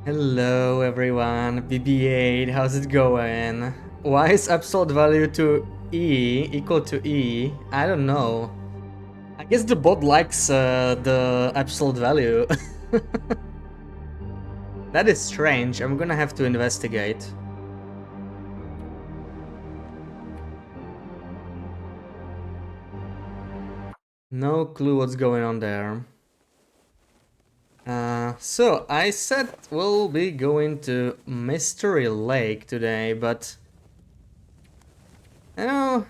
Hello everyone, BB8, how's it going? Why is absolute value to E equal to E? I don't know. I guess the bot likes the absolute value. That is strange, I'm gonna have to investigate. No clue what's going on there. So I said we'll be going to Mystery Lake today, but you know,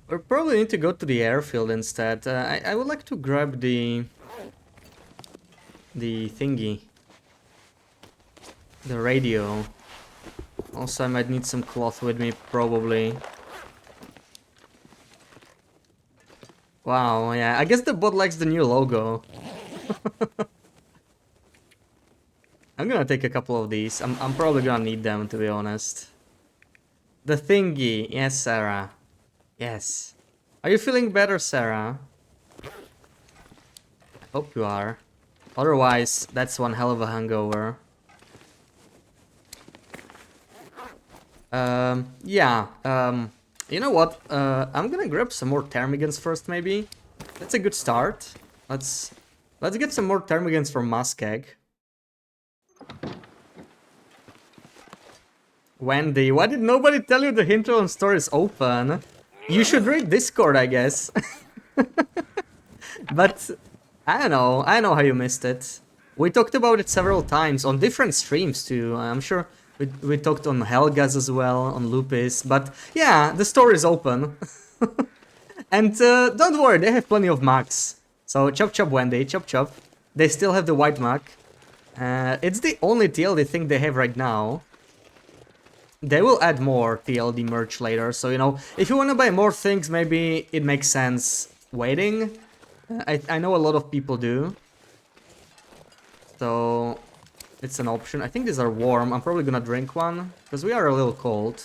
we probably need to go to the airfield instead. I would like to grab the thingy, the radio. Also, I might need some cloth with me, probably. Wow, yeah, I guess the bot likes the new logo. I'm gonna take a couple of these. I'm probably gonna need them, to be honest. The thingy, yes, Sarah. Yes. Are you feeling better, Sarah? I hope you are. Otherwise, that's one hell of a hangover. Yeah, you know what? I'm gonna grab some more ptarmigans first, maybe. That's a good start. Let's get some more ptarmigans from Muskeg. Wendy, why did nobody tell you the Hinterland store is open? You should read Discord, I guess. But I don't know. I know how you missed it. We talked about it several times on different streams too. I'm sure we talked on Helga's as well, on Lupus. But yeah, the store is open. And don't worry, they have plenty of mugs. So chop chop Wendy, chop chop. They still have the white mug. It's the only TLD thing they have right now. They will add more TLD merch later, so you know, if you want to buy more things, maybe it makes sense waiting. I know a lot of people do. So it's an option. I think these are warm. I'm probably gonna drink one, because we are a little cold.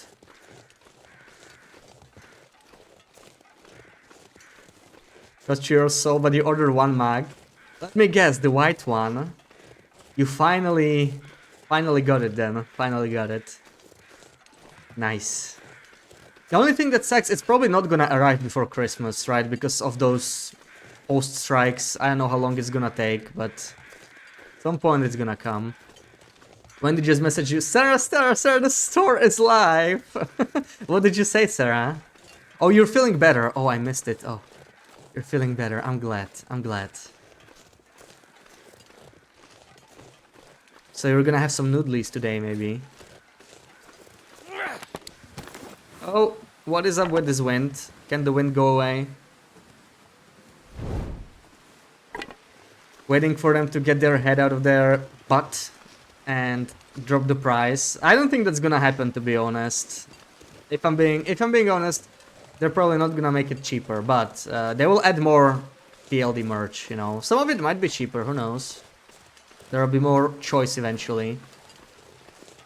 Got your soul, but you ordered one mug. Let me guess, the white one. You finally got it then. Finally got it. Nice. The only thing that sucks, it's probably not gonna arrive before Christmas, right? Because of those post strikes. I don't know how long it's gonna take, but at some point it's gonna come. Wendy just messaged you, Sarah, the store is live. What did you say, Sarah? Oh, you're feeling better. Oh, I missed it. Oh, you're feeling better. I'm glad. I'm glad. So you're gonna have some noodlies today, maybe. Oh, what is up with this wind? Can the wind go away? Waiting for them to get their head out of their butt and drop the price. I don't think that's gonna happen, to be honest. If I'm being honest, they're probably not gonna make it cheaper, but they will add more TLD merch, you know. Some of it might be cheaper, who knows? There will be more choice eventually.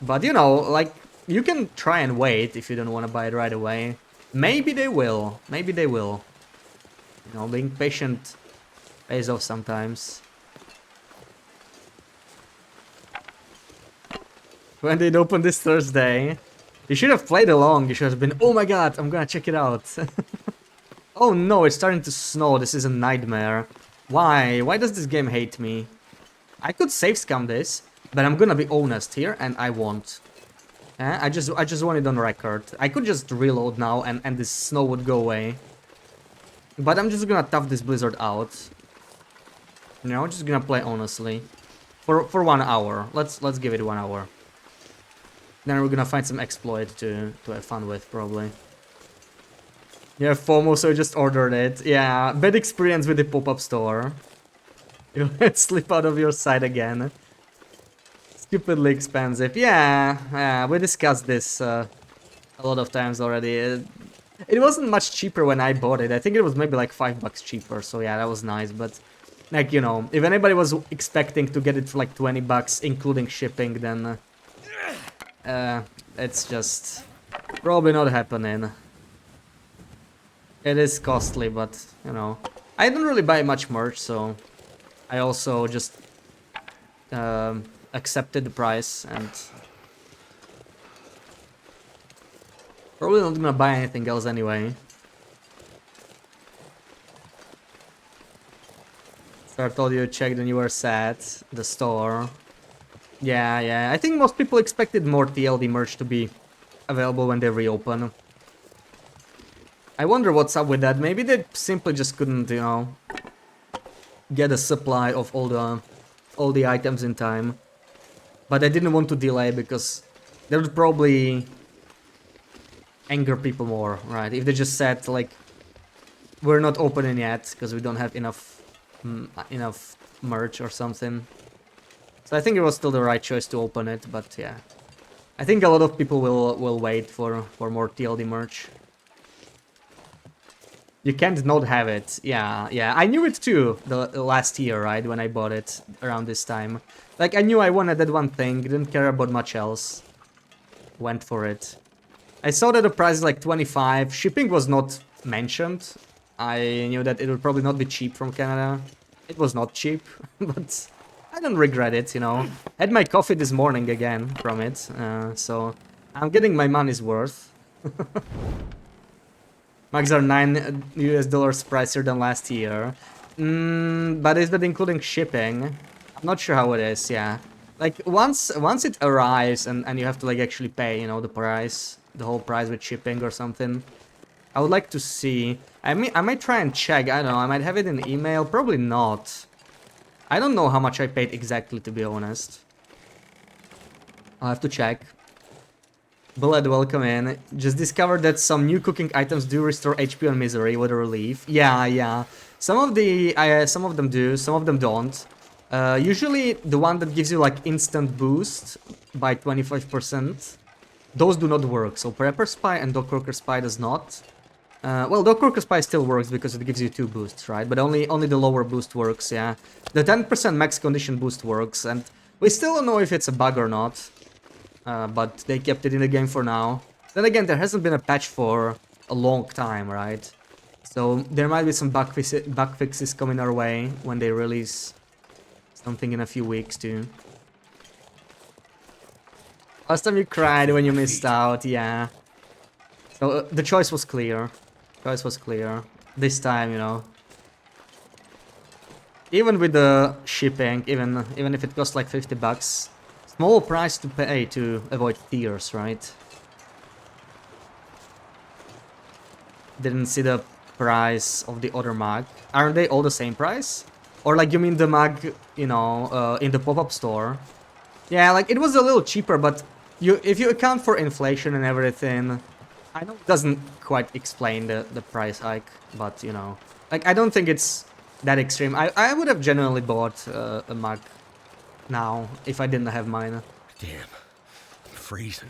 But you know, like, you can try and wait if you don't want to buy it right away. Maybe they will. Maybe they will. You know, being patient pays off sometimes. When did it open this Thursday? You should have played along. You should have been, oh my god, I'm gonna check it out. Oh no, it's starting to snow. This is a nightmare. Why? Why does this game hate me? I could save scam this, but I'm gonna be honest here, and I won't. I just want it on record. I could just reload now, and this snow would go away. But I'm just gonna tough this blizzard out. You know, just gonna play honestly. For 1 hour. Let's give it 1 hour. Then we're gonna find some exploit to have fun with, probably. You have FOMO, so you just ordered it. Yeah, bad experience with the pop-up store. You let slip out of your sight again. Stupidly expensive. Yeah, we discussed this a lot of times already. It wasn't much cheaper when I bought it. I think it was maybe like $5 cheaper, so yeah, that was nice, but... Like, you know, if anybody was expecting to get it for like $20, including shipping, then... it's just... probably not happening. It is costly, but, you know... I don't really buy much merch, so... I also just... accepted the price and probably not gonna buy anything else anyway. So I told you to check the newer set, the store. Yeah, I think most people expected more TLD merch to be available when they reopen. I wonder what's up with that. Maybe they simply just couldn't, you know, get a supply of all the items in time. But I didn't want to delay because that would probably anger people more, right? If they just said like, we're not opening yet because we don't have enough merch or something. So I think it was still the right choice to open it, but yeah. I think a lot of people will wait for more TLD merch. You can't not have it. Yeah. I knew it too the last year, right? When I bought it around this time. Like, I knew I wanted that one thing, didn't care about much else. Went for it. I saw that the price is like 25. Shipping was not mentioned. I knew that it would probably not be cheap from Canada. It was not cheap, but I don't regret it, you know. Had my coffee this morning again from it, so I'm getting my money's worth. Mags are $9 US pricier than last year. But is that including shipping? I'm not sure how it is, yeah. Like, once it arrives and you have to, like, actually pay, you know, the price, the whole price with shipping or something. I would like to see. I might try and check, I don't know, I might have it in email, probably not. I don't know how much I paid exactly, to be honest. I'll have to check. Bullet, welcome in. Just discovered that some new cooking items do restore HP on misery. What a relief. Yeah. Some of them do, some of them don't. Usually the one that gives you like instant boost by 25%, those do not work. So Prepper Spy and Dog Croaker Spy does not. Well, Dog Croaker Spy still works because it gives you 2 boosts, right? But only the lower boost works, yeah. The 10% max condition boost works, and we still don't know if it's a bug or not. But they kept it in the game for now. Then again, there hasn't been a patch for a long time, right? So there might be some bug fixes coming our way when they release something in a few weeks too. Last time you cried when you missed out, yeah. So the choice was clear. This time, you know. Even with the shipping, even if it costs like 50 bucks. Small price to pay to avoid tears, right? Didn't see the price of the other mug. Aren't they all the same price? Or like you mean the mug, you know, in the pop-up store? Yeah, like it was a little cheaper, but if you account for inflation and everything, I know it doesn't quite explain the price hike, but you know, like I don't think it's that extreme. I would have genuinely bought a mug now if I didn't have mine. Damn, I'm freezing.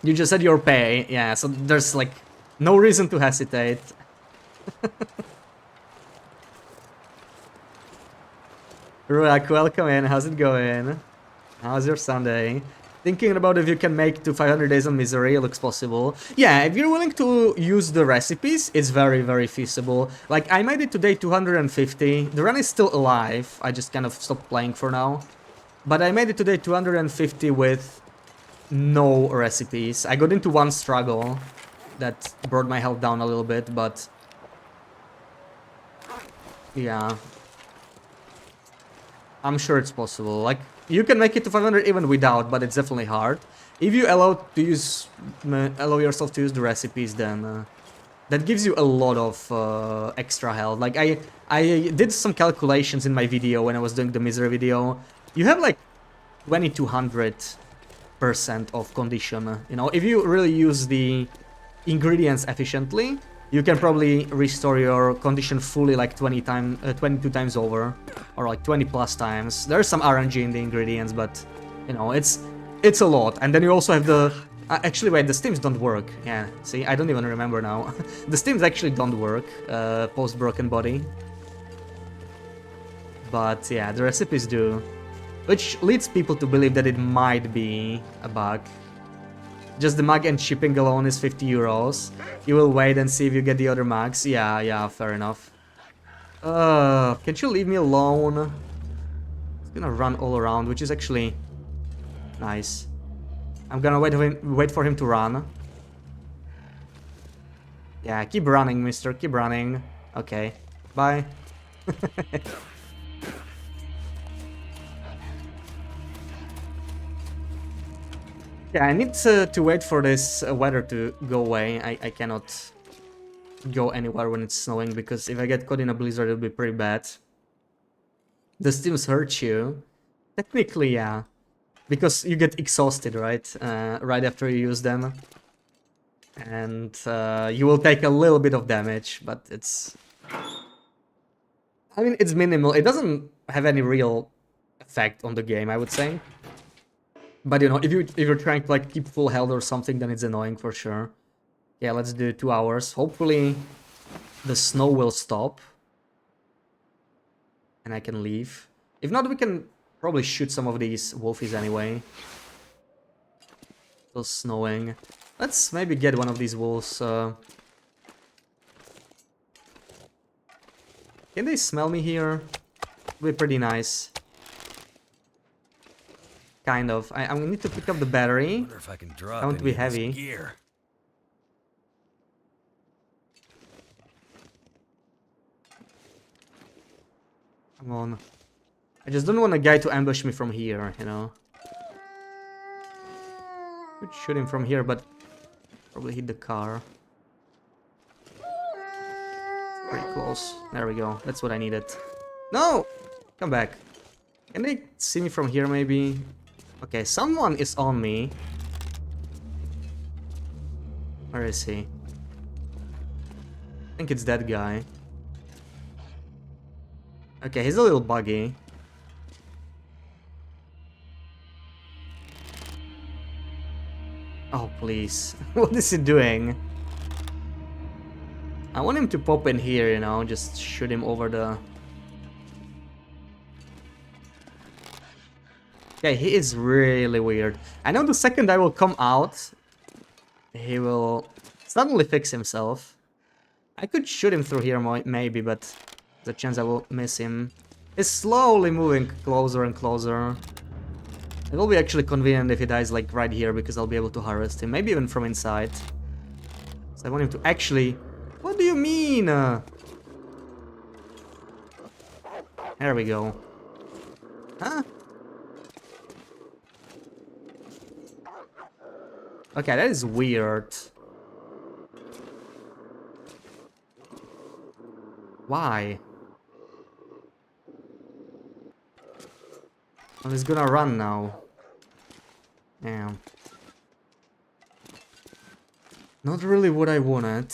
You just said your pay, yeah, so there's like no reason to hesitate. Ruak, welcome in, how's it going? How's your Sunday? Thinking about if you can make to 500 days of misery, it looks possible. Yeah, if you're willing to use the recipes, it's very, very feasible. Like, I made it today 250. The run is still alive. I just kind of stopped playing for now. But I made it today 250 with no recipes. I got into one struggle that brought my health down a little bit, but... yeah. I'm sure it's possible. Like, you can make it to 500 even without, but it's definitely hard. If you allow yourself to use the recipes, then that gives you a lot of extra health. Like I did some calculations in my video when I was doing the misery video. You have like 2200% of condition. You know, if you really use the ingredients efficiently, you can probably restore your condition fully like 22 times over, or like 20 plus times. There's some RNG in the ingredients, but you know, it's a lot. And then you also have the actually wait, the steams don't work. Yeah, see, I don't even remember now. The steams actually don't work post broken body, but yeah, the recipes do, which leads people to believe that it might be a bug. Just the mug and shipping alone is 50 euros. You will wait and see if you get the other mugs. Yeah, fair enough. Can't you leave me alone? It's gonna run all around, which is actually nice. I'm gonna wait for him to run. Yeah, keep running, mister. Keep running. Okay. Bye. Yeah, I need to wait for this weather to go away. I cannot go anywhere when it's snowing, because if I get caught in a blizzard, it'll be pretty bad. The steams hurt you. Technically, yeah. Because you get exhausted, right? Right after you use them. And you will take a little bit of damage, but it's... I mean, it's minimal. It doesn't have any real effect on the game, I would say. But you know, if you're trying to like keep full health or something, then it's annoying for sure. Yeah, let's do 2 hours. Hopefully the snow will stop. And I can leave. If not, we can probably shoot some of these wolfies anyway. Still snowing. Let's maybe get one of these wolves. Can they smell me here? It'll be pretty nice. Kind of. I need to pick up the battery. Wonder if I can drop I want to be any of this heavy. gear. Come on. I just don't want a guy to ambush me from here, you know. Could shoot him from here, but probably hit the car. Pretty close. There we go. That's what I needed. No! Come back. Can they see me from here, maybe? Okay, someone is on me. Where is he? I think it's that guy. Okay, he's a little buggy. Oh, please. What is he doing? I want him to pop in here, you know, just shoot him over the... Okay, he is really weird. I know the second I will come out, he will suddenly fix himself. I could shoot him through here, maybe, but there's a chance I will miss him. He's slowly moving closer and closer. It will be actually convenient if he dies like right here, because I'll be able to harvest him, maybe even from inside. So I want him to actually... What do you mean? There we go. Huh? Okay, that is weird. Why? Well, he's gonna run now. Damn. Not really what I wanted.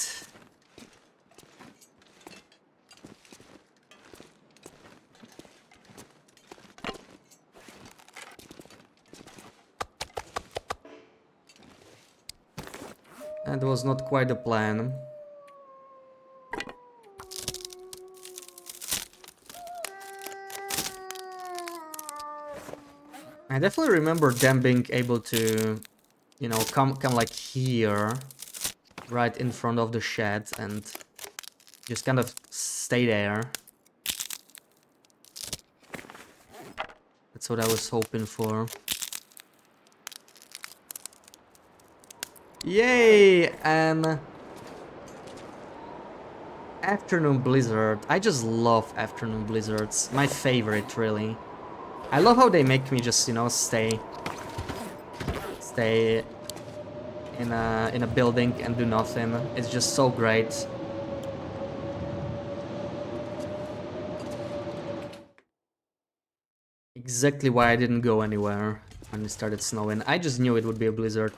That was not quite the plan. I definitely remember them being able to, you know, come like here, right in front of the shed, and just kind of stay there. That's what I was hoping for. Yay! An afternoon blizzard. I just love afternoon blizzards. My favorite, really. I love how they make me just, you know, stay in a building and do nothing. It's just so great. Exactly why I didn't go anywhere when it started snowing. I just knew it would be a blizzard.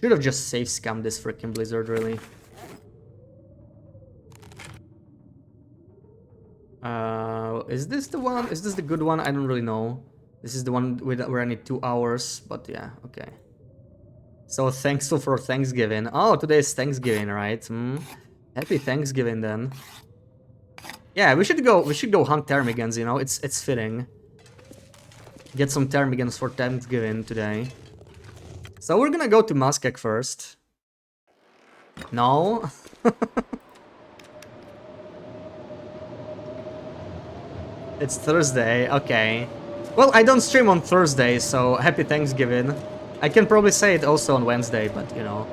Should have just safe scammed this freaking blizzard, really. Is this the one? Is this the good one? I don't really know. This is the one where I need 2 hours, but yeah, okay. So thankful for Thanksgiving. Oh, today is Thanksgiving, right? Happy Thanksgiving then. Yeah, we should go hunt ptarmigans, you know, it's fitting. Get some ptarmigans for Thanksgiving today. So we're gonna go to Muskeg first. No. It's Thursday, okay. Well, I don't stream on Thursday, so happy Thanksgiving. I can probably say it also on Wednesday, but you know.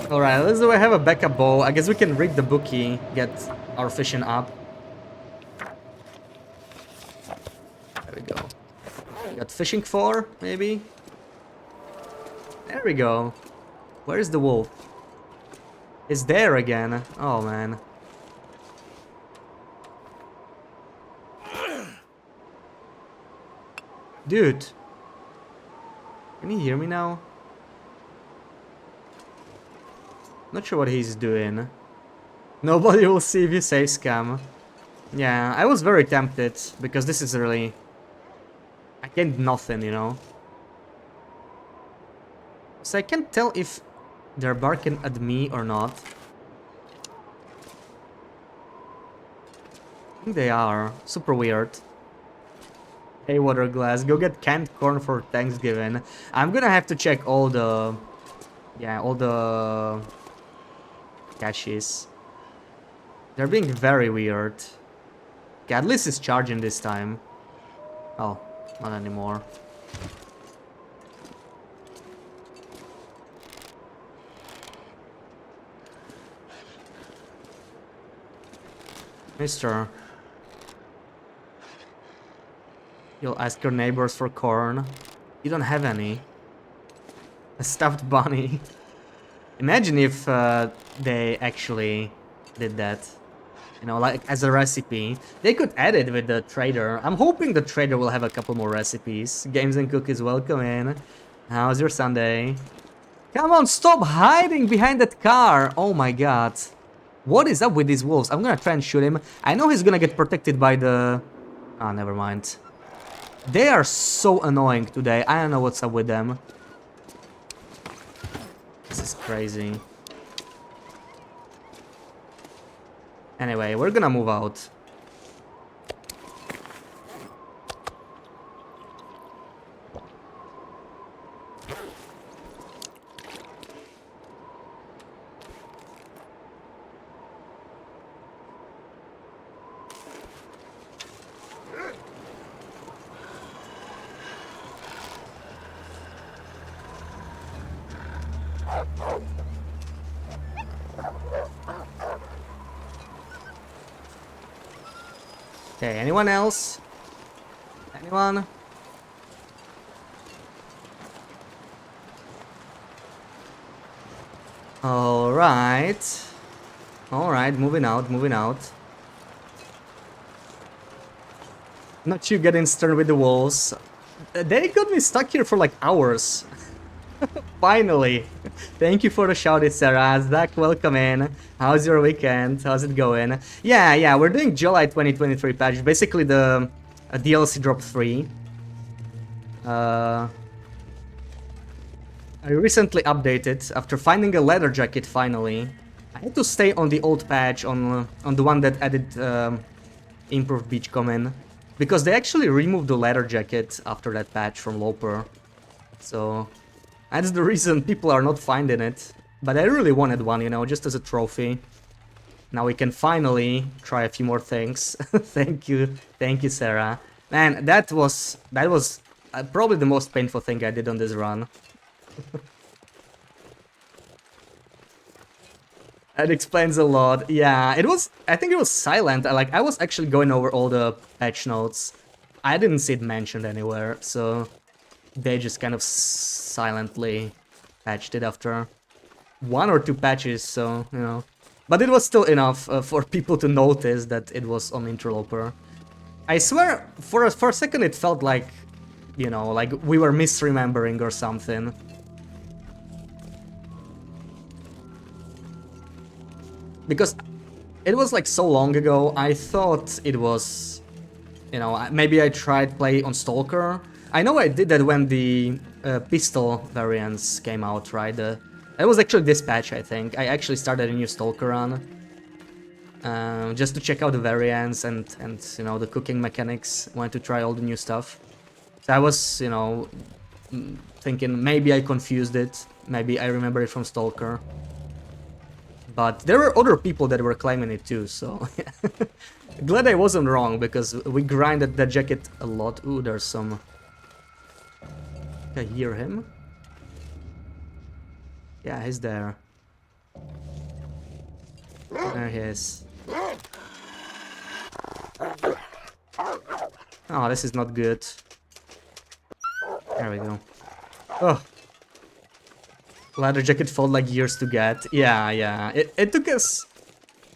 Alright, let's do I have a backup bow. I guess we can read the bookie, get our fishing up. There we go. Got fishing 4, maybe? There we go. Where is the wolf? It's there again. Oh, man. Dude. Can you hear me now? Not sure what he's doing. Nobody will see if you say scam. Yeah, I was very tempted, because this is really... I gained nothing, you know? So I can't tell if they're barking at me or not. I think they are. Super weird. Hey, water glass, go get canned corn for Thanksgiving. I'm gonna have to check all the... Yeah, all the... caches. They're being very weird. Okay, at least it's charging this time. Oh, not anymore. Mister. You'll ask your neighbors for corn. You don't have any. A stuffed bunny. Imagine if they actually did that. You know, like as a recipe. They could add it with the trader. I'm hoping the trader will have a couple more recipes. Games and Cookies, welcome in. How's your Sunday? Come on, stop hiding behind that car. Oh my god. What is up with these wolves? I'm gonna try and shoot him. I know he's gonna get protected by the... Ah, never mind. They are so annoying today. I don't know what's up with them. This is crazy. Anyway, we're gonna move out. Okay, anyone else? Anyone? Alright. Alright, moving out, moving out. Not you getting stern with the wolves. They got me stuck here for like hours. Finally. Thank you for the shout, it's Sarah. Zach, welcome in. How's your weekend? How's it going? Yeah, we're doing July 2023 patch. Basically the DLC drop 3. I recently updated after finding a leather jacket finally. I had to stay on the old patch, on the one that added improved beachcoming. Because they actually removed the leather jacket after that patch from Loper. So... that's the reason people are not finding it. But I really wanted one, you know, just as a trophy. Now we can finally try a few more things. Thank you, Sarah. Man, that was probably the most painful thing I did on this run. That explains a lot. Yeah, I think it was silent. I was actually going over all the patch notes. I didn't see it mentioned anywhere, so... they just kind of silently patched it after 1 or 2 patches, so, you know. But it was still enough for people to notice that it was on Interloper. I swear, for a second it felt like, you know, like we were misremembering or something. Because it was like so long ago, I thought it was, you know, maybe I tried play on Stalker. I know I did that when the pistol variants came out, right? It was actually this patch, I think. I actually started a new Stalker run. Just to check out the variants and you know, the cooking mechanics. Wanted to try all the new stuff. So I was, you know, thinking maybe I confused it. Maybe I remember it from Stalker. But there were other people that were claiming it too, so glad I wasn't wrong, because we grinded the jacket a lot. Ooh, there's some... I hear him. Yeah, he's there. There he is. Oh, this is not good. There we go. Oh. Leather jacket felt like years to get. Yeah. It took us,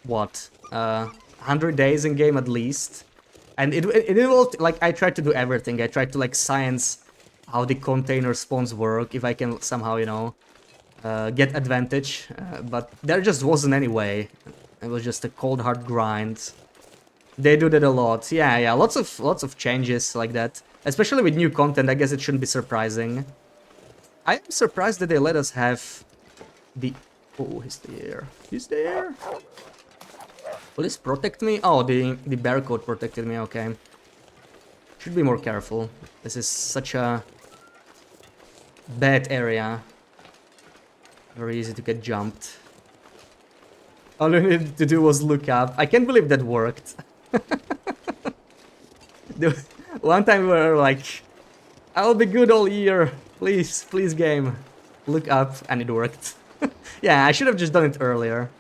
what, 100 days in game at least. And it involved, like, I tried to do everything. I tried to, like, science how the container spawns work, if I can somehow, you know, get advantage. But there just wasn't any way. It was just a cold hard grind. They do that a lot. Yeah, lots of changes like that. Especially with new content, I guess it shouldn't be surprising. I am surprised that they let us have the... Oh, he's there. He's there. Will this protect me? Oh, the barcode protected me, okay. Should be more careful. This is such a bad area. Very easy to get jumped. All you needed to do was look up. I can't believe that worked. One time we were like, I'll be good all year. Please game. Look up, and it worked. Yeah, I should have just done it earlier.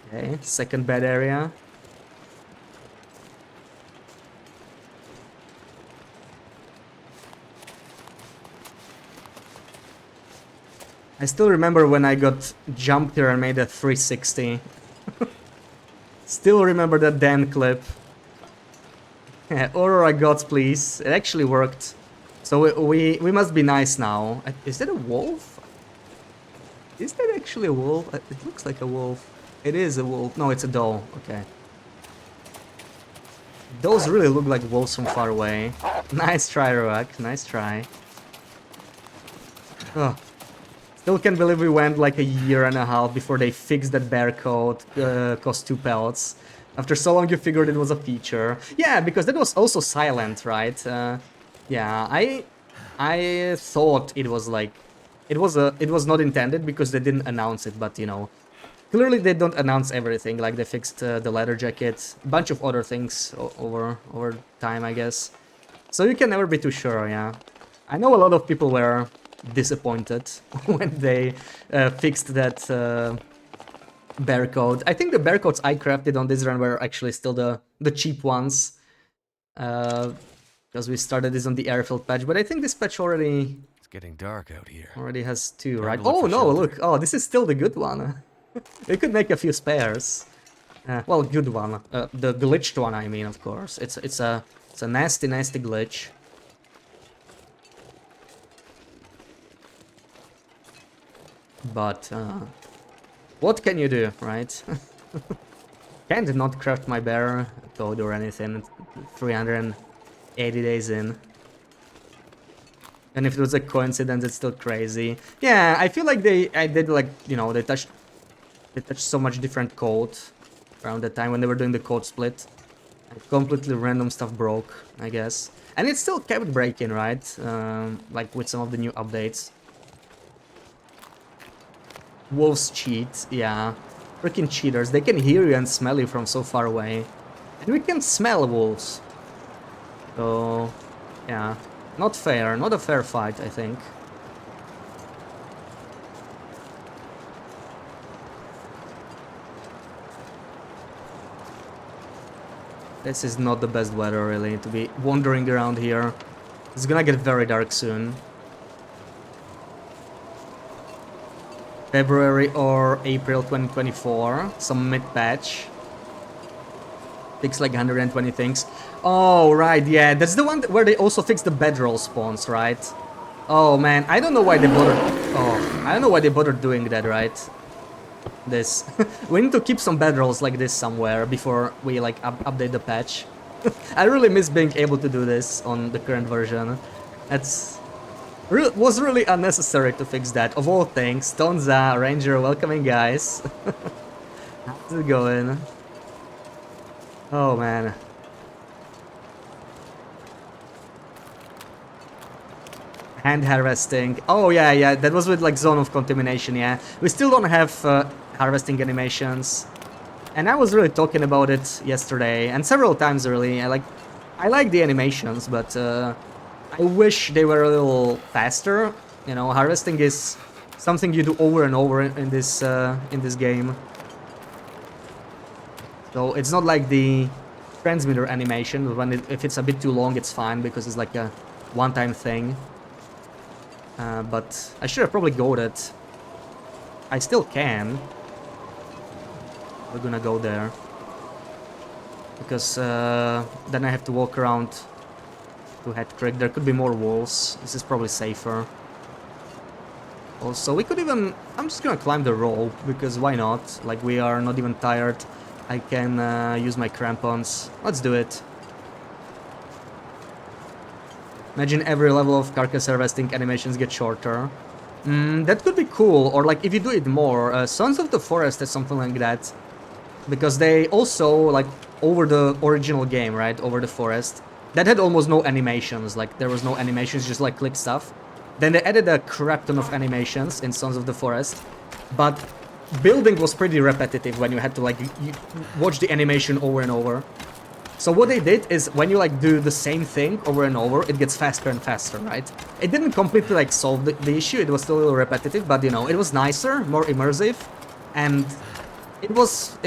Okay, second bad area. I still remember when I got jumped here and made a 360. Still remember that damn clip. Aurora gods, please. It actually worked. So we must be nice now. Is that a wolf? Is that actually a wolf? It looks like a wolf. It is a wolf. No, it's a doe. Okay. Those really look like wolves from far away. Nice try, Roak. Nice try. Oh. Still can't believe we went like a year and a half before they fixed that bear coat, cost 2 pelts. After so long you figured it was a feature. Yeah, because that was also silent, right? Yeah, I thought it was like... It was not intended because they didn't announce it, but you know... Clearly they don't announce everything, like they fixed the leather jacket, a bunch of other things over time, I guess. So you can never be too sure, yeah. I know a lot of people were disappointed when they fixed that bear coat. I think the bear coats I crafted on this run were actually still the cheap ones. Because we started this on the airfield patch, but I think this patch already... It's getting dark out here. Already has 2, right? Time to look Oh for no, shelter. look! Oh, this is still the good one. We could make a few spares. Well, good one. The glitched one, I mean, of course. It's a nasty glitch. But what can you do, right? Can't not craft my bear code or anything. 380 days in. And if it was a coincidence, it's still crazy. Yeah, I feel like I did like, you know, they touched so much different code around the time when they were doing the code split. Completely random stuff broke, I guess. And it still kept breaking, right? Like with some of the new updates. Wolves cheat, yeah. Freaking cheaters. They can hear you and smell you from so far away. And we can smell wolves. So, yeah. Not fair. Not a fair fight, I think. This is not the best weather, really, to be wandering around here. It's gonna get very dark soon. February or April 2024, some mid-patch. Fix like 120 things. Oh, right, yeah, that's the one where they also fixed the bedroll spawns, right? Oh, man, I don't know why they bothered... Oh, I don't know why they bothered doing that, right? This. We need to keep some bedrolls like this somewhere before we, like, update the patch. I really miss being able to do this on the current version. Was really unnecessary to fix that. Of all things, Tonza, Ranger, welcoming guys. How's it going? Oh man. Hand harvesting. Oh yeah, yeah, that was with like zone of contamination, yeah. We still don't have harvesting animations. And I was really talking about it yesterday, and several times really. I like the animations, but I wish they were a little faster. You know, harvesting is something you do over and over in this game. So it's not like the transmitter animation. When if it's a bit too long, it's fine because it's like a one-time thing. But I should have probably goaded. I still can. We're gonna go there. Because then I have to walk around to Head Creek. There could be more walls. This is probably safer. Also, we could even... I'm just gonna climb the rope, because why not? Like, we are not even tired. I can use my crampons. Let's do it. Imagine every level of carcass harvesting animations get shorter. That could be cool, or like if you do it more. Sons of the Forest has something like that. Because they also, like, over the original game, right, over the forest, that had almost no animations. Like, there was no animations, just like click stuff. Then they added a crap ton of animations in Sons of the Forest. But building was pretty repetitive when you had to, like, you watch the animation over and over. So what they did is, when you like do the same thing over and over, it gets faster and faster, right? It didn't completely like solve the issue, it was still a little repetitive, but you know, it was nicer, more immersive, and it was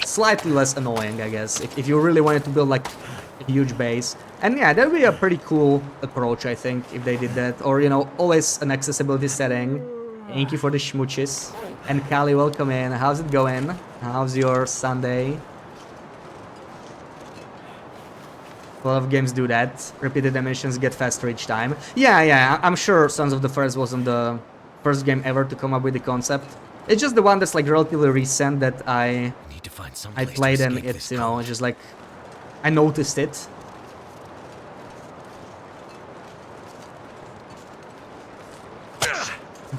slightly less annoying, I guess, if you really wanted to build like a huge base. And yeah, that would be a pretty cool approach, I think, if they did that. Or, you know, always an accessibility setting. Thank you for the schmooches. And Kali, welcome in. How's it going? How's your Sunday? A lot of games do that. Repeated emissions get faster each time. Yeah, I'm sure Sons of the Forest wasn't the first game ever to come up with the concept. It's just the one that's like relatively recent that I played, and it's, you know, just like I noticed it.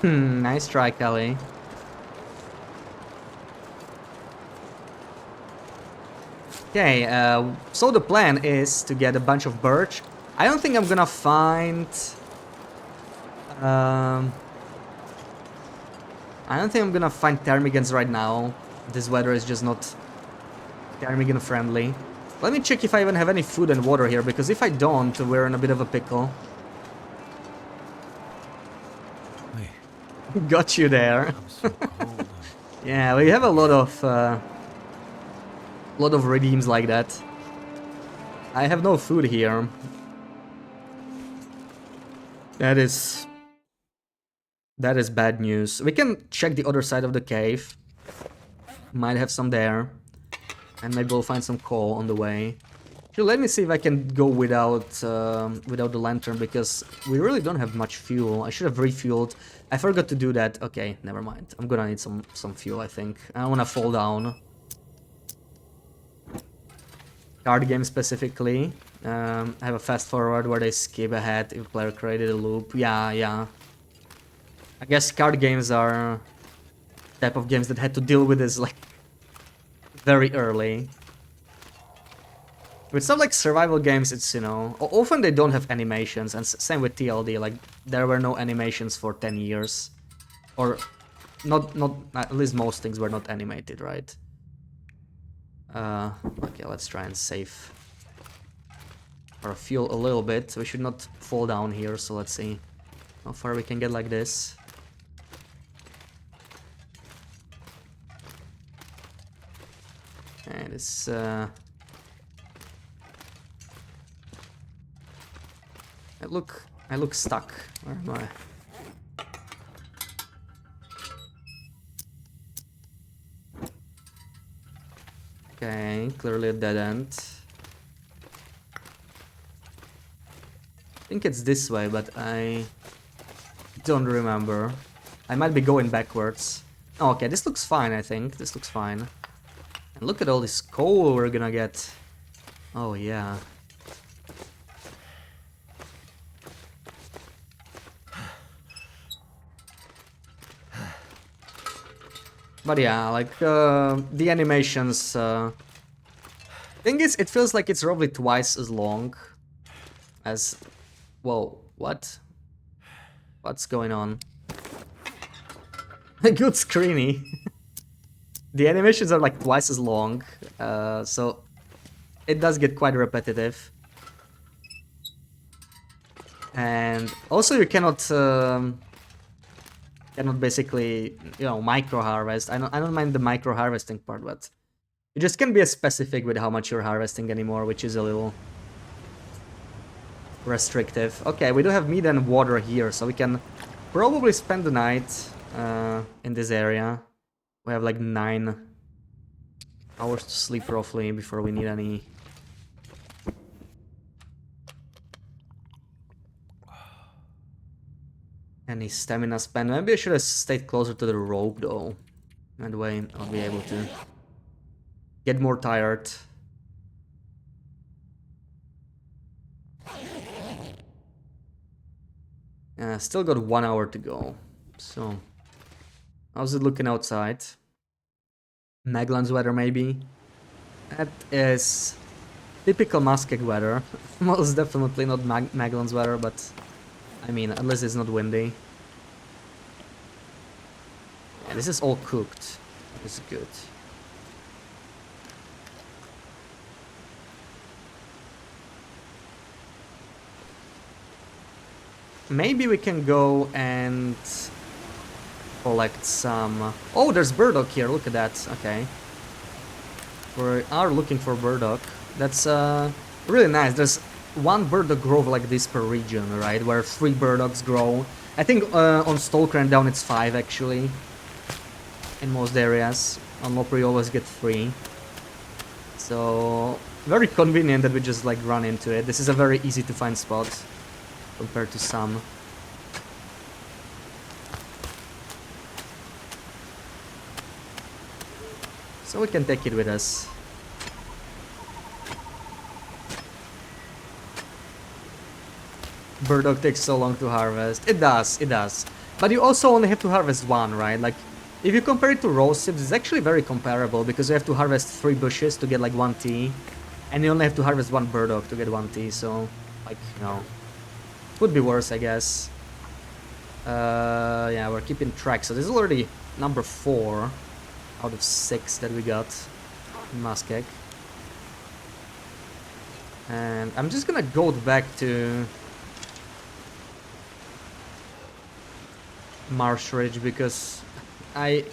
Nice try, Kelly. Okay, so the plan is to get a bunch of birch. I don't think I'm gonna find... I don't think I'm gonna find ptarmigans right now. This weather is just not ptarmigan friendly. Let me check if I even have any food and water here, because if I don't, we're in a bit of a pickle. Wait. Got you there. So yeah, we have a lot of redeems like that. I have no food here. That is bad news. We can check the other side of the cave. Might have some there. And maybe we'll find some coal on the way. Actually, let me see if I can go without the lantern, because we really don't have much fuel. I should have refueled. I forgot to do that. Okay, never mind. I'm gonna need some fuel, I think. I don't wanna fall down. Card game specifically. I have a fast forward where they skip ahead if player created a loop. Yeah. I guess card games are type of games that had to deal with this like very early. With stuff like survival games, it's, you know, often they don't have animations, and same with TLD, like there were no animations for 10 years. Or not at least most things were not animated, right? Okay, let's try and save our fuel a little bit. We should not fall down here, so let's see how far we can get like this. And it's I look stuck. Where am I? Okay, clearly a dead end. I think it's this way, but I don't remember. I might be going backwards. Oh, okay, this looks fine, I think. This looks fine. And look at all this coal we're gonna get. Oh, yeah. But yeah, like, the animations, thing is, it feels like it's roughly twice as long as... Whoa, what? What's going on? Good screeny. The animations are like twice as long, so it does get quite repetitive. And also you cannot basically, you know, micro harvest. I don't mind the micro harvesting part, but you just can't be as specific with how much you're harvesting anymore, which is a little restrictive. Okay, we do have meat and water here, so we can probably spend the night in this area. We have like 9 hours to sleep roughly before we need any stamina spend. Maybe I should have stayed closer to the rope though. That way I'll be able to get more tired. Still got 1 hour to go. So, how's it looking outside? Maglan's weather maybe? That is typical Muskeg weather. Most definitely not Maglan's weather, but I mean, unless it's not windy. Yeah, this is all cooked. This is good. Maybe we can go and collect some... Oh, there's burdock here, look at that. Okay. We are looking for burdock. That's really nice. There's 1 burdock grove like this per region, right? Where 3 burdocks grow. I think on Stalker and down it's 5 actually. In most areas. On Loper you always get 3. So very convenient that we just like run into it. This is a very easy to find spot compared to some. So we can take it with us. Burdock takes so long to harvest. It does, it does. But you also only have to harvest 1, right? Like, if you compare it to rose hips, it's actually very comparable because you have to harvest 3 bushes to get like 1 tea. And you only have to harvest 1 burdock to get 1 tea, so, like, you know, could be worse, I guess. Yeah, we're keeping track. So this is already number 4 out of 6 that we got in Muskeg. And I'm just gonna go back to Marsh Ridge because I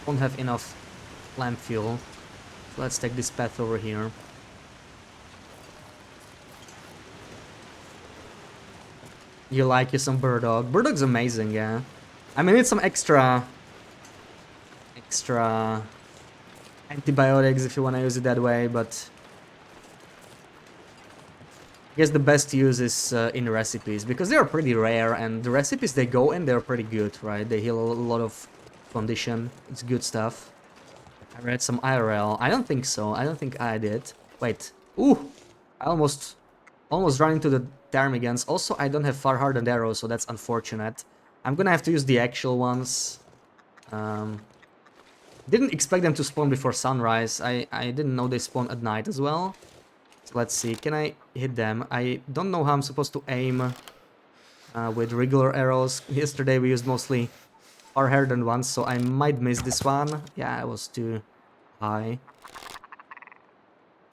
don't have enough lamp fuel. So let's take this path over here. You like you some burdock? Burdock's amazing, yeah. I mean, it's some extra antibiotics if you want to use it that way, but I guess the best use is in recipes because they are pretty rare, and the recipes they go in, they're pretty good, right? They heal a lot of condition. It's good stuff. I read some IRL. I don't think so. I don't think I did. Wait. Ooh! I almost ran into the ptarmigans. Also, I don't have far hardened arrows, so that's unfortunate. I'm gonna have to use the actual ones. Didn't expect them to spawn before sunrise. I didn't know they spawn at night as well. So let's see, can I hit them? I don't know how I'm supposed to aim with regular arrows. Yesterday we used mostly far hardened ones, so I might miss this one. Yeah, it was too high.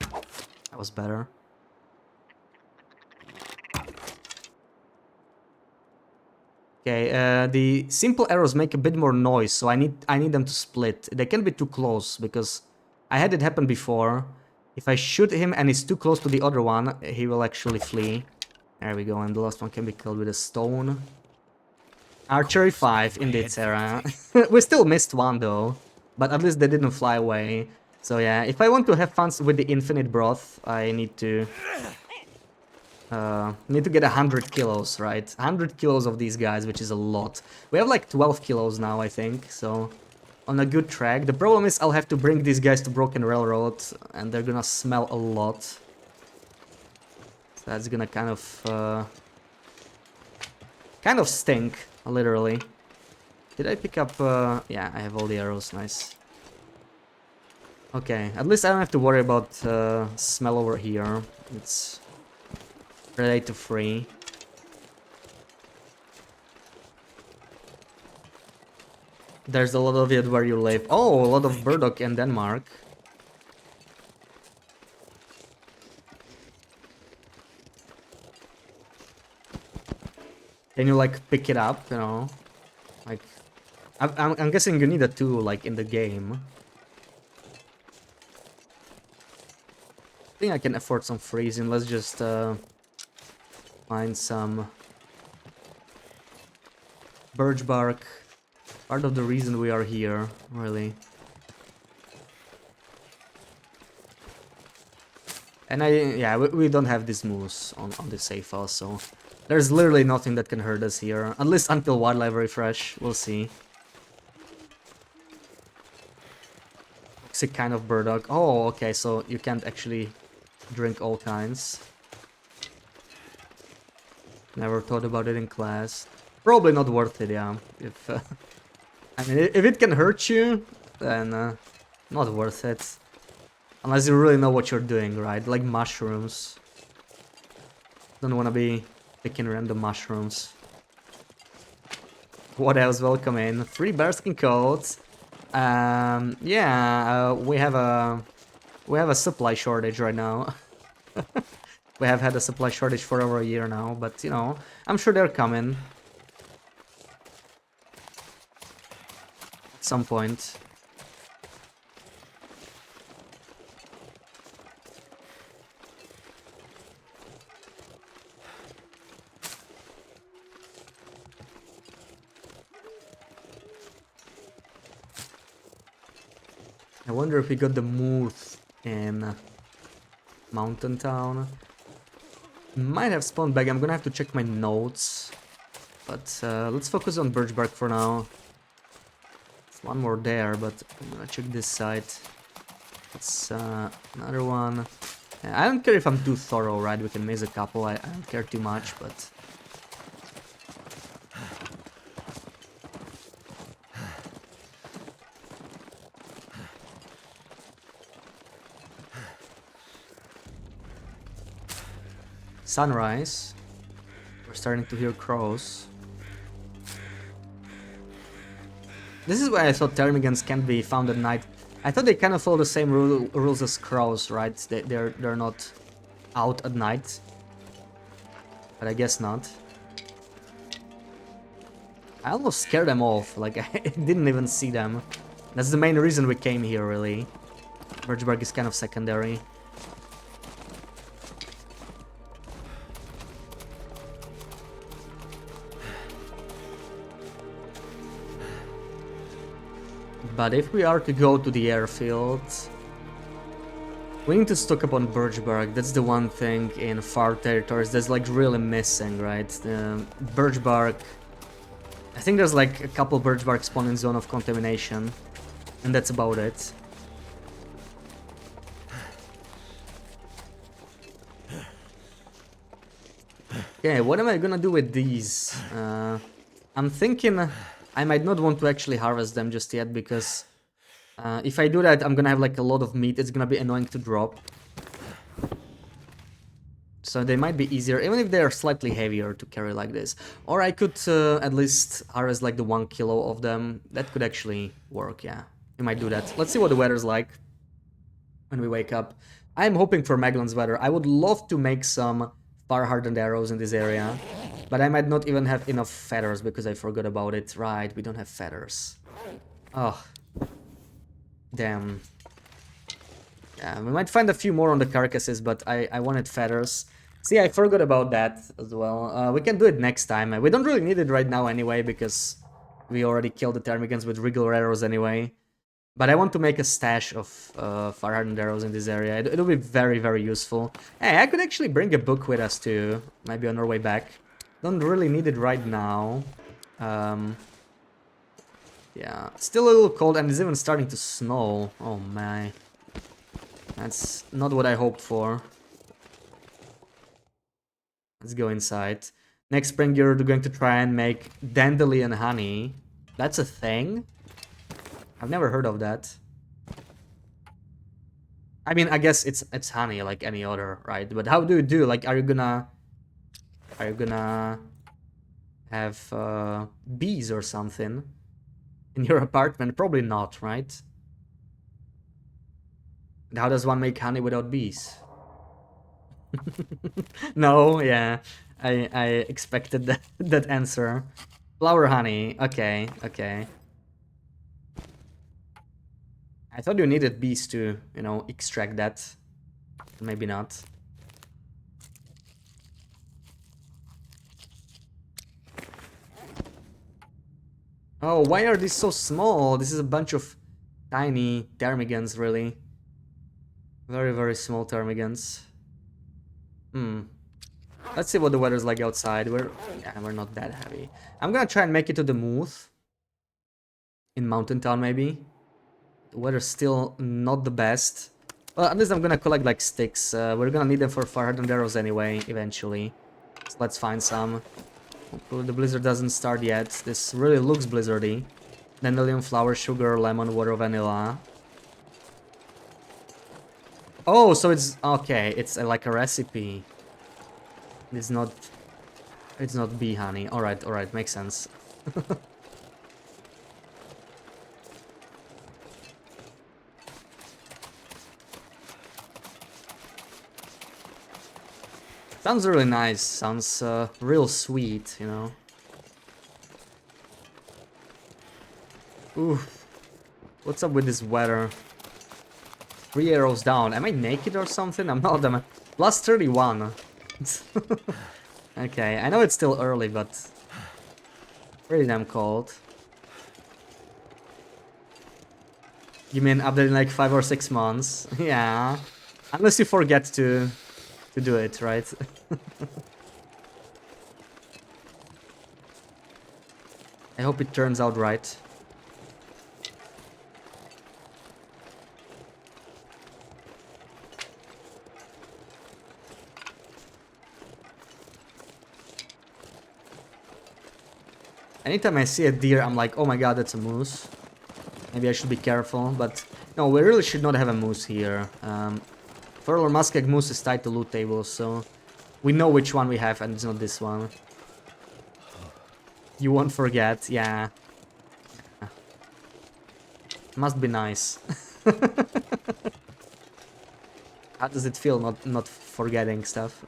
That was better. Okay, the simple arrows make a bit more noise, so I need them to split. They can't be too close because I had it happen before. If I shoot him and he's too close to the other one, he will actually flee. There we go, and the last one can be killed with a stone. Archery 5, indeed, Sarah. We still missed one though, but at least they didn't fly away. So yeah, if I want to have fun with the infinite broth, I need to get 100 kilos, right? 100 kilos of these guys, which is a lot. We have like 12 kilos now, I think, so on a good track. The problem is I'll have to bring these guys to Broken Railroad, and they're gonna smell a lot. So that's gonna kind of stink, literally. Did I pick up... yeah, I have all the arrows, nice. Okay, at least I don't have to worry about smell over here. It's related free. There's a lot of it where you live. Oh, a lot of burdock in Denmark. Can you like pick it up, you know? Like, I'm guessing you need a tool like in the game. I think I can afford some freezing. Let's just find some birch bark. Part of the reason we are here, really. And yeah, we don't have this moose on the save file, so there's literally nothing that can hurt us here. At least until wildlife refresh, we'll see. Toxic kind of burdock. Oh, okay, so you can't actually drink all kinds. Never thought about it in class. Probably not worth it, yeah. If I mean, if it can hurt you, then not worth it. Unless you really know what you're doing, right? Like mushrooms. Don't wanna be picking random mushrooms. What else? Welcome in. 3 bearskin coats. Yeah, we have a supply shortage right now. We have had a supply shortage for over a year now, but you know, I'm sure they're coming. At some point. I wonder if we got the moose in Mountain Town. Might have spawned back. I'm gonna have to check my notes. But let's focus on birch bark for now. There's one more there, but I'm gonna check this side. It's another one. Yeah, I don't care if I'm too thorough, right? We can miss a couple. I don't care too much, but... Sunrise. We're starting to hear crows. This is why I thought ptarmigans can't be found at night. I thought they kind of follow the same rules as crows, right? They're not out at night. But I guess not. I almost scared them off, like I didn't even see them. That's the main reason we came here, really. Birchbark is kind of secondary. But if we are to go to the airfield, we need to stock up on birch bark. That's the one thing in far territories that's like really missing, right? The birch bark. I think there's like a couple birch bark spawning zone of contamination, and that's about it. Okay, what am I gonna do with these? I'm thinking I might not want to actually harvest them just yet, because if I do that, I'm gonna have like a lot of meat. It's gonna be annoying to drop. So they might be easier, even if they are slightly heavier to carry like this. Or I could at least harvest like the 1 kilo of them. That could actually work, yeah. We might do that. Let's see what the weather's like when we wake up. I'm hoping for Magellan's weather. I would love to make some fire-hardened arrows in this area. But I might not even have enough feathers because I forgot about it. Right, we don't have feathers. Oh. Damn. Yeah, we might find a few more on the carcasses, but I wanted feathers. See, I forgot about that as well. We can do it next time. We don't really need it right now anyway, because we already killed the ptarmigans with regular arrows anyway. But I want to make a stash of fire-hardened arrows in this area. It'll be very, very useful. Hey, I could actually bring a book with us too. Maybe on our way back. Don't really need it right now. Yeah, still a little cold, and it's even starting to snow. Oh my. That's not what I hoped for. Let's go inside. Next spring you're going to try and make dandelion honey. That's a thing? I've never heard of that. I mean, I guess it's honey like any other, right? But how do you do? Like, are you gonna have bees or something in your apartment? Probably not, right? And how does one make honey without bees? No, yeah, I expected that answer. Flower honey. Okay, okay. I thought you needed bees to, you know, extract that. Maybe not. Oh, why are these so small? This is a bunch of tiny ptarmigans, really. Very, very small ptarmigans. Let's see what the weather's like outside. We're not that heavy. I'm gonna try and make it to the Moose. In Mountain Town, maybe. The weather's still not the best. Well, at least I'm gonna collect, like, sticks. We're gonna need them for fire hardened arrows anyway, eventually. So let's find some. Hopefully the blizzard doesn't start yet. This really looks blizzardy. Dandelion, flower, sugar, lemon, water, vanilla. Oh, so it's... Okay, it's like a recipe. It's not bee honey. Alright, makes sense. Sounds really nice. Sounds real sweet, you know. Ooh. What's up with this weather? 3 arrows down. Am I naked or something? I'm not. I'm plus 31. Okay, I know it's still early, but pretty damn cold. You mean after like 5 or 6 months? Yeah. Unless you forget to do it, right? I hope it turns out right. Anytime I see a deer, I'm like, oh my god, that's a moose. Maybe I should be careful, but no, we really should not have a moose here. Furler Muskeg Moose is tied to loot tables, so we know which one we have, and it's not this one. You won't forget, yeah. Must be nice. How does it feel not forgetting stuff?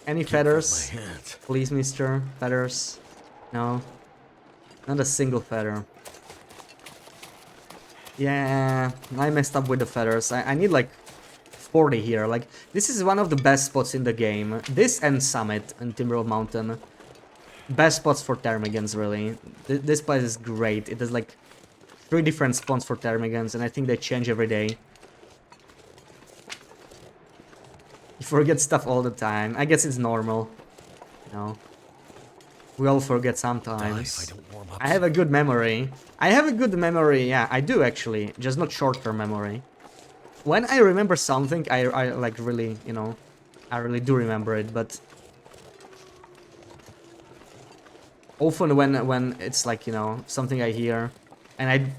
Any feathers? Please, mister. Feathers? No. Not a single feather. Yeah, I messed up with the feathers. I need like 40 here. Like, this is one of the best spots in the game. This and Summit and Timberwolf Mountain. Best spots for ptarmigans, really. This place is great. It has like 3 different spawns for ptarmigans, and I think they change every day. You forget stuff all the time. I guess it's normal. You know. We all forget sometimes. I have a good memory. Yeah, I do actually. Just not short-term memory. When I remember something, I like really, you know, I really do remember it, but often when it's like, you know, something I hear and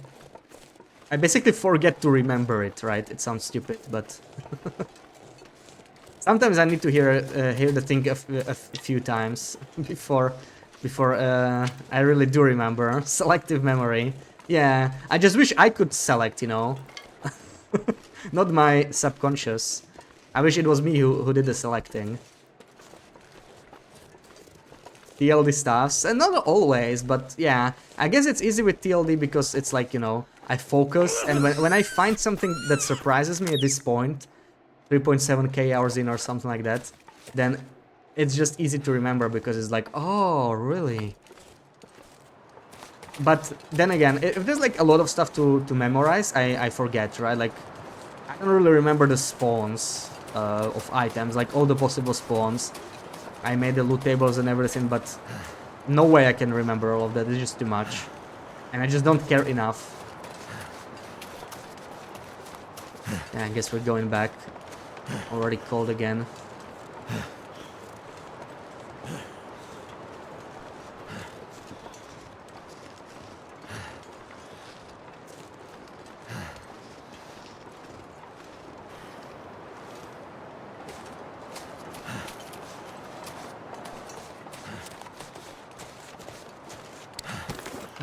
I basically forget to remember it, right? It sounds stupid, but sometimes I need to hear the thing a few times before I really do remember. Selective memory. Yeah, I just wish I could select, you know. Not my subconscious. I wish it was me who did the selecting. TLD stuffs, and not always, but yeah. I guess it's easy with TLD because it's like, you know, I focus, and when I find something that surprises me at this point, 3.7k hours in or something like that, then it's just easy to remember because it's like, oh, really? But then again, if there's like a lot of stuff to memorize, I forget, right? Like, I don't really remember the spawns of items, like all the possible spawns. I made the loot tables and everything, but no way I can remember all of that. It's just too much. And I just don't care enough. Yeah, I guess we're going back. Already cold again.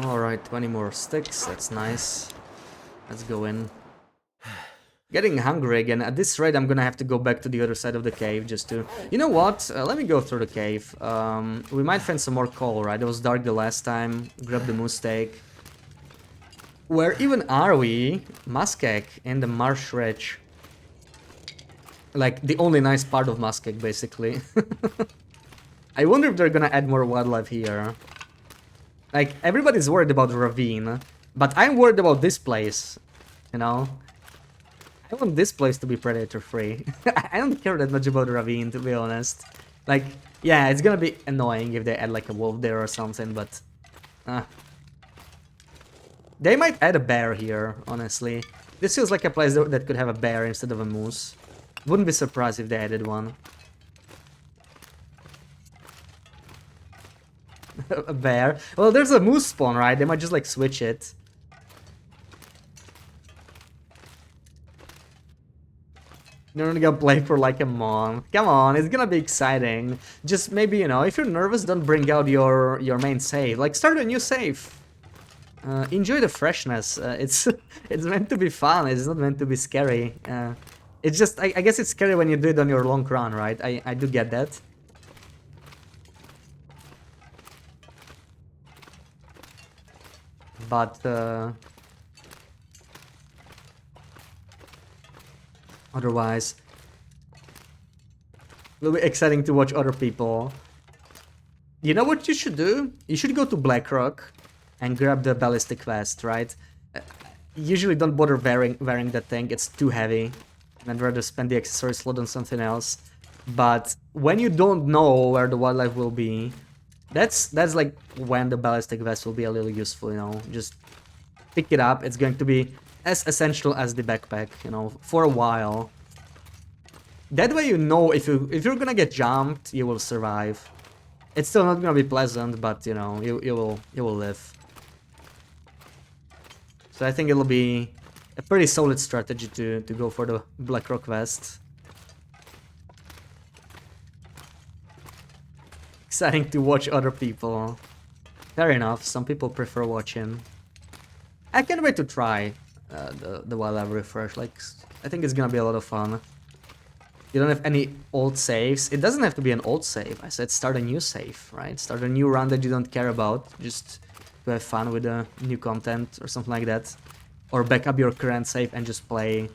Alright, 20 more sticks, that's nice. Let's go in. Getting hungry again. At this rate, I'm gonna have to go back to the other side of the cave just to... You know what? Let me go through the cave. We might find some more coal, right? It was dark the last time. Grab the moose steak. Where even are we? Muskeg in the Marsh Ridge. Like, the only nice part of Muskeg, basically. I wonder if they're gonna add more wildlife here. Like, everybody's worried about the ravine, but I'm worried about this place, you know? I want this place to be predator-free. I don't care that much about the ravine, to be honest. Like, yeah, it's gonna be annoying if they add like a wolf there or something, but... They might add a bear here, honestly. This feels like a place that could have a bear instead of a moose. Wouldn't be surprised if they added one. A bear? Well, there's a moose spawn, right? They might just like switch it. You're gonna play for like a month. Come on, it's gonna be exciting. Just maybe, you know, if you're nervous, don't bring out your main save. Like, start a new save. Enjoy the freshness. It's it's meant to be fun. It's not meant to be scary. It's just, I guess it's scary when you do it on your long run, right? I do get that. But otherwise, it'll be exciting to watch other people. You know what you should do? You should go to Blackrock and grab the ballistic vest, right? Usually don't bother wearing that thing, it's too heavy. I'd rather spend the accessory slot on something else. But when you don't know where the wildlife will be, that's like when the ballistic vest will be a little useful, you know? Just pick it up, it's going to be as essential as the backpack, you know, for a while. That way you know if you're gonna get jumped, you will survive. It's still not gonna be pleasant, but you know, you will live. So I think it'll be a pretty solid strategy to go for the Blackrock vest. Exciting to watch other people. Fair enough, some people prefer watching. I can't wait to try the wildlife refresh. Like, I think it's gonna be a lot of fun. You don't have any old saves. It doesn't have to be an old save. I said start a new save, right? Start a new run that you don't care about. Just to have fun with the new content or something like that. Or back up your current save and just play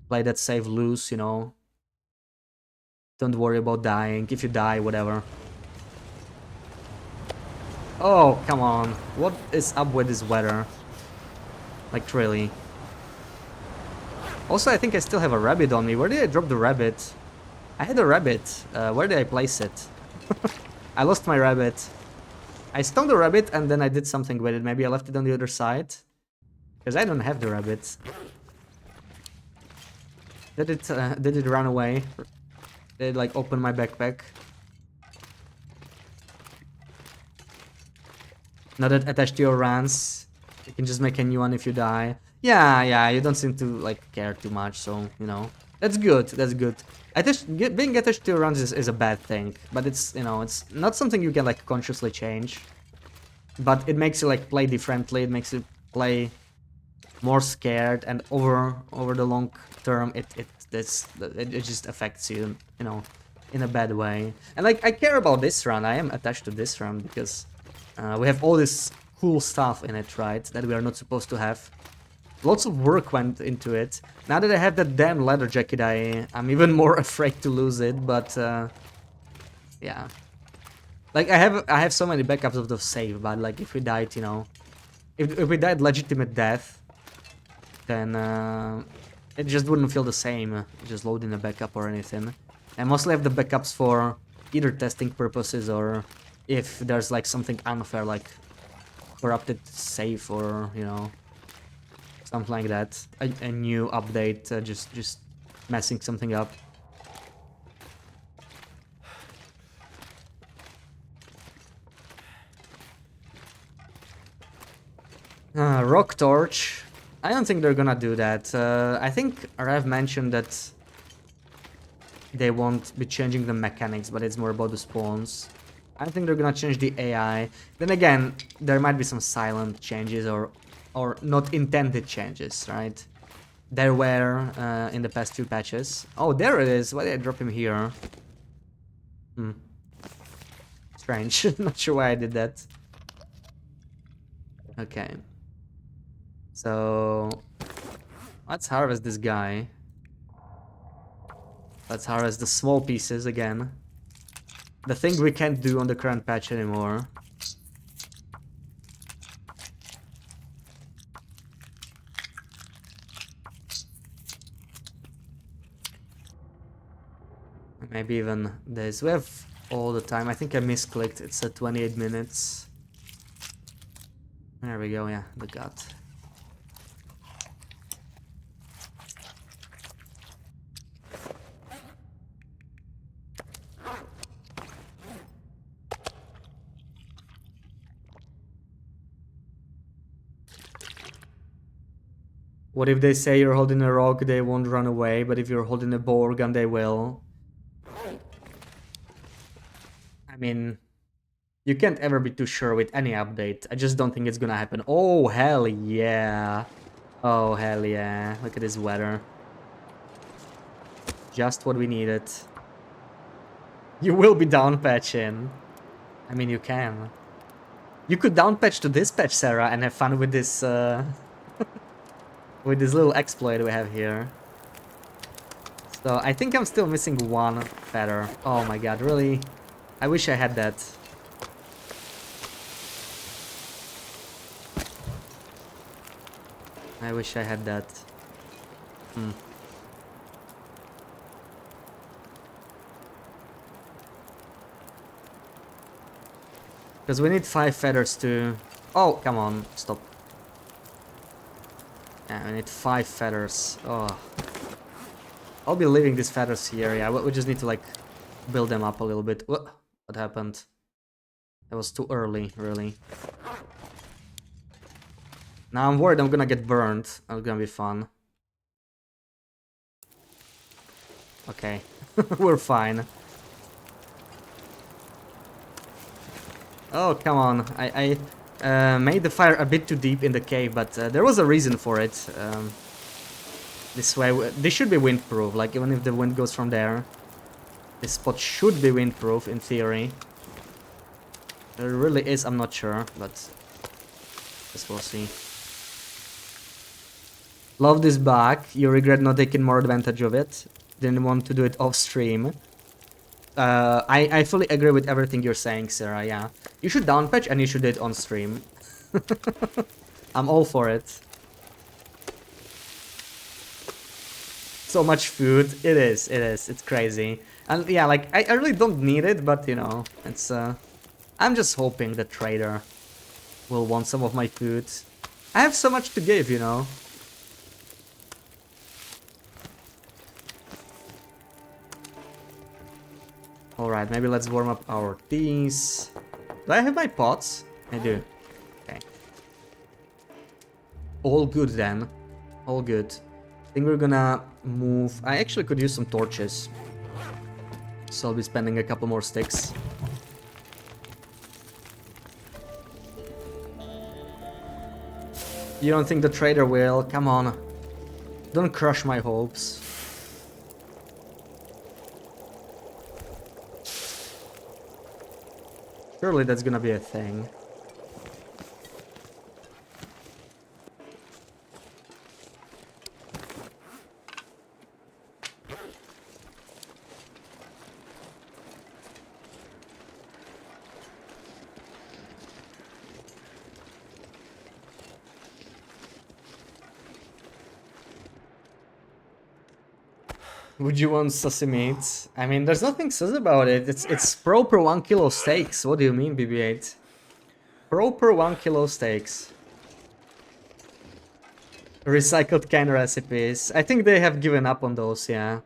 that save loose, you know. Don't worry about dying. If you die, whatever. Oh, come on. What is up with this weather? Like, really. Also, I think I still have a rabbit on me. Where did I drop the rabbit? I had a rabbit. Where did I place it? I lost my rabbit. I stoned the rabbit and then I did something with it. Maybe I left it on the other side. Because I don't have the rabbit. Did it run away? Did it like open my backpack? Not that attached to your runs. You can just make a new one if you die. Yeah, you don't seem to like care too much, so you know. That's good, that's good. Being attached to your runs is a bad thing, but it's, you know, it's not something you can like consciously change. But it makes you like play differently, it makes you play more scared, and over the long term it just affects you, you know, in a bad way. And like, I care about this run, I am attached to this run because we have all this cool stuff in it, right, that we are not supposed to have. Lots of work went into it. Now that I have that damn leather jacket, I'm even more afraid to lose it, but yeah. Like, I have so many backups of the save, but like, if we died, you know, if we died legitimate death, then it just wouldn't feel the same, just loading a backup or anything. I mostly have the backups for either testing purposes or if there's like something unfair, like corrupted save or, you know, something like that. A new update, just messing something up. Rock Torch. I don't think they're gonna do that. I think Rev mentioned that they won't be changing the mechanics, but it's more about the spawns. I don't think they're gonna change the AI. Then again, there might be some silent changes or not intended changes, right? There were in the past few patches. Oh, there it is. Why did I drop him here? Strange. Not sure why I did that. Okay. So let's harvest this guy. Let's harvest the small pieces again. The thing we can't do on the current patch anymore. Maybe even this. We have all the time. I think I misclicked. It's at 28 minutes. There we go. Yeah, the gut. What if they say you're holding a rock, they won't run away, but if you're holding a bow gun, they will? I mean, you can't ever be too sure with any update. I just don't think it's gonna happen. Oh, hell yeah. Oh, hell yeah. Look at this weather. Just what we needed. You will be down patching. I mean, you can. You could down patch to this patch, Sarah, and have fun with this, with this little exploit we have here. So, I think I'm still missing one feather. Oh my god, really? I wish I had that. I wish I had that. Because we need 5 feathers to... Oh, come on, stop. Yeah, we need 5 feathers. Oh. I'll be leaving these feathers here, yeah, we just need to, like, build them up a little bit. What happened? That was too early, really. Now I'm worried I'm gonna get burned. That's gonna be fun. Okay, we're fine. Oh, come on. I made the fire a bit too deep in the cave, but there was a reason for it. This way, this should be windproof, like even if the wind goes from there. This spot should be windproof, in theory. It really is, I'm not sure, but guess we'll see. Love this bug. You regret not taking more advantage of it. Didn't want to do it off stream. I fully agree with everything you're saying, Sarah, yeah. You should downpatch and you should do it on stream. I'm all for it. So much food. It is. It's crazy. And yeah, like, I really don't need it, but, you know, it's, I'm just hoping the trader will want some of my food. I have so much to give, you know. Alright, maybe let's warm up our teas. Do I have my pots? I do. Okay. All good then. All good. I think we're gonna move... I actually could use some torches. So I'll be spending a couple more sticks. You don't think the trader will? Come on. Don't crush my hopes. Surely that's gonna be a thing. Would you want sussy meat? I mean, there's nothing sus about it. It's proper 1 kilo steaks. What do you mean, BB8? Proper 1 kilo steaks. Recycled can recipes. I think they have given up on those, yeah.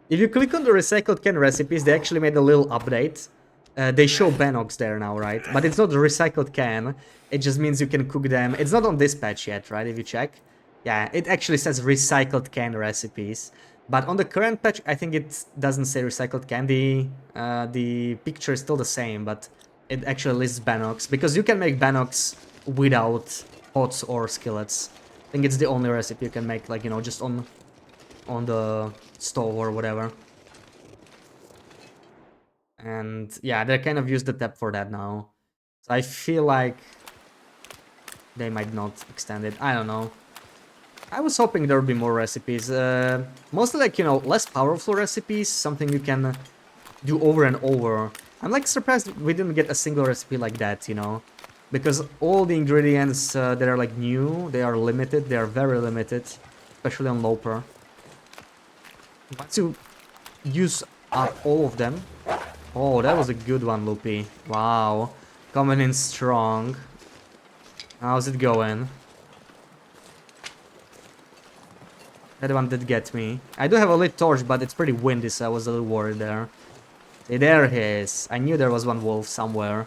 If you click on the recycled can recipes, they actually made a little update. They show banox there now, right? But it's not a recycled can. It just means you can cook them. It's not on this patch yet, right? If you check. Yeah, it actually says recycled can recipes. But on the current patch, I think it doesn't say recycled can. The picture is still the same, but it actually lists banox. Because you can make banox without pots or skillets. I think it's the only recipe you can make, like, you know, just on the stove or whatever. And yeah, they kind of use the tab for that now. So I feel like they might not extend it. I don't know. I was hoping there would be more recipes. Mostly like, you know, less powerful recipes. Something you can do over and over. I'm like surprised we didn't get a single recipe like that, you know. Because all the ingredients that are like new, they are limited. They are very limited. Especially on Loper. Once you use up all of them. Oh, that was a good one, Loopy. Wow. Coming in strong. How's it going? That one did get me. I do have a lit torch, but it's pretty windy, so I was a little worried there. See, there he is. I knew there was one wolf somewhere.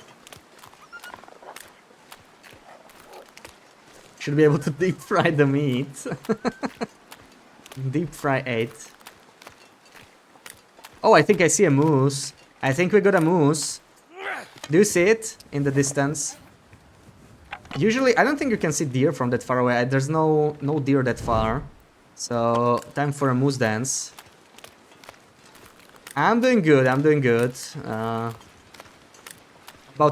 Should be able to deep fry the meat. Deep fry 8. Oh, I think I see a moose. I think we got a moose. Do you see it in the distance? Usually, I don't think you can see deer from that far away. There's no deer that far. So, time for a moose dance. I'm doing good, I'm doing good. About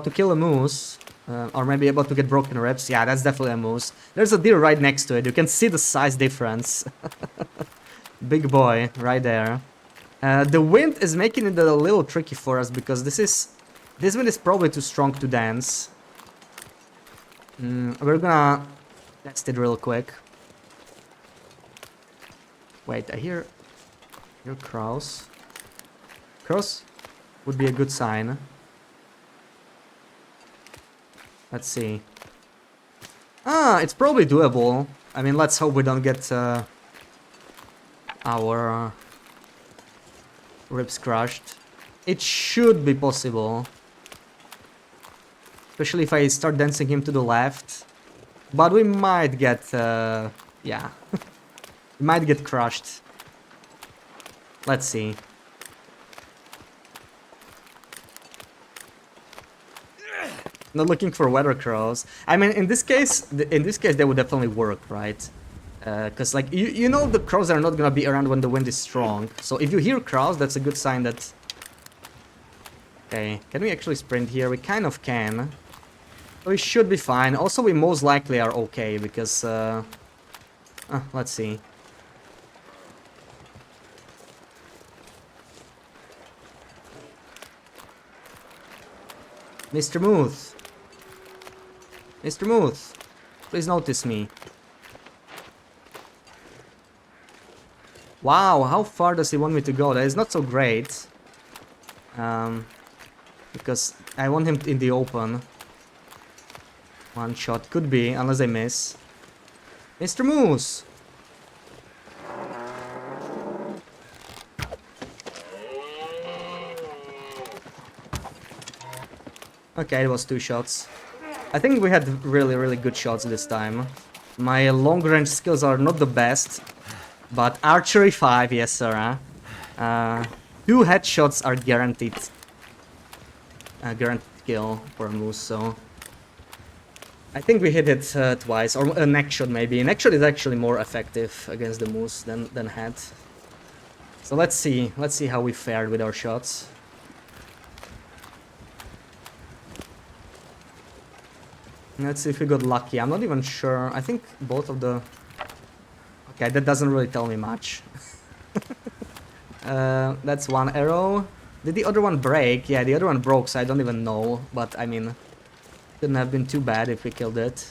to kill a moose. Or maybe about to get broken ribs. Yeah, that's definitely a moose. There's a deer right next to it. You can see the size difference. Big boy, right there. The wind is making it a little tricky for us because this wind is probably too strong to dance. We're gonna test it real quick. Wait, I hear crows. Crows would be a good sign. Let's see. Ah, it's probably doable. I mean, let's hope we don't get our ribs crushed. It should be possible. Especially if I start dancing him to the left. But we might get, yeah. We might get crushed. Let's see. Not looking for weather crows. I mean, in this case, they would definitely work, right? Because, like, you know the crows are not gonna be around when the wind is strong. So if you hear crows, that's a good sign that... Okay, can we actually sprint here? We kind of can. We should be fine. Also, we most likely are okay, because... let's see. Mr. Muth. Mr. Muth, please notice me. Wow, how far does he want me to go? That is not so great. Because I want him in the open. One shot could be, unless I miss. Mr. Moose! Okay, it was 2 shots. I think we had really, really good shots this time. My long-range skills are not the best, but archery 5, yes sir. 2 headshots are guaranteed. Guaranteed kill for a moose, so... I think we hit it twice, or a neck shot maybe. Neck shot is actually more effective against the moose than head. So let's see how we fared with our shots. Let's see if we got lucky. I'm not even sure. I think both of the... Okay, that doesn't really tell me much. That's one arrow. Did the other one break? Yeah, the other one broke, so I don't even know. But, I mean, couldn't have been too bad if we killed it.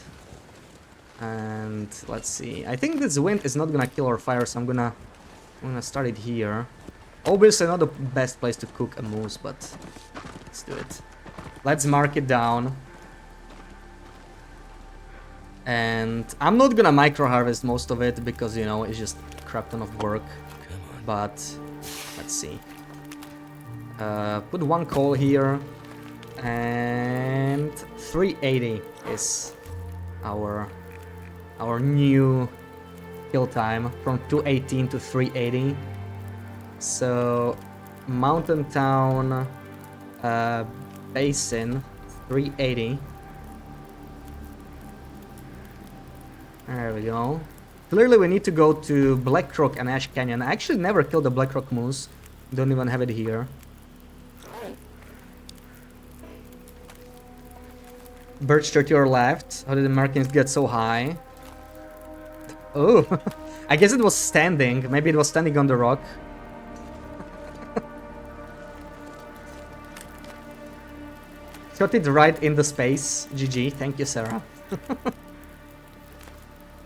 And let's see. I think this wind is not gonna kill our fire, so I'm gonna start it here. Obviously not the best place to cook a moose, but let's do it. Let's mark it down. And I'm not gonna micro harvest most of it because, you know, it's just a crap ton of work. But let's see. Put 1 coal here. And 380 is our new kill time, from 218 to 380. So Mountain Town Basin 380. There we go. Clearly we need to go to Black Rock and Ash Canyon. I actually never killed the Black Rock moose. Don't even have it here. Birch to your left. How did the markings get so high? Oh, I guess it was standing. Maybe it was standing on the rock. Shot it right in the space. GG. Thank you, Sarah.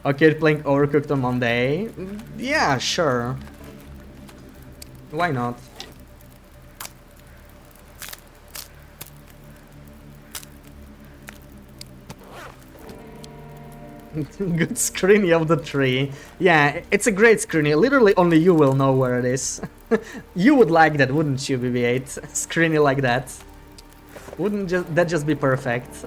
Okay, playing Overcooked on Monday. Yeah, sure. Why not? Good screeny of the tree. Yeah, it's a great screeny. Literally only you will know where it is. You would like that, wouldn't you, BB-8? Screeny like that. Wouldn't that just be perfect?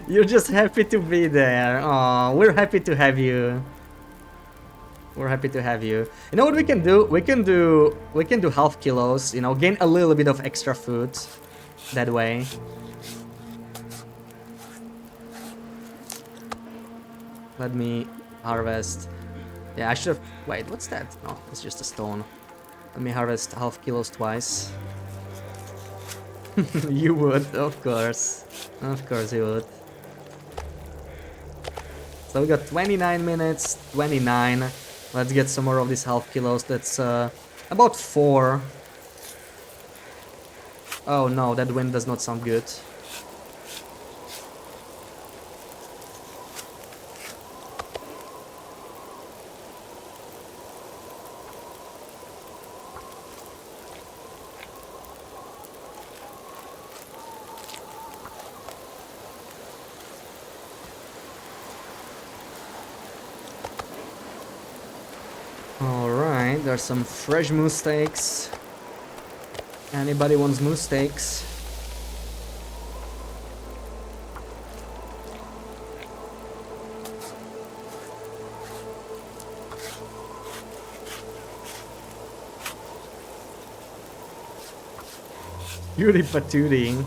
You're just happy to be there. Oh, we're happy to have you. We're happy to have you. You know what we can do? We can do half kilos, you know, gain a little bit of extra food that way. Let me harvest. Yeah, I should have... Wait, what's that? No, it's just a stone. Let me harvest half kilos twice. You would, of course. Of course you would. So we got 29 minutes, 29. Let's get some more of these half kilos. That's about 4. Oh no, that wind does not sound good. Alright, there's some fresh moose steaks. Anybody wants moose steaks? Cutie patooting.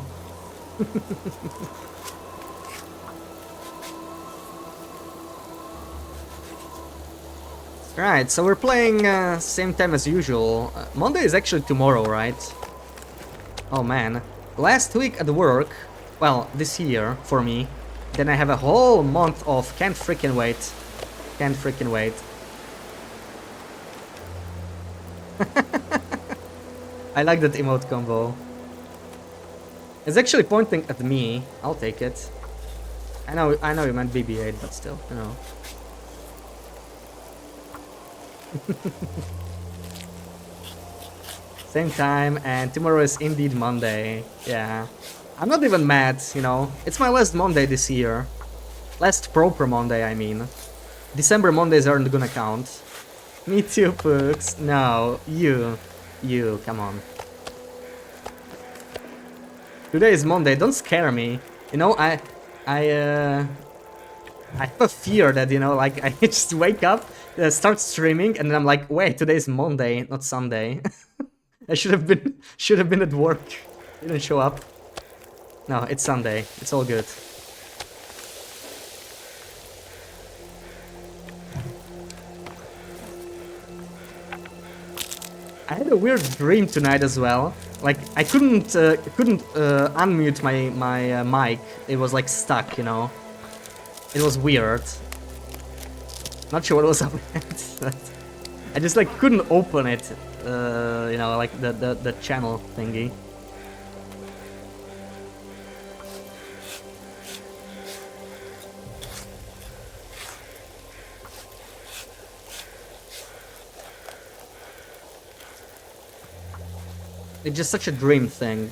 Right, so we're playing same time as usual. Monday is actually tomorrow, right? Oh man. Last week at work, well, this year for me, then I have a whole month off. Can't freaking wait. Can't freaking wait. I like that emote combo. It's actually pointing at me. I'll take it. I know you meant BB-8, but still, you know. Same time, and tomorrow is indeed Monday. Yeah. I'm not even mad, you know. It's my last Monday this year. Last proper Monday, I mean. December Mondays aren't gonna count. Me too, Pooks. No, you. You, come on. Today is Monday, don't scare me. You know, I have a fear that, you know, like, I just wake up, start streaming, and then I'm like, wait, today's Monday, not Sunday. I should have been at work. Didn't show up. No, it's Sunday. It's all good. I had a weird dream tonight as well. Like, I couldn't unmute my mic. It was like stuck, you know. It was weird. Not sure what was up with that. I just like couldn't open it. You know, like the channel thingy. It's just such a dream thing.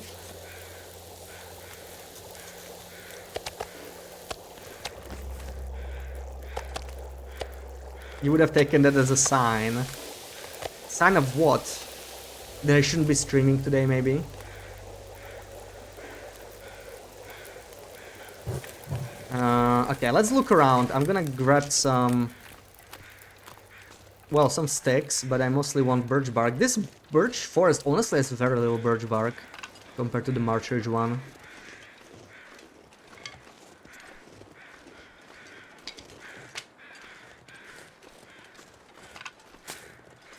You would have taken that as a sign. Sign of what? that I shouldn't be streaming today, maybe. Okay, let's look around. I'm gonna grab some... Well, some sticks, but I mostly want birch bark. This birch forest honestly has very little birch bark compared to the March Ridge one.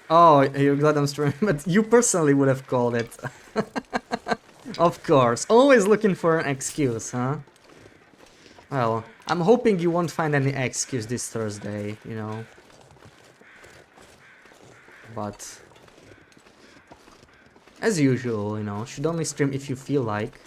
Oh, you're glad I'm streaming, but you personally would have called it. Of course, always looking for an excuse, huh? Well, I'm hoping you won't find any excuse this Thursday, you know. But... as usual, you know, should only stream if you feel like.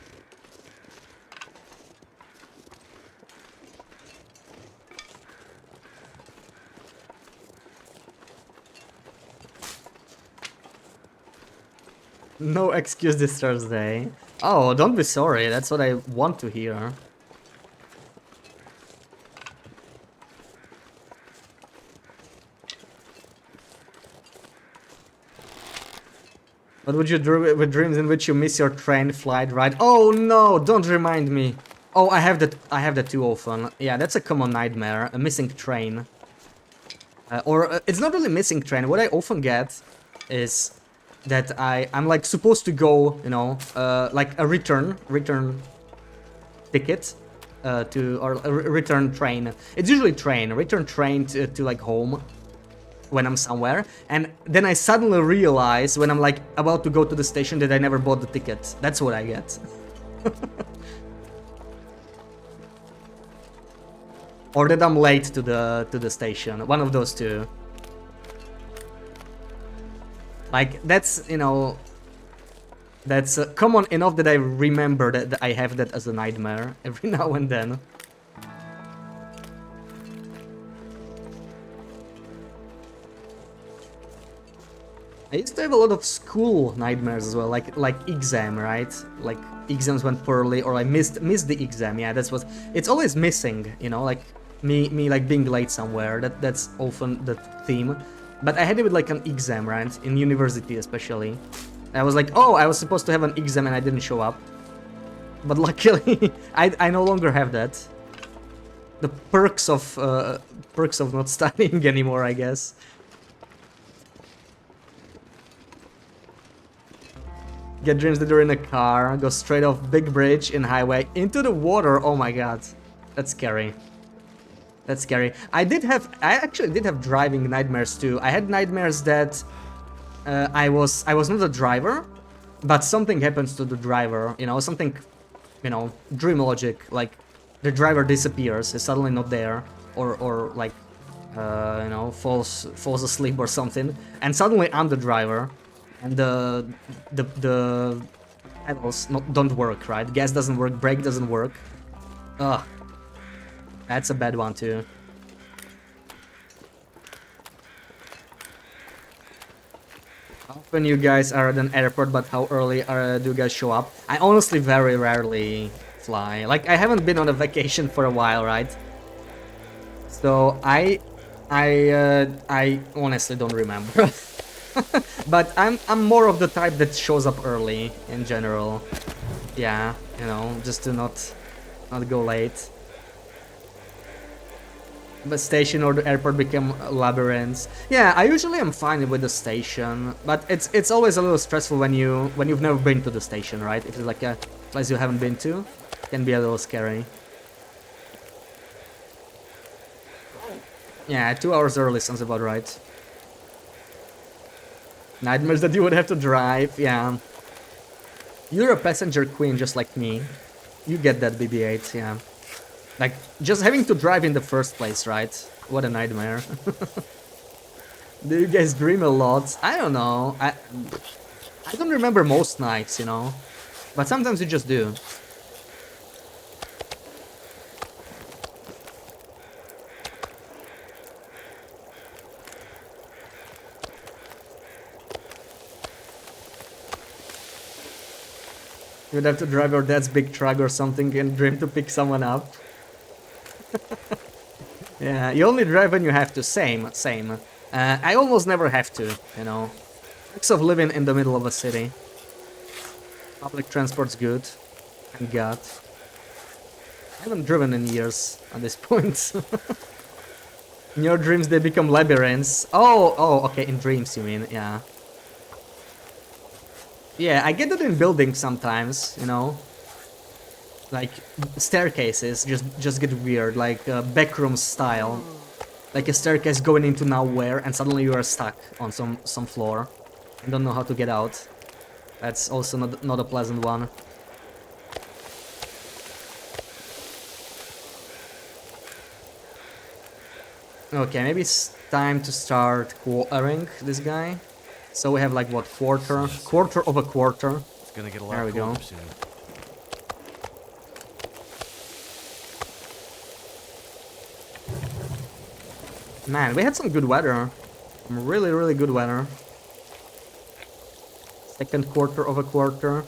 No excuse this Thursday. Oh, don't be sorry, that's what I want to hear. What would you do with dreams in which you miss your train flight ride? Oh no, don't remind me. Oh, I have that too often. Yeah, that's a common nightmare, a missing train. It's not really missing train. What I often get is that I'm like supposed to go, you know, like a return ticket or a return train. It's usually return train to like home when I'm somewhere, and then I suddenly realize when I'm like about to go to the station that I never bought the ticket. That's what I get. Or that I'm late to the station. One of those two. Like that's, you know, that's common enough that I remember that I have that as a nightmare every now and then. I used to have a lot of school nightmares as well, like exam, right? Like exams went poorly, or I missed the exam. Yeah, that's what it's always missing, you know, like me like being late somewhere. That's often the theme. But I had it with like an exam, right? In university especially. I was like, oh, I was supposed to have an exam and I didn't show up. But luckily, I no longer have that. The perks of not studying anymore, I guess. Get dreams that you're in a car, go straight off big bridge in highway into the water. Oh my god, that's scary. That's scary. I actually did have driving nightmares too. I had nightmares that I was not a driver, but something happens to the driver. You know, something, you know, dream logic. Like the driver disappears, is suddenly not there, or like you know, falls asleep or something, and suddenly I'm the driver. And the pedals don't work, right? Gas doesn't work, brake doesn't work. Ugh. That's a bad one too. How often you guys are at an airport, but how early do you guys show up? I honestly very rarely fly. Like, I haven't been on a vacation for a while, right? So I honestly don't remember. But I'm more of the type that shows up early in general. Yeah, you know, just to not go late. The station or the airport become labyrinths. Yeah, I usually am fine with the station, but it's always a little stressful when you've never been to the station, right? If it's like a place you haven't been to, it can be a little scary. Yeah, 2 hours early sounds about right. Nightmares that you would have to drive, yeah. You're a passenger queen just like me. You get that, BB-8, yeah. Like, just having to drive in the first place, right? What a nightmare. Do you guys dream a lot? I don't know. I don't remember most nights, you know. But sometimes you just do. You'd have to drive your dad's big truck or something and dream to pick someone up. Yeah, you only drive when you have to. Same. I almost never have to, you know. Perks of living in the middle of a city. Public transport's good. Thank God. I haven't driven in years at this point. In your dreams they become labyrinths. Oh, okay, in dreams you mean, yeah. Yeah, I get that in buildings sometimes, you know. Like, staircases just get weird, like backroom style. Like a staircase going into nowhere and suddenly you are stuck on some floor. And don't know how to get out. That's also not a pleasant one. Okay, maybe it's time to start quartering this guy. So we have like what, quarter of a quarter. It's gonna get a There lot we go. colder soon. Man, we had some good weather. Some really good weather. Second quarter of a quarter.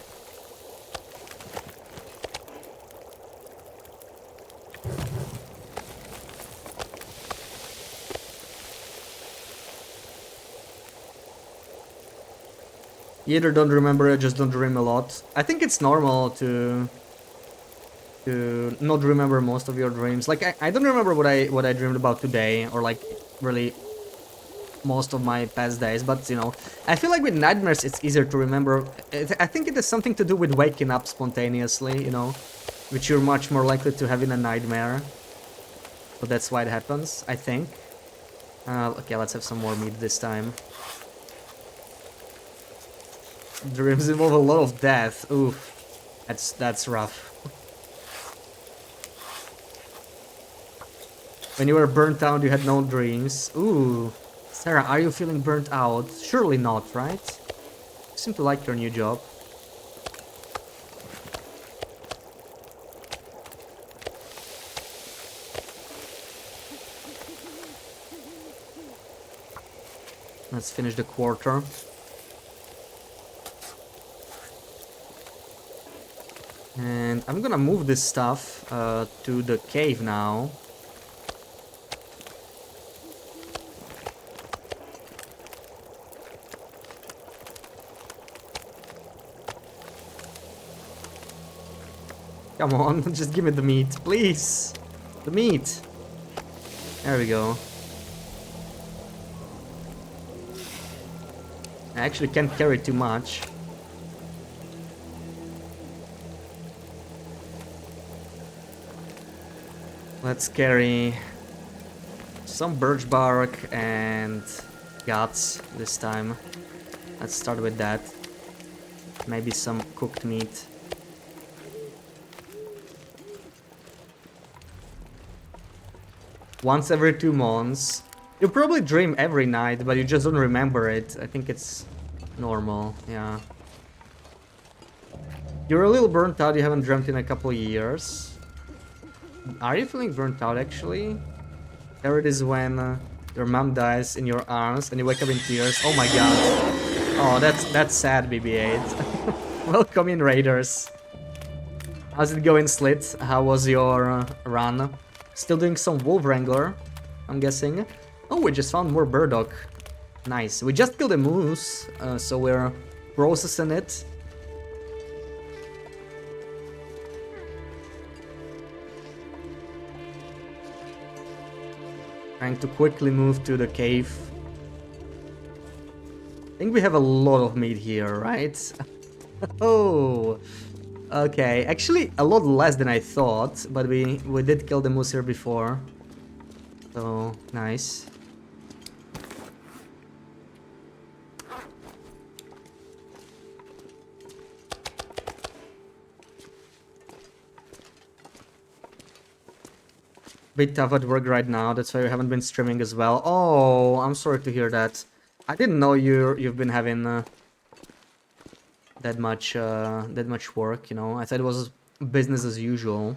You either don't remember it, just don't dream a lot. I think it's normal to not remember most of your dreams. Like I don't remember what I dreamed about today, or like really most of my past days, but you know, I feel like with nightmares it's easier to remember. I think it has something to do with waking up spontaneously, you know, which you're much more likely to have in a nightmare. So that's why it happens, I think. Okay, let's have some more meat this time. Dreams involve a lot of death. Oof, that's rough. When you were burnt out, you had no dreams. Ooh. Sarah, are you feeling burnt out? Surely not, right? You seem to like your new job. Let's finish the quarter. And I'm gonna move this stuff to the cave now. Come on, just give me the meat, please. The meat. There we go. I actually can't carry too much. Let's carry some birch bark and guts this time. Let's start with that. Maybe some cooked meat. Once every 2 months. You probably dream every night, but you just don't remember it. I think it's normal, yeah. You're a little burnt out, you haven't dreamt in a couple of years. Are you feeling burnt out, actually? There it is when your mom dies in your arms and you wake up in tears. Oh my god. Oh, that's sad, BB-8. Welcome in, Raiders. How's it going, Slit? How was your run? Still doing some Wolf Wrangler, I'm guessing. Oh, we just found more burdock. Nice. We just killed a moose, so we're processing it. Trying to quickly move to the cave. I think we have a lot of meat here, right? Oh, okay. Actually, a lot less than I thought, but we did kill the moose here before. So, nice. Bit tough at work right now, that's why we haven't been streaming as well. Oh, I'm sorry to hear that. I didn't know you've been having that much work, you know. I thought it was business as usual.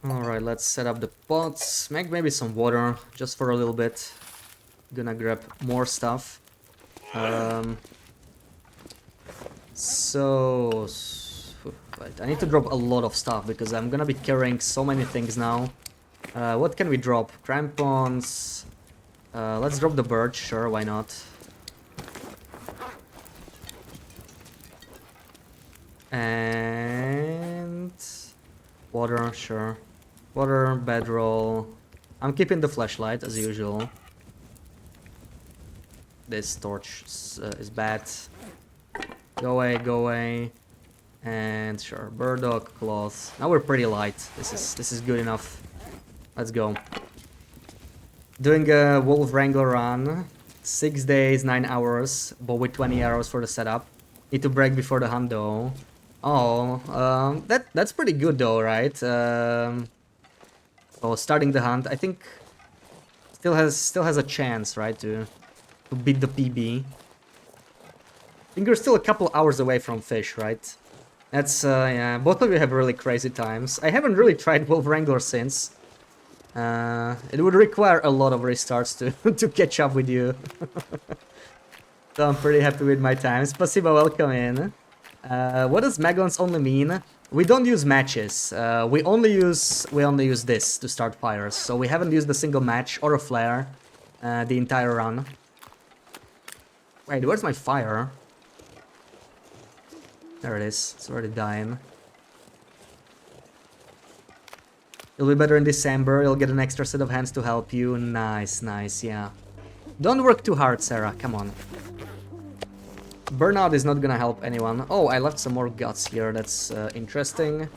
Alright, let's set up the pots. Make maybe some water, just for a little bit. Gonna grab more stuff. So, right, I need to drop a lot of stuff because I'm gonna be carrying so many things now. What can we drop? Crampons. Let's drop the birch, sure, why not? And water, sure. Water, bedroll. I'm keeping the flashlight as usual. This torch is bad. Go away, go away. And sure, burdock, cloth. Now we're pretty light. This is good enough. Let's go. Doing a wolf wrangler run. 6 days, 9 hours, but with 20 arrows for the setup. Need to break before the hunt though. Oh, that's pretty good though, right? So starting the hunt, I think still has a chance, right, to beat the PB. I think you're still a couple hours away from fish, right? That's yeah. Both of you have really crazy times. I haven't really tried Wolf Wrangler since. It would require a lot of restarts to to catch up with you. So I'm pretty happy with my time. Spasiba, welcome in. What does Maglans only mean? We don't use matches. We only use this to start fires. So we haven't used a single match or a flare the entire run. Wait, where's my fire? There it is. It's already dying. You'll be better in December. You'll get an extra set of hands to help you. Nice, nice, yeah. Don't work too hard, Sarah. Come on. Burnout is not gonna help anyone. Oh, I left some more guts here. That's interesting.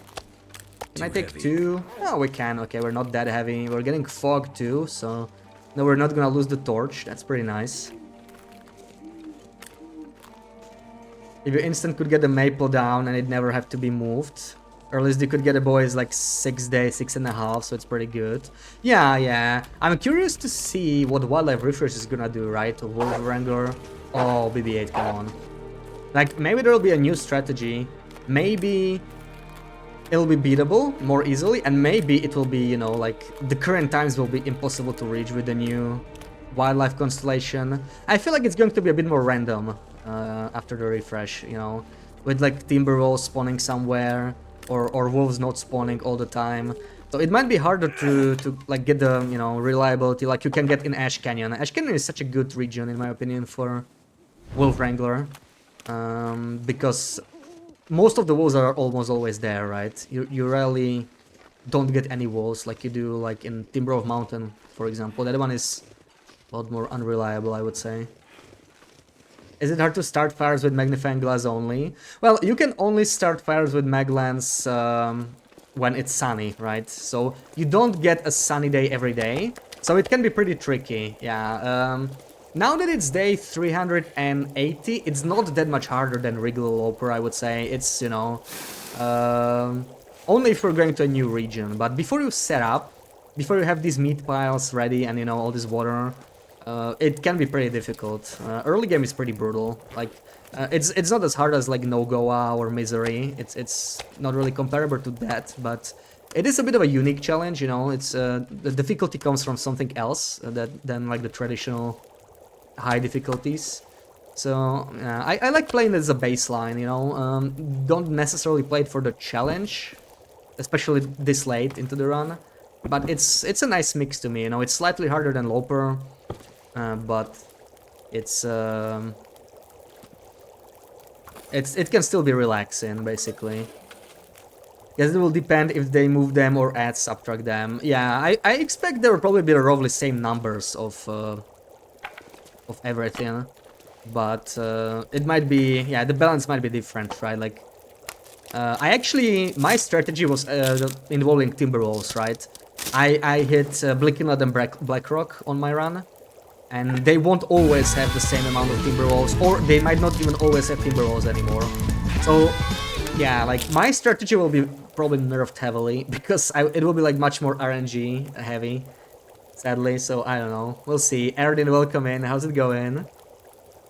Can I take two? Oh, we can. Okay, we're not that heavy. We're getting fog too, so... No, we're not gonna lose the torch. That's pretty nice. If you instant could get the maple down and it never have to be moved. Earliest you could get a boy is like 6 days, 6.5, so it's pretty good. Yeah, yeah. I'm curious to see what Wildlife Refresh is gonna do, right? Wolf Wrangler. Oh, BB-8, come on. Like, maybe there'll be a new strategy. Maybe it'll be beatable more easily, and maybe it will be, you know, like, the current times will be impossible to reach with the new Wildlife Constellation. I feel like it's going to be a bit more random after the refresh, you know, with like timber wolves spawning somewhere, or wolves not spawning all the time. So it might be harder to like get the, you know, reliability like you can get in Ash Canyon. Ash Canyon is such a good region in my opinion for Wolf Wrangler, because most of the wolves are almost always there, right? You rarely don't get any wolves like you do like in Timber of Mountain, for example. That one is a lot more unreliable, I would say. Is it hard to start fires with magnifying glass only? Well, you can only start fires with maglans when it's sunny, right? So you don't get a sunny day every day, so it can be pretty tricky. Yeah. Now that it's day 380, it's not that much harder than Interloper, I would say. It's, you know, only if you're going to a new region. But before you set up, before you have these meat piles ready and, you know, all this water, it can be pretty difficult. Early game is pretty brutal. Like, it's not as hard as like No-Goa or Misery. It's not really comparable to that, but it is a bit of a unique challenge. You know, it's the difficulty comes from something else than like the traditional high difficulties. So I like playing as a baseline. You know, don't necessarily play it for the challenge, especially this late into the run. But it's a nice mix to me. You know, it's slightly harder than Loper. But it can still be relaxing, basically. Guess it will depend if they move them or add subtract them. Yeah, I expect there will probably be roughly same numbers of everything, but it might be, yeah, the balance might be different, right? Like, my strategy was involving Timberwolves, right? I hit Blickinlad and Blackrock on my run. And they won't always have the same amount of Timberwolves, or they might not even always have Timberwolves anymore. So, yeah, like, my strategy will be probably nerfed heavily, because it will be, like, much more RNG heavy, sadly, so I don't know. We'll see. Erdin, welcome in. How's it going?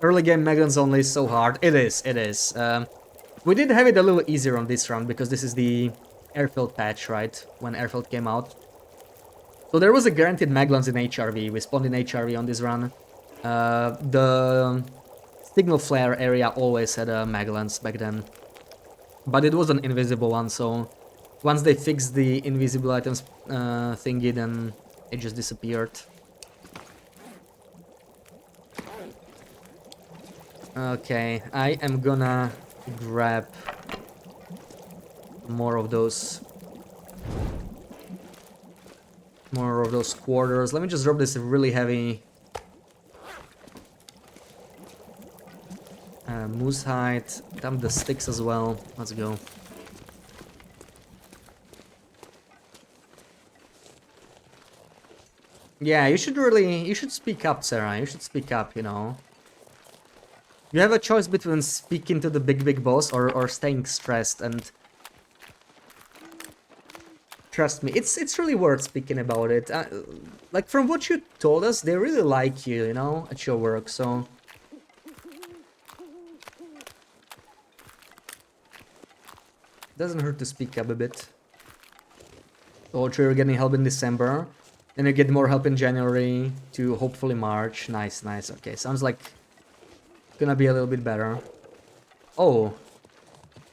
Early game Megans only is so hard. It is, it is. We did have it a little easier on this run, because this is the Airfield patch, right? When Airfield came out. So there was a guaranteed Maglans in HRV. We spawned in HRV on this run. The signal flare area always had Magellans back then. But it was an invisible one, so once they fixed the invisible items thingy, then it just disappeared. Okay, I am gonna grab more of those quarters. Let me just drop this really heavy moose hide. Dump the sticks as well. Let's go. Yeah, you should speak up, Sarah. You should speak up, you know. You have a choice between speaking to the big boss or staying stressed, and trust me, it's really worth speaking about it. Like, from what you told us, they really like you, you know, at your work, so... Doesn't hurt to speak up a bit. So you're getting help in December, then you get more help in January to hopefully March. Nice, nice. Okay, sounds like gonna be a little bit better. Oh,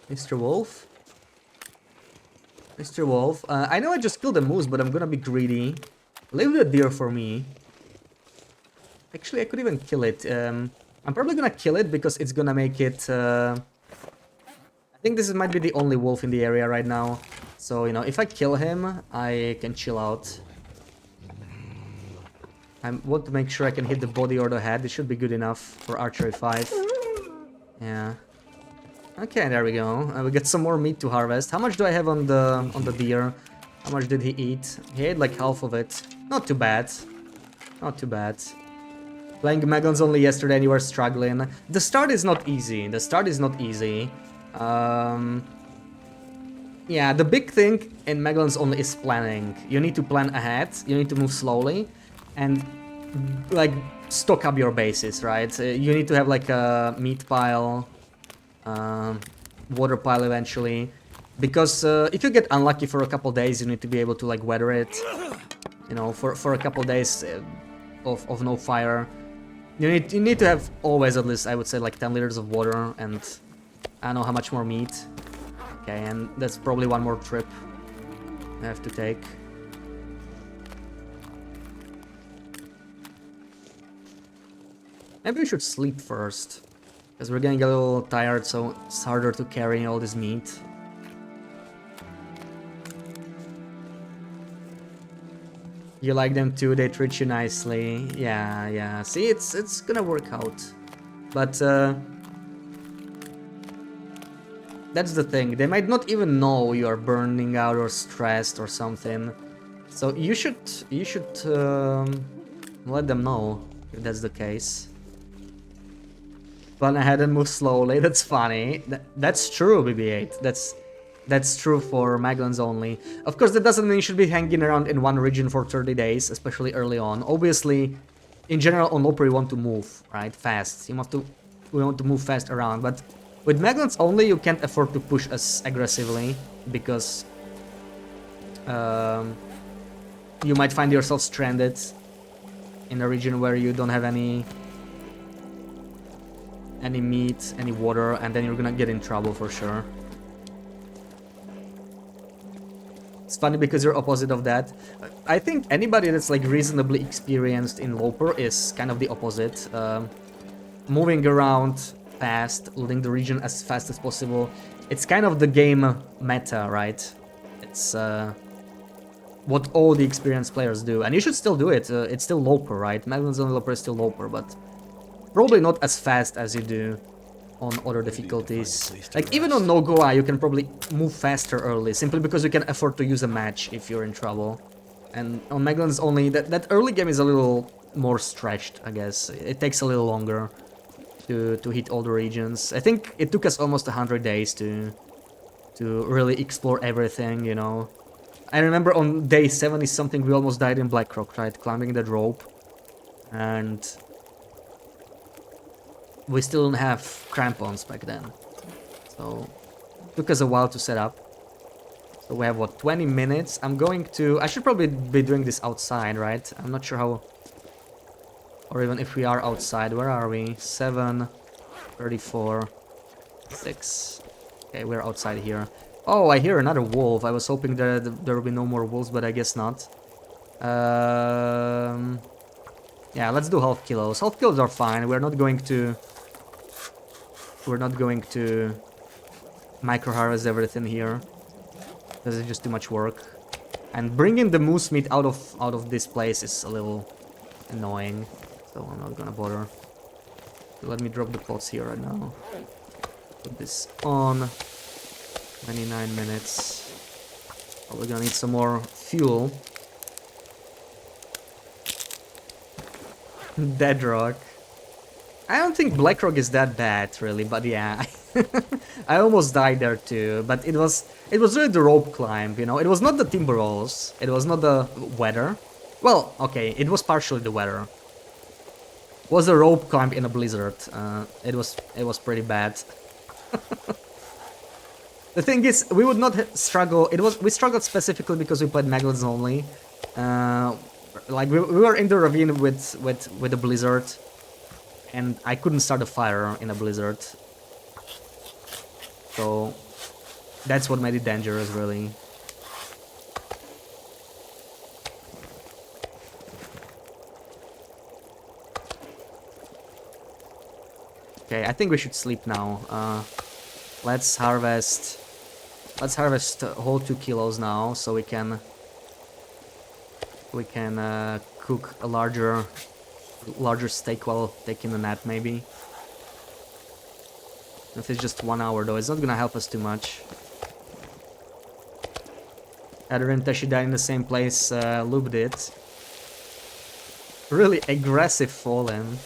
Mr. Wolf? Mr. Wolf, I know I just killed a moose, but I'm gonna be greedy. Leave the deer for me. Actually, I could even kill it. I'm probably gonna kill it because it's gonna make it... I think this might be the only wolf in the area right now. So, you know, if I kill him, I can chill out. I want to make sure I can hit the body or the head. It should be good enough for archery 5. Yeah. Okay, there we go. We get some more meat to harvest. How much do I have on the deer? How much did he eat? He ate like half of it. Not too bad. Not too bad. Playing Megans only yesterday and you were struggling. The start is not easy. The start is not easy. Yeah, the big thing in Megans only is planning. You need to plan ahead. You need to move slowly. And, like, stock up your bases, right? You need to have, like, a meat pile, water pile eventually. Because if you get unlucky for a couple days, you need to be able to, like, weather it. You know, for a couple days of no fire. You need to have always at least, I would say, like 10 liters of water and I don't know how much more meat. Okay, and that's probably one more trip I have to take. Maybe we should sleep first, because we're getting a little tired, so it's harder to carry all this meat. You like them too, they treat you nicely. Yeah, yeah. See, it's gonna work out. But that's the thing. They might not even know you are burning out or stressed or something. So you should let them know if that's the case. Plan ahead and move slowly. That's funny. That's true, BB-8. That's true for Magellans only. Of course, that doesn't mean you should be hanging around in one region for 30 days, especially early on. Obviously, in general, on Loper, you want to move, right? Fast. We want to move fast around, but with Magellans only, you can't afford to push as aggressively, because you might find yourself stranded in a region where you don't have any meat, any water, and then you're gonna get in trouble for sure. It's funny because you're opposite of that. I think anybody that's like reasonably experienced in Loper is kind of the opposite. Moving around fast, looting the region as fast as possible. It's kind of the game meta, right? It's what all the experienced players do, and you should still do it. It's still Loper, right? Magellans and Loper is still Loper, but probably not as fast as you do on other difficulties. Like, even on No-Goa, you can probably move faster early, simply because you can afford to use a match if you're in trouble. And on Megellans only, that early game is a little more stretched, I guess. It takes a little longer to hit all the regions. I think it took us almost 100 days to really explore everything, you know. I remember on day 70-something we almost died in Blackrock, right? Climbing that rope. And we still don't have crampons back then, so it took us a while to set up. So we have, what, 20 minutes? I should probably be doing this outside, right? I'm not sure how, or even if we are outside. Where are we? 7, 34. 6. Okay, we're outside here. Oh, I hear another wolf. I was hoping there would be no more wolves, but I guess not. Yeah, let's do half kilos. Half kilos are fine. We're not going to micro harvest everything here. This is just too much work. And bringing the moose meat out of this place is a little annoying. So I'm not gonna bother. So let me drop the pots here right now. Put this on. 29 minutes. Oh, we're gonna need some more fuel. Dead rock. I don't think Blackrock is that bad, really, but yeah. I almost died there too, but it was really the rope climb, you know. It was not the timber rolls. It was not the weather. Well, okay, it was partially the weather. It was the rope climb in a blizzard. It was pretty bad. The thing is, we would not struggle. We struggled specifically because we played Megaliths only. Like we were in the ravine with the blizzard, and I couldn't start a fire in a blizzard. So that's what made it dangerous, really. Okay, I think we should sleep now. Let's harvest a whole 2 kilos now, so we can cook a larger steak while taking a nap, maybe. If it's just 1 hour though, it's not gonna help us too much. Adrian Teshi died in the same place Loop did. Really aggressive fallen.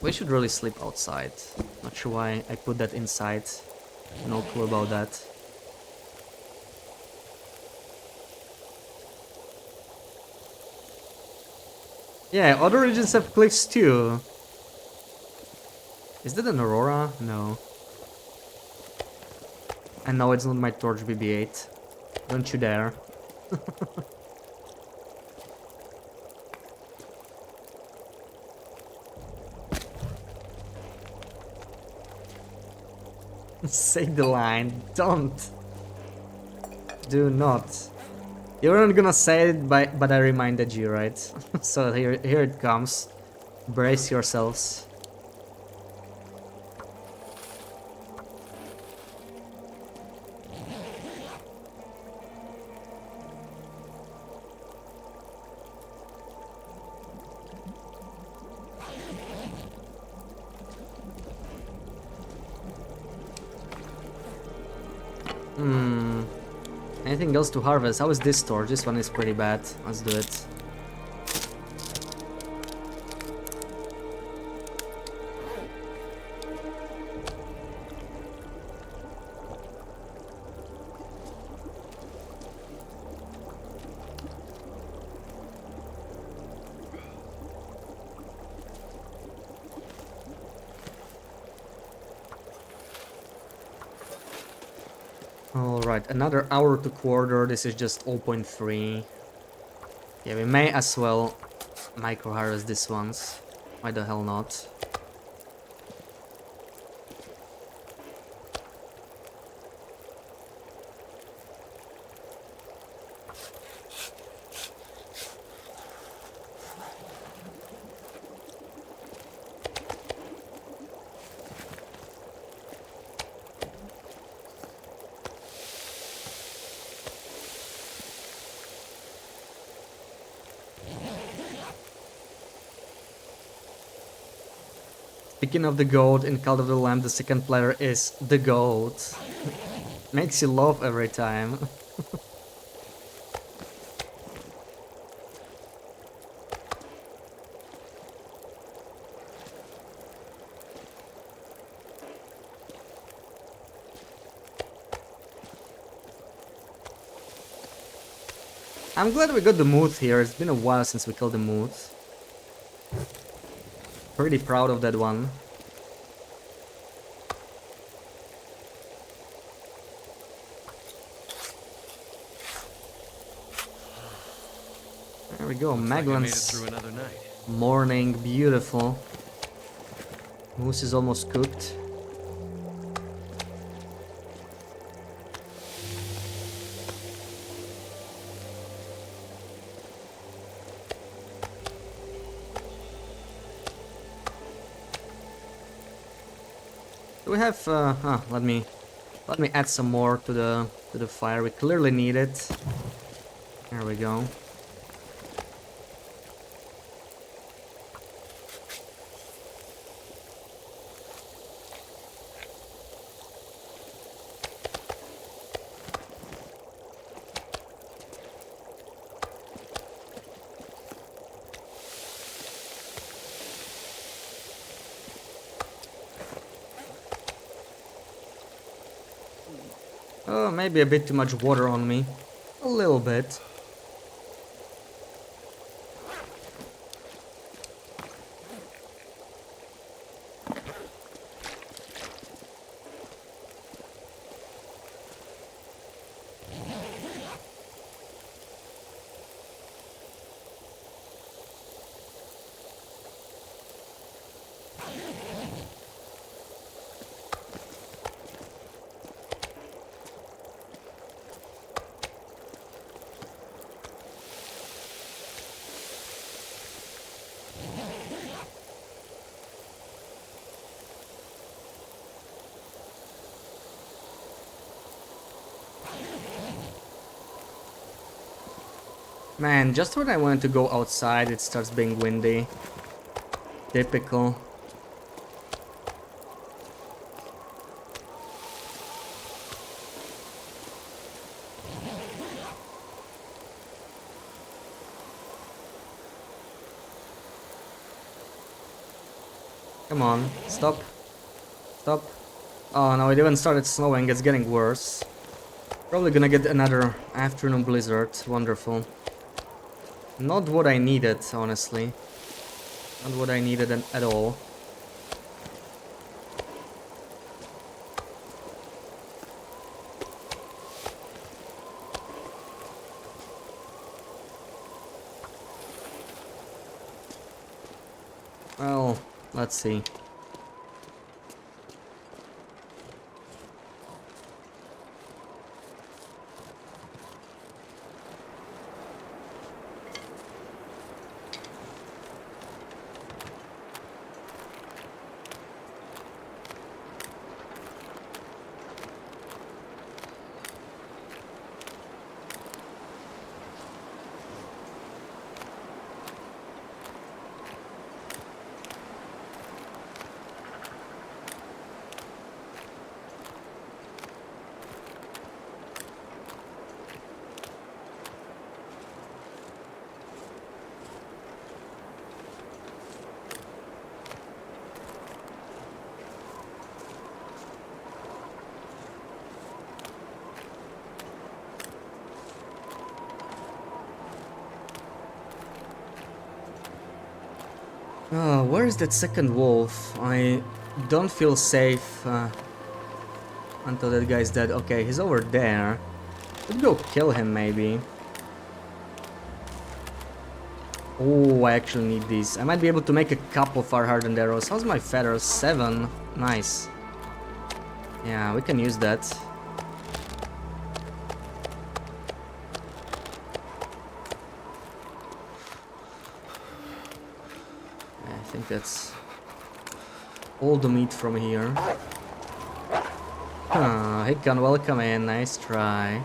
We should really sleep outside. Not sure why I put that inside. No clue about that. Yeah, other regions have cliffs too. Is that an Aurora? No. And no, it's not my Torch BB-8. Don't you dare. Say the line. Don't. Do not. You weren't gonna say it, but I reminded you, right? So here it comes. Brace yourselves. Anything else to harvest? How is this store? This one is pretty bad. Let's do it. Alright, another hour to quarter. This is just 0.3. Yeah, we may as well micro harvest this ones. Why the hell not? Speaking of the goat, in Cult of the Lamb, the second player is the goat. Makes you laugh every time. I'm glad we got the moose here. It's been a while since we killed the moose. Pretty proud of that one. we go, Looks like I made it Maglin's through another night. morning, beautiful. Moose is almost cooked. Do we have let me add some more to the fire. We clearly need it. There we go. Oh, maybe a bit too much water on me. A little bit. Man, just when I wanted to go outside, it starts being windy. Typical. Come on, stop. Stop. Oh no, it even started snowing, it's getting worse. Probably gonna get another afternoon blizzard, wonderful. Not what I needed, honestly. Not what I needed at all. Well, let's see. Oh, where is that second wolf? I don't feel safe until that guy's dead. Okay, he's over there. Let's go kill him, maybe. Oh, I actually need these. I might be able to make a couple fire-hardened arrows. How's my feathers? 7. Nice. Yeah, we can use that. I think that's all the meat from here. Hickon, welcome in. Nice try.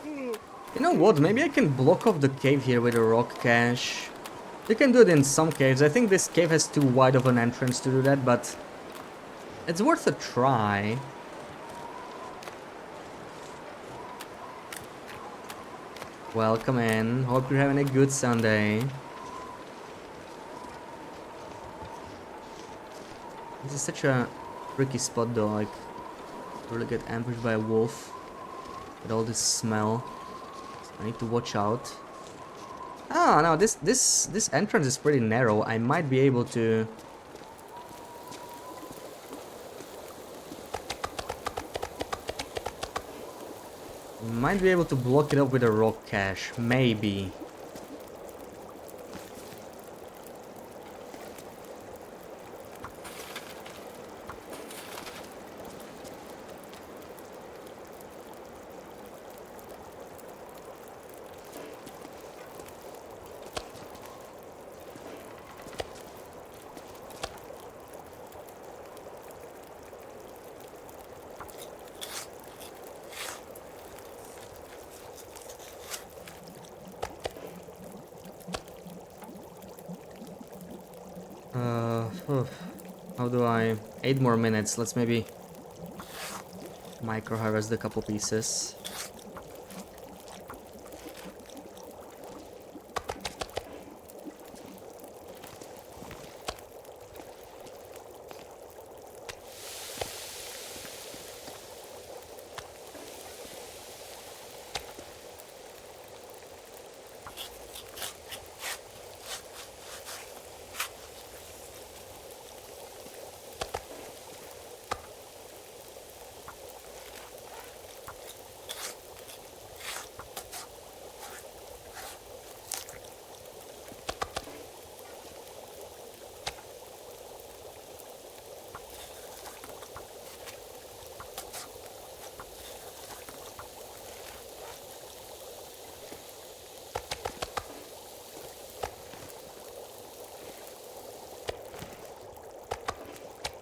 You know what? Maybe I can block off the cave here with a rock cache. You can do it in some caves. I think this cave has too wide of an entrance to do that, but it's worth a try. Welcome in. Hope you're having a good Sunday. This is such a tricky spot though, like really get ambushed by a wolf with all this smell. So I need to watch out. Ah, no, this entrance is pretty narrow. I might be able to Might be able to block it up with a rock cache, maybe. How do I... 8 more minutes, let's maybe micro harvest a couple pieces.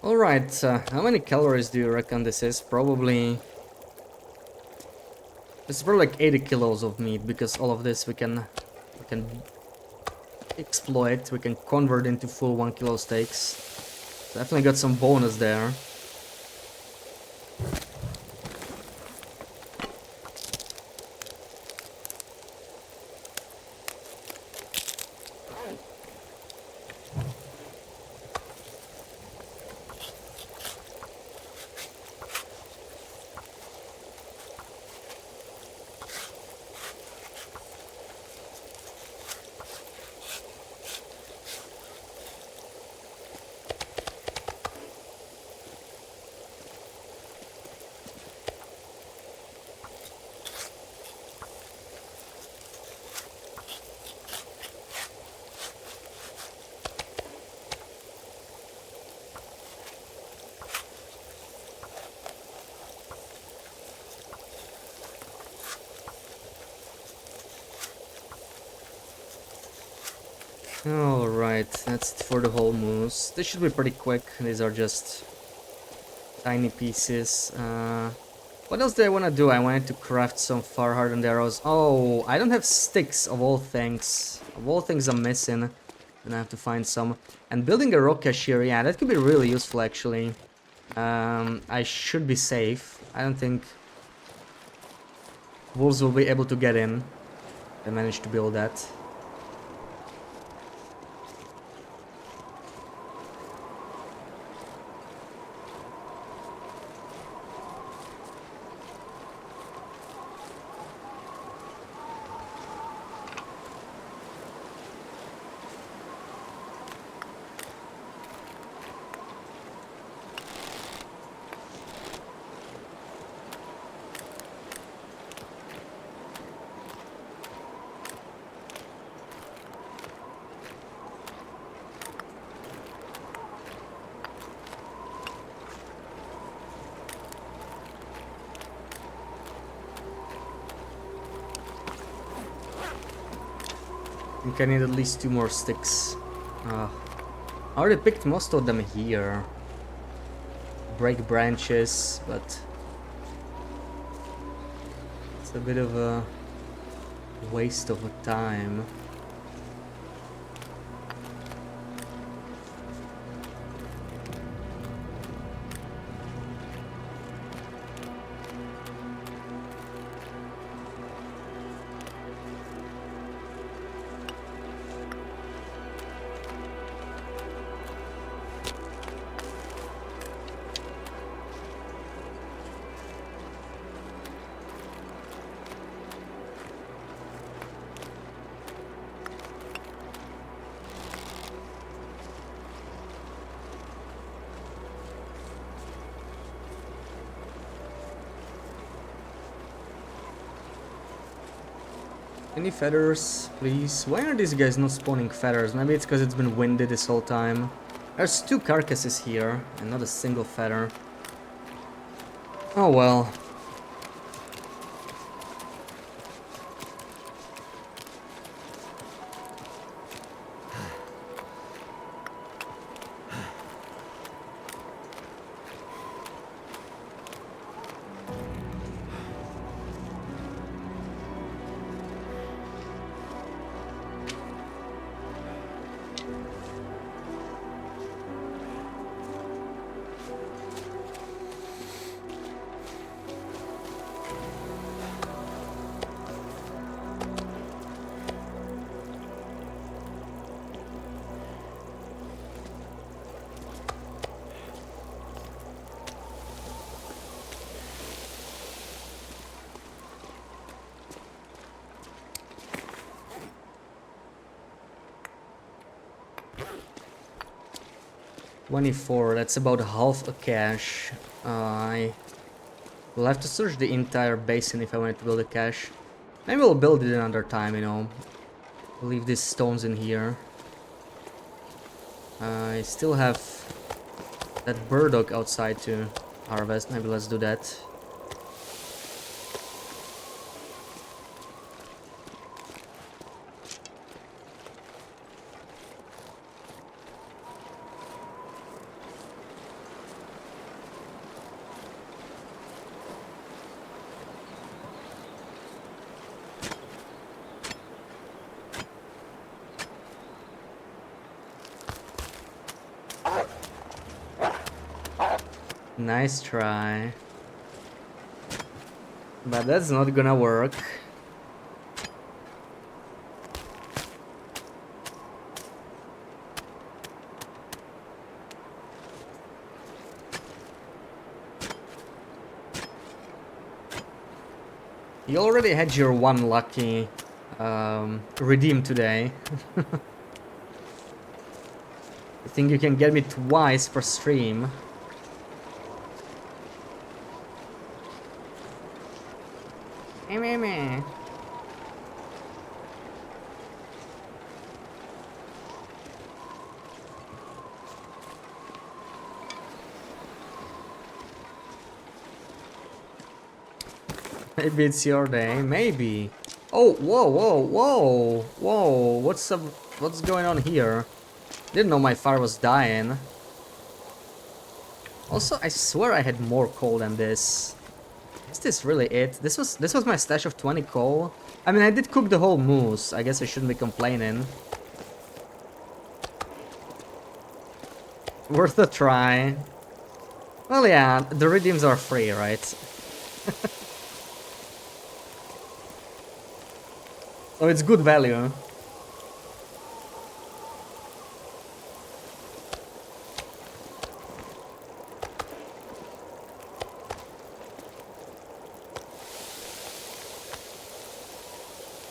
Alright, how many calories do you reckon this is? Probably... This is probably like 80 kilos of meat, because all of this we can exploit, we can convert into full 1 kilo steaks. Definitely got some bonus there. Alright, that's it for the whole moose. This should be pretty quick, these are just tiny pieces. What else do I want to do? I wanted to craft some far hardened arrows. Oh, I don't have sticks of all things. Of all things I'm missing. And I have to find some. And building a rock cashier, yeah, that could be really useful actually. I should be safe. I don't think wolves will be able to get in. I managed to build that. I think I need at least 2 more sticks. I already picked most of them here. Break branches, but it's a bit of a waste of time. Any feathers, please? Why are these guys not spawning feathers? Maybe it's because it's been windy this whole time. There's 2 carcasses here, and not a single feather. Oh well. $24, that's about half a cache. I will have to search the entire basin if I want to build a cache. Maybe we'll build it another time, you know. Leave these stones in here. I still have that burdock outside to harvest. Maybe let's do that. Nice try. But that's not gonna work. You already had your 1 lucky redeem today. You think you can get me twice per stream? Meh. Maybe it's your day, maybe. Oh, whoa. What's up? What's going on here? Didn't know my fire was dying. Also, I swear I had more coal than this. Is this really it? This was my stash of 20 coal. I mean, I did cook the whole moose. I guess I shouldn't be complaining. Worth a try. Well, yeah, the redeems are free, right? So it's good value.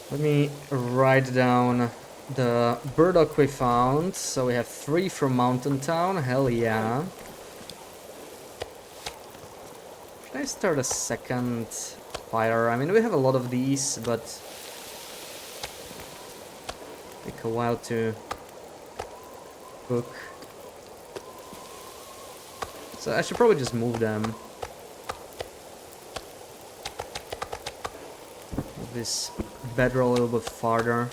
Let me write down the burdock we found. So we have 3 from Mountain Town. Hell yeah. Should I start a second fire? I mean, we have a lot of these, but take a while to cook. So I should probably just move them. Move this bedroll a little bit farther.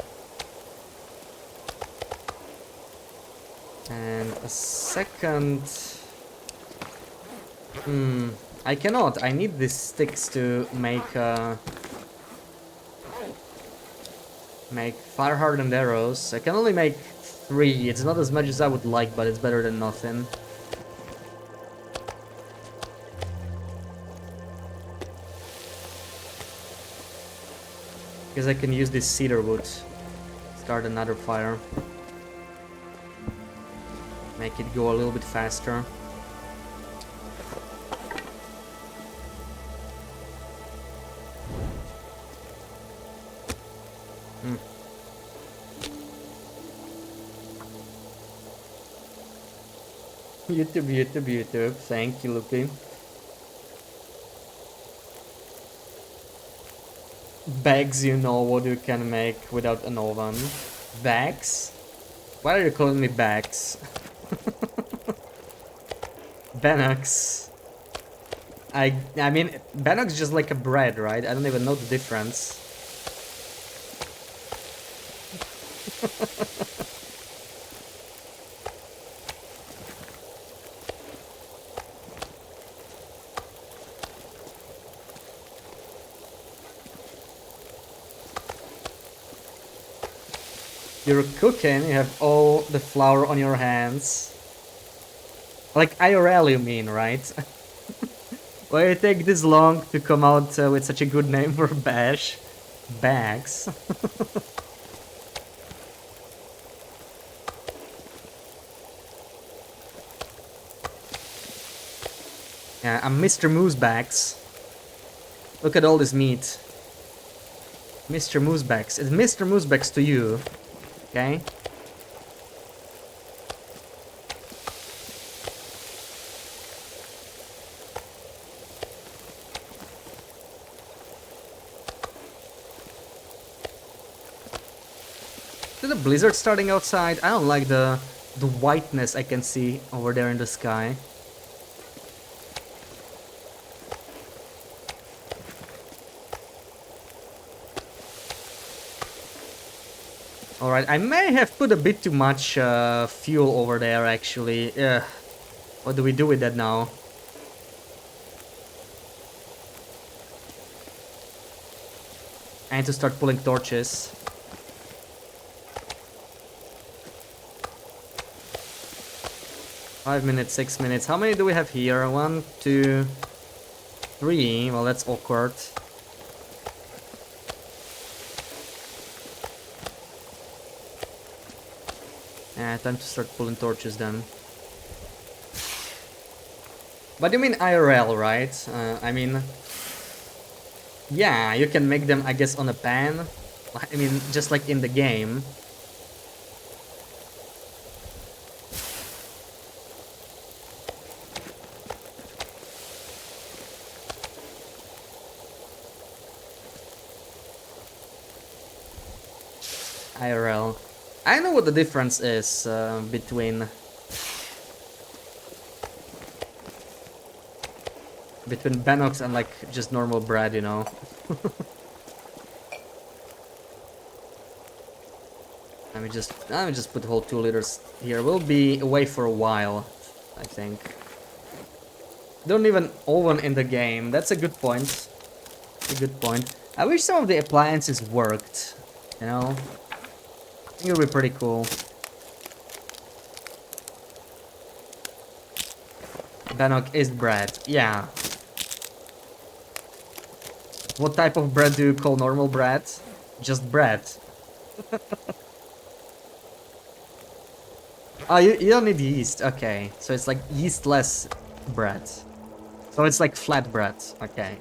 And a second... I cannot. I need these sticks to make fire hardened arrows. I can only make 3. It's not as much as I would like, but it's better than nothing. Because I can use this cedar wood. Start another fire. Make it go a little bit faster. YouTube. Thank you, Lucky. bags, you know what you can make without an oven. Bags? Why are you calling me bags? Bannocks. I mean, bannocks just like a bread, right? I don't even know the difference. You're cooking, you have all the flour on your hands. Like IRL you mean, right? Why it take this long to come out with such a good name for bash? Bags. Yeah, I'm Mr. Moosebags. Look at all this meat. Mr. Moosebags. It's Mr. Moosebags to you. Okay? Is it a blizzard starting outside? I don't like the whiteness I can see over there in the sky. Alright, I may have put a bit too much fuel over there actually. What do we do with that now? I need to start pulling torches. Five minutes, 6 minutes. How many do we have here? 1, 2, 3. Well, that's awkward. Yeah, time to start pulling torches then. But you mean IRL, right? I mean... Yeah, you can make them, I guess, on a pan. I mean, just like in the game. IRL. I know what the difference is between Banox and like just normal bread, you know. Let me just put the whole 2 liters here. We'll be away for a while, I think. Don't even oven in the game. That's a good point. A good point. I wish some of the appliances worked, you know. I think it would be pretty cool. Bannock is bread. Yeah. What type of bread do you call normal bread? Just bread. Oh, you don't need yeast. Okay. So it's like yeastless bread. So it's like flat bread. Okay.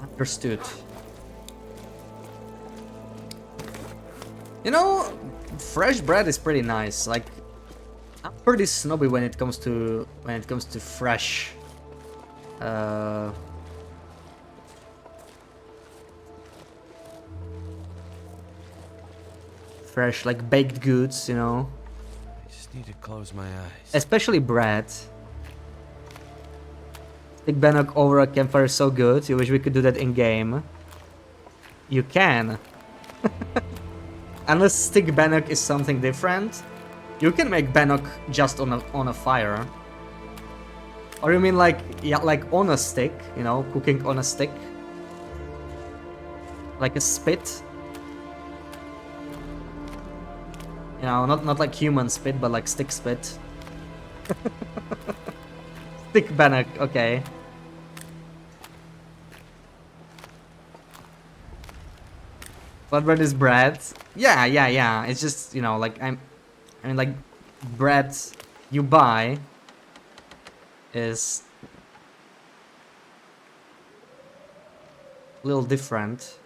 Understood. You know, fresh bread is pretty nice. Like, I'm pretty snobby when it comes to fresh. Fresh, like baked goods, you know. I just need to close my eyes. Especially bread. Stick Bannock over a campfire is so good. You wish we could do that in game. You can. Unless stick Bannock is something different. You can make Bannock just on a fire. Or you mean like, yeah, like on a stick, you know, cooking on a stick? Like a spit? You know, not like human spit, but like stick spit. Stick Bannock, okay. What bread is bread? Yeah. It's just, you know, like I mean, like bread you buy is a little different.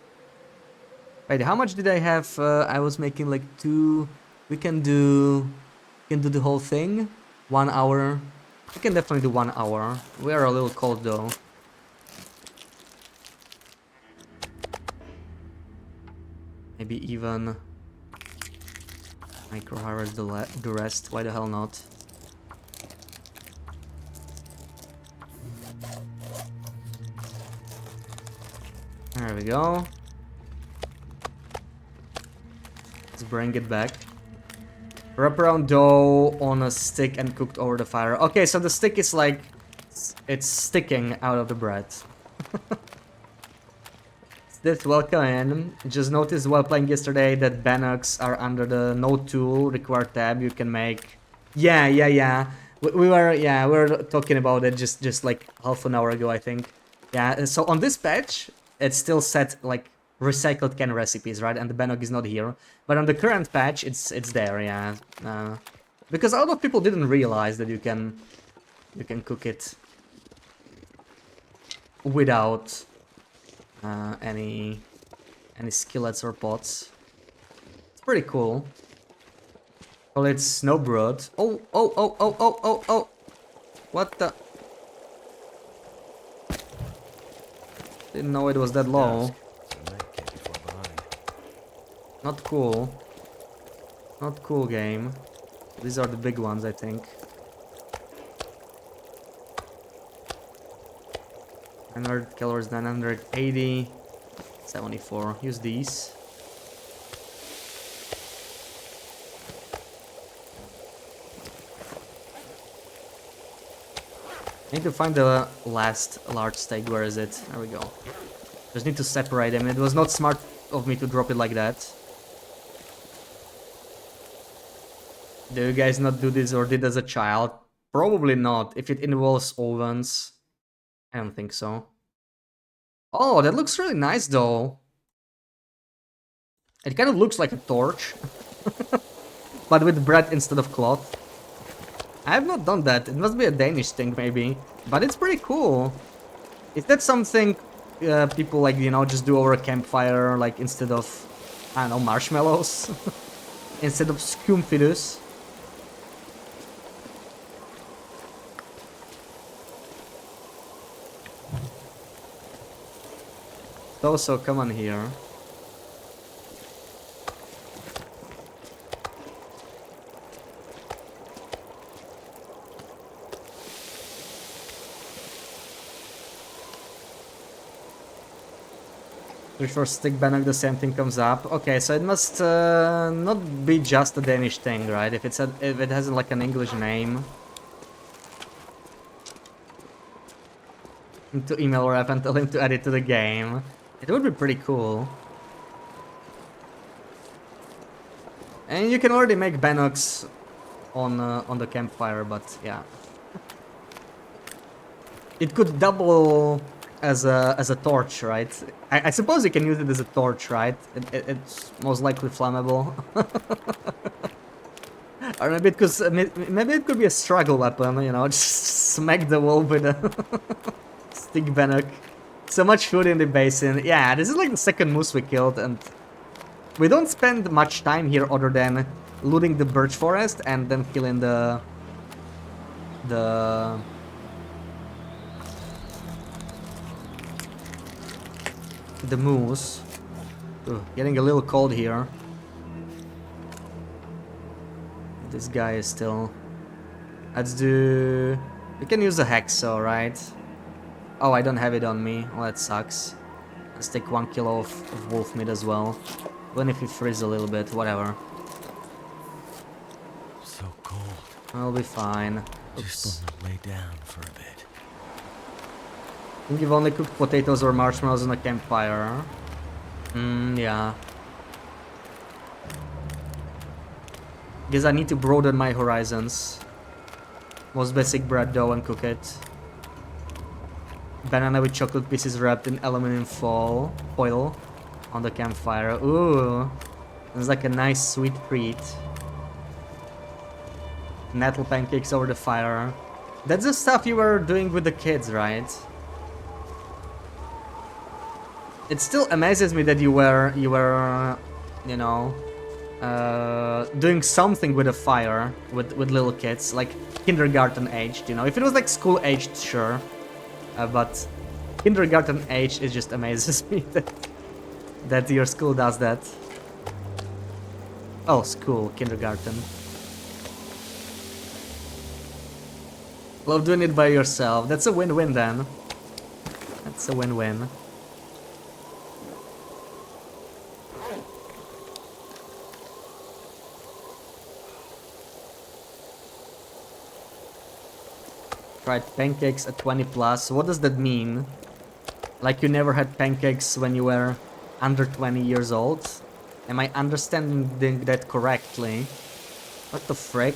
Wait, how much did I have? I was making like 2. We can do the whole thing. 1 hour. We can definitely do 1 hour. We are a little cold though. Maybe even micro harvest the rest. Why the hell not? There we go. Let's bring it back. Wraparound dough on a stick and cooked over the fire. Okay, so the stick is like... it's sticking out of the bread. Stith, welcome in. Just noticed while playing yesterday that bannocks are under the no tool required tab. You can make... Yeah. We were talking about it just like half an hour ago, I think. Yeah, so on this patch, it's still set like recycled can recipes, right? And the bannock is not here. But on the current patch, it's there, yeah. Because a lot of people didn't realize that you can cook it without any skillets or pots. It's pretty cool. Well, it's snow brood. Oh! What the? Didn't know it was that low. Not cool. Not cool, game. These are the big ones, I think. 100 calories, 980, 74. Use these. I need to find the last large steak. Where is it? There we go. Just need to separate them. It was not smart of me to drop it like that. Do you guys not do this or did as a child? Probably not. If it involves ovens, I don't think so. Oh, that looks really nice though. It kind of looks like a torch, but with bread instead of cloth. I have not done that. It must be a Danish thing maybe, but it's pretty cool. Is that something people like, you know, just do over a campfire, like instead of, I don't know, marshmallows? Instead of skumfidus? Also, come on here. Which for stick bannock the same thing comes up. Okay, so it must not be just a Danish thing, right? If it has like an English name. To email Rap and tell him to add it to the game. It would be pretty cool. And you can already make bannocks on the campfire, but yeah. It could double as a torch, right? I suppose you can use it as a torch, right? It's most likely flammable. Or maybe it could be a struggle weapon, you know, just smack the wall with a stick bannock. So much food in the basin. Yeah, this is like the second moose we killed, and we don't spend much time here other than looting the birch forest and then killing the moose. Ugh, getting a little cold here. This guy is still... Let's do... We can use the hacksaw, right? Oh, I don't have it on me. Well, that sucks. Let's take 1 kilo of wolf meat as well. Even if it freezes a little bit, whatever. So cold. I'll be fine. Oops. Just want to lay down for a bit. I think you've only cooked potatoes or marshmallows on a campfire. Yeah. Guess I need to broaden my horizons. Most basic bread dough and cook it. Banana with chocolate pieces wrapped in aluminum foil on the campfire. Ooh, it's like a nice sweet treat. Nettle pancakes over the fire. That's the stuff you were doing with the kids, right? It still amazes me that you were, you know, doing something with a fire with little kids, like kindergarten aged, you know. If it was like school aged, sure, but kindergarten age, it just amazes me that your school does that. Oh, school, kindergarten. Love doing it by yourself. That's a win-win then. That's a win-win. Tried pancakes at 20 plus. What does that mean? Like you never had pancakes when you were under 20 years old? Am I understanding that correctly? What the frick?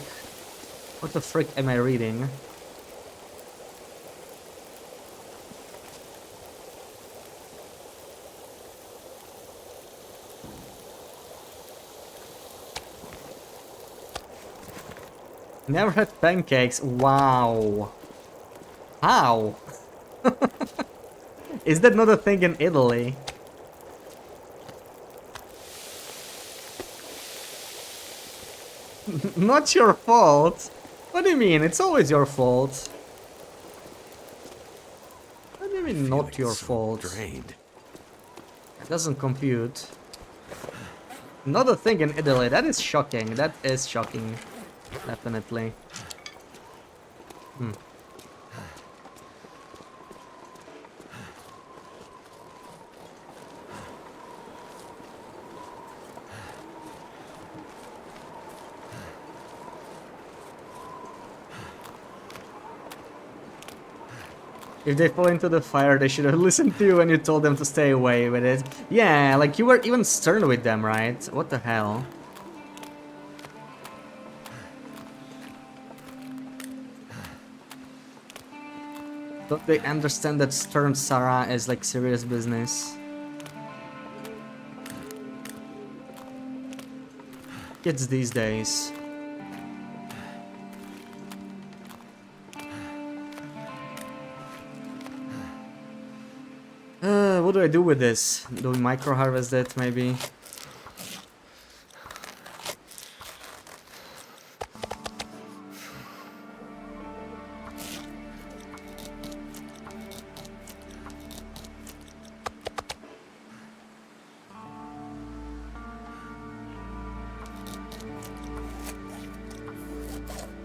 What the frick am I reading? Never had pancakes. Wow. How? Is that not a thing in Italy? Not your fault. What do you mean? It's always your fault. What do you mean not your fault? Drained. It doesn't compute. Not a thing in Italy. That is shocking. That is shocking. Definitely. If they fall into the fire, they should have listened to you when you told them to stay away with it. Yeah, like you were even stern with them, right? What the hell? Don't they understand that stern Sarah is like serious business? Kids these days. What do I do with this? Do we micro harvest it maybe?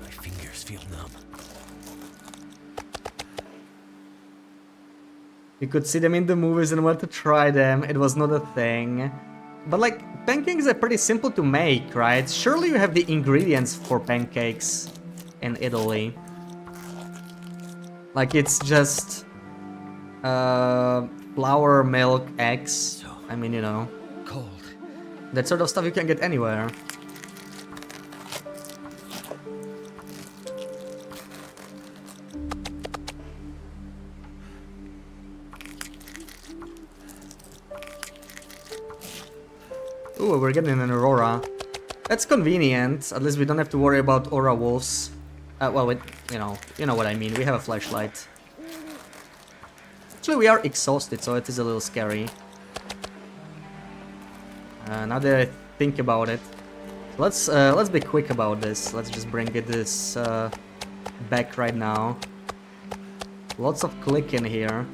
My fingers feel numb. You could see them in the movies and want to try them. It was not a thing. But like, pancakes are pretty simple to make, right? Surely you have the ingredients for pancakes in Italy. Like, it's just flour, milk, eggs. I mean, you know, Cold. that sort of stuff you can get anywhere. Ooh, we're getting an Aurora. That's convenient. At least we don't have to worry about Aura wolves. Well, you know what I mean. We have a flashlight. Actually, we are exhausted, so it is a little scary. Now that I think about it, let's be quick about this. Let's just bring this back right now. Lots of click in here.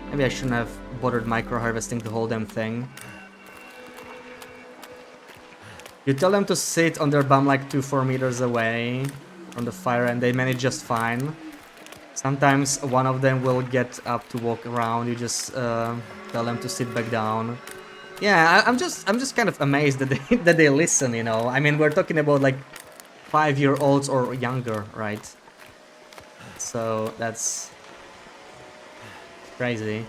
Maybe I shouldn't have bothered micro-harvesting the whole damn thing. You tell them to sit on their bum like 2-4 meters away from the fire and they manage just fine. Sometimes one of them will get up to walk around, you just tell them to sit back down. Yeah, I'm just kind of amazed that they listen, you know. I mean, we're talking about like 5-year-olds or younger, right? So that's crazy.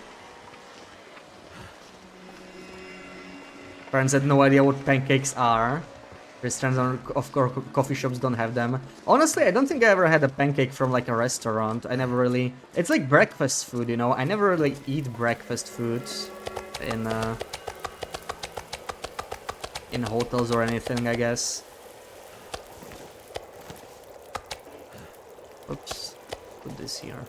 Parents had no idea what pancakes are. Restaurants of coffee shops don't have them. Honestly, I don't think I ever had a pancake from like a restaurant. I never really... It's like breakfast food, you know? I never really eat breakfast foods in hotels or anything, I guess. Oops. Put this here.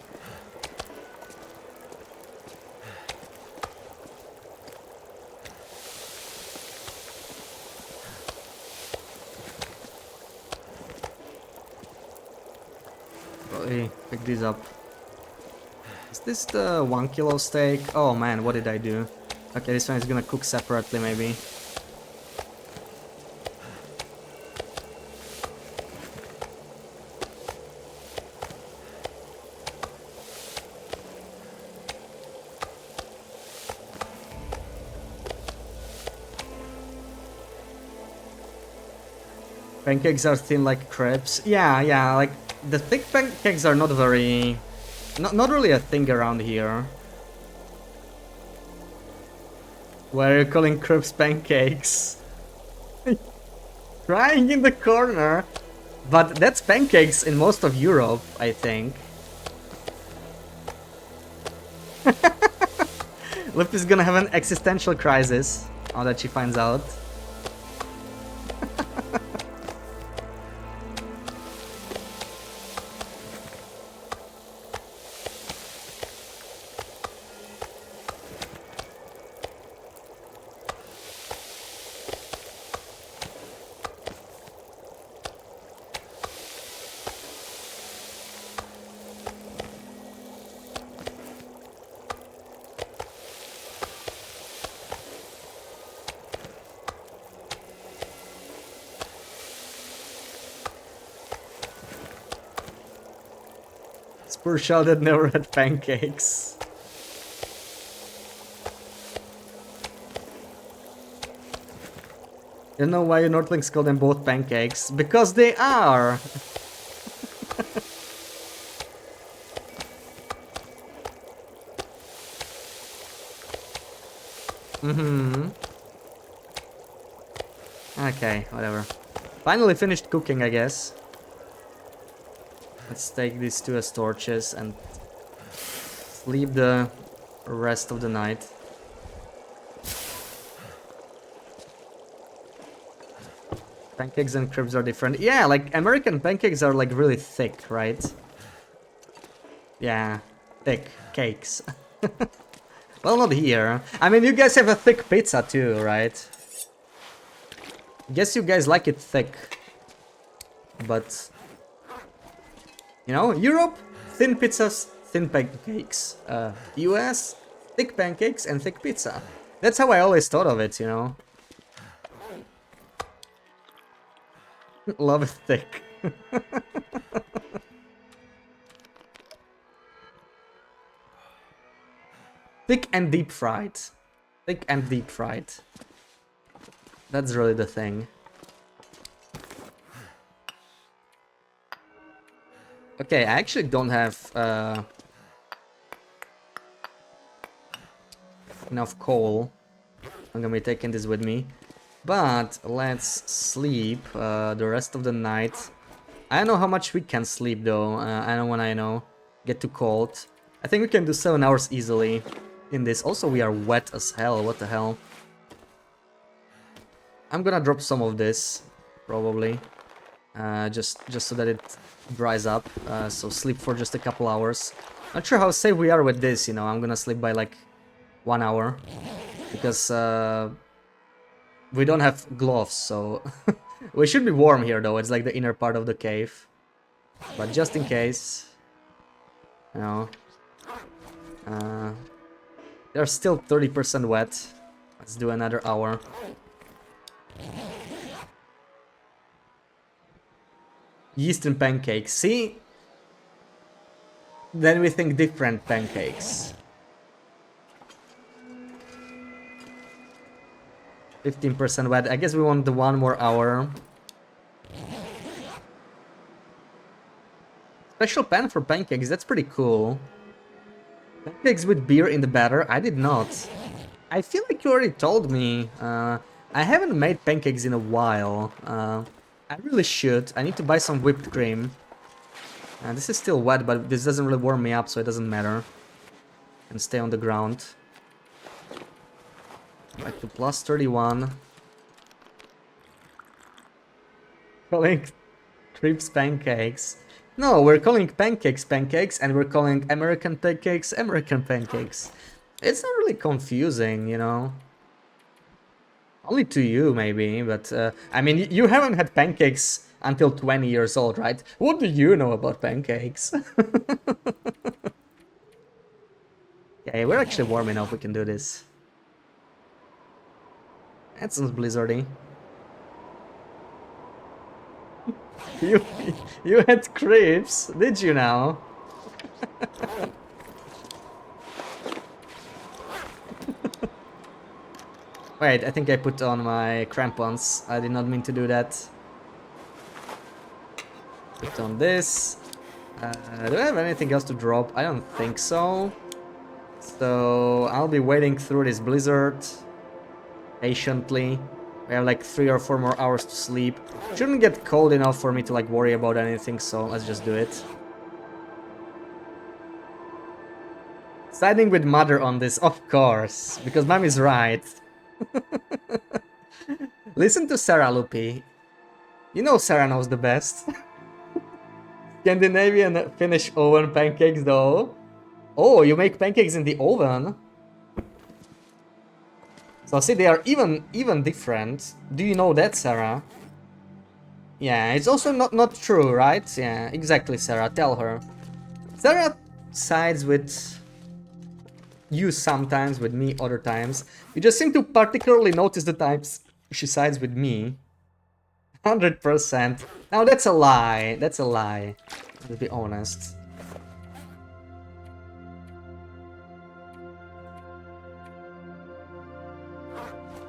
quickly pick these up. Is this the 1 kilo steak? Oh man, what did I do? Okay, this one is gonna cook separately maybe. Pancakes are thin like crepes. Yeah, like the thick pancakes are not very... Not really a thing around here. Why are you calling crepes pancakes? Crying in the corner. But that's pancakes in most of Europe, I think. Lip is gonna have an existential crisis now that she finds out. Poor child that never had pancakes. You know why you Nordlings call them both pancakes? Because they are! Okay, whatever. Finally finished cooking, I guess. Let's take these two as torches and sleep the rest of the night. Pancakes and crepes are different. Yeah, like American pancakes are like really thick, right? Yeah, thick cakes. Well, not here. I mean, you guys have a thick pizza too, right? Guess you guys like it thick. But... you know, Europe, thin pizzas, thin pancakes. US, thick pancakes and thick pizza. That's how I always thought of it, you know. Love it thick. Thick and deep fried. Thick and deep fried. That's really the thing. Okay, I actually don't have enough coal. I'm gonna be taking this with me. But let's sleep the rest of the night. I don't know how much we can sleep though. I don't when I know. Get too cold. I think we can do 7 hours easily in this. Also, we are wet as hell. What the hell? I'm gonna drop some of this, probably. Just so that it dries up. So sleep for just a couple hours. Not sure how safe we are with this, you know. I'm gonna sleep by like 1 hour. Because we don't have gloves, so... we should be warm here though, it's like the inner part of the cave. But just in case... you know... they're still 30% wet. Let's do another hour. Yeast and pancakes. See? Then we think different pancakes. 15% wet. I guess we want the 1 more hour. Special pan for pancakes. That's pretty cool. Pancakes with beer in the batter? I did not. I feel like you already told me. I haven't made pancakes in a while. I really should. I need to buy some whipped cream. This is still wet, but this doesn't really warm me up, so it doesn't matter. And stay on the ground. Back to plus 31. Calling crepes pancakes. No, we're calling pancakes pancakes, and we're calling American pancakes American pancakes. It's not really confusing, you know. Only to you, maybe, but I mean, you haven't had pancakes until 20 years old, right? What do you know about pancakes? Okay, we're actually warm enough, we can do this. That sounds blizzardy. You, you had creeps, did you now? Wait, I think I put on my crampons. I did not mean to do that. Put on this. Do I have anything else to drop? I don't think so. So I'll be waiting through this blizzard patiently. We have like 3 or 4 more hours to sleep. Shouldn't get cold enough for me to like worry about anything, so let's just do it. Siding with mother on this, of course, because mom is right. Listen to Sarah, Lupi. You know Sarah knows the best. Scandinavian Finnish oven pancakes though. Oh, you make pancakes in the oven? So see, they are even different. Do you know that, Sarah? Yeah, it's also not true, right? Yeah, exactly, Sarah. Tell her. Sarah sides with you sometimes, with me other times. You just seem to particularly notice the times she sides with me. 100%. Now that's a lie. That's a lie. To be honest.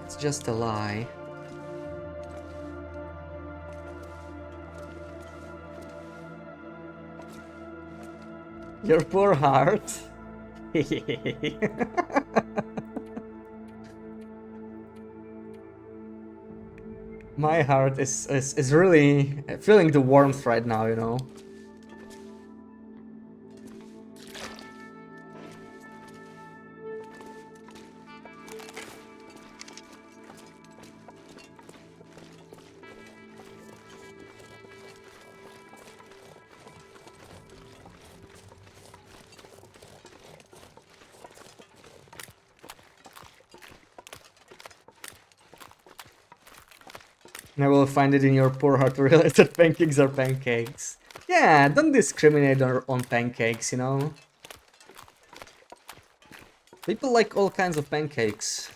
It's just a lie. Your poor heart. My heart is really feeling the warmth right now, you know. I will find it in your poor heart to realize that pancakes are pancakes. Yeah, don't discriminate on pancakes, you know. People like all kinds of pancakes.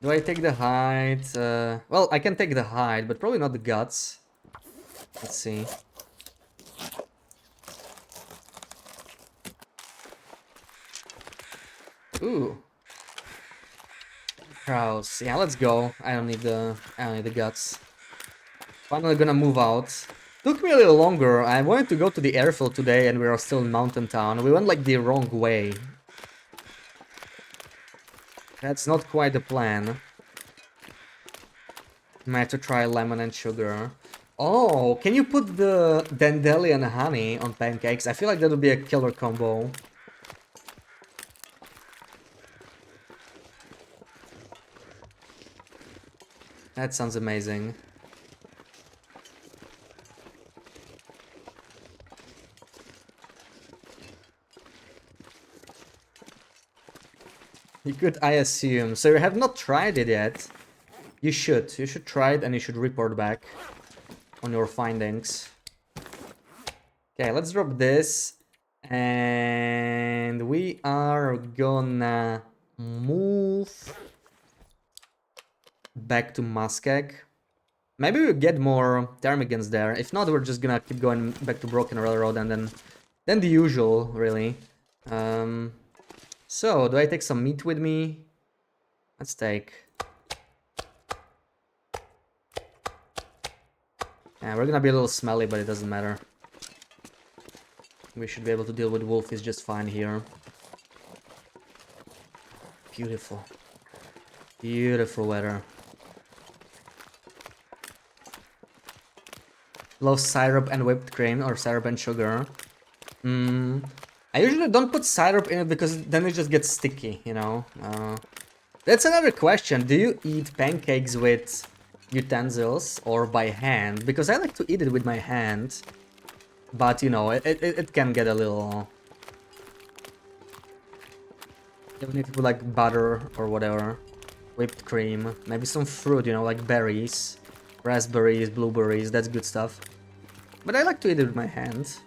Do I take the hide? Well, I can take the hide, but probably not the guts. Let's see. Ooh. Crows. Yeah, let's go. I don't need the guts. Finally gonna move out. Took me a little longer. I wanted to go to the airfield today and we are still in Mountain Town. We went like the wrong way. That's not quite the plan. Might have to try lemon and sugar. Oh, can you put the dandelion honey on pancakes? I feel like that would be a killer combo. That sounds amazing. You could, I assume. So you have not tried it yet. You should. You should try it and you should report back on your findings. Okay, let's drop this. And we are gonna move back to Muskeg. Maybe we'll get more ptarmigans there. If not, we're just gonna keep going back to Broken Railroad and then the usual, really. So, do I take some meat with me? Let's take... Yeah, we're gonna be a little smelly, but it doesn't matter. We should be able to deal with wolves just fine here. Beautiful. Beautiful weather. Love syrup and whipped cream, or syrup and sugar. I usually don't put syrup in it because then it just gets sticky, you know. That's another question. Do you eat pancakes with utensils or by hand? Because I like to eat it with my hand. But, you know, it can get a little You need to put like butter or whatever. Whipped cream. Maybe some fruit, you know, like berries. Raspberries, blueberries, that's good stuff. But I like to eat it with my hands.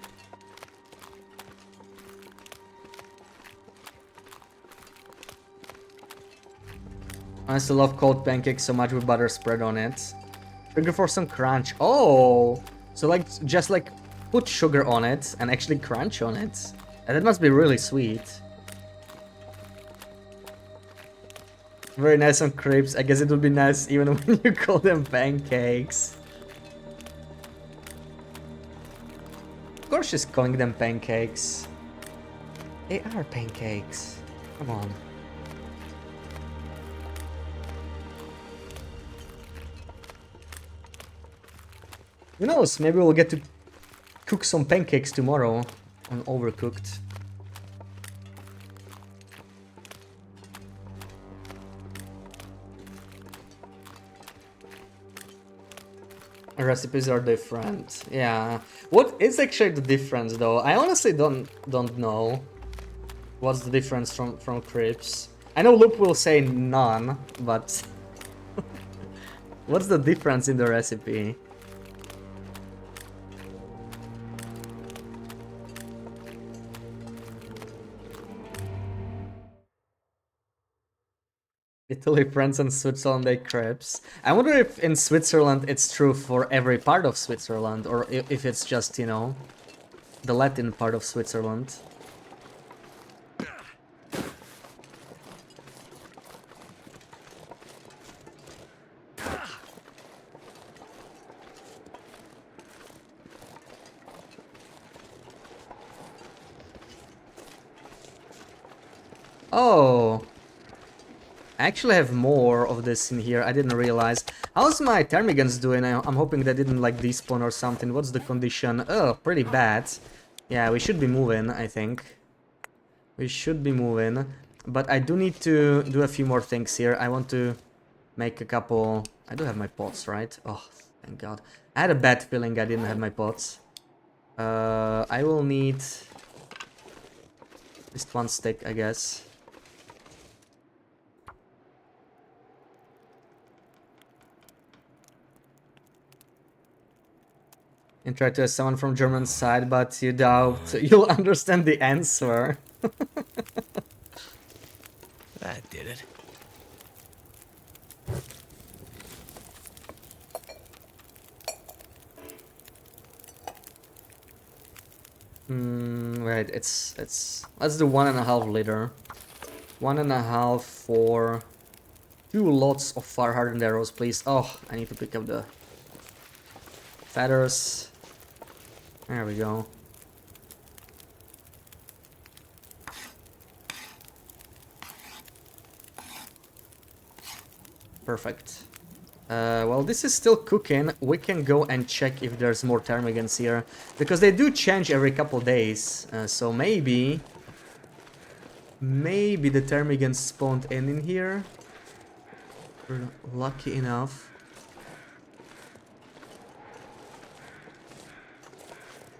I still love cold pancakes so much with butter spread on it. Sugar for some crunch. Oh! So like, just like put sugar on it and actually crunch on it. And that must be really sweet. Very nice on crepes. I guess it would be nice even when you call them pancakes. Of course she's calling them pancakes. They are pancakes. Come on. Who knows, maybe we'll get to cook some pancakes tomorrow on Overcooked. Recipes are different. Yeah. What is actually the difference though? I honestly don't know. What's the difference from crepes? I know Loop will say none, but what's the difference in the recipe? Italy, France, and Switzerland make crepes. I wonder if in Switzerland it's true for every part of Switzerland, or if it's just, you know, the Latin part of Switzerland. Oh, I actually have more of this in here. I didn't realize. How's my Termigans doing? I'm hoping they didn't like despawn or something. What's the condition? Oh, pretty bad. Yeah, we should be moving, I think. We should be moving. But I do need to do a few more things here. I want to make a couple... I do have my pots, right? Oh, thank God. I had a bad feeling I didn't have my pots. I will need... just one stick, I guess. And try to ask someone from German side, but you doubt you'll understand the answer. That did it. Right, it's let's do 1.5 liter. 1.5 for 2 lots of fire hardened arrows, please. Oh, I need to pick up the feathers. There we go. Perfect. Well, this is still cooking. We can go and check if there's more ptarmigans here, because they do change every couple days. So maybe the ptarmigans spawned in here. We're lucky enough.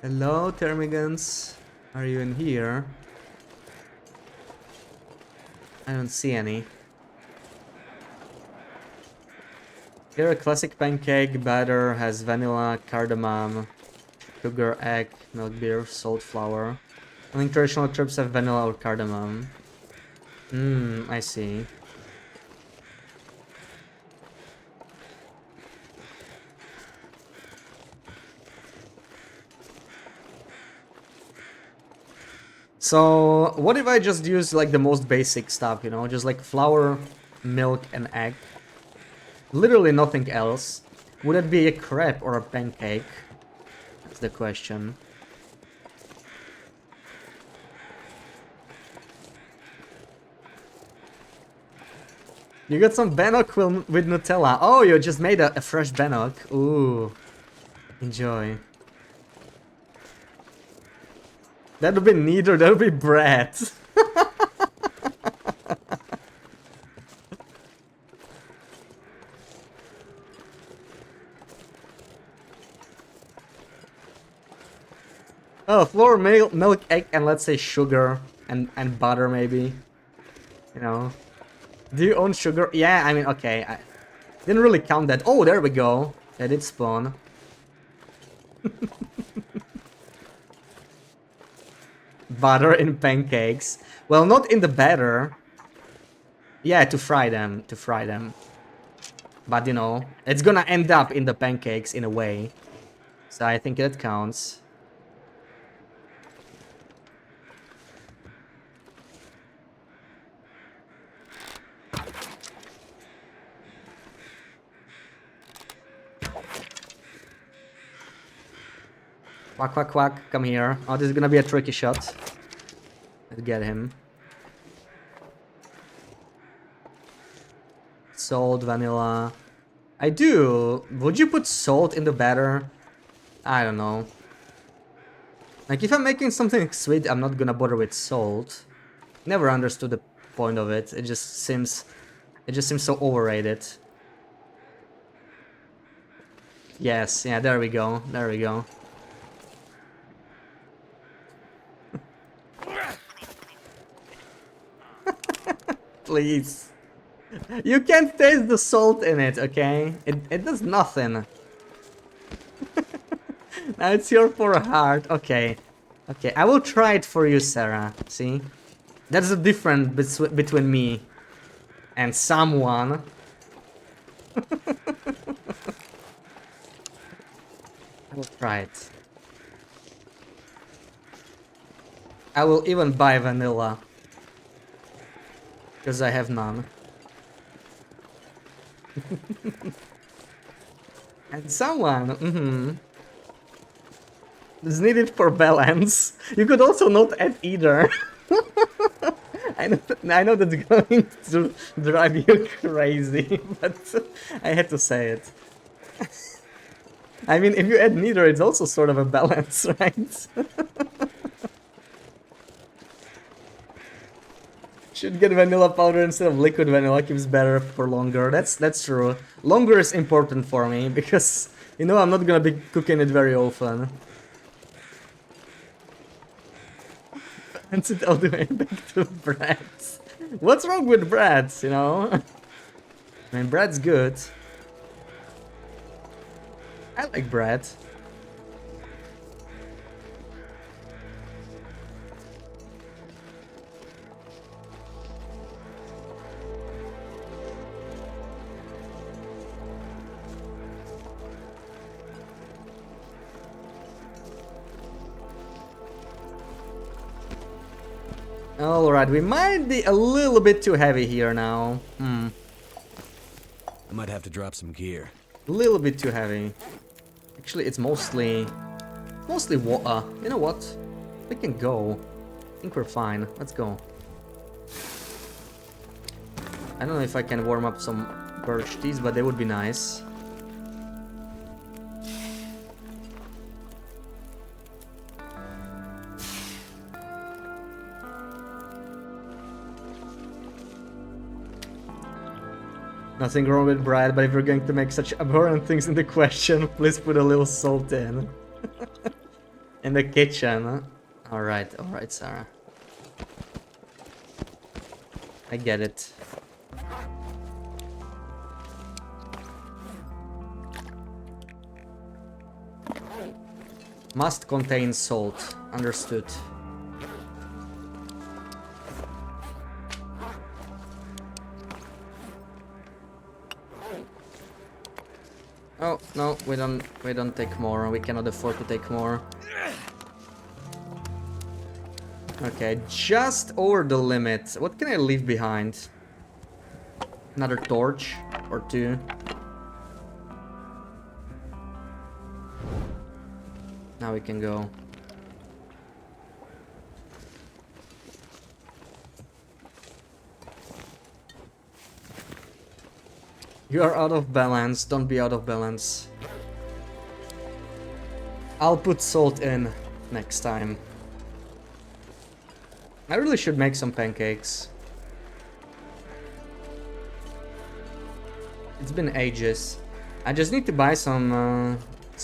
Hello, ptarmigans. Are you in here? I don't see any. Here a classic pancake batter has vanilla, cardamom, sugar, egg, milk beer, salt, flour. I think traditional crepes have vanilla or cardamom. I see. So, what if I just use like the most basic stuff, you know, just like flour, milk, and egg? Literally nothing else. Would it be a crepe or a pancake? That's the question. You got some bannock with Nutella. Oh, you just made a fresh bannock. Ooh. Enjoy. That would be neither, that would be bread. Oh, flour, milk, egg, and let's say sugar and butter maybe. You know? Do you own sugar? Yeah, I mean, okay. I didn't really count that. Oh, there we go. That did spawn. Butter in pancakes. Well, not in the batter. Yeah, to fry them. To fry them. But, you know, it's gonna end up in the pancakes in a way. So I think that counts. Quack, quack, quack. Come here. Oh, this is gonna be a tricky shot. Let's get him. Salt, vanilla. I do. Would you put salt in the batter? I don't know. Like, if I'm making something sweet, I'm not gonna bother with salt. Never understood the point of it. It just seems so overrated. Yes, yeah, there we go. There we go. Please. You can't taste the salt in it, okay? It does nothing. Now it's your poor heart. Okay. Okay, I will try it for you, Sarah. See? That's the difference between me and someone. I will try it. I will even buy vanilla. Because I have none. And someone, is needed for balance. You could also not add either. I know that's going to drive you crazy, but I had to say it. I mean, if you add neither, it's also sort of a balance, right? Should get vanilla powder instead of liquid vanilla, keeps better for longer. That's true. Longer is important for me because, you know, I'm not gonna be cooking it very often. And it all the way back to bread. What's wrong with bread, you know? I mean, bread's good. I like bread. Alright, we might be a little bit too heavy here now. I might have to drop some gear. A little bit too heavy. Actually, it's mostly water. You know what? We can go. I think we're fine. Let's go. I don't know if I can warm up some birch teas, but they would be nice. Nothing wrong with bread, but if you're going to make such abhorrent things in the question, please put a little salt in. In the kitchen. Alright, Sarah. I get it. Must contain salt. Understood. Oh, no, we don't take more. We cannot afford to take more. Okay, just over the limit. What can I leave behind? Another torch or two. Now we can go. You are out of balance. Don't be out of balance. I'll put salt in next time. I really should make some pancakes. It's been ages. I just need to buy some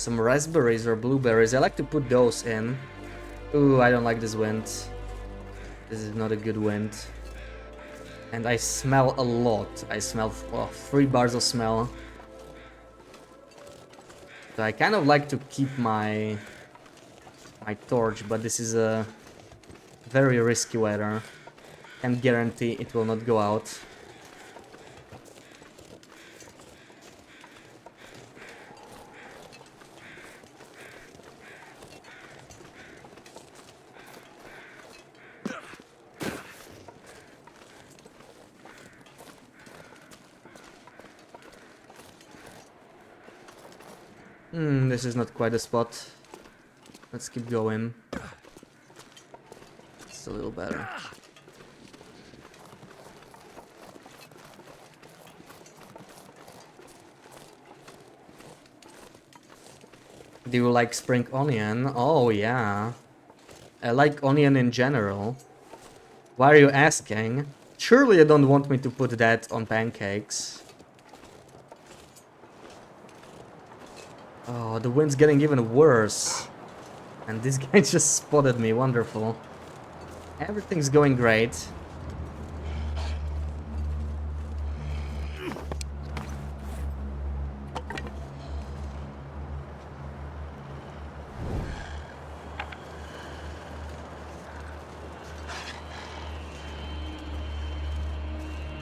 raspberries or blueberries. I like to put those in. Ooh, I don't like this wind. This is not a good wind. And I smell a lot. I smell 3 bars of smell. So I kind of like to keep my torch, but this is a very risky weather. Can't guarantee it will not go out. This is not quite a spot. Let's keep going. It's a little better. Do you like spring onion? Oh yeah. I like onion in general. Why are you asking? Surely you don't want me to put that on pancakes. Oh, the wind's getting even worse. And this guy just spotted me, wonderful. Everything's going great.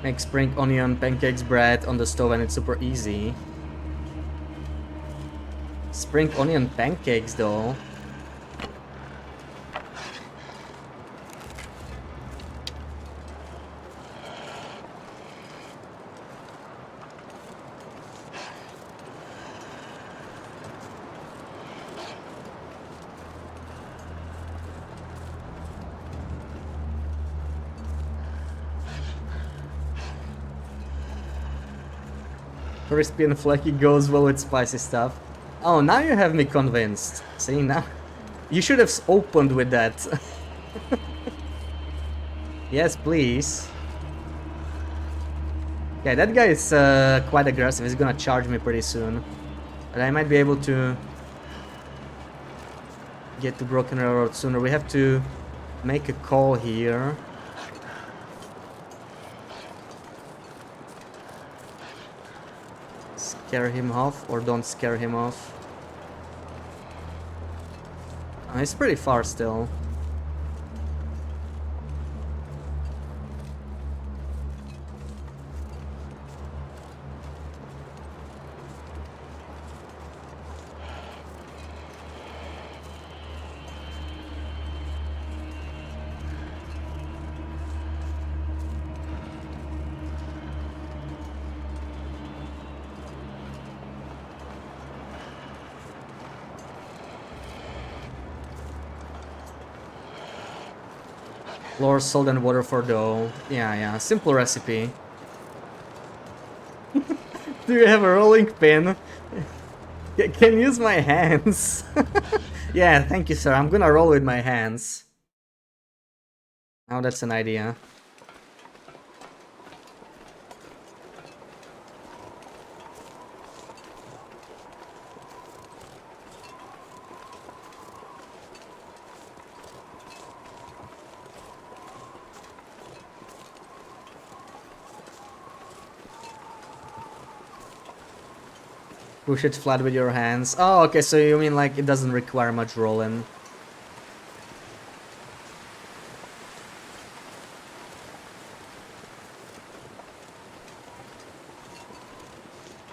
Make spring onion pancakes bread on the stove and it's super easy. Spring onion pancakes though. Crispy and flaky goes well with spicy stuff. Oh, now you have me convinced. See, now... You should have opened with that. Yes, please. Okay, that guy is quite aggressive. He's gonna charge me pretty soon. But I might be able to... get to Broken Railroad sooner. We have to make a call here. Scare him off or don't scare him off. Oh, he's pretty far still. Flour, salt and water for dough. Yeah, simple recipe. Do you have a rolling pin? Can use my hands. Yeah, thank you, sir. I'm gonna roll with my hands. Oh, that's an idea. Push it flat with your hands. Oh, okay, so you mean like it doesn't require much rolling.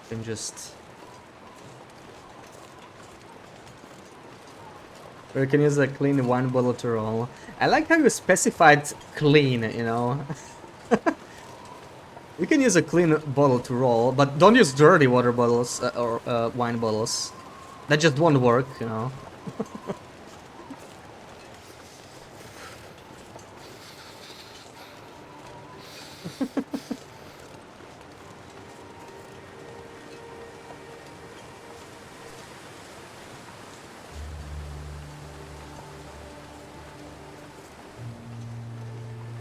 You can just... Or you can use a clean wine bottle to roll. I like how you specified clean, you know? You can use a clean bottle to roll, but don't use dirty water bottles or wine bottles. That just won't work, you know.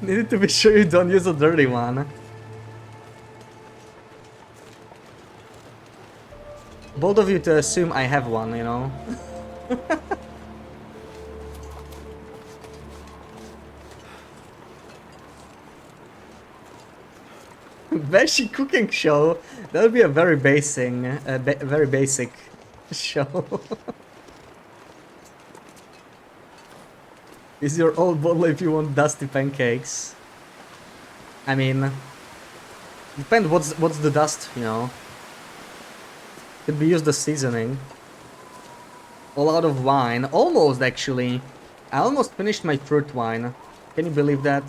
Needed to be sure you don't use a dirty one. Bold of you to assume I have one, you know. Veggie cooking show. That would be a very very basic show. Is your old bottle if you want dusty pancakes? I mean, depends what's the dust, you know. Could be used as seasoning. All out of wine. Almost, actually. I almost finished my fruit wine. Can you believe that?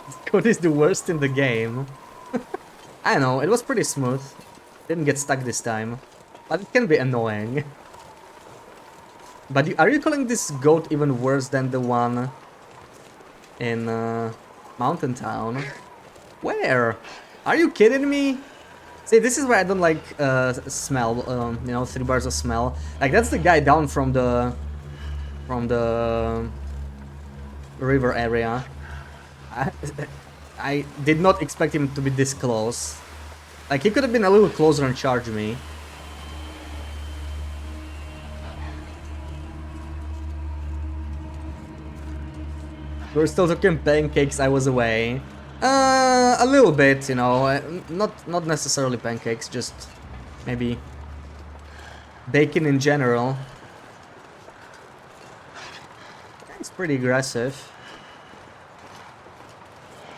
This code is the worst in the game. I know, it was pretty smooth. Didn't get stuck this time. But it can be annoying. But are you calling this goat even worse than the one in Mountain Town? Where? Are you kidding me? See, this is why I don't like smell, you know, 3 bars of smell. Like, that's the guy down from the river area. I did not expect him to be this close. Like, he could have been a little closer and charged me. We're still talking pancakes, I was away. A little bit, you know, not necessarily pancakes, just maybe bacon in general. It's pretty aggressive.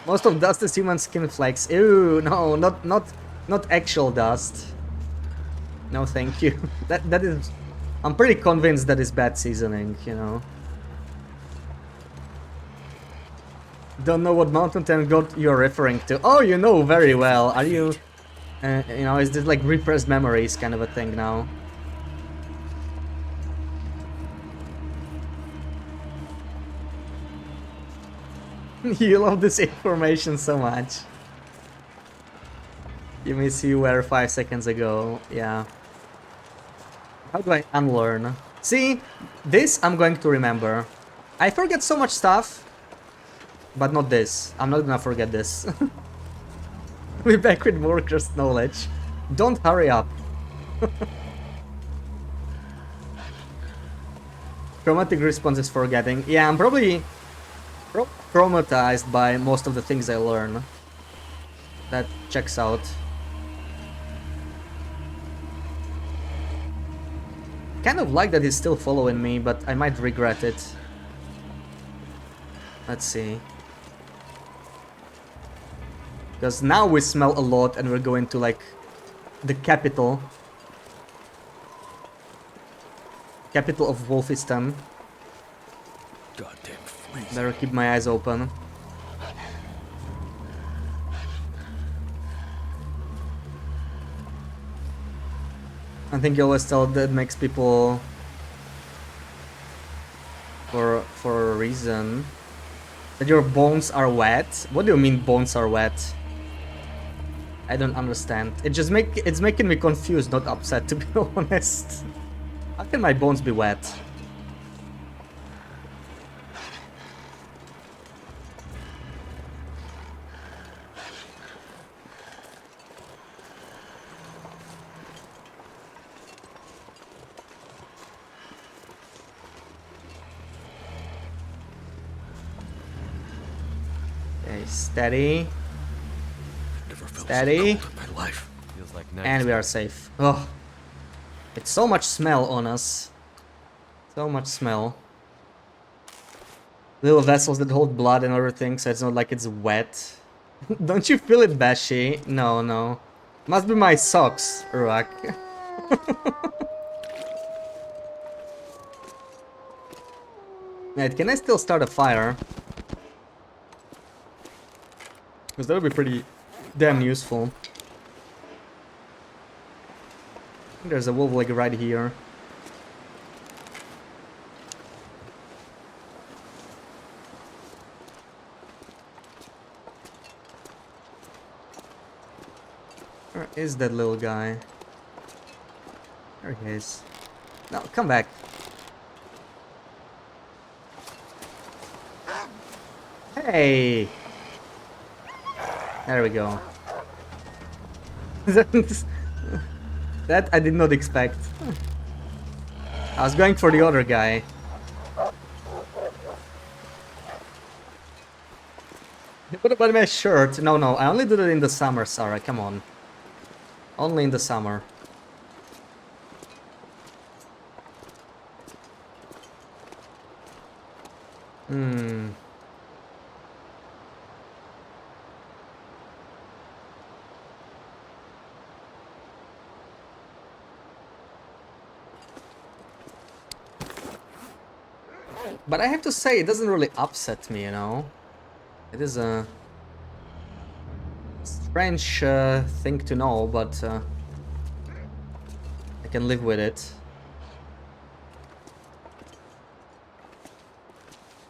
Most of dust is human skin flakes. Ew, no, not actual dust. No, thank you. That is, I'm pretty convinced that is bad seasoning, you know. Don't know what Mountain Town goat you're referring to. Oh, you know very well. Are you, you know, is this like repressed memories kind of a thing now? You love this information so much. You miss you were 5 seconds ago. Yeah. How do I unlearn? See, this I'm going to remember. I forget so much stuff. But not this. I'm not gonna forget this. We're back with more cursed knowledge. Don't hurry up. Chromatic response is forgetting. Yeah, I'm probably traumatized by most of the things I learn. That checks out. Kind of like that he's still following me, but I might regret it. Let's see. Because now we smell a lot and we're going to like the capital. Capital of Wolfistan. Goddamn freeze. Better keep my eyes open. I think you always tell that makes people for a reason. That your bones are wet? What do you mean bones are wet? I don't understand. It's making me confused, not upset, to be honest. How can my bones be wet? Okay, steady. Steady. My life feels like night. And we are safe. Oh, it's so much smell on us. So much smell. Little vessels that hold blood and everything, so it's not like it's wet. Don't you feel it, Bashi? No, no. Must be my socks, Ruak. Wait, can I still start a fire? Because that would be pretty damn useful. There's a wolf leg right here. Where is that little guy? There he is. No, come back. Hey! There we go. That I did not expect. I was going for the other guy. What about my shirt? No, no, I only do it in the summer, Sarah, come on. Only in the summer. Hmm. But I have to say, it doesn't really upset me, you know? It is a strange thing to know, but I can live with it.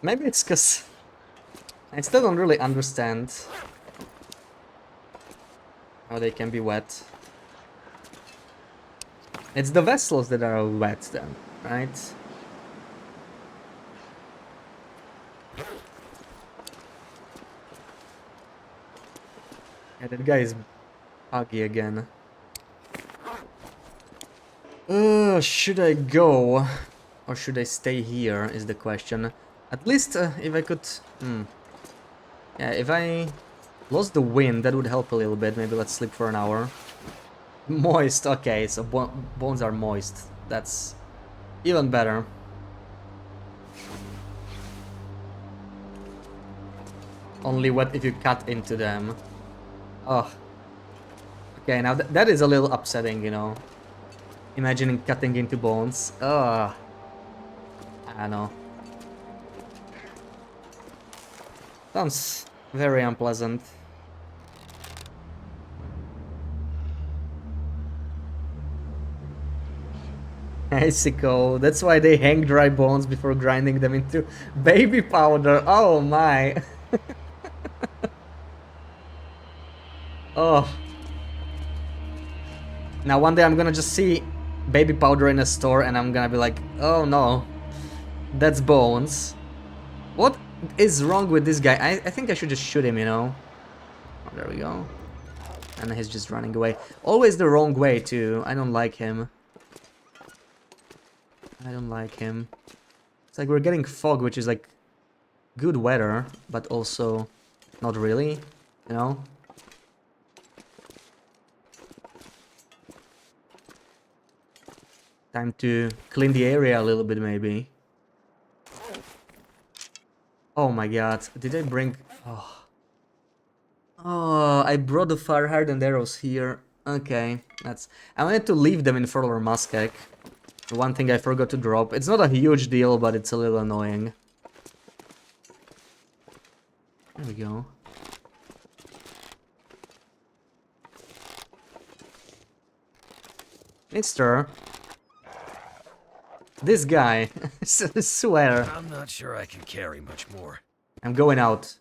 Maybe it's because I still don't really understand how they can be wet. It's the vessels that are wet then, right? Yeah, that guy is buggy again. Should I go? Or should I stay here, is the question. At least if I could... Yeah, if I lost the wind, that would help a little bit. Maybe let's sleep for an hour. Moist, okay, so bones are moist. That's even better. Only wet if you cut into them. Oh. Okay, now that is a little upsetting, you know. Imagining cutting into bones. Ugh. I don't know. Sounds very unpleasant. Icicle. That's why they hang dry bones before grinding them into baby powder. Oh my. Oh. Now one day I'm gonna just see baby powder in a store and I'm gonna be like, oh no, that's bones. What is wrong with this guy? I think I should just shoot him, you know? Oh, there we go. And he's just running away. Always the wrong way too. I don't like him. I don't like him. It's like we're getting fog, which is like good weather, but also not really, you know? Time to clean the area a little bit, maybe. Oh my god, did I bring... Oh, oh I brought the fire hardened arrows here. Okay, that's... I wanted to leave them in Furler Muskeg. One thing I forgot to drop. It's not a huge deal, but it's a little annoying. There we go. Mister. This guy. I swear. I'm not sure I can carry much more. I'm going out.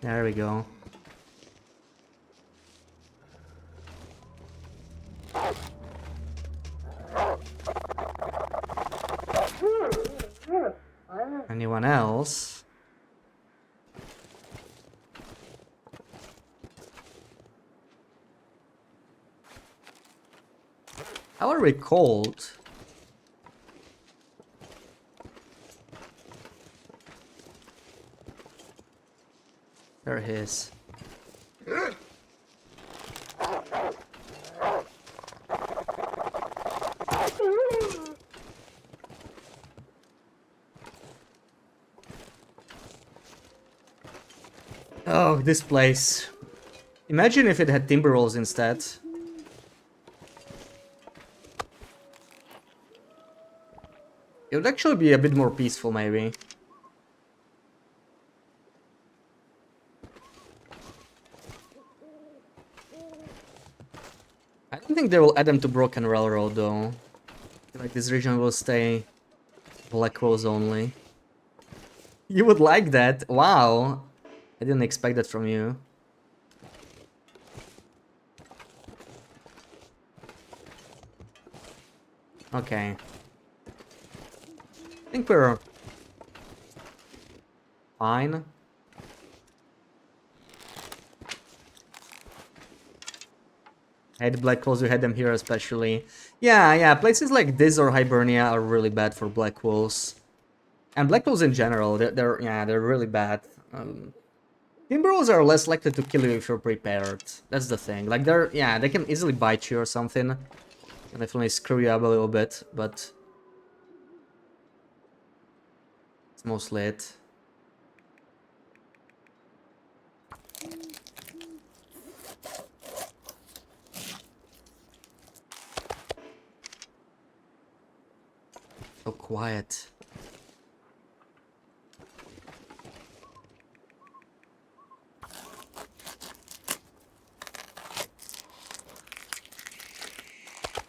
There we go. Anyone else? How are we cold? There he is. Oh, this place. Imagine if it had timber rolls instead. It would actually be a bit more peaceful, maybe. I don't think they will add them to Broken Railroad, though. I feel like this region will stay Black Rose only. You would like that? Wow. I didn't expect that from you. Okay. I think we're fine. I had black wolves, we had them here especially. Yeah, places like this or Hibernia are really bad for black wolves. And black wolves in general, they're really bad. Timber wolves are less likely to kill you if you're prepared. That's the thing. Like they can easily bite you or something. And definitely screw you up a little bit, but it's mostly it. So quiet.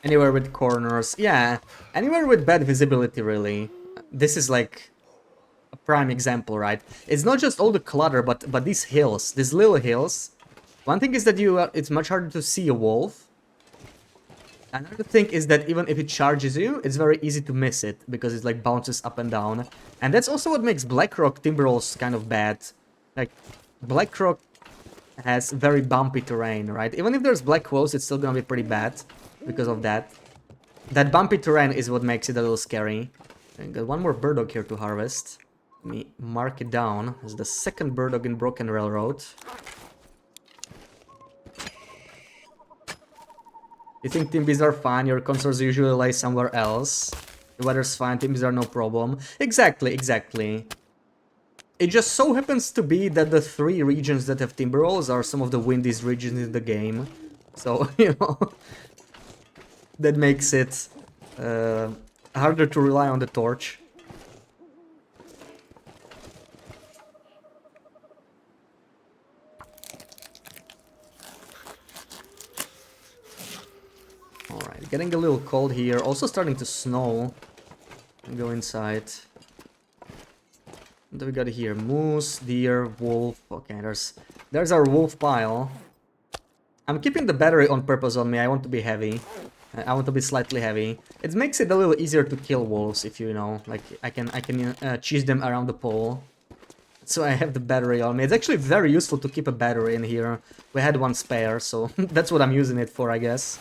Anywhere with corners, yeah. Anywhere with bad visibility, really. This is like a prime example, right? It's not just all the clutter, but these hills, these little hills. One thing is that it's much harder to see a wolf. Another thing is that even if it charges you, it's very easy to miss it because it like bounces up and down. And that's also what makes Blackrock Timberwolves kind of bad. Like Blackrock has very bumpy terrain, right? Even if there's black wolves, it's still gonna be pretty bad because of that. That bumpy terrain is what makes it a little scary. I got one more burdock here to harvest. Let me mark it down as the second burdock in Broken Railroad. You think Timbies are fine, your consoles usually lie somewhere else. The weather's fine, Timbies are no problem. Exactly. It just so happens to be that the 3 regions that have Timberwolves are some of the windiest regions in the game. So, you know, that makes it harder to rely on the torch. Alright, getting a little cold here. Also starting to snow. Go inside. What do we got here? Moose, deer, wolf. Okay, there's our wolf pile. I'm keeping the battery on purpose on me. I want to be heavy. I want to be slightly heavy. It makes it a little easier to kill wolves if you know, like I can chase them around the pole. So I have the battery on me. It's actually very useful to keep a battery in here. We had one spare, so that's what I'm using it for, I guess.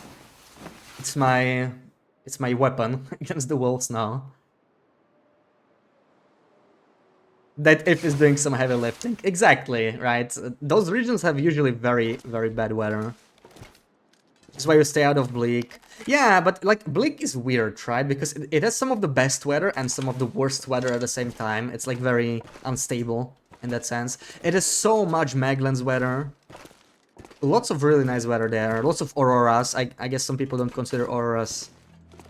It's my weapon against the wolves now. That if is doing some heavy lifting. Exactly, right? Those regions have usually very, very bad weather. That's why you stay out of Bleak. Yeah, but like Bleak is weird, right? Because it has some of the best weather and some of the worst weather at the same time. It's like very unstable in that sense. It has so much Maglan's weather. Lots of really nice weather there. Lots of auroras. I guess some people don't consider auroras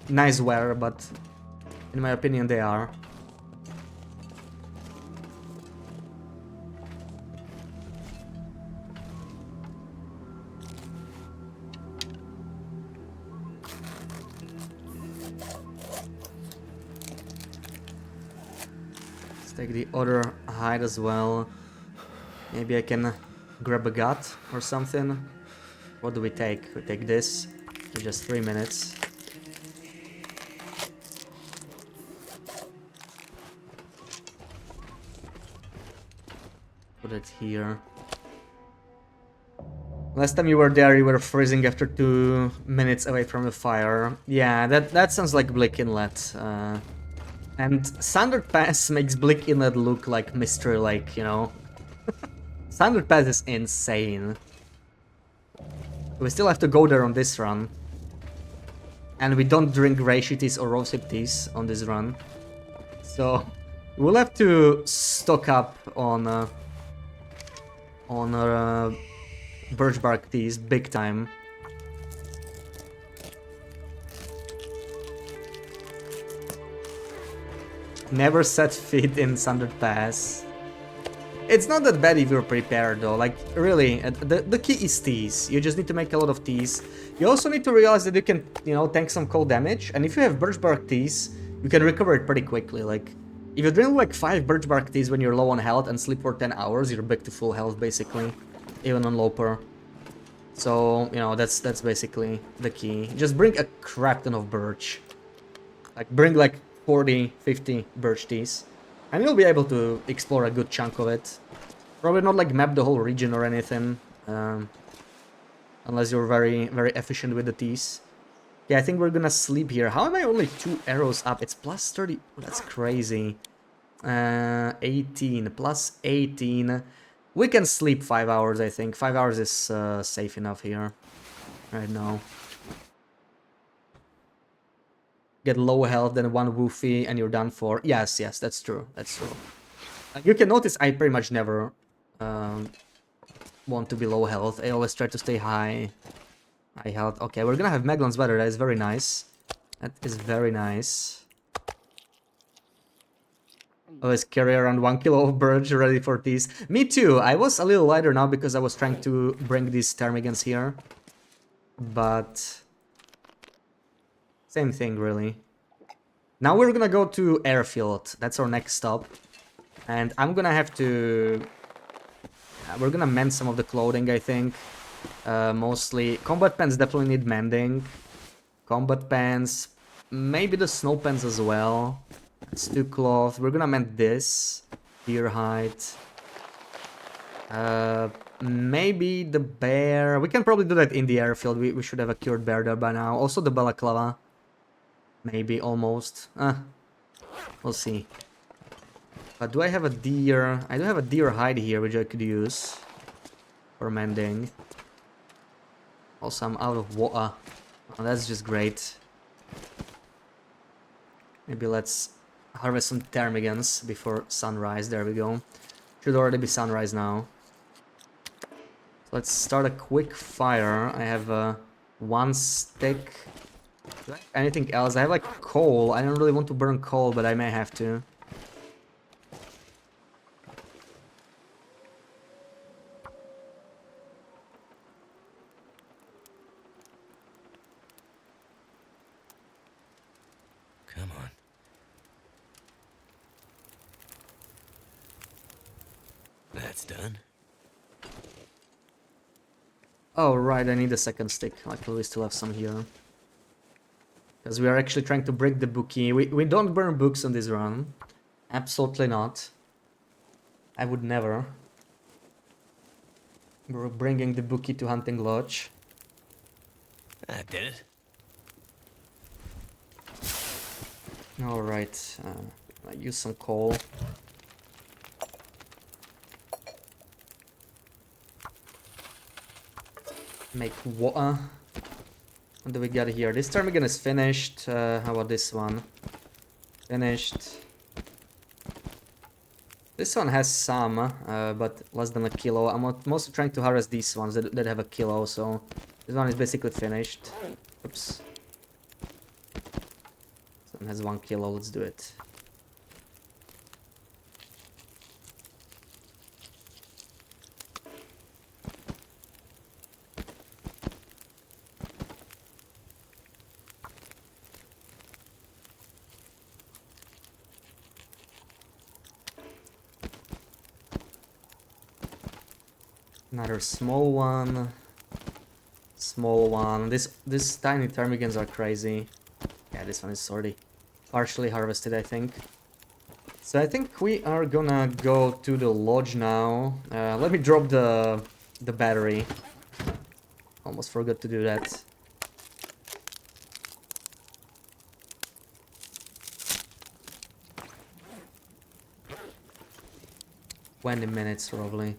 nice weather, but in my opinion they are. Take the other hide as well. Maybe I can grab a gut or something. What do we take? We take this for just 3 minutes. Put it here. Last time you were there, you were freezing after 2 minutes away from the fire. Yeah, that sounds like Blick Inlet. And Standard Pass makes Blick Inlet look like Mystery Lake, you know? Standard Pass is insane. We still have to go there on this run. And we don't drink Reishi teas or Rosehip teas on this run. So, we'll have to stock up on birch bark teas big time. Never set feet in Standard Pass. It's not that bad if you're prepared though, like really, the key is teas. You just need to make a lot of teas. You also need to realize that you can, you know, tank some cold damage, and if you have birch bark teas, you can recover it pretty quickly. Like, if you drink like 5 birch bark teas when you're low on health and sleep for 10 hours, you're back to full health basically, even on Loper. So, you know, that's basically the key. Just bring a crap ton of birch. Like, bring like 40, 50 birch teas. And you'll be able to explore a good chunk of it. Probably not like map the whole region or anything. Unless you're very, very efficient with the T's. Yeah, I think we're gonna sleep here. How am I only 2 arrows up? It's plus 30. Oh, that's crazy. 18 plus 18. We can sleep 5 hours, I think. 5 hours is safe enough here right now. Get low health, then 1 woofy, and you're done for. Yes, yes, that's true. That's true. You can notice I pretty much never want to be low health. I always try to stay high health. Okay, we're gonna have Meglon's Weather. That is very nice. That is very nice. Always carry around 1 kilo of birch ready for these. Me too. I was a little lighter now because I was trying to bring these ptarmigans here. But same thing, really. Now we're gonna go to airfield. That's our next stop. And I'm gonna have to... we're gonna mend some of the clothing, I think. Mostly. Combat pants definitely need mending. Combat pants. Maybe the snow pants as well. It's 2 cloth. We're gonna mend this. Deer hide. Maybe the bear. We can probably do that in the airfield. We should have a cured bear there by now. Also the balaclava. Maybe almost. We'll see. But do I have a deer? I do have a deer hide here, which I could use for mending. Also, I'm out of water. Oh, that's just great. Maybe let's harvest some ptarmigans before sunrise. There we go. Should already be sunrise now. So let's start a quick fire. I have 1 stick. Do I have anything else? I have like coal. I don't really want to burn coal, but I may have to. Come on. That's done. Oh, right, I need a second stick. Luckily, we still have some here. Because we are actually trying to break the bookie. We don't burn books on this run. Absolutely not. I would never. We're bringing the bookie to Hunting Lodge. That did it. Alright, I use some coal. Make water. What do we got here? This ptarmigan is finished. How about this one? Finished. This one has some, but less than a kilo. I'm mostly trying to harvest these ones that have a kilo, so this one is basically finished. Oops. This one has 1 kilo, let's do it. Another small one. Small one. This tiny ptarmigans are crazy. Yeah, this one is already partially harvested, I think. So I think we are gonna go to the lodge now. Let me drop the battery. Almost forgot to do that. $20 probably.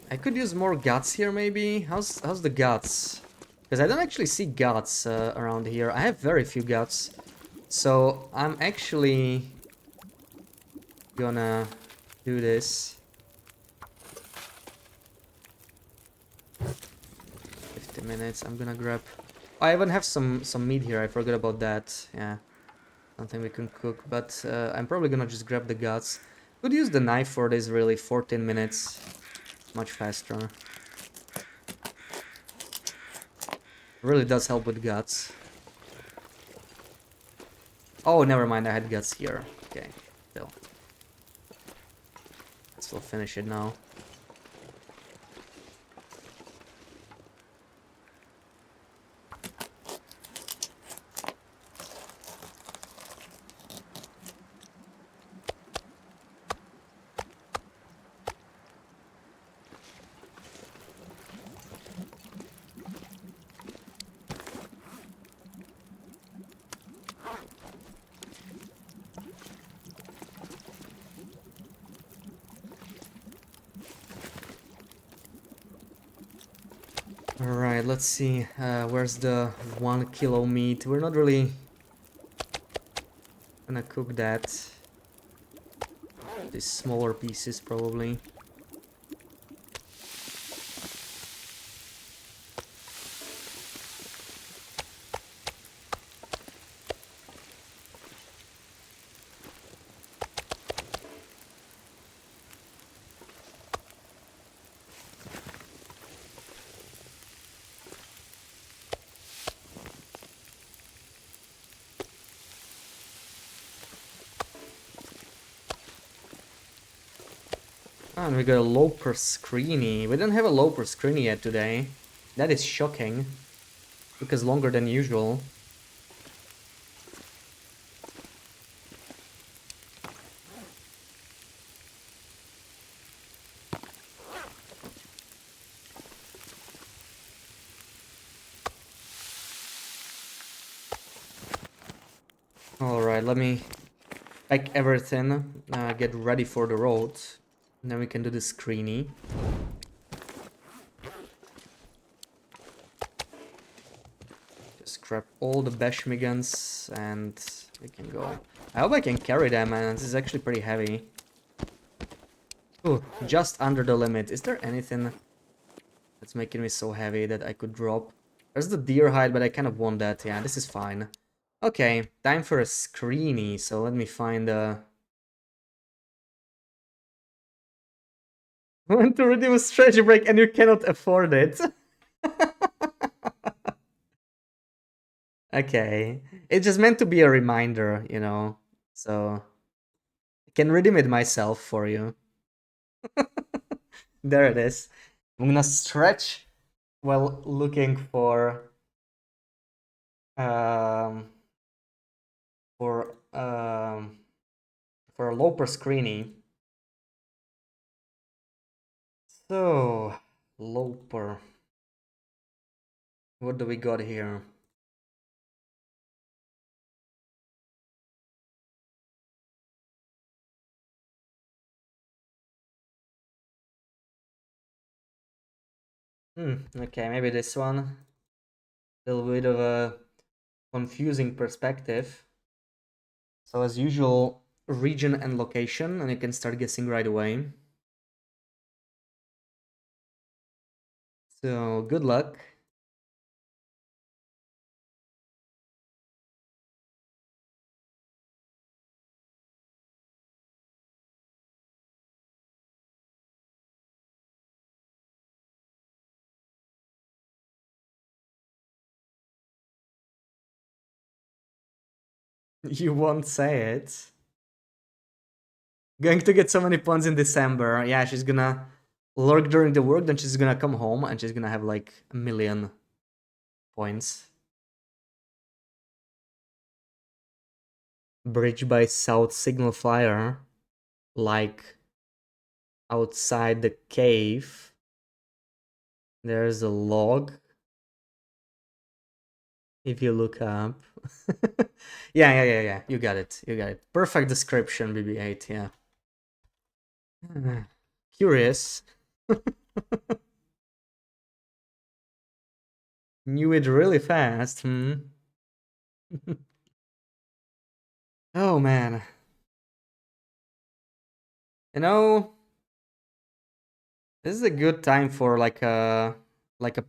I could use more guts here, maybe. How's the guts? Because I don't actually see guts around here. I have very few guts, so I'm actually gonna do this. 50 minutes. I'm gonna grab. I even have some meat here. I forgot about that. Yeah, something we can cook. But I'm probably gonna just grab the guts. Could use the knife for this. Really, 14 minutes. Much faster. Really does help with guts. Oh, never mind. I had guts here. Okay, still. Let's still finish it now. Alright, let's see. Where's the 1 kilo meat? We're not really gonna cook that. These smaller pieces, probably. And we got a Loper Screeny. We don't have a Loper Screeny yet today. That is shocking. Took us longer than usual. Alright, let me pack everything, get ready for the road. And then we can do the Screeny. Just grab all the Bashmigans and we can go. I hope I can carry them, man. This is actually pretty heavy. Ooh, just under the limit. Is there anything that's making me so heavy that I could drop? There's the deer hide, but I kind of want that. Yeah, this is fine. Okay, time for a Screeny. So let me find a... Want to redeem a strategy break and you cannot afford it. Okay. It's just meant to be a reminder, you know. So I can redeem it myself for you. There it is. I'm gonna stretch while looking um for um for a Loper Screeny. So Loper. What do we got here? Okay, maybe this one. A little bit of a confusing perspective. So as usual, region and location, and you can start guessing right away. So good luck. You won't say it. Going to get so many points in December. Yeah, she's gonna lurk during the work, then she's gonna come home and she's gonna have like 1,000,000 points. Bridge by South Signal Fire. Like outside the cave. There's a log. If you look up. Yeah. You got it. You got it. Perfect description, BB8, yeah. Curious. Knew it really fast, Oh man. You know, this is a good time for like a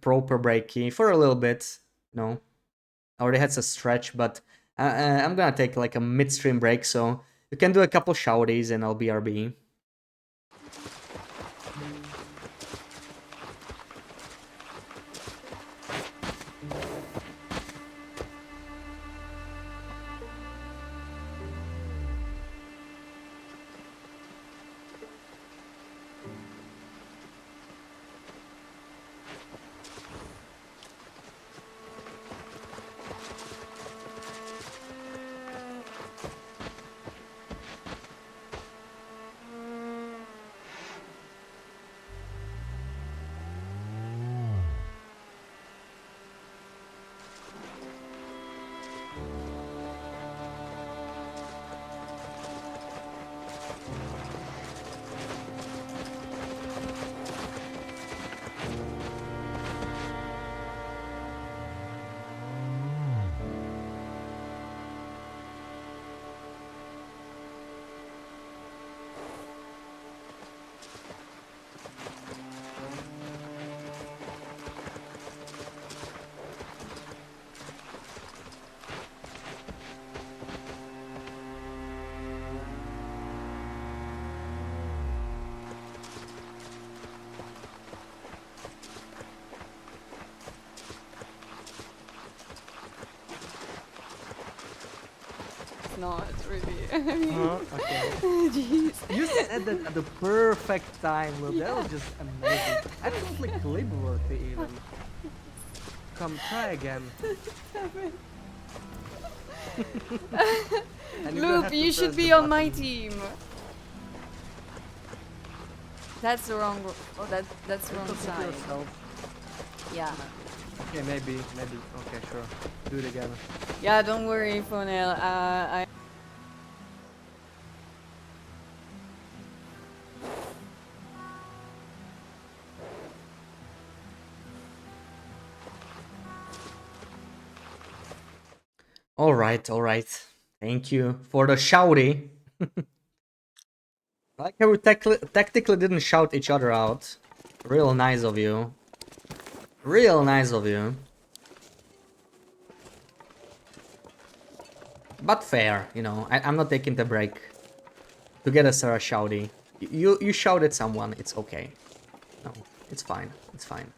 proper breaky for a little bit, you know. I already had a stretch, but I'm gonna take like a midstream break, so you can do a couple shouties and I'll BRB. not really. I mean, Okay. jeez. You said that at the perfect time, look, that was just amazing. Absolutely clip worthy even. Come, try again. And you're gonna Loop, have to you should press be the on my button. team. That's the wrong. Oh, that's the wrong Focus side. yourself. Yeah. Okay, maybe. Okay, sure. Do it again. Yeah, don't worry, Fonel. I. Alright. Thank you for the shouty. I like how we tactically didn't shout each other out. Real nice of you. Real nice of you. But fair, you know. I'm not taking the break to get a Sarah shouty. You shouted someone, it's okay. No, it's fine. It's fine.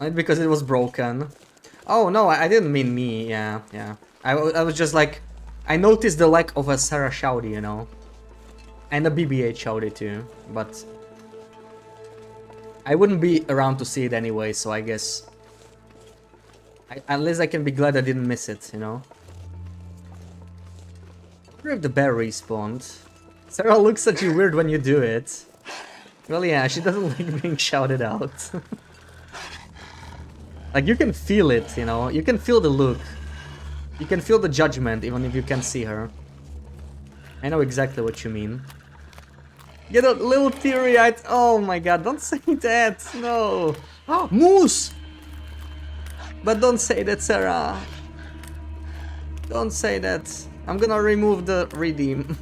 Not because it was broken. Oh no, I didn't mean me. Yeah. I was just like, I noticed the lack of a Sarah shouty, you know. And a BB-8 shouty too, but I wouldn't be around to see it anyway, so I guess... at least I can be glad I didn't miss it, you know? I wonder if the bear respawned. Sarah looks at you weird when you do it. Well, yeah, she doesn't like being shouted out. Like, you can feel it, you know? You can feel the look. You can feel the judgment, even if you can't see her. I know exactly what you mean. Get a little teary-eyed. Oh my god, don't say that. No. Oh, Moose! But don't say that, Sarah. Don't say that. I'm gonna remove the redeem.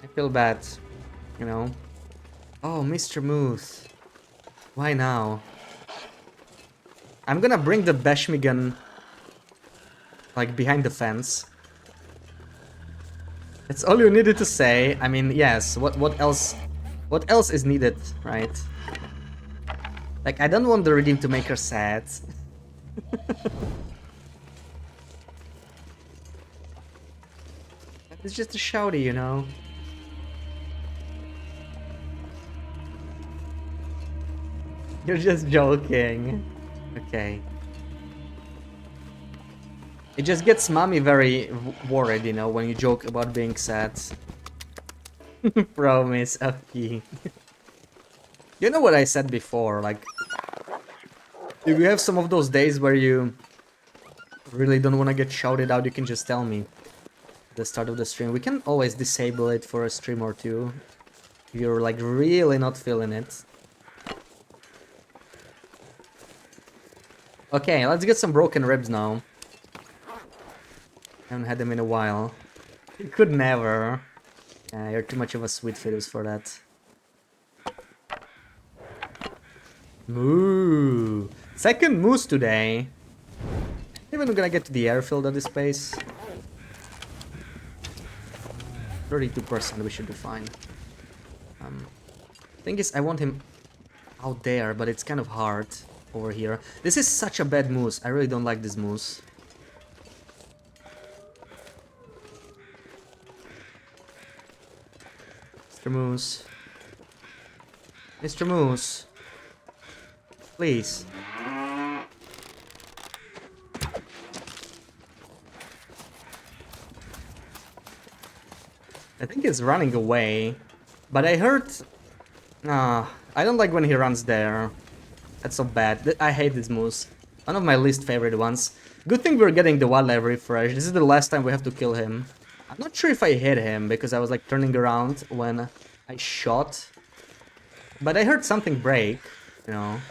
I feel bad, you know. Oh, Mr. Moose. Why now? I'm gonna bring the Bashmigan like behind the fence. That's all you needed to say. I mean, yes, what else is needed, right? Like, I don't want the redeem to make her sad. It's just a shouty, you know. You're just joking. Okay. It just gets mommy very worried, you know, when you joke about being sad. Promise, okay. You know what I said before, like... if you have some of those days where you really don't want to get shouted out, you can just tell me. At the start of the stream. We can always disable it for a stream or two. If you're like really not feeling it. Okay, let's get some broken ribs now. Haven't had them in a while. You could never. You're too much of a sweet fetus for that. Moo! Second moose today. Even gonna get to the airfield at this pace. 32%, we should be fine. Thing is, I want him out there, but it's kind of hard over here. This is such a bad moose. I really don't like this moose. Mr. Moose. Mr. Moose. Please. I think he's running away. But I heard... I don't like when he runs there. That's so bad. I hate this moose. One of my least favorite ones. Good thing we're getting the wildlife refresh. This is the last time we have to kill him. I'm not sure if I hit him because I was like turning around when I shot. But I heard something break, you know.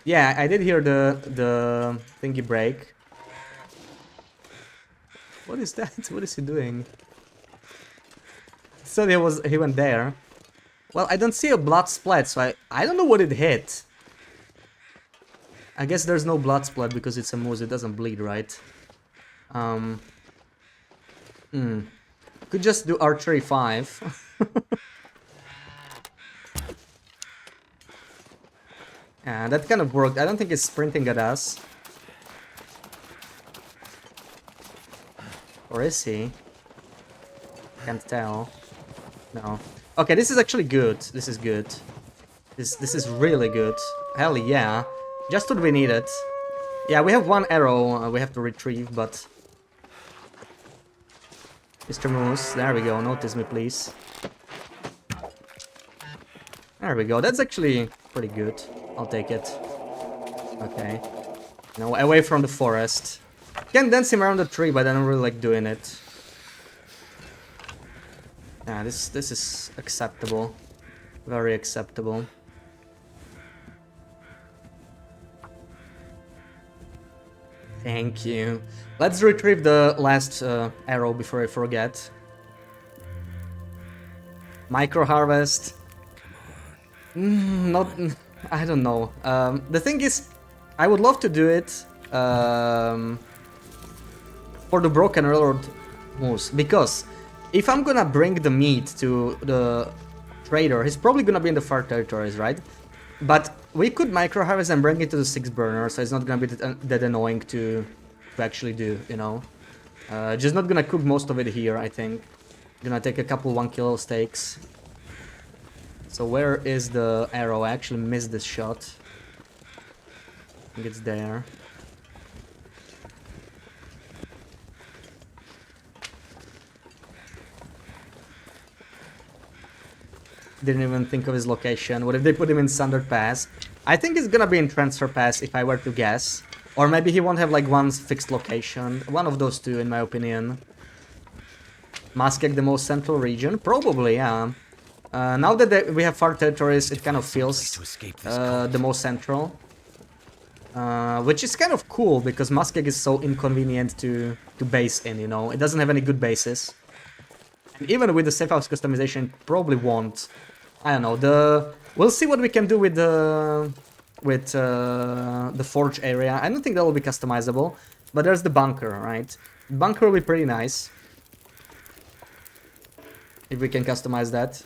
Yeah, I did hear the thingy break. What is that? What is he doing? So he went there. Well, I don't see a blood splat, so I don't know what it hit. I guess there's no blood splat because it's a moose, it doesn't bleed, right? Could just do archery 5. Yeah, that kind of worked. I don't think it's sprinting at us. Or is he? Can't tell. No. Okay, this is actually good. This is good. This is really good. Hell yeah. Just what we needed. Yeah, we have one arrow we have to retrieve, but... Mr. Moose, there we go. Notice me, please. There we go. That's actually pretty good. I'll take it. Okay. You know, away from the forest. Can dance him around the tree, but I don't really like doing it. Yeah, this is acceptable. Very acceptable. Thank you. Let's retrieve the last arrow before I forget. Micro harvest. Not. I don't know. The thing is, I would love to do it for the broken railroad moose, because if I'm gonna bring the meat to the trader, he's probably gonna be in the far territories, right? But we could micro harvest and bring it to the 6 burner, so it's not gonna be that annoying to actually do, you know. Just not gonna cook most of it here, I think. Gonna take a couple 1 kilo steaks. So where is the arrow? I actually missed this shot. I think it's there. Didn't even think of his location. What if they put him in Standard Pass? I think it's gonna be in Transfer Pass if I were to guess. Or maybe he won't have like one fixed location. One of those two, in my opinion. Muskeg, the most central region? Probably, yeah. Now that we have far territories, it kind of feels the most central. Which is kind of cool, because Muskeg is so inconvenient to base in, you know? It doesn't have any good bases. And even with the safe house customization, it probably won't. I don't know, we'll see what we can do with the forge area. I don't think that will be customizable, but there's the bunker, right? Bunker will be pretty nice if we can customize that.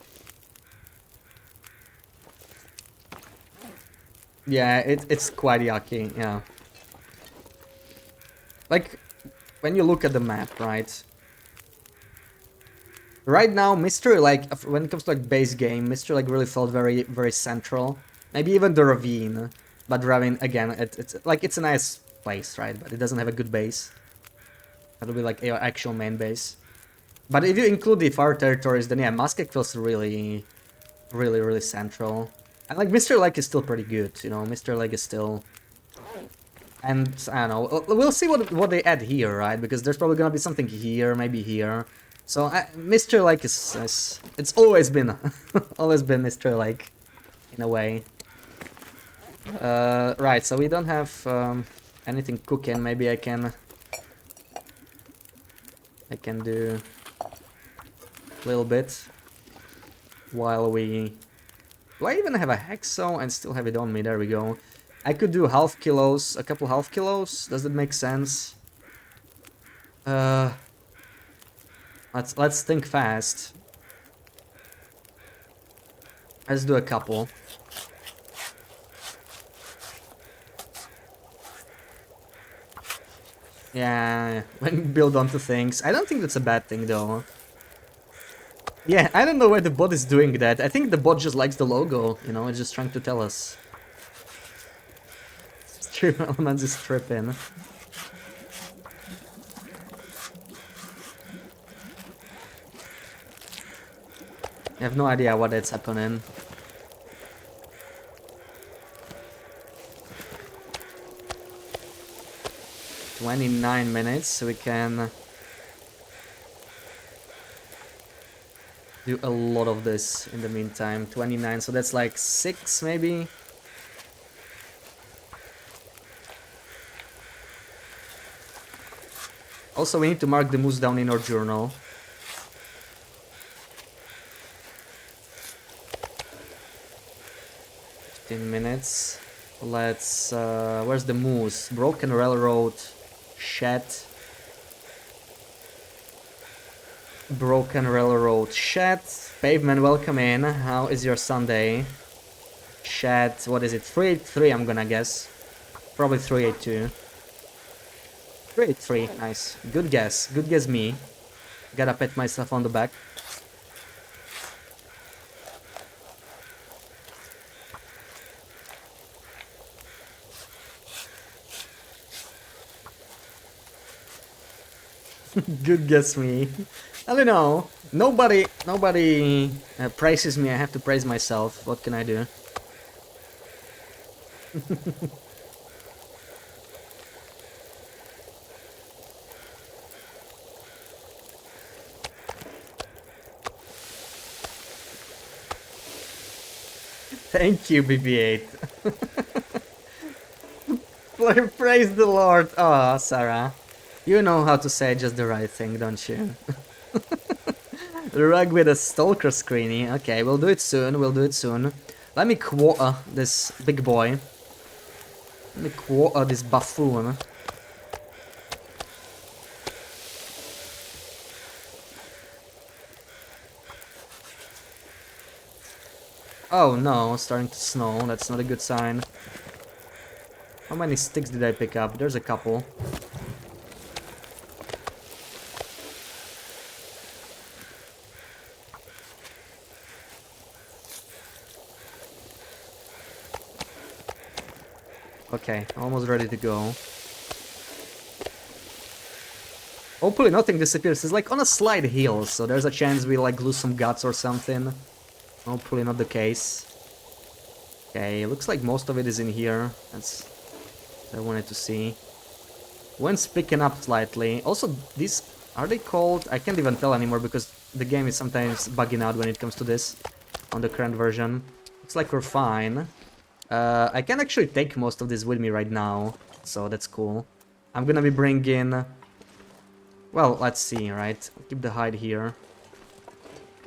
Yeah, it's quite yucky, yeah. Like, when you look at the map, right? Right now, Mr. like, when it comes to like base game, Mr. like really felt very, very central. Maybe even the ravine. But ravine, again, it's a nice place, right? But it doesn't have a good base. That'll be like your actual main base. But if you include the far territories, then yeah, Muskeg feels really, really, really central. And like Mr. Lake is still pretty good, you know, Mr. Lake is still... And, I don't know, we'll see what they add here, right? Because there's probably gonna be something here, maybe here. So, Mr. Lake is it's always been, always been Mr. Lake, in a way. Right, so we don't have anything cooking, maybe I can do a little bit while we... Do I even have a hacksaw and still have it on me? There we go. I could do half kilos, a couple half kilos. Does that make sense? Let's think fast. Let's do a couple. Yeah, when you build onto things. I don't think that's a bad thing though. Yeah, I don't know why the bot is doing that. I think the bot just likes the logo, you know, it's just trying to tell us. Stream elements is tripping. I have no idea what that's happening. $29 so we can do a lot of this in the meantime. 29, so that's like 6 maybe. Also, we need to mark the moose down in our journal. 15 minutes. Let's... where's the moose? Broken railroad. Shed. Broken railroad. Shed. Pavement, welcome in. How is your Sunday? Chat, what is it? 383, I'm gonna guess. Probably 382. 383, nice. Good guess. Good guess me. Gotta pat myself on the back. Good guess me. I don't know. Nobody praises me. I have to praise myself. What can I do? Thank you, BB-8. Praise the Lord. Oh, Sarah. You know how to say just the right thing, don't you? The rug with a stalker screeny. Okay, we'll do it soon. We'll do it soon. Let me quarter this big boy. Let me quarter this buffoon. Oh no, it's starting to snow. That's not a good sign. How many sticks did I pick up? There's a couple. Okay, almost ready to go. Hopefully nothing disappears. It's like on a slight hill, so there's a chance we like lose some guts or something. Hopefully not the case. Okay, looks like most of it is in here. That's what I wanted to see. Wind's picking up slightly. Also, these... Are they called? I can't even tell anymore because the game is sometimes bugging out when it comes to this. On the current version. Looks like we're fine. I can actually take most of this with me right now. So that's cool. I'm gonna be bringing... Well, let's see, right? I'll keep the hide here.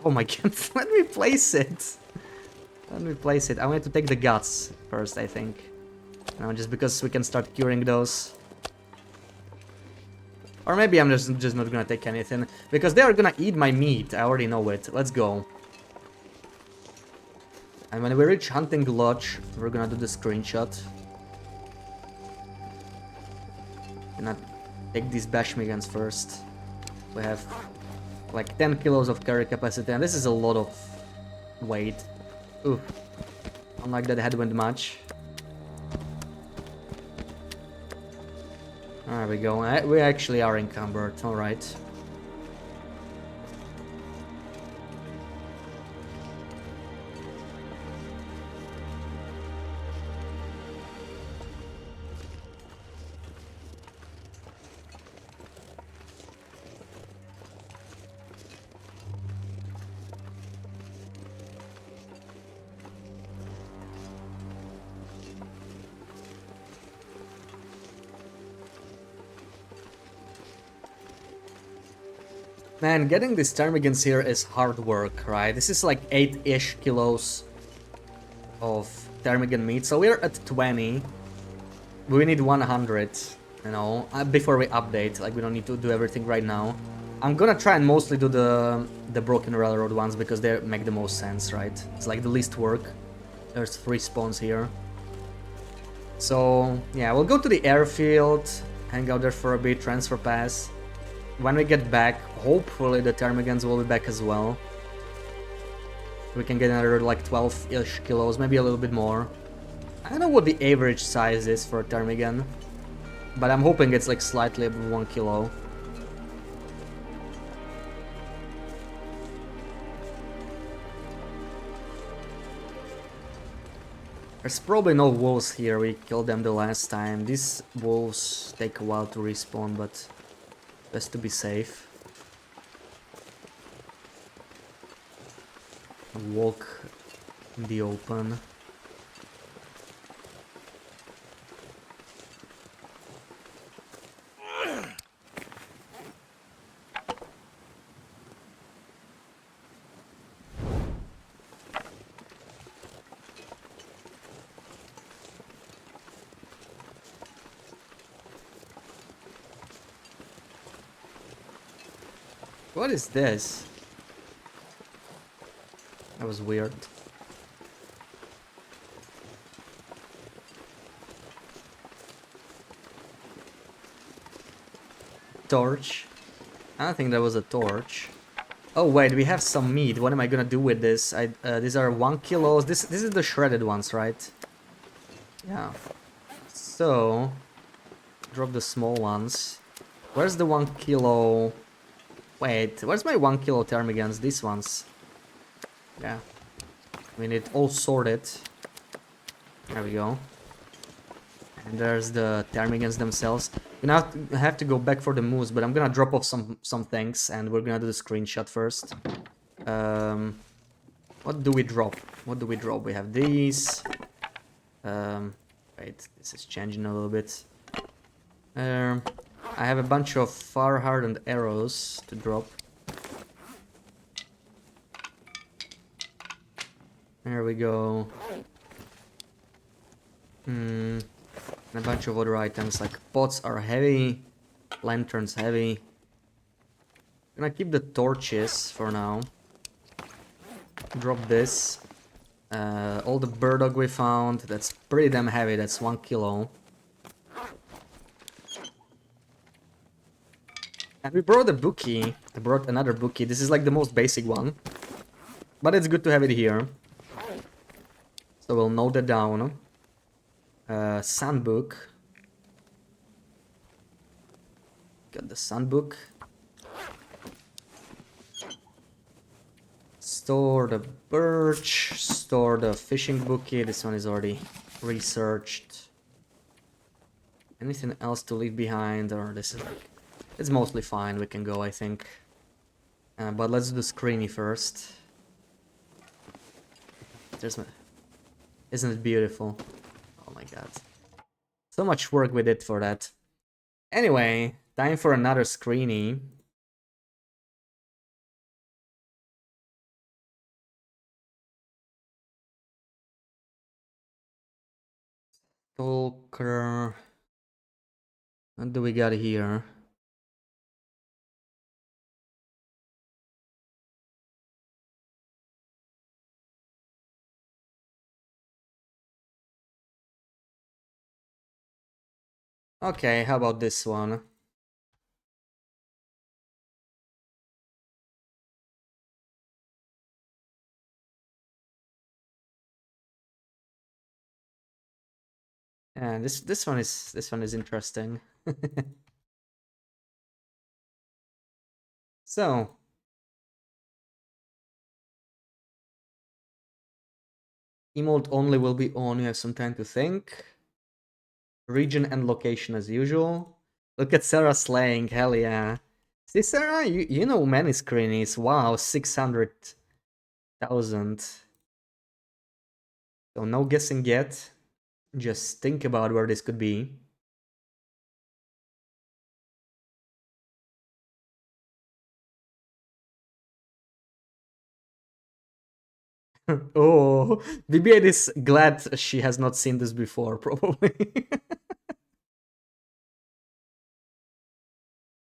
Oh my god, let me place it! Let me place it. I wanted to take the guts first, I think. You know, just because we can start curing those. Or maybe I'm just not gonna take anything. Because they are gonna eat my meat, I already know it. Let's go. And when we reach Hunting Lodge, we're gonna do the screenshot. Gonna take these Bashmigans first. We have like 10 kilos of carry capacity, and this is a lot of weight. Ooh, I don't like that headwind much. There we go. We actually are encumbered, alright. Man, getting these ptarmigans here is hard work, right? This is like 8-ish kilos of ptarmigan meat, so we're at 20. We need 100, you know, before we update. Like, we don't need to do everything right now. I'm gonna try and mostly do the Broken Railroad ones because they make the most sense, right? It's like the least work. There's 3 spawns here. So, yeah, we'll go to the airfield, hang out there for a bit, transfer pass. When we get back, hopefully the ptarmigans will be back as well. We can get another like 12-ish kilos, maybe a little bit more. I don't know what the average size is for a ptarmigan, but I'm hoping it's like slightly above 1 kilo. There's probably no wolves here, we killed them the last time. These wolves take a while to respawn, but best to be safe. Walk in the open. What is this? That was weird. torch. I don't think there was a torch. Oh wait, we have some meat. What am I gonna do with this? These are 1 kilos. This is the shredded ones, right? Yeah. So drop the small ones. Where's the 1 kilo? Wait, where's my 1 kilo ptarmigans? These ones. Yeah. We need all sorted. There we go. And there's the ptarmigans themselves. We're gonna have to go back for the moose, but I'm gonna drop off some things, and we're gonna do the screenshot first. What do we drop? What do we drop? We have these. Wait, this is changing a little bit. I have a bunch of fire-hardened arrows to drop. There we go. And a bunch of other items like pots are heavy, lanterns heavy. Gonna keep the torches for now. Drop this. All the burdock we found, that's pretty damn heavy, that's 1 kilo. And we brought a bookie. I brought another bookie. This is like the most basic one. But it's good to have it here. So we'll note that down. Sandbook. Got the sandbook. Store the birch. Store the fishing bookie. This one is already researched. Anything else to leave behind? Or this is like... It's mostly fine. We can go, I think. But let's do the screeny first. There's my... Isn't it beautiful? Oh my god. So much work we did for that. Anyway, time for another screeny. Stalker. What do we got here? Okay, how about this one? Yeah, this one is interesting. So emote only will be on. You have some time to think. Region and location as usual. Look at Sarah slaying, hell yeah. See Sarah, you know many screenies. Wow, 600,000. So no guessing yet. Just think about where this could be. Oh, BB-8 is glad she has not seen this before, probably.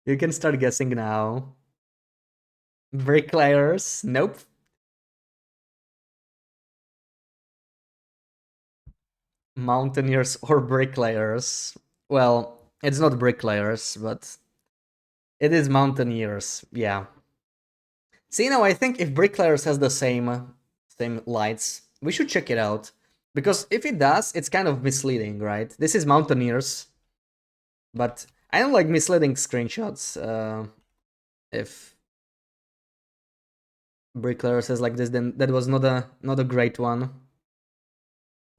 You can start guessing now. Bricklayers? Nope. Mountaineers or bricklayers? Well, it's not bricklayers, but it is mountaineers, yeah. See, now I think if bricklayers has the same lights, we should check it out. Because if it does, it's kind of misleading, right? This is mountaineers, but I don't like misleading screenshots. If bricklayers says like this, then that was not a great one.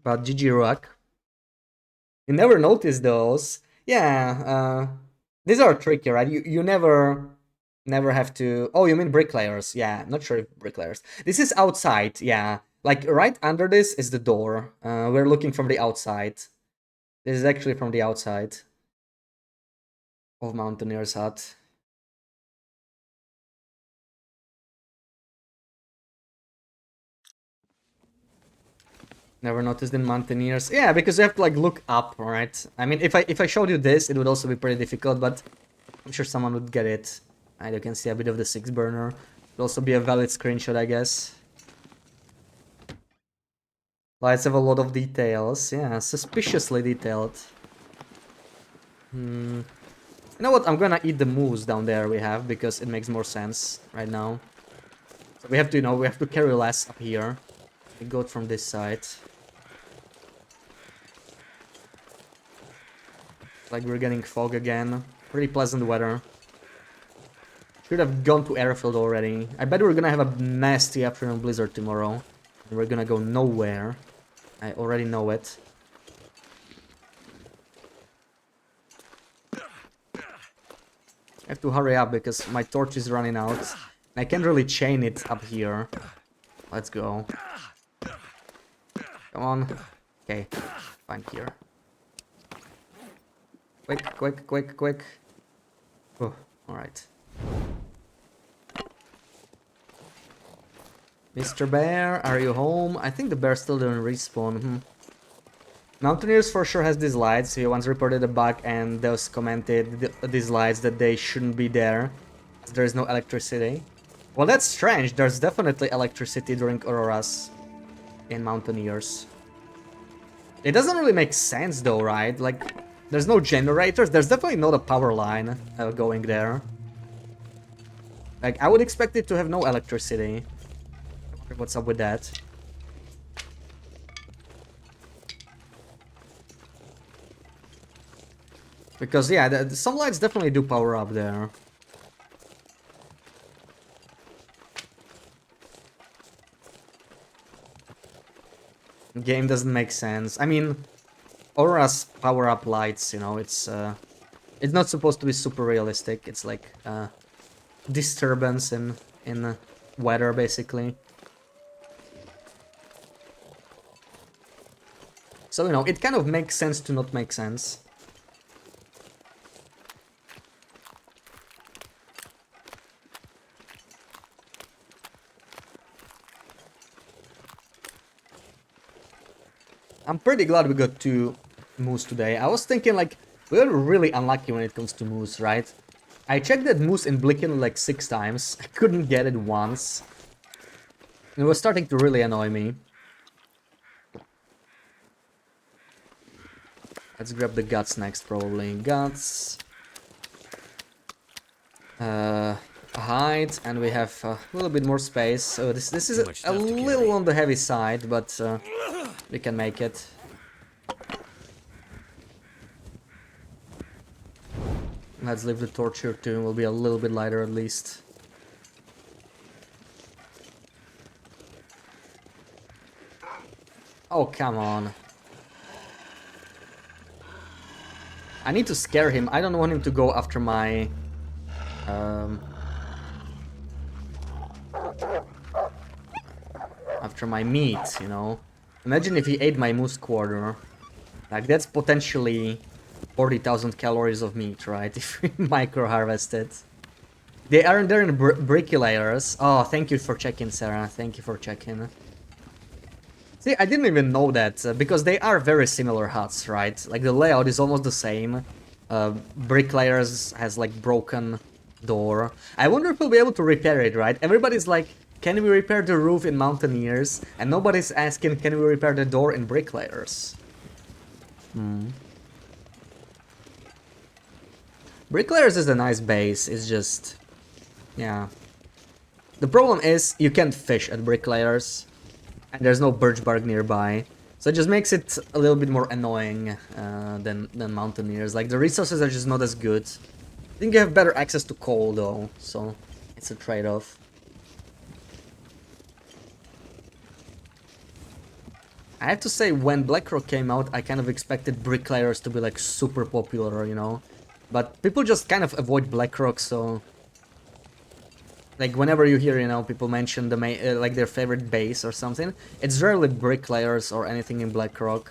But GG Rock. You never notice those. Yeah, these are tricky, right? You never have to... Oh, you mean bricklayers? Yeah, not sure if bricklayers. This is outside, yeah. Like right under this is the door. We're looking from the outside. This is actually from the outside of Mountaineer's hut. Never noticed in Mountaineers. Yeah, because you have to like look up, right? I mean, if I showed you this, it would also be pretty difficult, but I'm sure someone would get it. And you can see a bit of the 6 burner. It'd also be a valid screenshot, I guess. Lights have a lot of details. Yeah, suspiciously detailed. You know what? I'm gonna eat the moose down there we have because it makes more sense right now. So we have to, you know, we have to carry less up here. We go from this side. Like we're getting fog again. Pretty pleasant weather. Should have gone to airfield already. I bet we're gonna have a nasty afternoon blizzard tomorrow. And we're gonna go nowhere. I already know it. I have to hurry up because my torch is running out. And I can't really chain it up here. Let's go. Come on. Okay. Fine here. Quick, quick, quick, quick. Oh, alright. Mr. Bear, are you home? I think the bear still didn't respawn. Mountaineers for sure has these lights. He once reported a bug and those commented these lights that they shouldn't be there. There is no electricity. Well, that's strange. There's definitely electricity during auroras in Mountaineers. It doesn't really make sense though, right? Like, there's no generators. There's definitely not a power line going there. Like, I would expect it to have no electricity. What's up with that? Because, yeah, some lights definitely do power up there. Game doesn't make sense. I mean, auroras power up lights, you know, it's not supposed to be super realistic. It's like disturbance in weather, basically. So, you know, it kind of makes sense to not make sense. I'm pretty glad we got 2 moose today. I was thinking, like, we're really unlucky when it comes to moose, right? I checked that moose in Blicken like 6 times. I couldn't get it once. It was starting to really annoy me. Let's grab the guts next, probably. Guts. Hide, and we have a little bit more space. So this is a little on the heavy side, but we can make it. Let's leave the torch here too. We'll be a little bit lighter at least. Oh, come on. I need to scare him. I don't want him to go after my... after my meat, you know? Imagine if he ate my moose quarter. Like, that's potentially 40,000 calories of meat, right? If we micro-harvest it. They aren't there in bricky layers. Oh, thank you for checking, Sarah. Thank you for checking. See, I didn't even know that, because they are very similar huts, right? Like, the layout is almost the same. Bricklayers has, like, broken door. I wonder if we'll be able to repair it, right? Everybody's like, can we repair the roof in Mountaineers? And nobody's asking, can we repair the door in Bricklayers? Bricklayers is a nice base, it's just... yeah. The problem is, you can't fish at Bricklayers. And there's no birch bark nearby. So it just makes it a little bit more annoying than Mountaineers. Like, the resources are just not as good. I think you have better access to coal, though. So, it's a trade-off. I have to say, when Blackrock came out, I kind of expected Bricklayers to be, like, super popular, you know? But people just kind of avoid Blackrock, so... like, whenever you hear, you know, people mention the like, their favorite base or something, it's rarely Bricklayers or anything in Blackrock.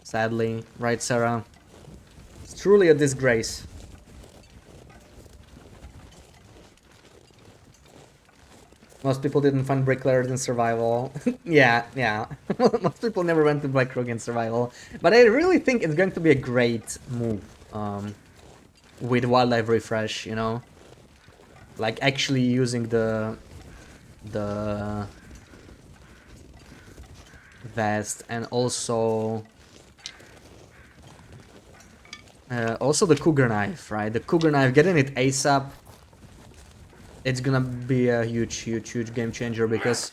Sadly. Right, Sarah? It's truly a disgrace. Most people didn't find Bricklayers in survival. Yeah. Most people never went to Blackrock in survival. But I really think it's going to be a great move with Wildlife Refresh, you know? Like, actually using the vest, and also Also the cougar knife, right? The cougar knife, getting it ASAP, it's gonna be a huge game changer because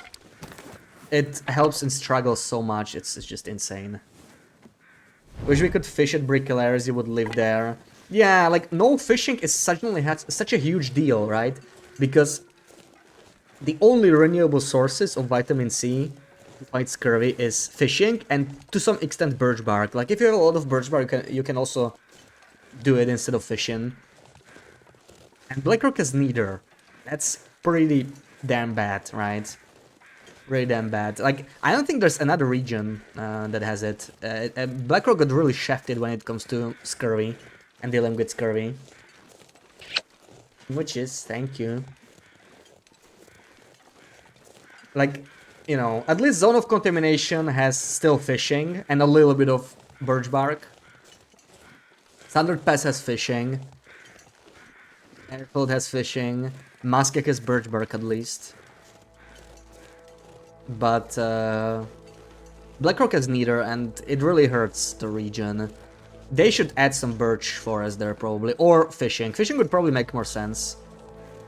it helps in struggles so much. It's just insane. Wish we could fish at Bricklayers, you would live there. Yeah, like no fishing is suddenly has such a huge deal, right? Because the only renewable sources of vitamin C to fight scurvy is fishing and to some extent birch bark. Like if you have a lot of birch bark, you can also do it instead of fishing. And Blackrock has neither. That's pretty damn bad, right? Really damn bad. Like, I don't think there's another region that has it. Blackrock got really shafted when it comes to scurvy and dealing with scurvy. Which is, thank you. Like, you know, at least Zone of Contamination has still fishing and a little bit of birch bark. Standard Pass has fishing. Airfield has fishing. Muskeg has birch bark at least. But Blackrock has neither, and it really hurts the region. They should add some birch forest there probably, or fishing. Fishing would probably make more sense.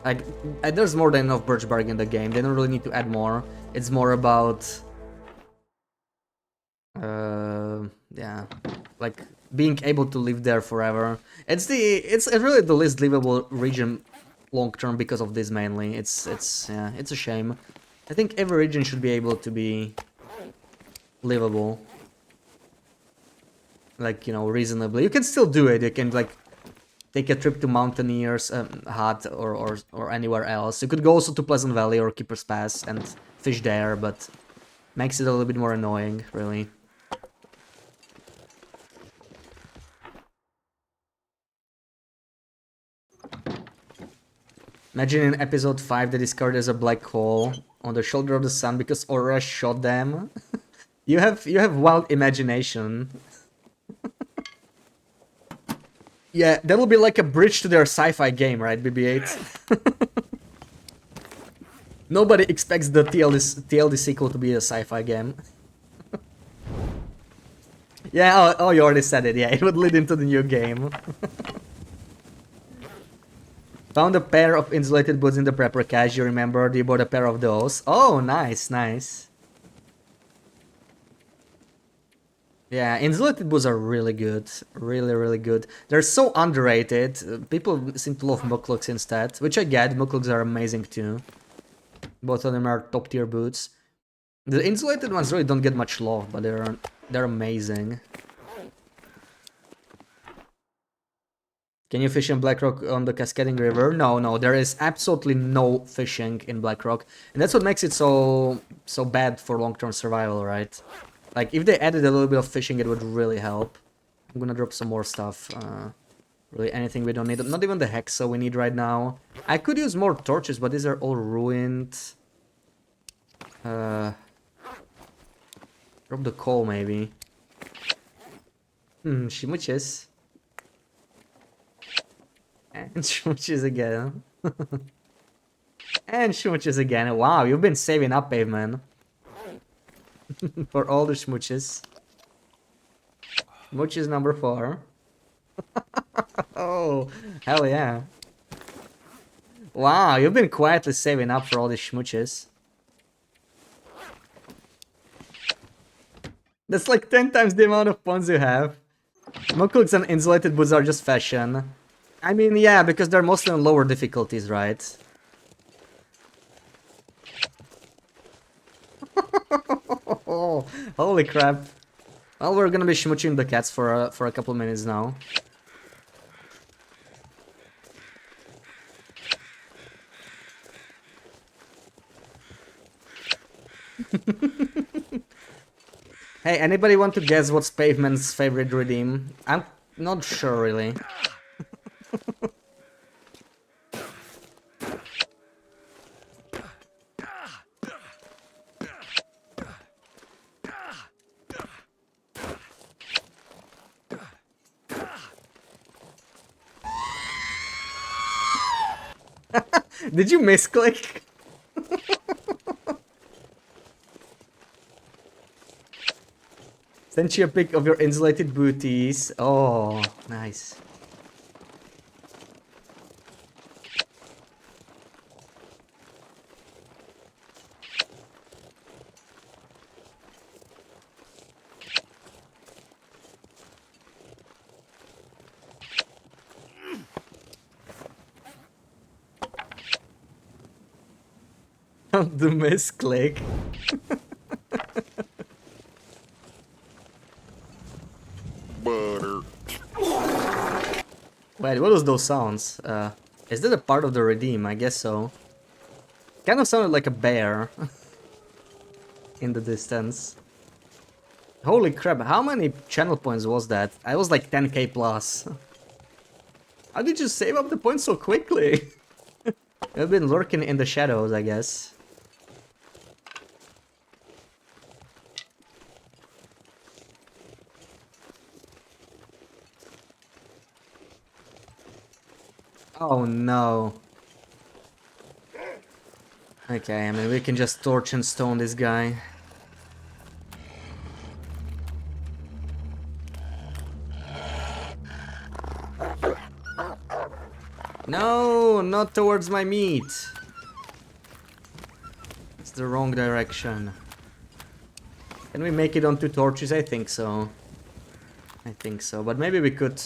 Like, there's more than enough birch bark in the game. They don't really need to add more. It's more about, yeah, like being able to live there forever. It's really the least livable region long term because of this mainly. It's a shame. I think every region should be able to be livable. Like, you know, reasonably. You can still do it. You can, like, take a trip to Mountaineers Hut or anywhere else. You could go also to Pleasant Valley or Keeper's Pass and fish there, but makes it a little bit more annoying, really. Imagine in episode 5 they discovered there's a black hole on the shoulder of the sun because Aura shot them. You have wild imagination. Yeah, that'll be like a bridge to their sci-fi game, right, BB-8? Nobody expects the TLD sequel to be a sci-fi game. Yeah, oh, you already said it, yeah, it would lead into the new game. Found a pair of insulated boots in the prepper cache, you remember? You bought a pair of those. Oh, nice, nice. Yeah, insulated boots are really good. Really good. They're so underrated. People seem to love mukluks instead, which I get. Mukluks are amazing too. Both of them are top tier boots. The insulated ones really don't get much love, but they're amazing. Can you fish in Blackrock on the Cascading River? No, there is absolutely no fishing in Blackrock. And that's what makes it so bad for long-term survival, right? Like, if they added a little bit of fishing, it would really help. I'm gonna drop some more stuff. Really, anything we don't need. Not even the Hexa we need right now. I could use more torches, but these are all ruined. Drop the coal, maybe. Shmuches. And shmuches again. And shmuches again. Wow, you've been saving up, Pavement. For all the shmuches. Shmuches number 4. Oh, hell yeah. Wow, you've been quietly saving up for all these shmuches. That's like 10 times the amount of points you have. Mukluks and insulated boots are just fashion. I mean, yeah, because they're mostly on lower difficulties, right? Holy crap. Well, we're gonna be shmooching the cats for a couple minutes now. Hey, anybody want to guess what's Pavement's favorite redeem? I'm not sure, really. Did you misclick? Sent you a pic of your insulated booties. Oh, nice. The misclick. Butter. Wait, what was those sounds? Is that a part of the redeem? I guess so. Kind of sounded like a bear in the distance. Holy crap, how many channel points was that? I was like 10k plus. How did you save up the points so quickly? I've been lurking in the shadows, I guess. Oh no. Okay, I mean we can just torch and stone this guy. No, not towards my meat. It's the wrong direction. Can we make it on 2 torches? I think so. I think so, but maybe we could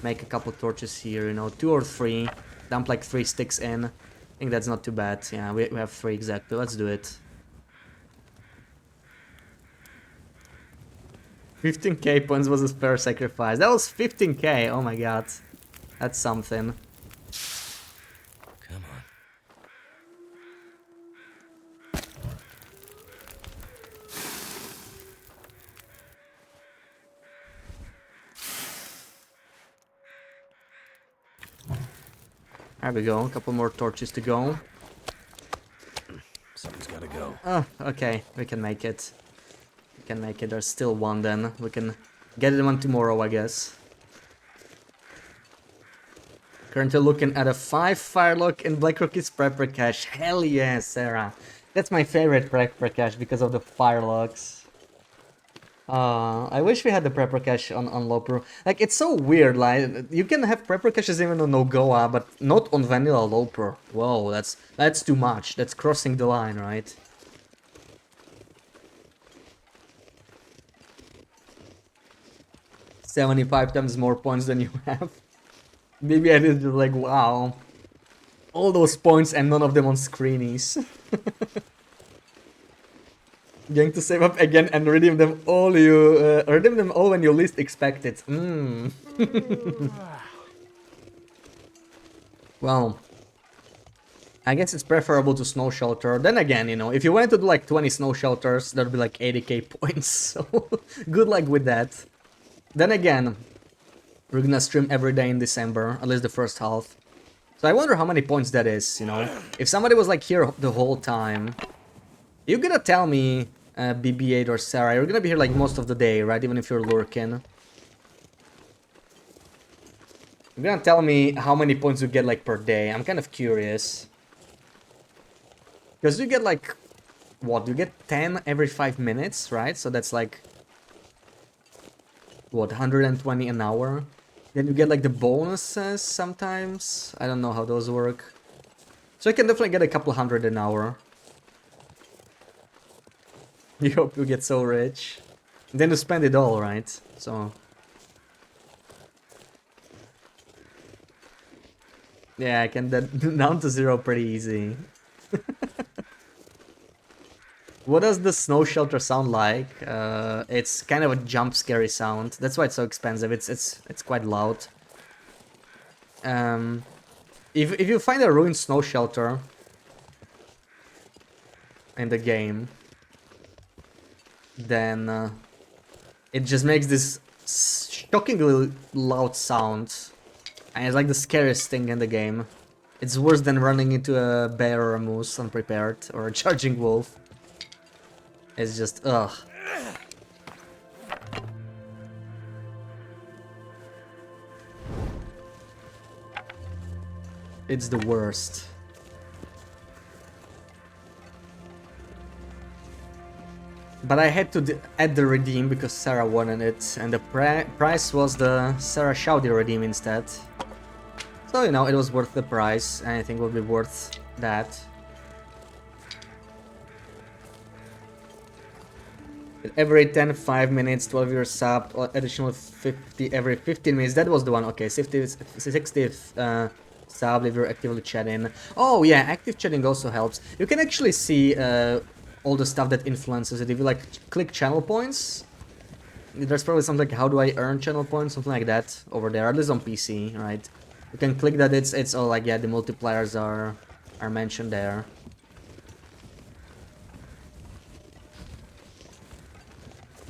make a couple torches here, you know, 2 or 3. Dump like 3 sticks in. I think that's not too bad. Yeah, we have 3 exactly. Let's do it. 15k points was a spare sacrifice. That was 15k. Oh my god. That's something. Come on. There we go. A couple more torches to go. Someone's gotta go. Oh, okay. We can make it. We can make it. There's still one then. We can get it one tomorrow, I guess. Currently looking at a 5 Firelock in Black Rocket's Prepper Cache. Hell yeah, Sarah. That's my favorite Prepper Cache because of the Firelocks. I wish we had the Prepper Cache on Loper. Like, it's so weird, like, you can have Prepper Caches even on Nogoa, but not on Vanilla Loper. Whoa, that's too much. That's crossing the line, right? "75 times more points than you have." Maybe I did like, wow. All those points and none of them on screenies. Going to save up again and redeem them all when you least expect it. Well, I guess it's preferable to snow shelter. Then again, you know, if you wanted to do like 20 snow shelters, that'd be like 80k points. So good luck with that. Then again, we're gonna stream every day in December, at least the first half. So I wonder how many points that is, you know. If somebody was like here the whole time, you're gonna tell me, BB8 or Sarah, you're gonna be here like most of the day, right? Even if you're lurking. You're gonna tell me how many points you get like per day. I'm kind of curious. Because you get like, what? You get 10 every 5 minutes, right? So that's like, what, 120 an hour? Then you get like the bonuses sometimes. I don't know how those work. So I can definitely get a couple hundred an hour. You hope you get so rich. And then you spend it all, right? So... yeah, I can get down to 0 pretty easy. What does the snow shelter sound like? It's kind of a jump scary sound. That's why it's so expensive. It's quite loud. If you find a ruined snow shelter in the game, then it just makes this shockingly loud sound. And it's like the scariest thing in the game. It's worse than running into a bear or a moose unprepared, or a charging wolf. It's just, ugh. It's the worst. But I had to add the redeem because Sarah wanted it, and the price was the Sarah Shouty redeem instead. So, you know, it was worth the price. Anything would be worth that. Every 10, 5 minutes, 12 years sub, additional 50 every 15 minutes. That was the one. Okay, 60th sub if you're actively chatting. Oh yeah, active chatting also helps. You can actually see all the stuff that influences it. If you like click channel points, there's probably something like how do I earn channel points, something like that over there. At least on PC, right? You can click that. It's all like, yeah, the multipliers are mentioned there.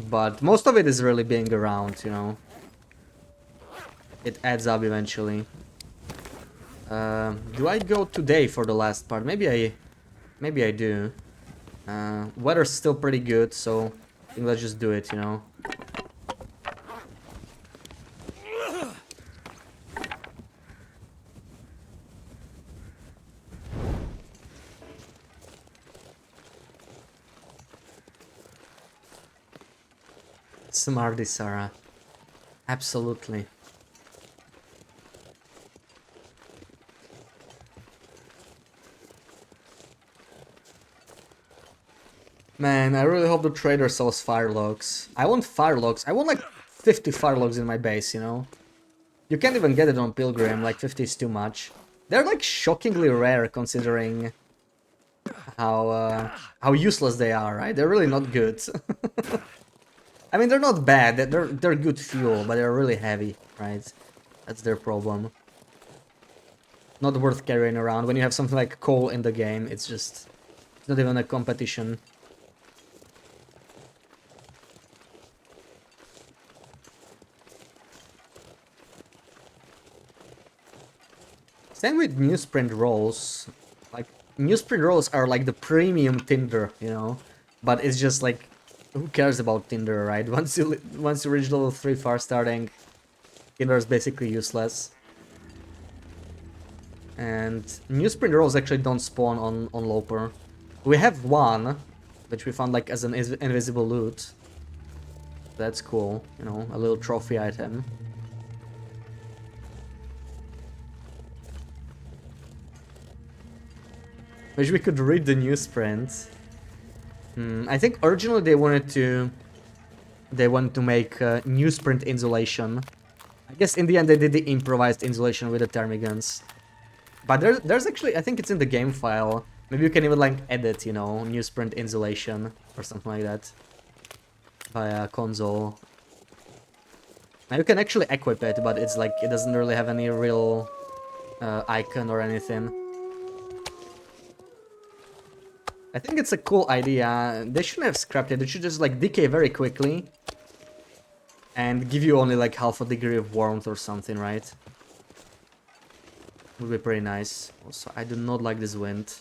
But most of it is really being around, you know. It adds up eventually. Do I go today for the last part? Maybe I do. Weather's still pretty good, so I think let's just do it, you know. Smarty Sarah. Absolutely. Man, I really hope the trader sells firelogs. I want firelogs. I want like 50 firelogs in my base, you know? You can't even get it on Pilgrim, like 50 is too much. They're like shockingly rare considering how useless they are, right? They're really not good. I mean, they're not bad. They're good fuel, but they're really heavy, right? That's their problem. Not worth carrying around. When you have something like coal in the game, it's not even a competition. Same with newsprint rolls. Like, newsprint rolls are like the premium Tinder, you know? But it's just like, who cares about Tinder, right? Once you reach level 3 far starting, Tinder is basically useless. And newsprint rolls actually don't spawn on Loper. We have one, which we found like as an invisible loot. That's cool, you know, a little trophy item. Wish we could read the newsprint. I think originally they wanted to make newsprint insulation. I guess in the end they did the improvised insulation with the thermiguns. But there's actually, I think it's in the game file. Maybe you can even like edit, you know, newsprint insulation or something like that via console. Now you can actually equip it, but it's like it doesn't really have any real icon or anything. I think it's a cool idea. They shouldn't have scrapped it. It should just like decay very quickly and give you only like half a degree of warmth or something, right? Would be pretty nice. Also, I do not like this wind.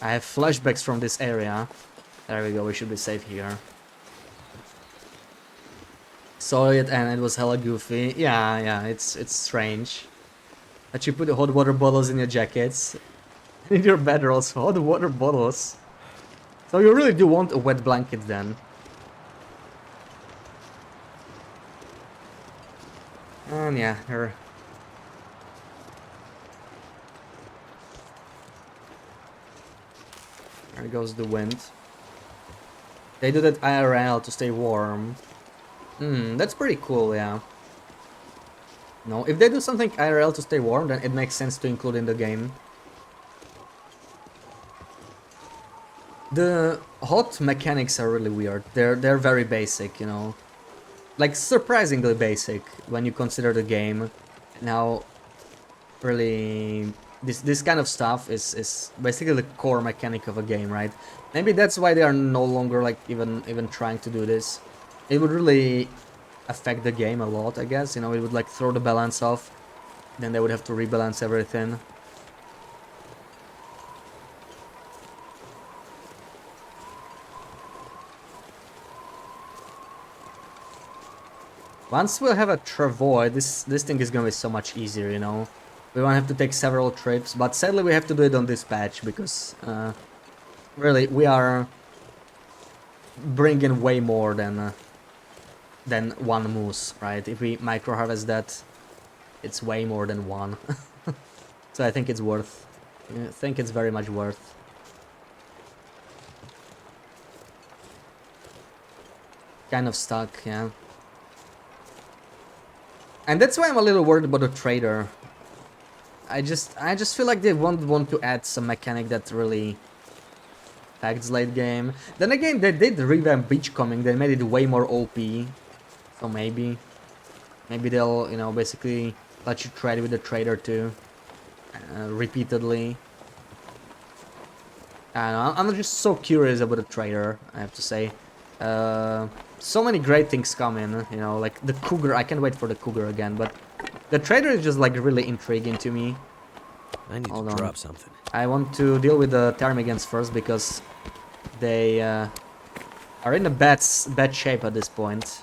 I have flashbacks from this area. There we go, we should be safe here. Saw it and it was hella goofy. Yeah, it's strange. That you put the hot water bottles in your jackets. In your bedrolls, hot water bottles. So you really do want a wet blanket then. And yeah, there goes the wind. They do that IRL to stay warm. That's pretty cool, yeah. No, if they do something IRL to stay warm, then it makes sense to include in the game. The hot mechanics are really weird. They're very basic, you know. Like, surprisingly basic when you consider the game. Now, really, this kind of stuff is basically the core mechanic of a game, right? Maybe that's why they are no longer like even trying to do this. It would really affect the game a lot, I guess. You know, it would like throw the balance off. Then they would have to rebalance everything. Once we'll have a travois, this thing is gonna be so much easier, you know? We won't have to take several trips, but sadly we have to do it on this patch because really we are bringing way more than one moose, right? If we micro harvest that, it's way more than one. So I think it's worth. I think it's very much worth. Kind of stuck, yeah. And that's why I'm a little worried about the trader. I just feel like they won't want to add some mechanic that really affects late game. Then again, they did revamp Beachcombing. They made it way more OP. So maybe they'll, you know, basically let you trade with the trader too, repeatedly. I'm just so curious about the trader, I have to say. So many great things come in, you know, like the cougar. I can't wait for the cougar again, but the trader is just like really intriguing to me. I need Hold to on. drop something. I want to deal with the ptarmigans first because they are in a bad shape at this point,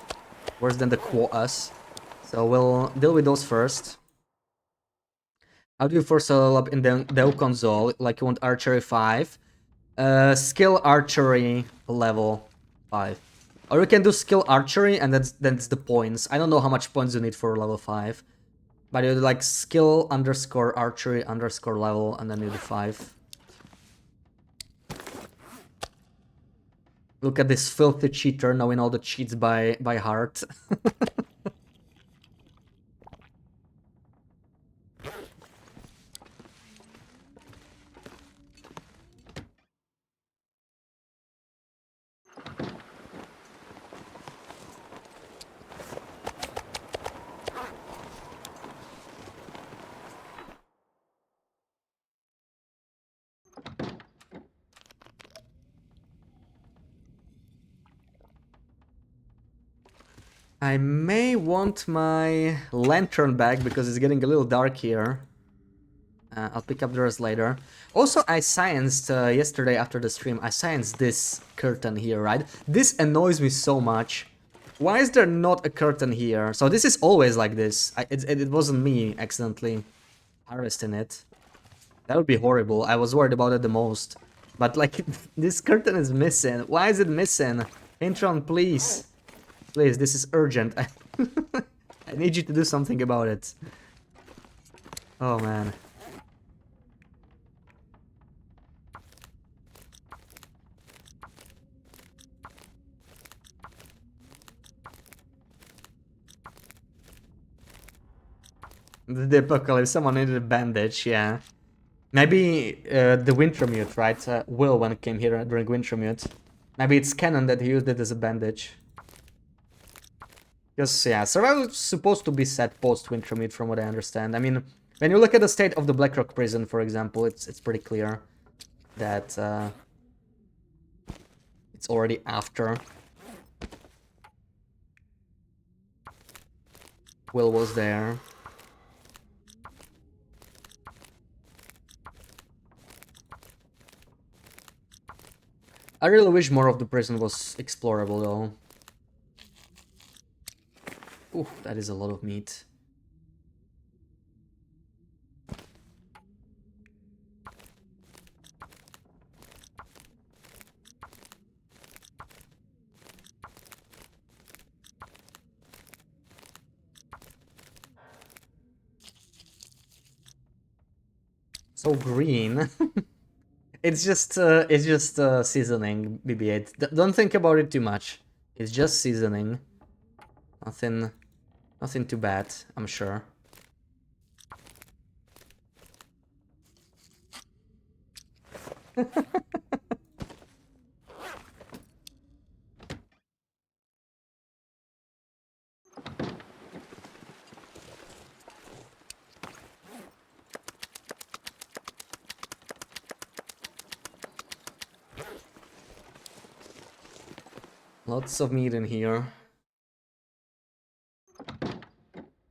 worse than the quotas. So we'll deal with those first. How do you first level up in the console? Like you want archery 5, skill archery level 5, or you can do skill archery and that's the points. I don't know how much points you need for level 5, but you do like skill underscore archery underscore level and then you do 5. Look at this filthy cheater knowing all the cheats by heart. I may want my lantern back because it's getting a little dark here. I'll pick up the rest later. Also, I scienced yesterday after the stream, I scienced this curtain here, right? This annoys me so much. Why is there not a curtain here? So this is always like this. It wasn't me accidentally harvesting it. That would be horrible. I was worried about it the most. But like, this curtain is missing. Why is it missing? Intron, please. Please, this is urgent. I need you to do something about it. Oh man. The apocalypse, someone needed a bandage, yeah. Maybe the Wintermute, right? Will, when it came here during Wintermute. Maybe it's canon that he used it as a bandage. Because, yeah, survival is supposed to be set post-Wintermute from what I understand. I mean, when you look at the state of the Blackrock prison, for example, it's pretty clear that it's already after Will was there. I really wish more of the prison was explorable, though. Ooh, that is a lot of meat. So green. It's just seasoning, BB-8. Don't think about it too much. It's just seasoning. Nothing too bad, I'm sure. Lots of meat in here.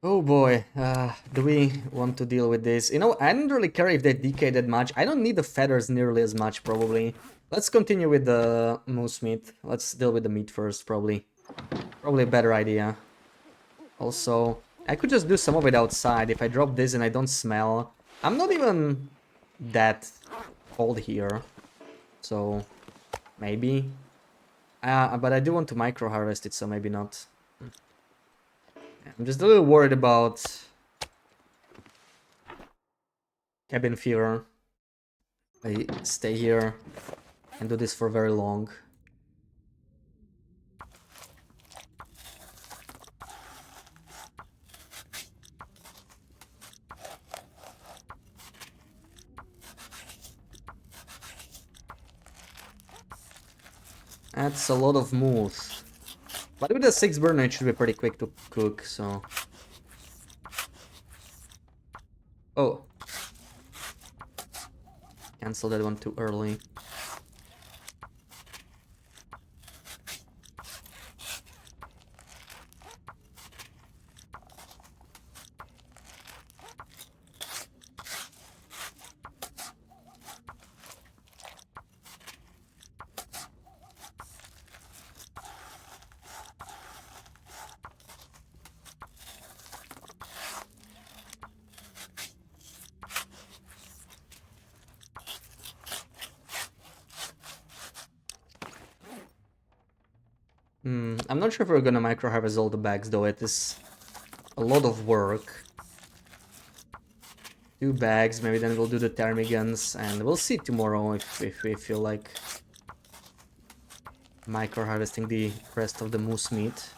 Oh boy, do we want to deal with this? You know, I don't really care if they decay that much. I don't need the feathers nearly as much, probably. Let's continue with the moose meat. Let's deal with the meat first, probably. Probably a better idea. Also, I could just do some of it outside. If I drop this and I don't smell, I'm not even that cold here, so maybe. But I do want to micro harvest it, so maybe not. I'm just a little worried about cabin fever. I stay here and do this for very long. That's a lot of moose. But with a 6 burner it should be pretty quick to cook, so... Oh. Cancel that one too early. I'm not sure if we're gonna micro harvest all the bags though, it is a lot of work. 2 bags, maybe then we'll do the ptarmigans, and we'll see tomorrow if we feel like micro harvesting the rest of the moose meat.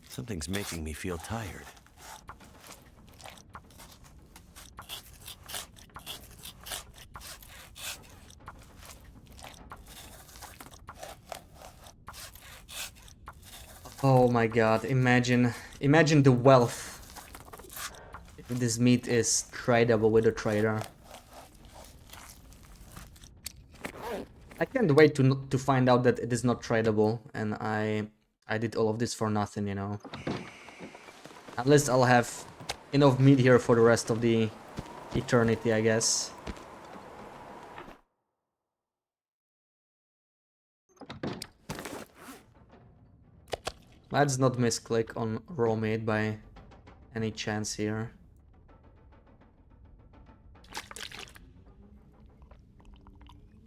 Something's making me feel tired. Oh my god, imagine the wealth if this meat is tradable with a trader. I can't wait to find out that it is not tradable and I did all of this for nothing, you know. Unless I'll have enough meat here for the rest of the eternity, I guess. Let's not misclick on raw meat by any chance here.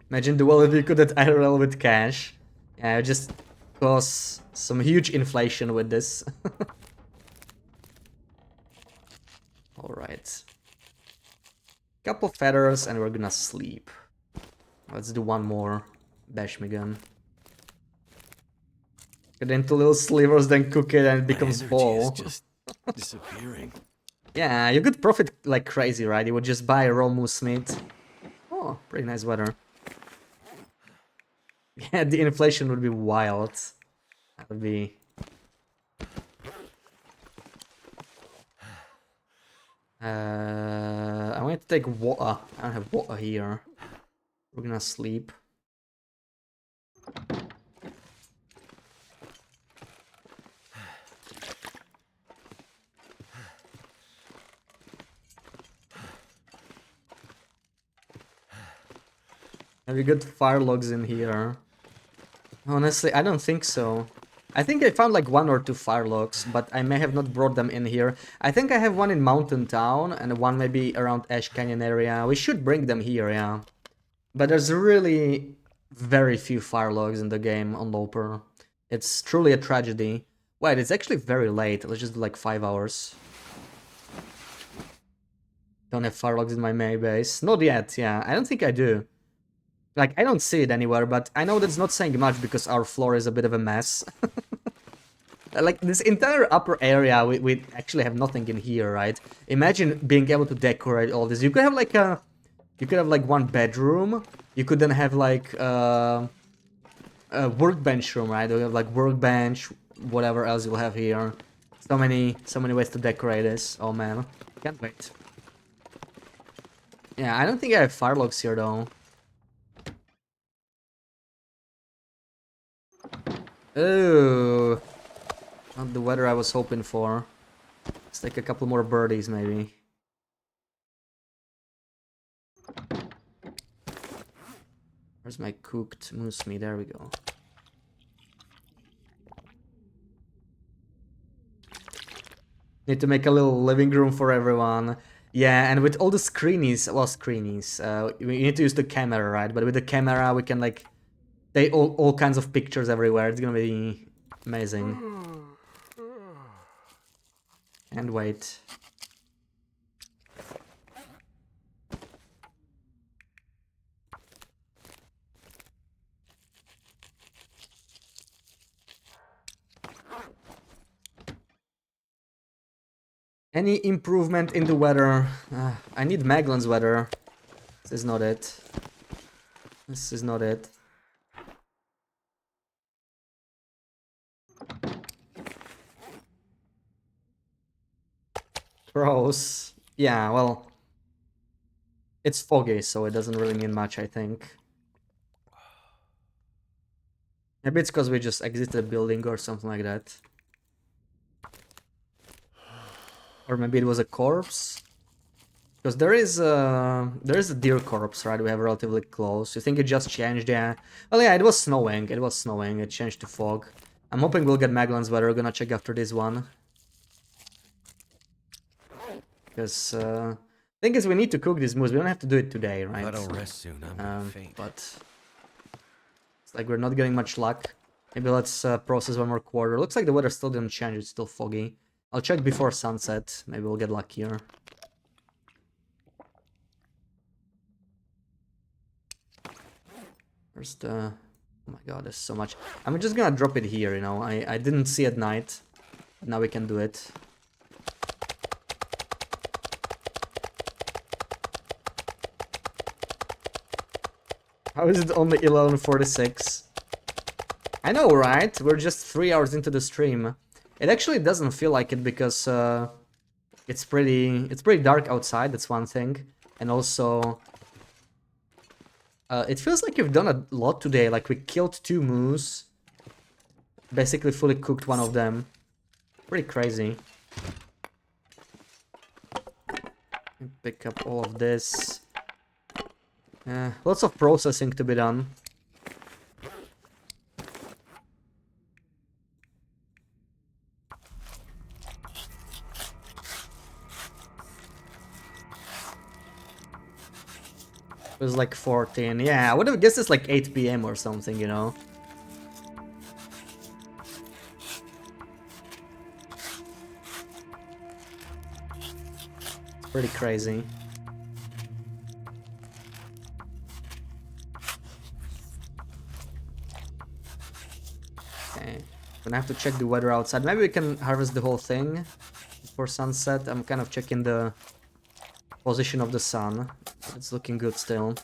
Imagine the world if you could at IRL with cash. Yeah, just cause some huge inflation with this. Alright. Couple feathers and we're gonna sleep. Let's do one more bash me gun. Get into little slivers, then cook it and it becomes full. Just disappearing. Yeah, you could profit like crazy, right? You would just buy raw moose meat. Oh, pretty nice weather. Yeah, the inflation would be wild. That would be... I want to take water. I don't have water here. We're gonna sleep. Have you got fire logs in here? Honestly, I don't think so. I think I found like 1 or 2 fire logs, but I may have not brought them in here. I think I have one in Mountain Town and one maybe around Ash Canyon area. We should bring them here, yeah. But there's really very few fire logs in the game on Loper. It's truly a tragedy. Wait, it's actually very late. Let's just do like 5 hours. Don't have fire logs in my May base. Not yet, yeah. I don't think I do. Like, I don't see it anywhere, but I know that's not saying much because our floor is a bit of a mess. Like, this entire upper area, we actually have nothing in here, right? Imagine being able to decorate all this. You could have like a... You could have like 1 bedroom. You could then have like a workbench room, right? You have like workbench, whatever else you'll have here. So many ways to decorate this. Oh man, can't wait. Yeah, I don't think I have fire logs here though. Oh, not the weather I was hoping for. Let's take a couple more birdies, maybe. Where's my cooked moose meat? There we go. Need to make a little living room for everyone. Yeah, and with all the screenies, well, screenies, we need to use the camera, right? But with the camera, we can like take all kinds of pictures everywhere. It's gonna be amazing. And wait. Any improvement in the weather? I need Maglan's weather. This is not it. This is not it. Gross. Yeah, well, it's foggy, so it doesn't really mean much, I think. Maybe it's because we just exited a building or something like that. Or maybe it was a corpse. Because there is a deer corpse, right? We have relatively close. You think it just changed? Yeah. Well, yeah, it was snowing. It was snowing. It changed to fog. I'm hoping we'll get Maglan's weather. We're gonna check after this one. Because thing is, we need to cook this moose. We don't have to do it today, right? If I don't rest soon, I'm gonna faint. But it's like we're not getting much luck. Maybe let's process one more quarter. Looks like the weather still didn't change. It's still foggy. I'll check before sunset. Maybe we'll get luckier. Where's the... Oh my god, there's so much. I'm just gonna drop it here, you know. I didn't see at night. Now we can do it. How is it only 11:46? I know, right? We're just 3 hours into the stream. It actually doesn't feel like it because it's pretty dark outside. That's one thing, and also it feels like you've done a lot today. Like we killed 2 moose, basically fully cooked one of them. Pretty crazy. Pick up all of this. Lots of processing to be done. It was like 14. Yeah, I would have guessed it's like 8 p.m. or something, you know? It's pretty crazy. Okay, gonna have to check the weather outside. Maybe we can harvest the whole thing before sunset. I'm kind of checking the position of the sun. It's looking good still.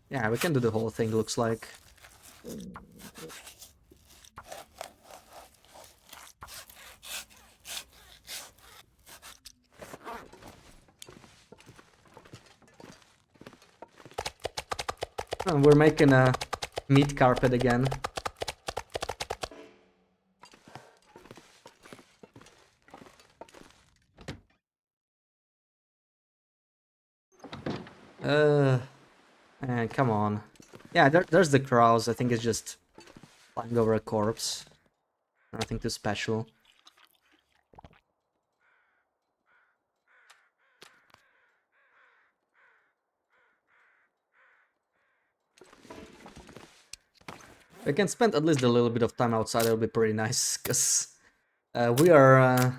Yeah, we can do the whole thing, looks like. And we're making a meat carpet again. Come on. Yeah, there's the crows. I think it's just flying over a corpse. Nothing too special. We can spend at least a little bit of time outside. It'll be pretty nice, because we are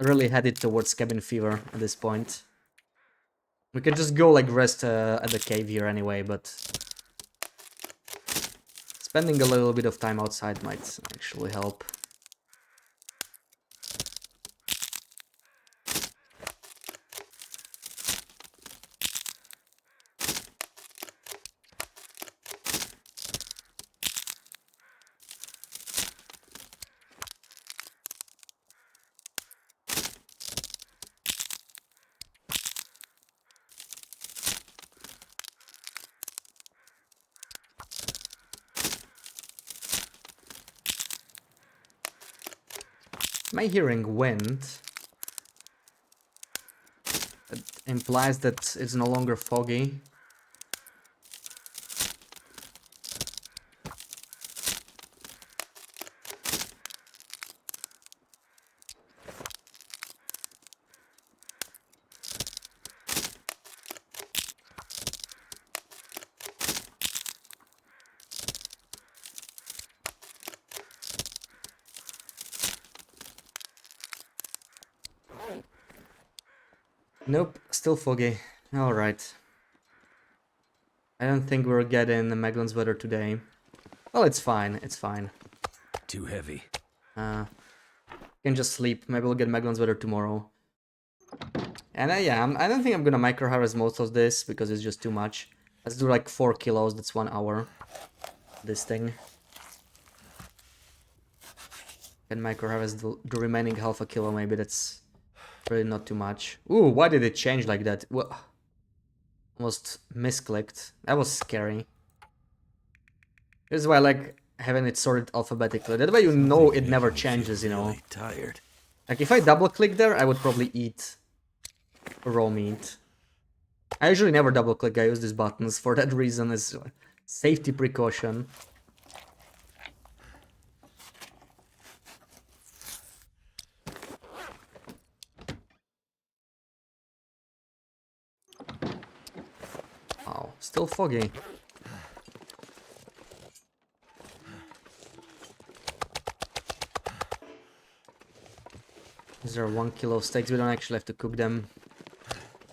really headed towards cabin fever at this point. We can just go like rest at the cave here anyway, but spending a little bit of time outside might actually help. Am I hearing wind? It implies that it's no longer foggy. Nope, still foggy. Alright. I don't think we're getting Meglin's weather today. Well, it's fine, it's fine. Too heavy. Can just sleep. Maybe we'll get Meglin's weather tomorrow. And yeah, I don't think I'm gonna micro-harvest most of this, because it's just too much. Let's do like 4 kilos, that's 1 hour. This thing. Can micro-harvest the remaining half a kilo, maybe that's really not too much. Ooh, why did it change like that? Well, almost misclicked. That was scary. This is why I like having it sorted alphabetically. That way you know it never changes, you know. Really tired. Like if I double click there, I would probably eat raw meat. I usually never double click, I use these buttons for that reason, as a safety precaution. Wow, still foggy. These are 1 kilo steaks, we don't actually have to cook them.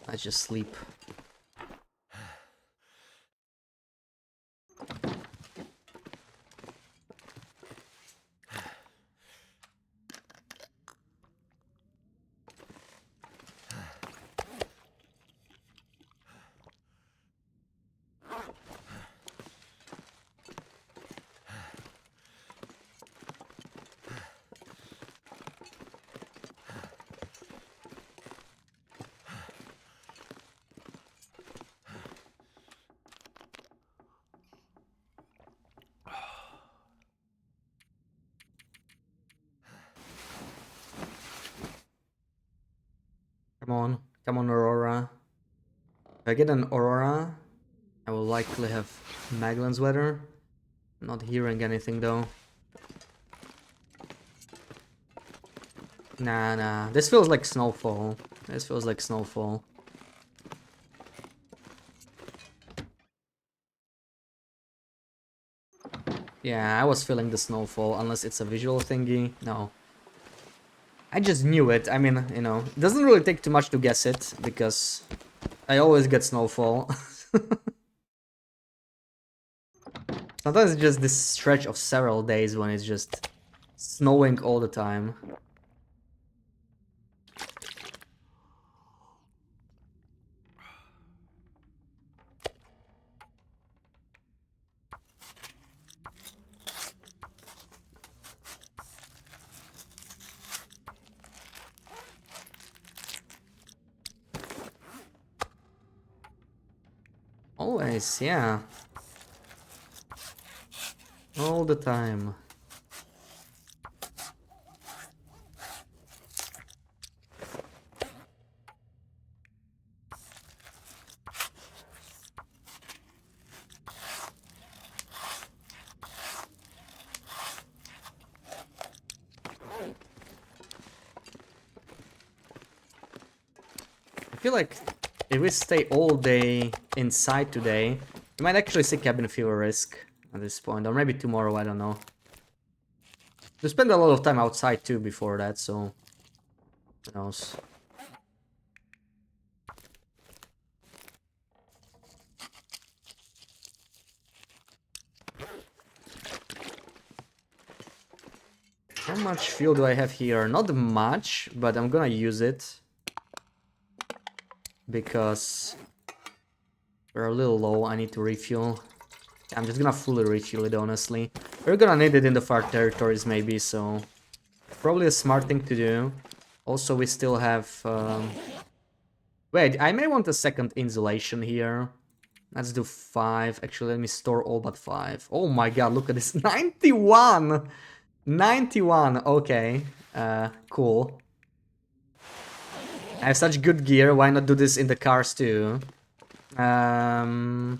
I just sleep. Come on, Aurora. If I get an Aurora, I will likely have Maglan's weather. Not hearing anything though. Nah. This feels like snowfall. This feels like snowfall. Yeah, I was feeling the snowfall, unless it's a visual thingy. No. I just knew it. I mean, you know, it doesn't really take too much to guess it, because I always get snowfall. Sometimes it's just this stretch of several days when it's just snowing all the time. Always, yeah. All the time. I feel like if we stay all day inside today, we might actually see cabin fever risk at this point, or maybe tomorrow, I don't know. We spend a lot of time outside too before that, so who knows. How much fuel do I have here? Not much, but I'm gonna use it. Because we're a little low, I need to refuel. I'm just gonna fully refuel it, honestly. We're gonna need it in the far territories, maybe, so... Probably a smart thing to do. Also, we still have... Wait, I may want a second insulation here. Let's do 5. Actually, let me store all but 5. Oh my god, look at this. 91! 91, okay. Cool. I have such good gear, why not do this in the cars too? Right,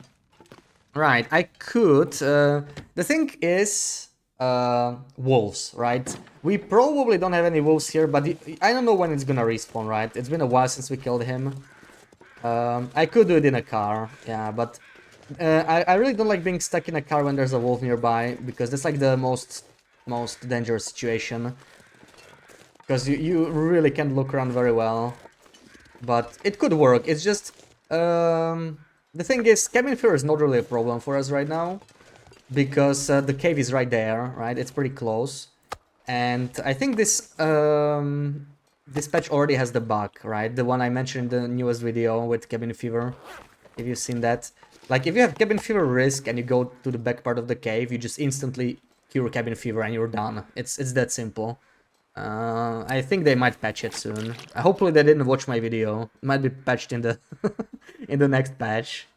I could. The thing is, wolves, right? We probably don't have any wolves here, but I don't know when it's gonna respawn, right? It's been a while since we killed him. I could do it in a car, yeah, but I really don't like being stuck in a car when there's a wolf nearby, because that's like the most dangerous situation. Because you really can't look around very well. But it could work, it's just... the thing is, cabin fever is not really a problem for us right now. Because the cave is right there, right? It's pretty close. And I think this patch already has the bug, right? The one I mentioned in the newest video with cabin fever. If you've seen that. Like, if you have cabin fever risk and you go to the back part of the cave, you just instantly cure cabin fever and you're done. It's that simple. I think they might patch it soon. Hopefully they didn't watch my video. It might be patched in the in the next patch.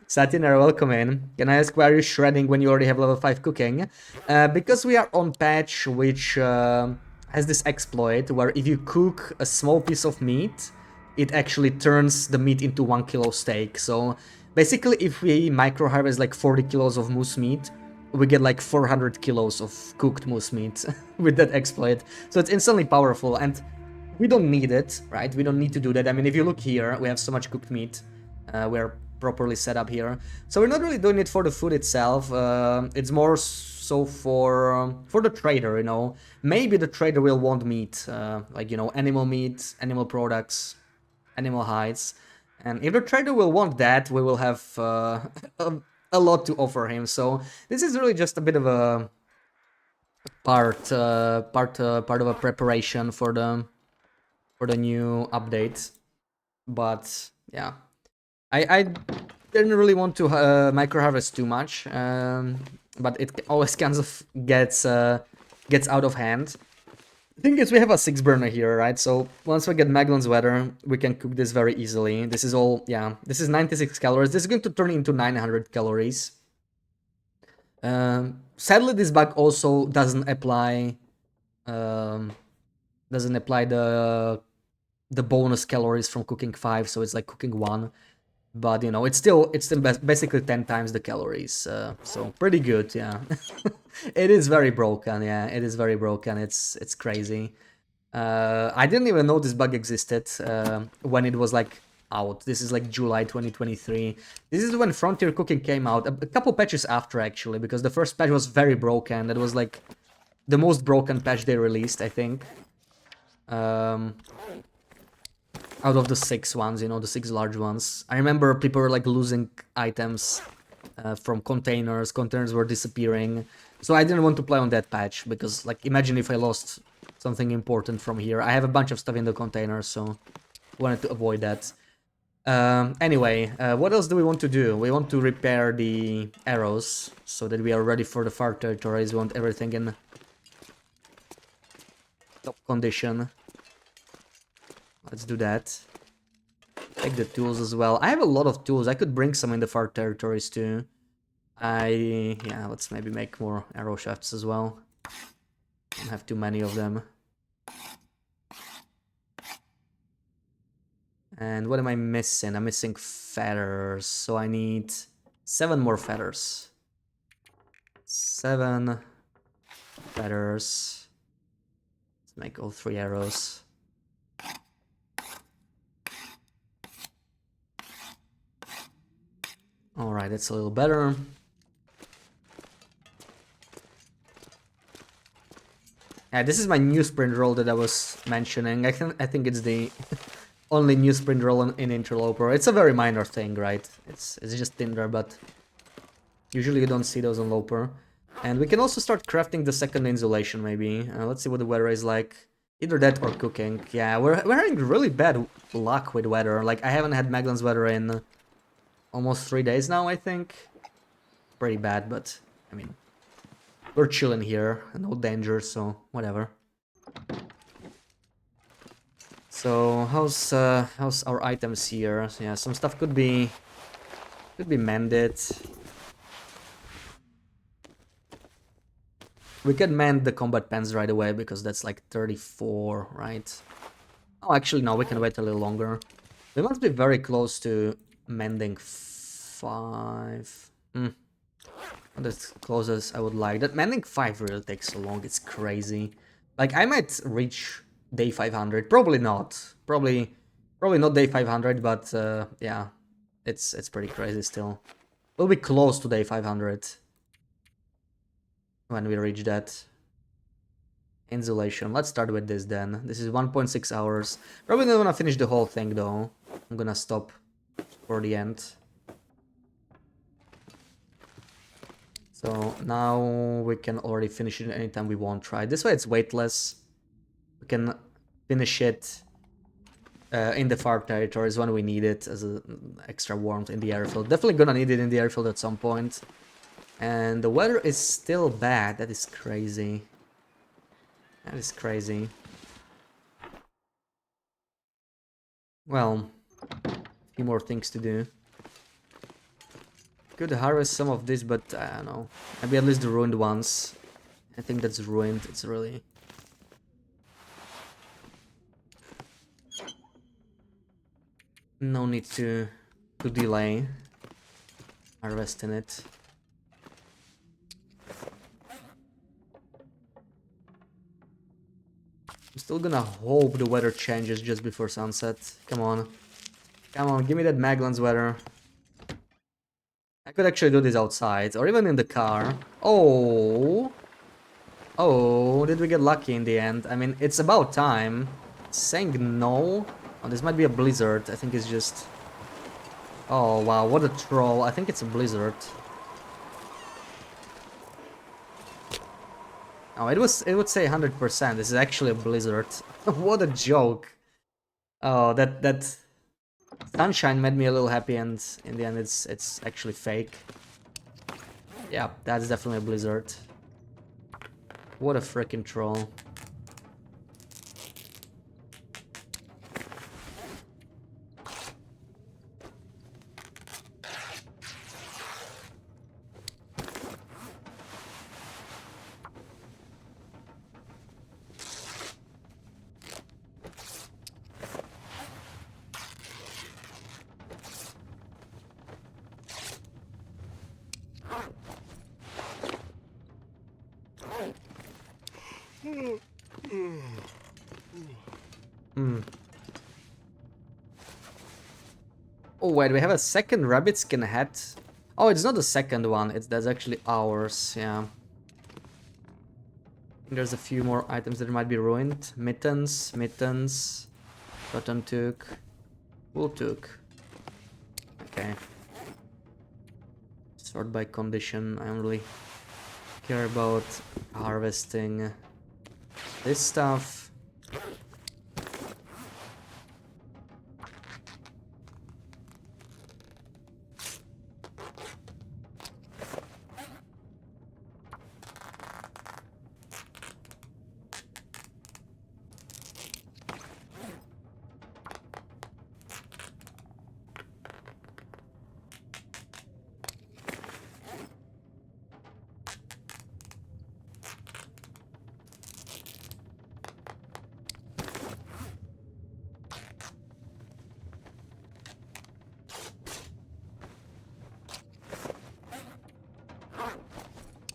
Satiner, welcome in. Can I ask why are you shredding when you already have level 5 cooking? Because we are on patch which has this exploit where if you cook a small piece of meat, it actually turns the meat into 1 kilo steak. So basically if we micro harvest like 40 kilos of moose meat, we get like 400 kilos of cooked moose meat with that exploit. So it's instantly powerful and we don't need it, right? We don't need to do that. I mean, if you look here, we have so much cooked meat. We're properly set up here. So we're not really doing it for the food itself. It's more so for the trader, you know. Maybe the trader will want meat, like, you know, animal meat, animal products, animal hides. And if the trader will want that, we will have a lot to offer him. So this is really just a bit of a part of a preparation for the new update. But yeah, I didn't really want to micro harvest too much, but it always kind of gets out of hand. The thing is, we have a 6 burner here, right? So once we get Magellan's Weather, we can cook this very easily. This is all, yeah, this is 96 calories. This is going to turn into 900 calories. Sadly, this bug also doesn't apply the bonus calories from cooking 5, so it's like cooking 1. But, you know, it's still basically 10 times the calories, so pretty good, yeah. It is very broken, yeah, it is very broken, it's crazy. I didn't even know this bug existed when it was, like, out. This is, like, July 2023. This is when Frontier Cooking came out, a couple patches after, actually, because the first patch was very broken. That was, like, the most broken patch they released, I think. Out of the 6 ones, you know, the 6 large ones. I remember people were like losing items from containers. Containers were disappearing. So I didn't want to play on that patch because, like, imagine if I lost something important from here. I have a bunch of stuff in the containers, so wanted to avoid that. Anyway, what else do we want to do? We want to repair the arrows so that we are ready for the far territories. We want everything in top condition. Let's do that. Take the tools as well. I have a lot of tools. I could bring some in the far territories too. Yeah, let's maybe make more arrow shafts as well. Don't have too many of them. And what am I missing? I'm missing feathers. So I need 7 more feathers. 7 feathers. Let's make all 3 arrows. Alright, that's a little better. Yeah, this is my newsprint roll that I was mentioning. I think it's the only newsprint roll in Interloper. It's a very minor thing, right? It's just Tinder, but usually you don't see those on Loper. And we can also start crafting the second insulation, maybe. Let's see what the weather is like. Either that or cooking. Yeah, we're having really bad luck with weather. Like, I haven't had Magellan's Weather in almost 3 days now, I think. Pretty bad, but I mean, we're chilling here, no danger, so whatever. So how's our items here? So, yeah, some stuff could be mended. We can mend the combat pants right away because that's like 34, right? Oh, actually, no, we can wait a little longer. We must be very close to mending 5. Not as close as I would like. That mending 5 really takes so long, it's crazy. Like, I might reach day 500. Probably not. Probably not day 500, but yeah, it's pretty crazy still. We'll be close to day 500 when we reach that. Insulation. Let's start with this then. This is 1.6 hours. Probably not gonna finish the whole thing though. I'm gonna stop for the end. So now we can already finish it anytime we want, right? This way it's weightless. We can finish it in the far territories when we need it as an extra warmth in the airfield. Definitely gonna need it in the airfield at some point. And the weather is still bad. That is crazy. That is crazy. Well, a few more things to do. Could harvest some of this, but I don't know. Maybe at least the ruined ones. I think that's ruined. It's really... no need to delay harvesting it. I'm still gonna hope the weather changes just before sunset. Come on. Come on, give me that Maglans weather. I could actually do this outside, or even in the car. Oh! Oh, did we get lucky in the end? I mean, it's about time. Saying no? Oh, this might be a blizzard. I think it's just... oh, wow, what a troll. I think it's a blizzard. Oh, it would say 100%. This is actually a blizzard. What a joke. Oh, that sunshine made me a little happy, and in the end it's actually fake. Yeah, that's definitely a blizzard. What a freaking troll. Oh wait, we have a second rabbit skin hat. Oh, it's not the second one. That's actually ours. Yeah. There's a few more items that might be ruined. Mittens, cotton took, wool took. Okay. Sort by condition. I don't really care about harvesting this stuff.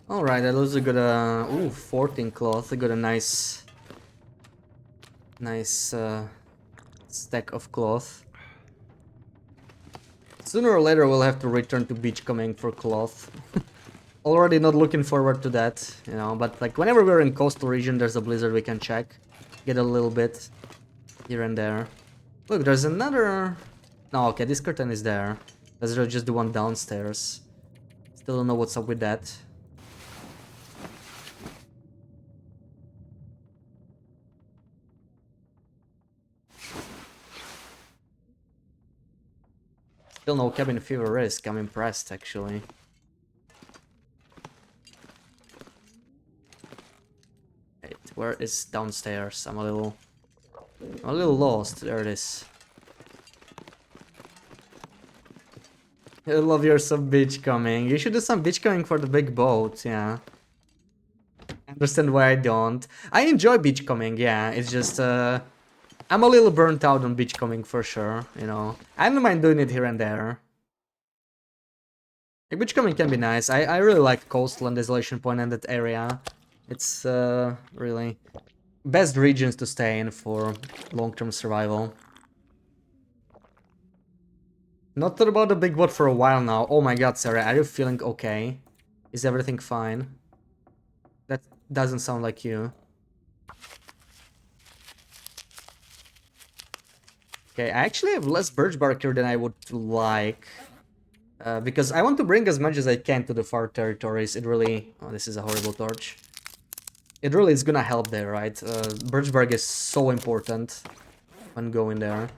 Alright, that was a good, ooh, 14 cloth. I got a nice stack of cloth. Sooner or later we'll have to return to beachcombing for cloth. Already not looking forward to that, you know, but like whenever we're in coastal region there's a blizzard we can check. Get a little bit here and there. Look, there's another... no, okay, this curtain is there. There's just the one downstairs. Still don't know what's up with that. Still no cabin fever risk. I'm impressed, actually. Wait, where is downstairs? I'm a little lost. There it is. I love your some beachcombing. You should do some beachcombing for the big boat, yeah. And understand why I don't. I enjoy beachcombing, yeah. It's just I'm a little burnt out on beachcombing for sure, you know. I don't mind doing it here and there. Like, beachcombing can be nice. I really like Coastal and Desolation Point and that area. It's really best regions to stay in for long-term survival. Not thought about the big bot for a while now. Oh my god, Sarah, are you feeling okay? Is everything fine? That doesn't sound like you. Okay, I actually have less birch bark here than I would like. Because I want to bring as much as I can to the far territories. It really... Oh, this is a horrible torch. It really is gonna help there, right? Birch bark is so important when going there.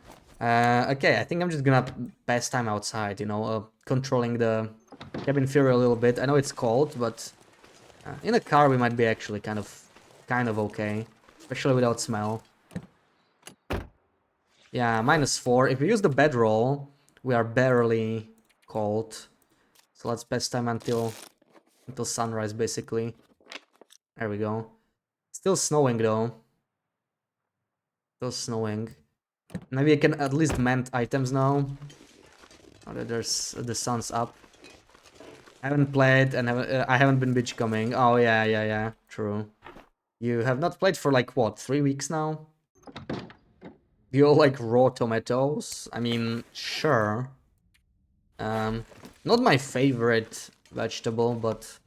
Okay, I think I'm just gonna pass time outside, you know, controlling the cabin fever a little bit. I know it's cold, but in a car we might be actually kind of okay, especially without smell. Yeah, -4. If we use the bedroll, we are barely cold. So let's pass time until sunrise, basically. There we go. Still snowing though. Still snowing. Maybe I can at least mend items now. Oh, there's the sun's up. I haven't played and I haven't been beachcombing. Oh yeah, true. You have not played for like what, 3 weeks now? Do you all like raw tomatoes? I mean, sure. Not my favorite vegetable, but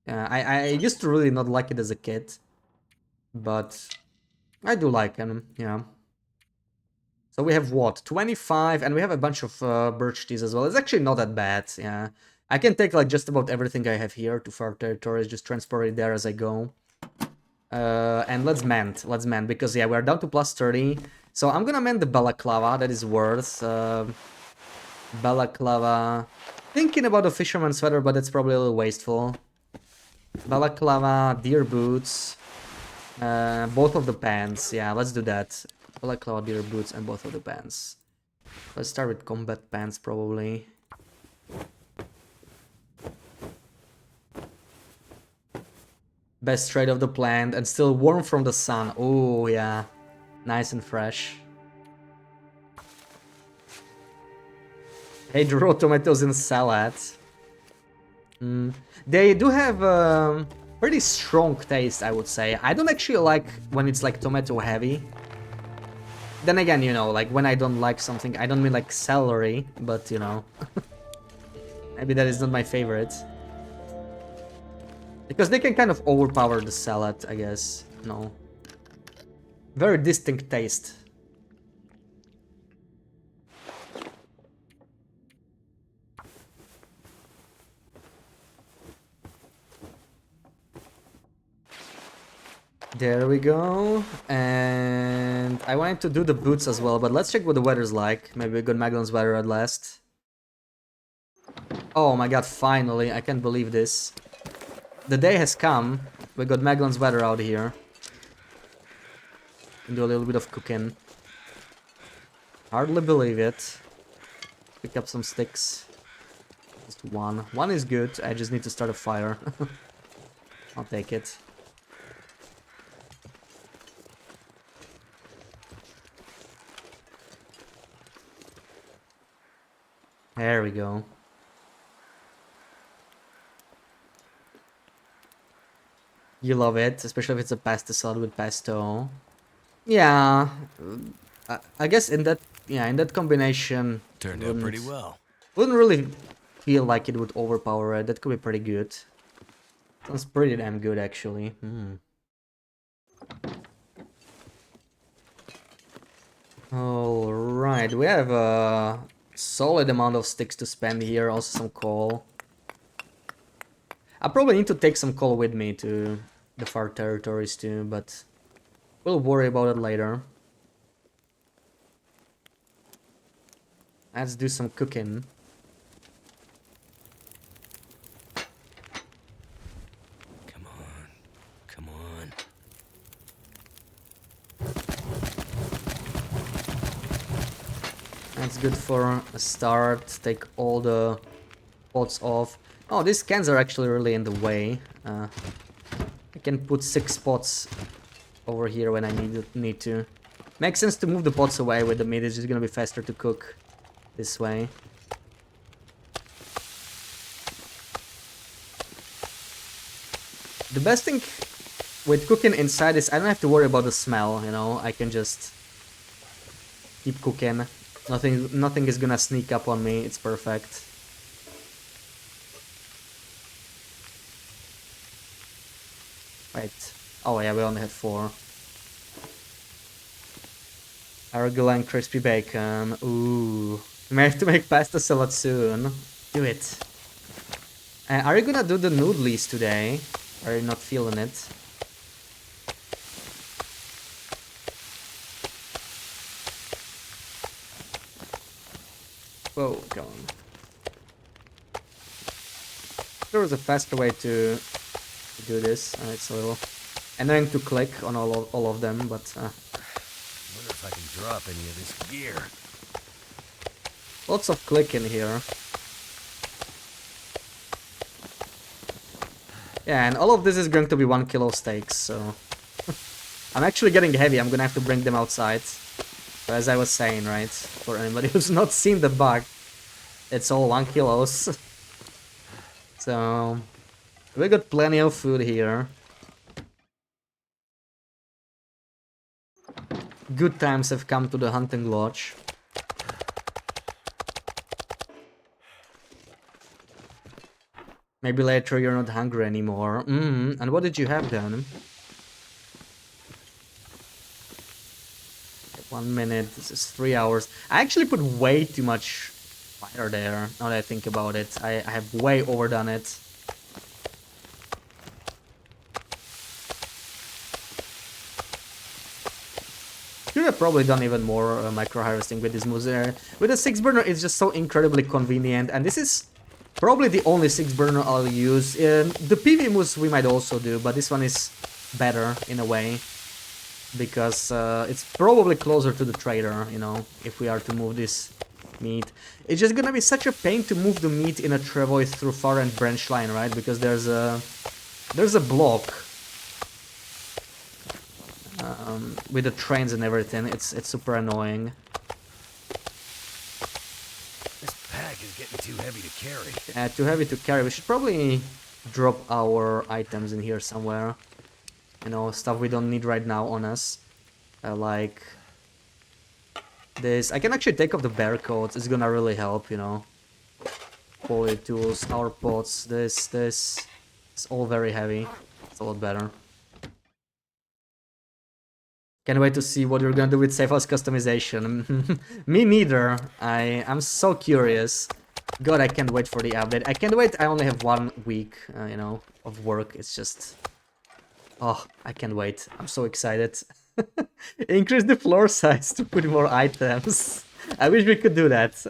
I used to really not like it as a kid, but I do like them, yeah. So we have what, 25, and we have a bunch of birch trees as well. It's actually not that bad, yeah. I can take like just about everything I have here to far territories, just transport it there as I go. And let's mend, because yeah, we're down to +30. So I'm gonna mend the balaclava, that is worth. Balaclava, thinking about a fisherman's sweater, but that's probably a little wasteful. Balaclava, deer boots, both of the pants, yeah, let's do that. Balaclava, deer boots, and both of the pants. Let's start with combat pants, probably. Best trade of the plant, and still warm from the sun. Oh yeah, nice and fresh. Hey, raw tomatoes in salad. They do have pretty strong taste, I would say. I don't actually like when it's like tomato heavy. Then again, you know, like when I don't like something, I don't mean like celery, but you know. Maybe that is not my favorite. Because they can kind of overpower the salad, I guess. No. Very distinct taste. There we go. And I wanted to do the boots as well, but let's check what the weather's like. Maybe we got Magellan's weather at last. Oh my god, finally. I can't believe this. The day has come. We got Magellan's weather out here. Can do a little bit of cooking. Hardly believe it. Pick up some sticks. Just one. One is good. I just need to start a fire. I'll take it. There we go. You love it, especially if it's a pasta salad with pesto. Yeah, I guess in that combination Turned out pretty well. Wouldn't really feel like it would overpower it. That could be pretty good. Sounds pretty damn good, actually. All right, we have a solid amount of sticks to spend here. Also some coal. I probably need to take some coal with me to the far territories too, but we'll worry about it later. Let's do some cooking. Come on. Come on. That's good for a start. Take all the pots off. Oh, these cans are actually really in the way. I can put 6 pots over here when I need to. Makes sense to move the pots away with the meat. It's just gonna be faster to cook this way. The best thing with cooking inside is I don't have to worry about the smell, you know. I can just keep cooking. Nothing is gonna sneak up on me. It's perfect. Wait. Oh yeah, we only had 4. Arugula and crispy bacon. Ooh. We may have to make pasta salad soon. Do it. Are you gonna do the noodles today? Are you not feeling it? Whoa, come on. There was a faster way to do this. It's a little annoying to click on all of them, but Wonder if I can drop any of this gear. lots of clicking here. Yeah, and all of this is going to be 1 kilo steaks, so I'm actually getting heavy. I'm gonna have to bring them outside. But as I was saying, right, for anybody who's not seen the bug, it's all 1 kilos. So we got plenty of food here. Good times have come to the hunting lodge. Maybe later you're not hungry anymore. And what did you have then? 1 minute, this is 3 hours. I actually put way too much fire there, now that I think about it. I have way overdone it. Should have probably done even more micro harvesting with this moose there. With the 6 burner, it's just so incredibly convenient, and this is probably the only 6 burner I'll use. The PV moose we might also do, but this one is better in a way, because it's probably closer to the trader, you know, if we are to move this meat. It's just gonna be such a pain to move the meat in a travois through far end branch line, right? Because there's a block with the trains and everything. It's super annoying. This pack is getting too heavy to carry. Too heavy to carry. We should probably drop our items in here somewhere. You know, stuff we don't need right now on us. Like this. I can actually take off the bear coats. It's gonna really help, you know. Poly tools, our pots, this. It's all very heavy. It's a lot better. Can't wait to see what you're gonna do with safe house customization. Me neither. I'm so curious. God, I can't wait for the update. I can't wait. I only have 1 week, you know, of work. It's just... Oh, I can't wait. I'm so excited. Increase the floor size to put more items. I wish we could do that.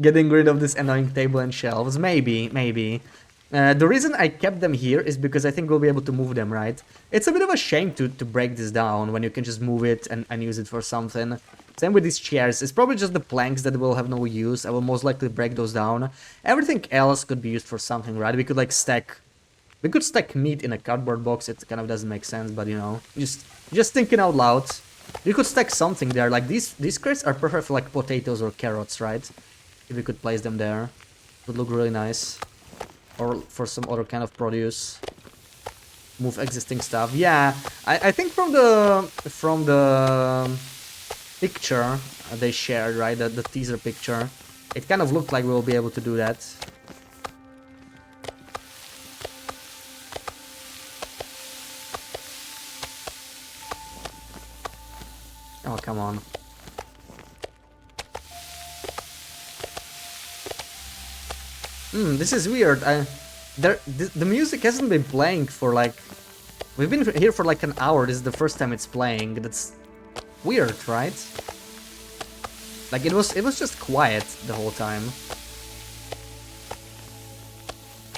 Getting rid of this annoying table and shelves. Maybe. The reason I kept them here is because I think we'll be able to move them, right? It's a bit of a shame to break this down when you can just move it and use it for something. Same with these chairs. It's probably just the planks that will have no use. I will most likely break those down. Everything else could be used for something, right? We could like stack... We could stack meat in a cardboard box. It kind of doesn't make sense, but you know, just thinking out loud. You could stack something there. Like these crates are perfect for like potatoes or carrots, right? If we could place them there, it would look really nice. Or for some other kind of produce. Move existing stuff. Yeah, I think from the picture they shared, right? The teaser picture, it kind of looked like we will be able to do that. Oh, come on. This is weird. The music hasn't been playing for like... We've been here for like an hour. This is the first time it's playing. That's weird, right? Like it was just quiet the whole time.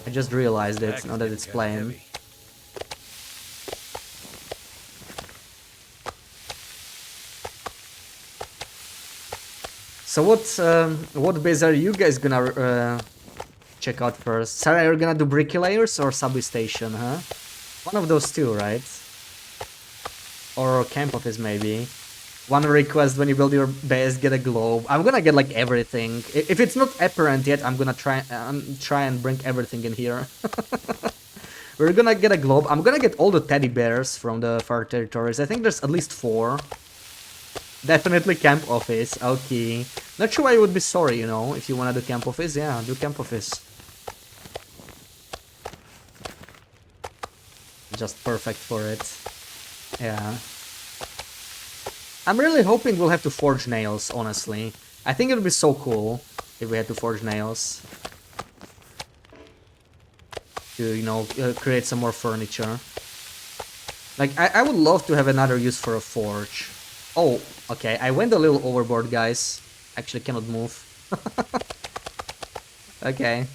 I just realized it now that it's playing. So what base are you guys gonna check out first. Sarah, you're gonna do bricklayers or subway station, huh? One of those two, right? Or camp office, maybe. One request: when you build your base, get a globe. I'm gonna get like everything. If it's not apparent yet, I'm gonna try and bring everything in here. We're gonna get a globe. I'm gonna get all the teddy bears from the far territories. I think there's at least 4. Definitely camp office. Okay. Not sure why you would be sorry, you know, if you wanna do camp office. Yeah, do camp office. Just perfect for it. Yeah. I'm really hoping we'll have to forge nails, honestly. I think it would be so cool if we had to forge nails. To, you know, create some more furniture. Like, I would love to have another use for a forge. Oh, okay, I went a little overboard, guys. Actually cannot move. Okay.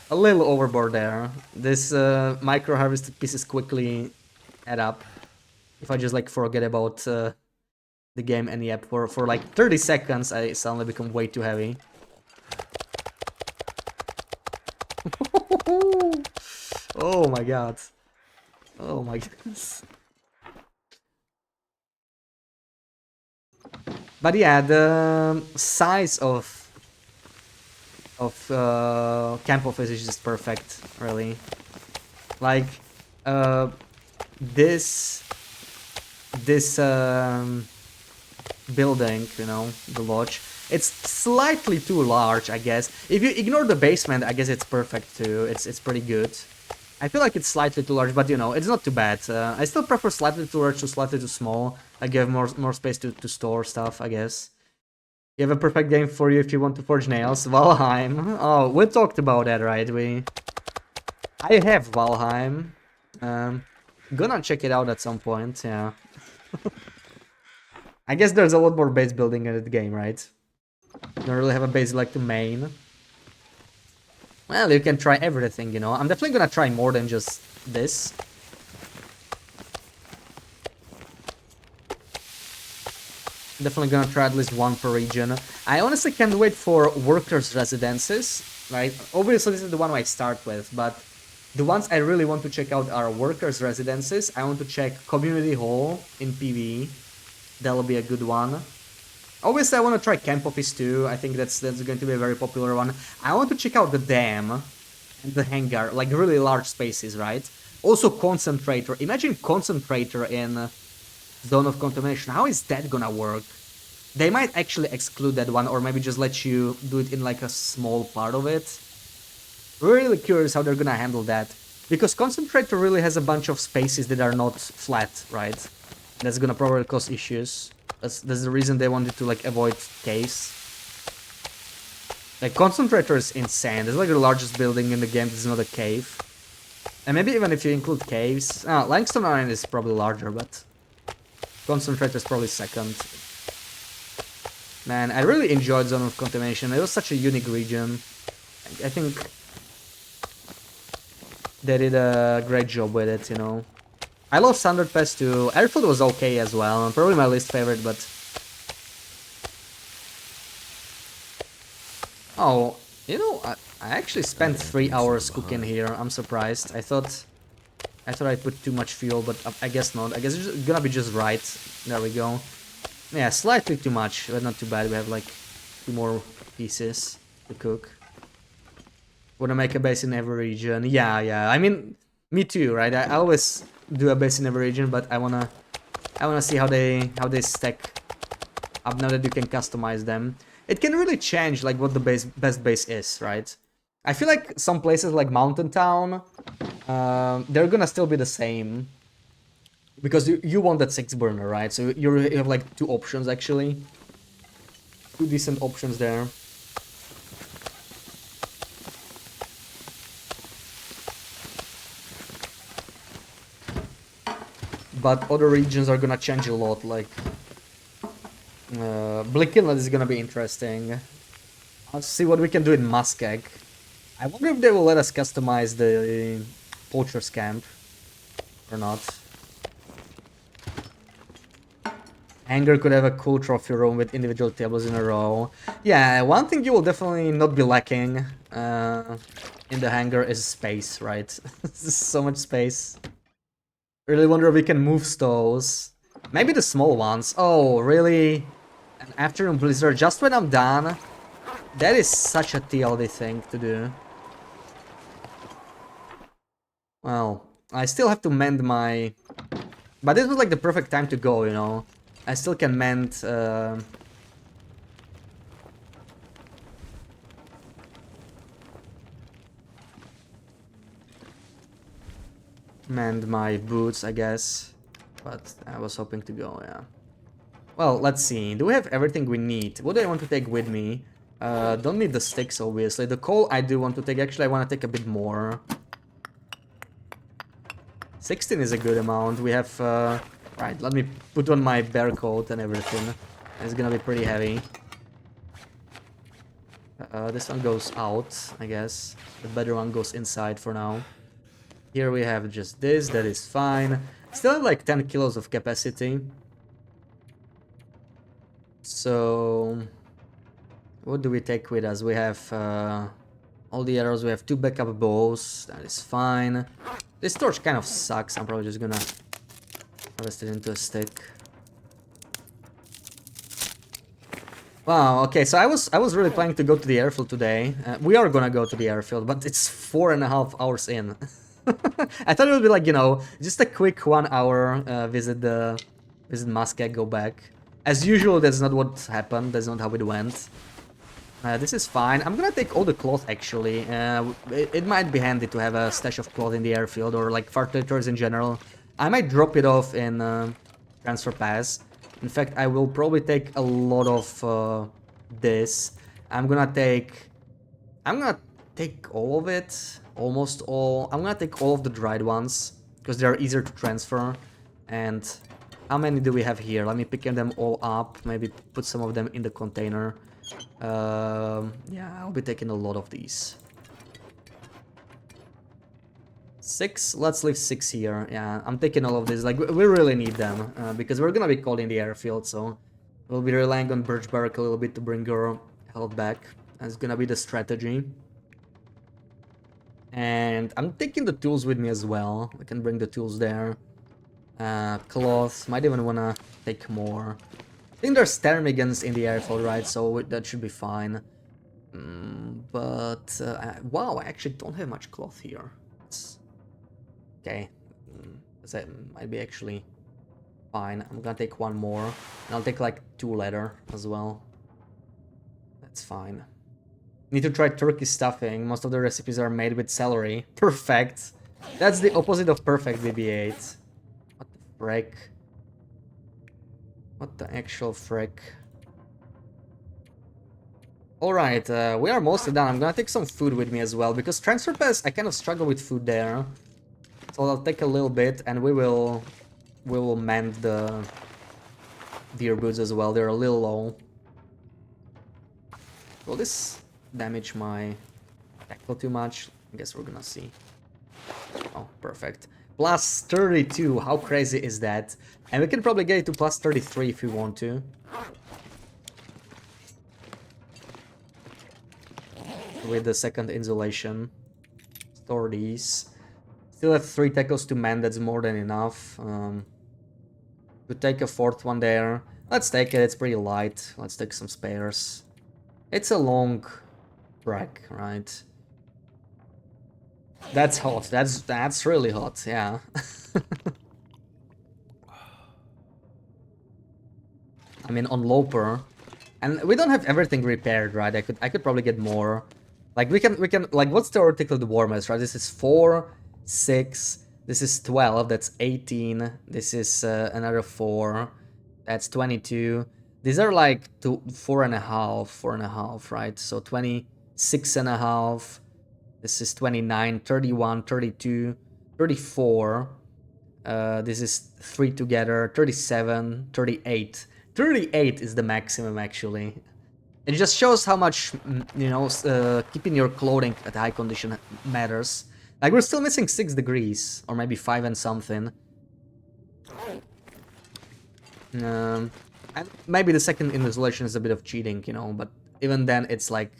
A little overboard there. This micro harvested pieces quickly add up. If I just like forget about the game and yep, for like 30 seconds I suddenly become way too heavy. Oh my god. Oh my goodness. But yeah, the size of camp office is just perfect, really. Like this building, you know, the lodge, it's slightly too large, I guess. If you ignore the basement, I guess it's perfect too. It's pretty good. I feel like it's slightly too large, but you know, it's not too bad. I still prefer slightly too large to slightly too small. I give more space to store stuff, I guess. You have a perfect game for you if you want to forge nails. Valheim. Oh, we talked about that, right? I have Valheim. Gonna check it out at some point, yeah. I guess there's a lot more base building in the game, right? Don't really have a base like the main. Well, you can try everything, you know. I'm definitely gonna try more than just this. Definitely gonna try at least one per region. I honestly can't wait for workers' residences, right? Obviously, this is the one I start with, but the ones I really want to check out are workers' residences. I want to check community hall in PvE. That'll be a good one. Obviously, I want to try camp office too. I think that's going to be a very popular one. I want to check out the dam and the hangar, like really large spaces, right? Also concentrator. Imagine concentrator in zone of contamination. How is that gonna work? They might actually exclude that one, or maybe just let you do it in like a small part of it. Really curious how they're gonna handle that, because concentrator really has a bunch of spaces that are not flat, right? That's gonna probably cause issues. That's the reason they wanted to like avoid caves. Like concentrator is insane. It's like the largest building in the game. It's not a cave. And maybe even if you include caves, Langston Island is probably larger, but concentrator is probably second. Man, I really enjoyed Zone of Contamination. It was such a unique region. I think they did a great job with it, you know. I love Standard Pass too. Airfield was okay as well. Probably my least favorite, but... Oh, you know, I actually spent 3 hours cooking here. I'm surprised. I thought I put too much fuel, but I guess not. I guess it's gonna be just right. There we go. Yeah, slightly too much, but not too bad. We have like 2 more pieces to cook. Wanna make a base in every region? Yeah. I mean, me too, right? I always do a base in every region, but I wanna see how they stack up now that you can customize them. It can really change like what the best base is, right? I feel like some places like Mountain Town, they're gonna still be the same. Because you want that 6 burner, right? So you have like 2 options actually. 2 decent options there. But other regions are gonna change a lot, like... Blick Inlet is gonna be interesting. Let's see what we can do in Muskeg. I wonder if they will let us customize the Poacher's Camp. Or not. Hangar could have a cool trophy room with individual tables in a row. Yeah, one thing you will definitely not be lacking in the hangar is space, right? So much space. Really wonder if we can move stoves. Maybe the small ones. Oh, really? An afternoon blizzard just when I'm done? That is such a TLD thing to do. Well, I still have to mend my... But this was like the perfect time to go, you know? I still can mend... mend my boots, I guess. But I was hoping to go, yeah. Well, let's see. Do we have everything we need? What do I want to take with me? Don't need the sticks, obviously. The coal I do want to take. Actually, I want to take a bit more. 16 is a good amount. We have... right, let me put on my bear coat and everything. It's gonna be pretty heavy. This one goes out, I guess. The better one goes inside for now. Here we have just this, that is fine. Still have like 10 kilos of capacity. So... what do we take with us? We have all the arrows, we have 2 backup bows, that is fine. This torch kind of sucks, I'm probably just gonna harvest it into a stick. Wow, okay, so I was really planning to go to the airfield today. We are gonna go to the airfield, but it's 4.5 hours in. I thought it would be like, you know, just a quick 1 hour visit Muscat, go back. As usual, that's not what happened, that's not how it went. This is fine. I'm gonna take all the cloth, actually. It might be handy to have a stash of cloth in the airfield, or like far territories in general. I might drop it off in Transfer Pass. In fact, I will probably take a lot of this. I'm gonna take all of it, almost all. I'm gonna take all of the dried ones, because they're easier to transfer. And how many do we have here? Let me pick them all up, maybe put some of them in the container. Yeah, I'll be taking a lot of these. 6, let's leave 6 here. Yeah, I'm taking all of these, like, we really need them, because we're gonna be called in the airfield, so we'll be relying on Birch Bark a little bit to bring our health back. That's gonna be the strategy. And I'm taking the tools with me as well. I can bring the tools there. Cloth, might even wanna take more. I think there's ptarmigans in the airfield, right? So that should be fine. Wow, I actually don't have much cloth here. Okay, that might be actually fine. I'm gonna take 1 more, and I'll take like 2 leather as well. That's fine. Need to try turkey stuffing. Most of the recipes are made with celery. Perfect. That's the opposite of perfect, BB-8. What the frick? What the actual frick? Alright, we are mostly done. I'm gonna take some food with me as well, because Transfer Pass, I kind of struggle with food there. So I'll take a little bit, and we will mend the deer boots as well. They're a little low. Will this damage my tackle too much? I guess we're gonna see. Oh, perfect. Plus 32, how crazy is that? And we can probably get it to plus 33 if we want to. With the second insulation. Store these. Still have 3 tackles to mend, that's more than enough. Could take a 4th one there. Let's take it, it's pretty light. Let's take some spares. It's a long trek, right? That's hot, that's really hot, yeah. I mean, on Loper. And we don't have everything repaired, right? I could probably get more. Like, we can, like, what's theoretically the warmest, right? This is 4, 6, this is 12, that's 18, this is another 4, that's 22. These are like 4.5, right? So 26.5, this is 29, 31, 32, 34. This is 3 together, 37, 38. 38 is the maximum, actually. It just shows how much, you know, keeping your clothing at high condition matters. Like, we're still missing 6 degrees, or maybe 5 and something. And maybe the second insulation is a bit of cheating, you know, but even then it's like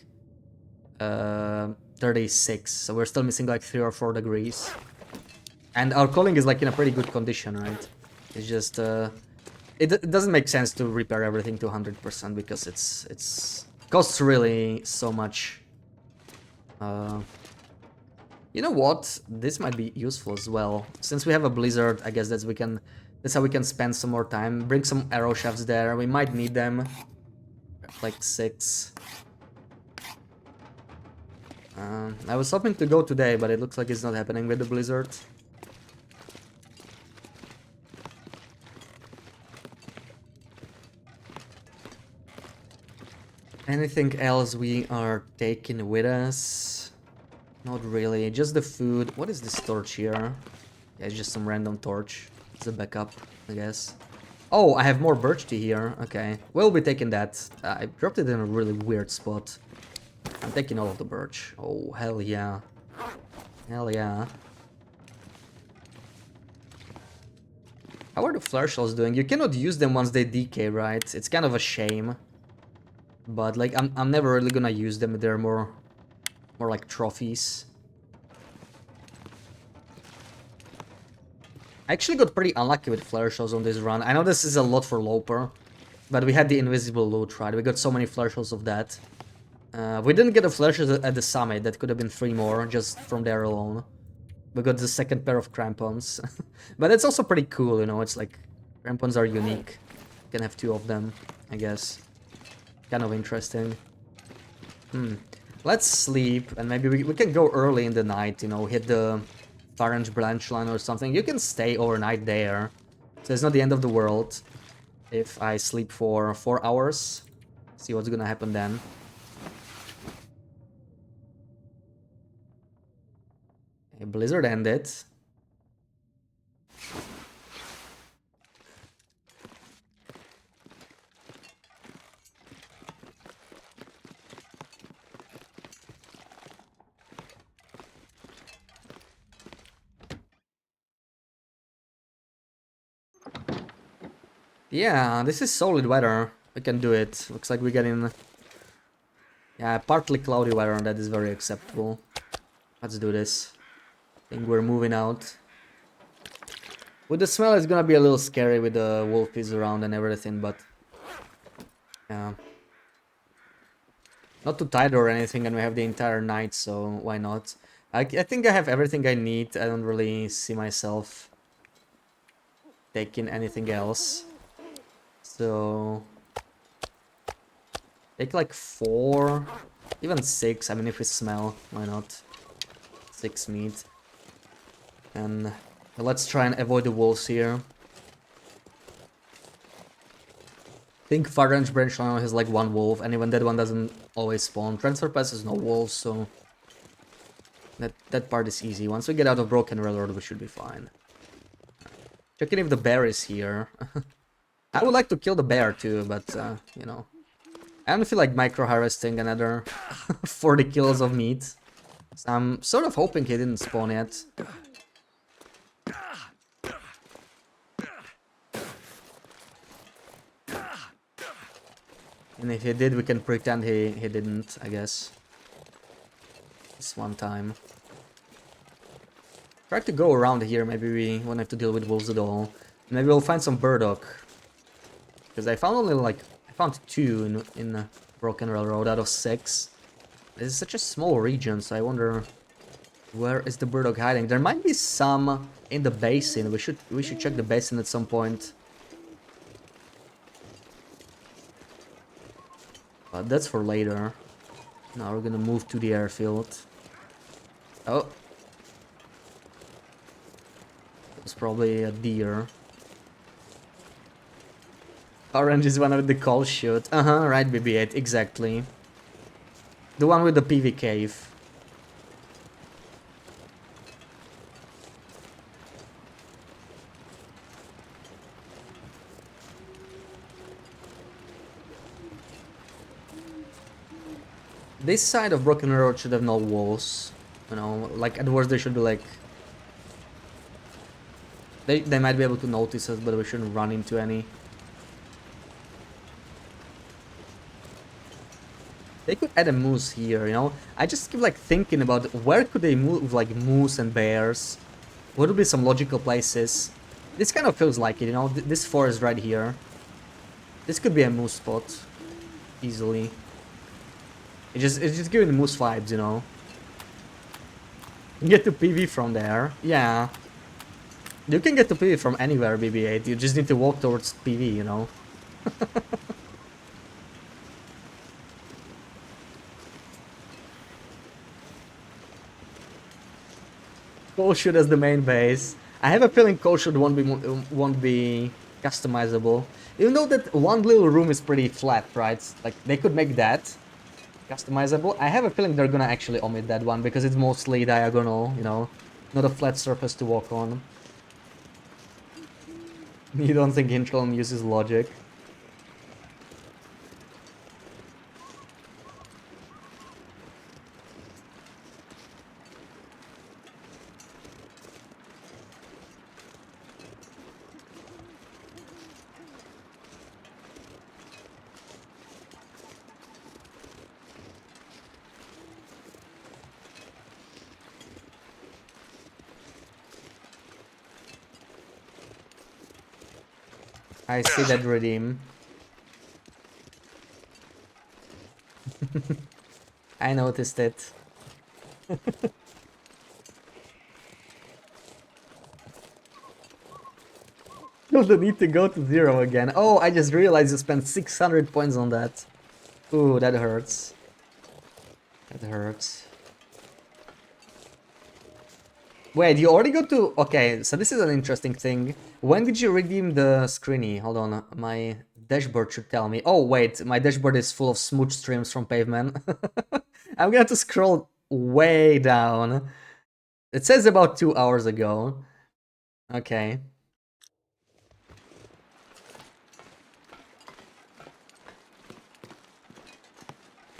36, so we're still missing like 3 or 4 degrees. And our calling is like in a pretty good condition, right? It's just it doesn't make sense to repair everything to 100% because it's costs really so much. You know what? This might be useful as well. Since we have a blizzard, I guess that's how we can spend some more time. Bring some arrow shafts there. We might need them. Like 6. I was hoping to go today, but it looks like it's not happening with the blizzard. Anything else we are taking with us? Not really, just the food. What is this torch here? Yeah, it's just some random torch. It's a backup, I guess. Oh, I have more birch tea here. Okay, we'll be taking that. I dropped it in a really weird spot. I'm taking all of the birch. Oh, hell yeah. Hell yeah. How are the flare shells doing? You cannot use them once they decay, right? It's kind of a shame. But like, I'm never really gonna use them. They're more like trophies. I actually got pretty unlucky with flare shells on this run. I know this is a lot for Loper, but we had the invisible loot, right? We got so many flare shells of that. We didn't get a flare shells at the summit. That could have been 3 more just from there alone. We got the second pair of crampons. But it's also pretty cool, you know, it's like crampons are unique. You can have 2 of them, I guess. Kind of interesting. Let's sleep, and maybe we can go early in the night, you know, hit the Farange branch line or something. You can stay overnight there. So it's not the end of the world if I sleep for 4 hours. See what's gonna happen then. Okay, blizzard ended. Yeah, this is solid weather. We can do it. Looks like we get in... Yeah, partly cloudy weather, and that is very acceptable. Let's do this. I think we're moving out. With the smell, it's gonna be a little scary with the wolfies around and everything, but... Yeah. Not too tired or anything, and we have the entire night, so why not? I think I have everything I need. I don't really see myself taking anything else. So... Take like 4, even 6. I mean, if we smell, why not? 6 meat. And let's try and avoid the wolves here. I think Farange branch line has like 1 wolf, and even that one doesn't always spawn. Transfer pass is no wolves, so that part is easy. Once we get out of Broken Railroad, we should be fine. Checking if the bear is here. I would like to kill the bear too, but you know, I don't feel like micro-harvesting another 40 kills of meat. So I'm sort of hoping he didn't spawn yet. And if he did, we can pretend he didn't, I guess. This one time. Try to go around here, maybe we won't have to deal with wolves at all. Maybe we'll find some burdock. Because I found only like... I found 2 in Broken Railroad out of 6. This is such a small region, so I wonder... Where is the burdock hiding? There might be some in the basin. We should check the basin at some point. But that's for later. Now we're gonna move to the airfield. Oh. It's probably a deer. Orange is one of the call shoot. Right, BB-8, exactly. The one with the PV cave. This side of Broken Road should have no walls. You know, like at worst they should be like... They might be able to notice us, but we shouldn't run into any. They could add a moose here, you know? I just keep like thinking about where could they move like moose and bears? What would be some logical places? This kind of feels like it, you know? This forest right here. This could be a moose spot. Easily. It's just giving moose vibes, you know? You get to PV from there. Yeah. You can get to PV from anywhere, BB-8. You just need to walk towards PV, you know? Coalshoot as the main base. I have a feeling Coalshoot won't be customizable. Even though that one little room is pretty flat, right? Like, they could make that customizable. I have a feeling they're gonna actually omit that one because it's mostly diagonal, you know? Not a flat surface to walk on. You don't think Intron uses logic? I see that redeem. I noticed it. No, the need to go to 0 again. Oh, I just realized you spent 600 points on that. Ooh, that hurts. That hurts. Wait, you already got to... Okay, so this is an interesting thing. When did you redeem the screeny? Hold on, my dashboard should tell me. Oh, wait, my dashboard is full of smooch streams from Pavement. I'm gonna have to scroll way down. It says about 2 hours ago. Okay.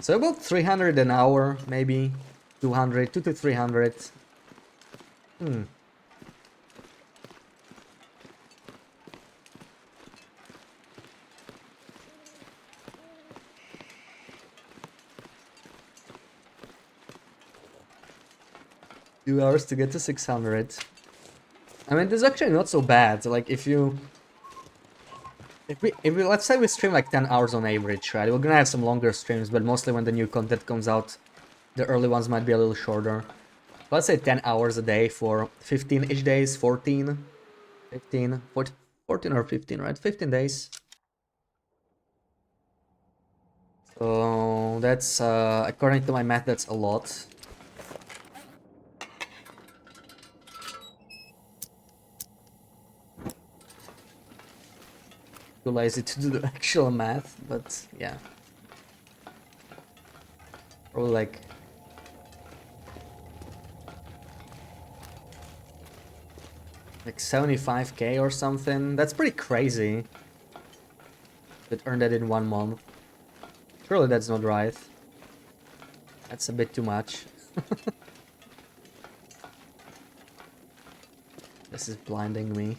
So about 300 an hour, maybe. 200, 2 to 300. Hmm. Two hours to get to 600. I mean, this is actually not so bad. Like, if we let's say we stream like 10 hours on average, right? We're gonna have some longer streams, but mostly when the new content comes out, the early ones might be a little shorter. Let's say 10 hours a day for 15-ish days, 14, 15, 14 or 15, right? 15 days. So that's, according to my math, that's a lot. Too lazy to do the actual math, but yeah. Probably like 75k or something. That's pretty crazy. But earn that in 1 month. Surely that's not right. That's a bit too much. This is blinding me.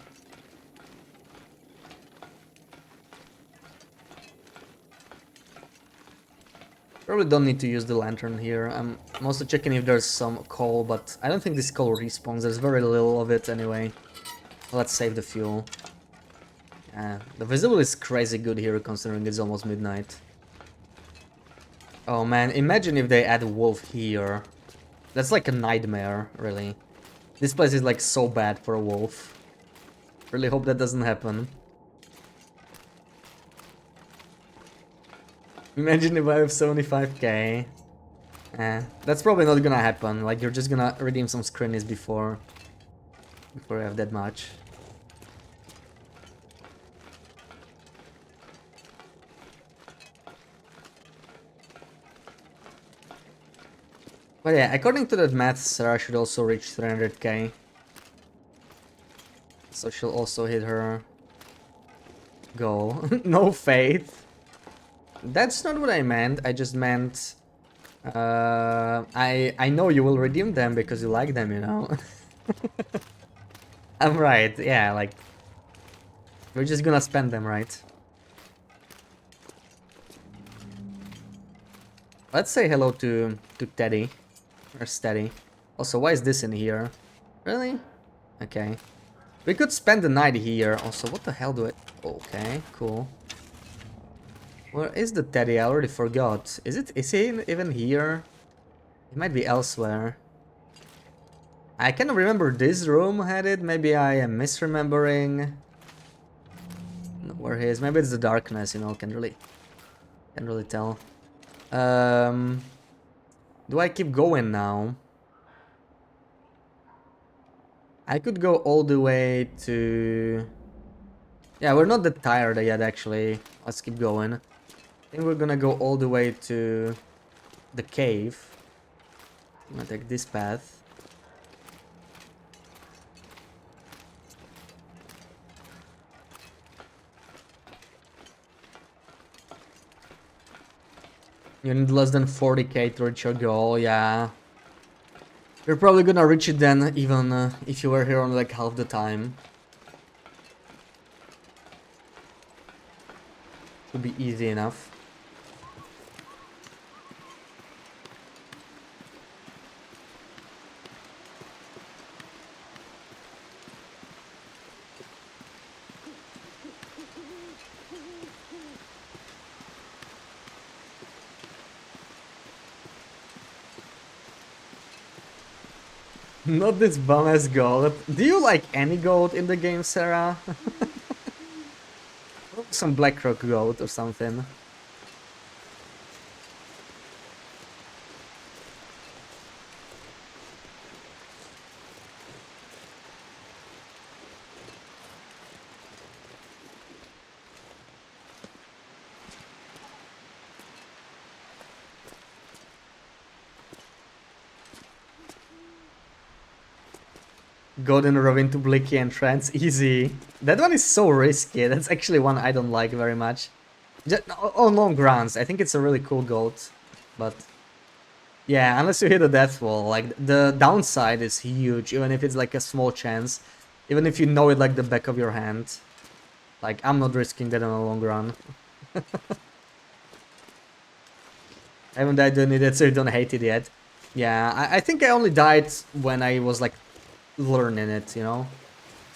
Probably don't need to use the lantern here. I'm also checking if there's some coal, but I don't think this coal respawns. There's very little of it anyway. Let's save the fuel. Yeah, the visible is crazy good here considering it's almost midnight. Oh man, imagine if they add wolf here. That's like a nightmare, really. This place is like so bad for a wolf. Really hope that doesn't happen. Imagine if I have 75k. That's probably not gonna happen. Like, you're just gonna redeem some screenies before I have that much. But yeah, according to that math, Sarah should also reach 300k. So she'll also hit her goal. No faith. That's not what I meant. I just meant... I know you will redeem them because you like them, you know? I'm right, yeah, like... We're just gonna spend them, right? Let's say hello to Teddy. Where's Teddy? Also, why is this in here? Really? Okay. We could spend the night here. Also, what the hell do I... Okay, cool. Where is the Teddy? I already forgot. Is he even here? He might be elsewhere. I can remember this room had it. Maybe I am misremembering where he is. Maybe it's the darkness, you know, can't really tell. Do I keep going now? I could go all the way to... Yeah, we're not that tired yet, actually. Let's keep going. I think we're gonna go all the way to the cave. I'm gonna take this path. You need less than 40k to reach your goal, yeah. You're probably gonna reach it then, even if you were here on like half the time. It would be easy enough. Not this bum-ass goat. Do you like any goat in the game, Sarah? Some Blackrock goat or something. Golden Rovin to Blicky entrance, easy. That one is so risky. That's actually one I don't like very much. Just, on long runs, I think it's a really cool goat, but yeah, unless you hit a death wall, like the downside is huge. Even if it's like a small chance, even if you know it like the back of your hand, like I'm not risking that on a long run. I haven't died doing it, so you don't hate it yet. Yeah, I think I only died when I was like learning it, you know.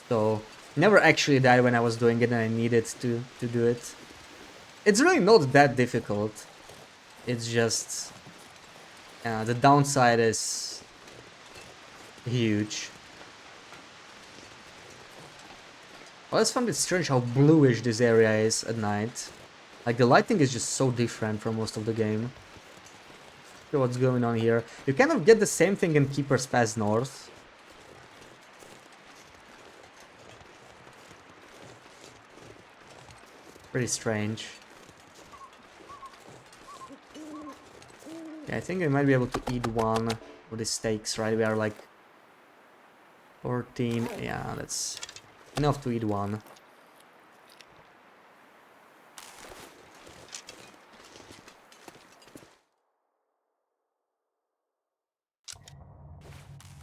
So never actually died when I was doing it and I needed to do it. It's really not that difficult. It's just the downside is huge. I always found it strange how bluish this area is at night. Like the lighting is just so different from most of the game. So what's going on here? You kind of get the same thing in Keeper's Pass North. Pretty strange. Yeah, I think we might be able to eat one of these steaks, right? We are like 14. Yeah, that's enough to eat one.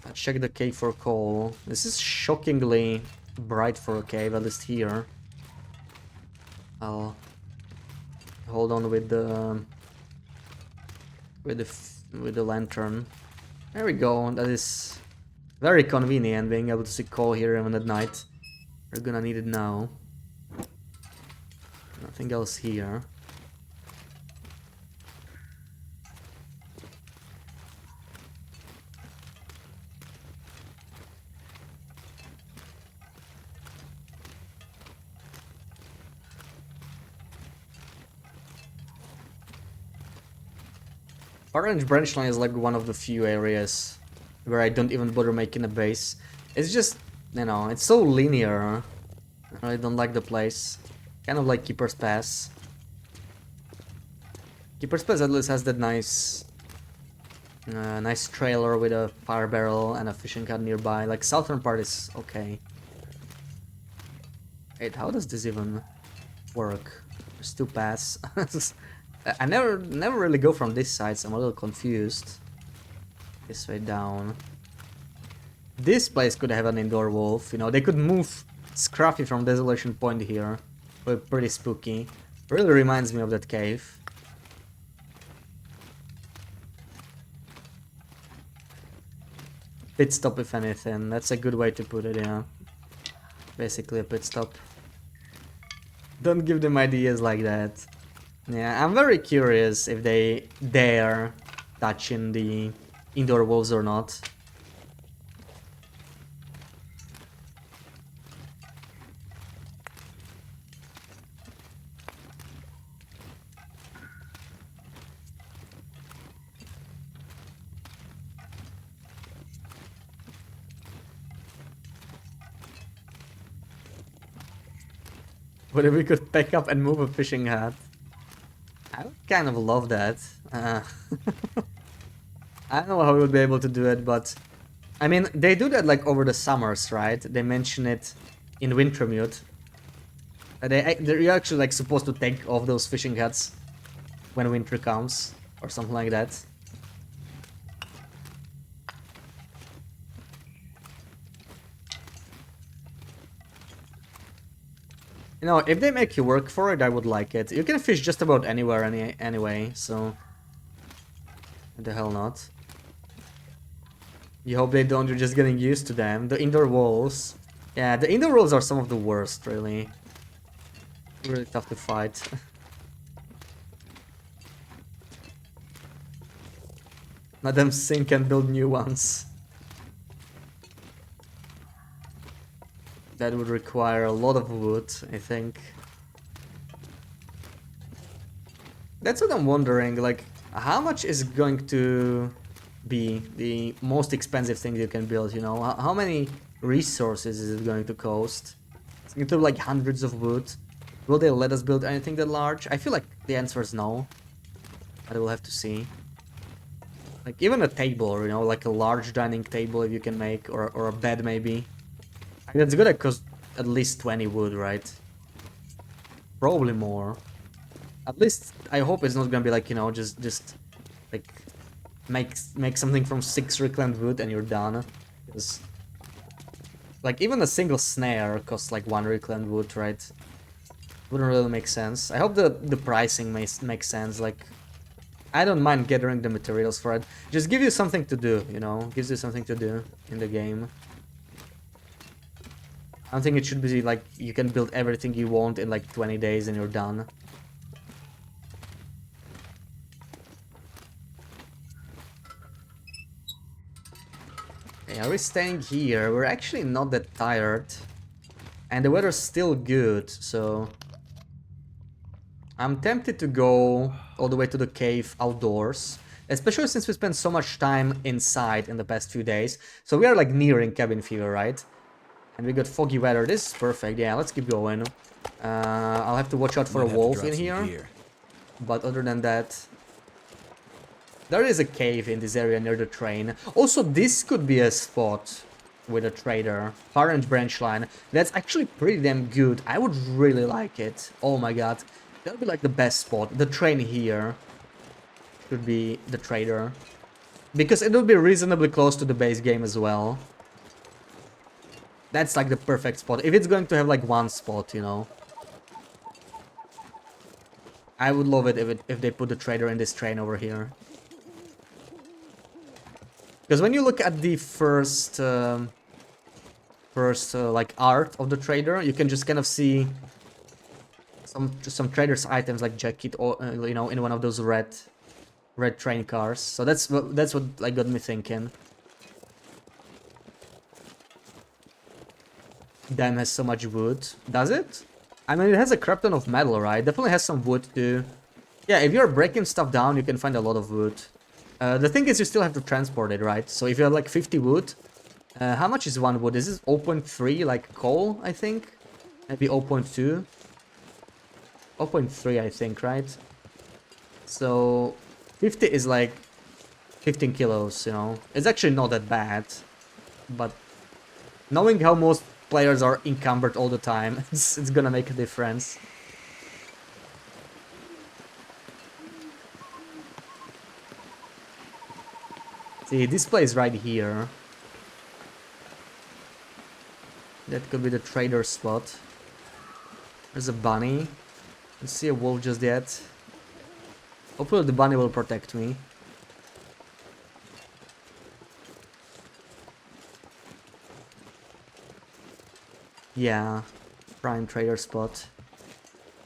Let's check the cave for coal. This is shockingly bright for a cave, at least here. I'll hold on with the lantern. There we go. That is very convenient, being able to see coal here even at night. We're gonna need it now. Nothing else here. Orange branch line is like one of the few areas where I don't even bother making a base. It's just, you know, it's so linear. I really don't like the place. Kind of like Keeper's Pass. Keeper's Pass at least has that nice trailer with a fire barrel and a fishing hut nearby. Like southern part is okay. Wait, how does this even work? There's two paths. I never really go from this side, so I'm a little confused. This way down. This place could have an indoor wolf, you know, they could move Scruffy from Desolation Point here. But pretty spooky. Really reminds me of that cave. Pit stop, if anything. That's a good way to put it, yeah. Basically a pit stop. Don't give them ideas like that. Yeah, I'm very curious if they dare touching the indoor wolves or not. But if we could pick up and move a fishing hat, I would kind of love that. I don't know how we would be able to do it, but I mean, they do that like over the summers, right? They mention it in Wintermute. They're actually like supposed to take off those fishing hats when winter comes, or something like that. You know, if they make you work for it, I would like it. You can fish just about anywhere anyway, so... What the hell not? You hope they don't, you're just getting used to them. The indoor walls... Yeah, the indoor walls are some of the worst, really. Really tough to fight. Let them sink and build new ones. That would require a lot of wood, I think. That's what I'm wondering, like, how much is going to be the most expensive thing you can build, you know? How many resources is it going to cost? It's going to be like hundreds of wood. Will they let us build anything that large? I feel like the answer is no. But we'll have to see. Like, even a table, you know, like a large dining table if you can make, or a bed maybe. That's gonna cost at least 20 wood, right? Probably more. At least I hope it's not gonna be like, you know, just like make something from 6 reclaimed wood and you're done. Because like even a single snare costs like 1 reclaimed wood, right? Wouldn't really make sense. I hope the pricing makes sense. Like, I don't mind gathering the materials for it. Just give you something to do, you know? Gives you something to do in the game. I don't think it should be like you can build everything you want in like 20 days and you're done. Okay, are we staying here? We're actually not that tired. And the weather's still good, so... I'm tempted to go all the way to the cave outdoors. Especially since we spent so much time inside in the past few days. So we are like nearing cabin fever, right? And we got foggy weather. This is perfect. Yeah, let's keep going. I'll have to watch out for a wolf in here. But other than that... There is a cave in this area near the train. Also, this could be a spot with a trader. Orange branch line. That's actually pretty damn good. I would really like it. Oh my god. That would be like the best spot. The train here should be the trader. Because it would be reasonably close to the base game as well. That's like the perfect spot. If it's going to have like one spot, you know. I would love it if they put the trader in this train over here. Because when you look at the first like art of the trader, you can just kind of see some trader's items like jacket or you know, in one of those red train cars. So that's what like got me thinking. Damn, has so much wood. Does it? I mean, it has a crap ton of metal, right? Definitely has some wood too. Yeah, if you're breaking stuff down, you can find a lot of wood. The thing is, you still have to transport it, right? So if you have like 50 wood, how much is 1 wood? Is this 0.3 like coal, I think? Maybe 0.2? 0.3, I think, right? So 50 is like 15 kilos, you know? It's actually not that bad. But knowing how most players are encumbered all the time, it's gonna make a difference. See, this place right here. That could be the trader spot. There's a bunny. Let's see a wolf just yet. Hopefully the bunny will protect me. Yeah, prime trader spot.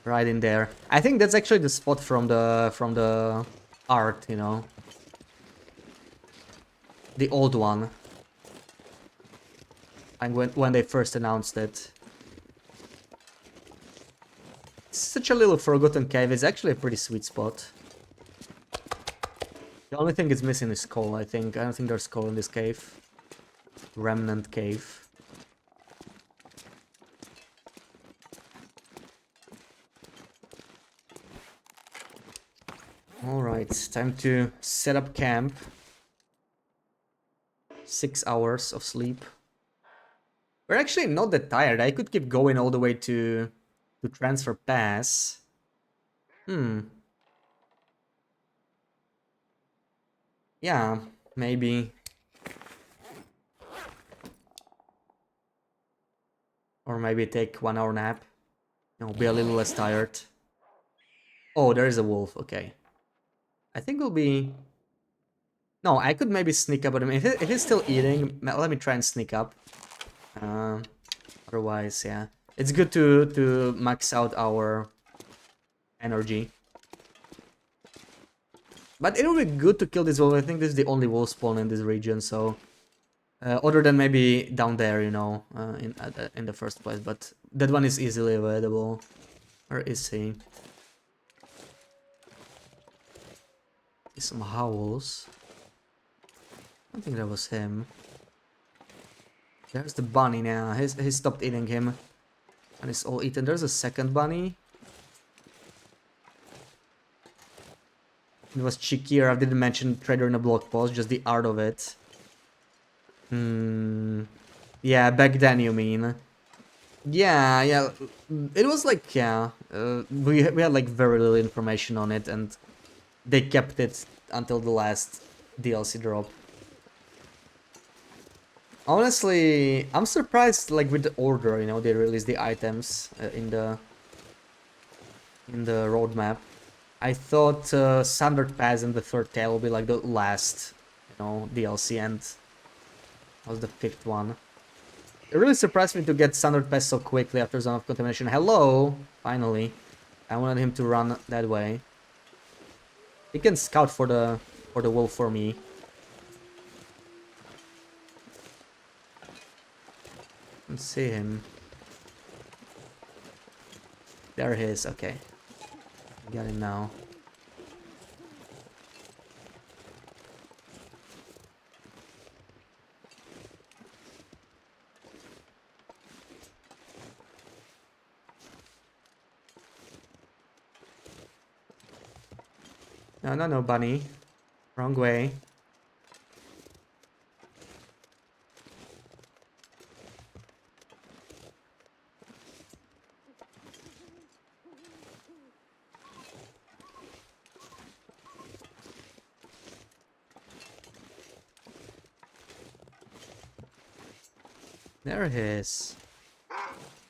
Right in there. I think that's actually the spot from the art, you know. The old one. And when they first announced it. It's such a little forgotten cave. It's actually a pretty sweet spot. The only thing it's missing is coal, I think. I don't think there's coal in this cave. Remnant cave. Alright, time to set up camp. 6 hours of sleep. We're actually not that tired. I could keep going all the way to Transfer Pass. Yeah, maybe. Or maybe take 1 hour nap. You know, be a little less tired. Oh, there is a wolf. Okay. I think we'll be... No, I could maybe sneak up on him. If he's still eating, let me try and sneak up. Otherwise, yeah. It's good to max out our energy. But it would be good to kill this wolf. I think this is the only wolf spawn in this region, so... other than maybe down there, you know, in the first place. But that one is easily available. Where is he? Some howls. I don't think that was him. There's the bunny now. He stopped eating him. And it's all eaten. There's a second bunny. It was chickier. I didn't mention Trader in a blog post, just the art of it. Yeah, back then you mean. Yeah. It was like, yeah. We had like very little information on it, and they kept it until the last DLC drop. Honestly, I'm surprised, like, with the order, you know, they released the items in the roadmap. I thought Sundered Pass and the Third Tail will be like the last, you know, DLC, and that was the 5th one. It really surprised me to get Sundered Pass so quickly after Zone of Contamination. Hello! Finally. I wanted him to run that way. He can scout for the wolf for me. Let's see him. There he is, okay. Got him now. No, bunny. Wrong way. There he is.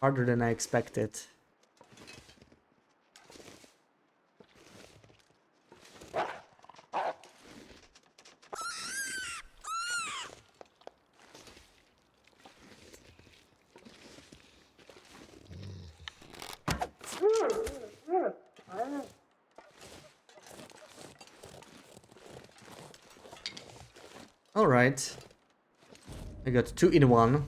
Harder than I expected. Alright. I got 2 in 1.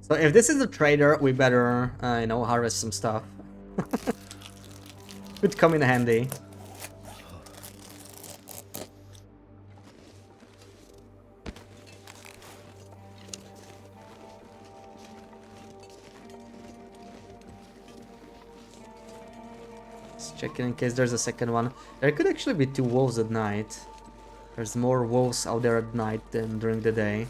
So if this is a trader, we better, you know, harvest some stuff. Could come in handy. Just checking in case there's a second one. There could actually be 2 wolves at night. There's more wolves out there at night than during the day.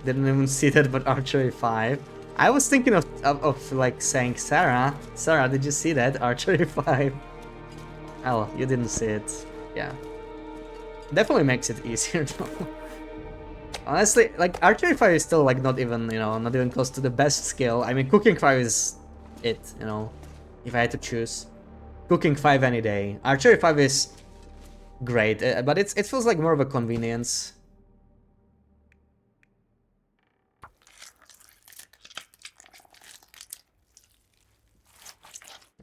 Didn't even see that, but archery 5. I was thinking of like saying, Sarah, did you see that? Archery 5. Oh, you didn't see it. Yeah. Definitely makes it easier though. Honestly, like archery 5 is still like not even, you know, not even close to the best skill. I mean, cooking 5 is it, you know, if I had to choose. Cooking 5 any day. Archery 5 is great, but it feels like more of a convenience.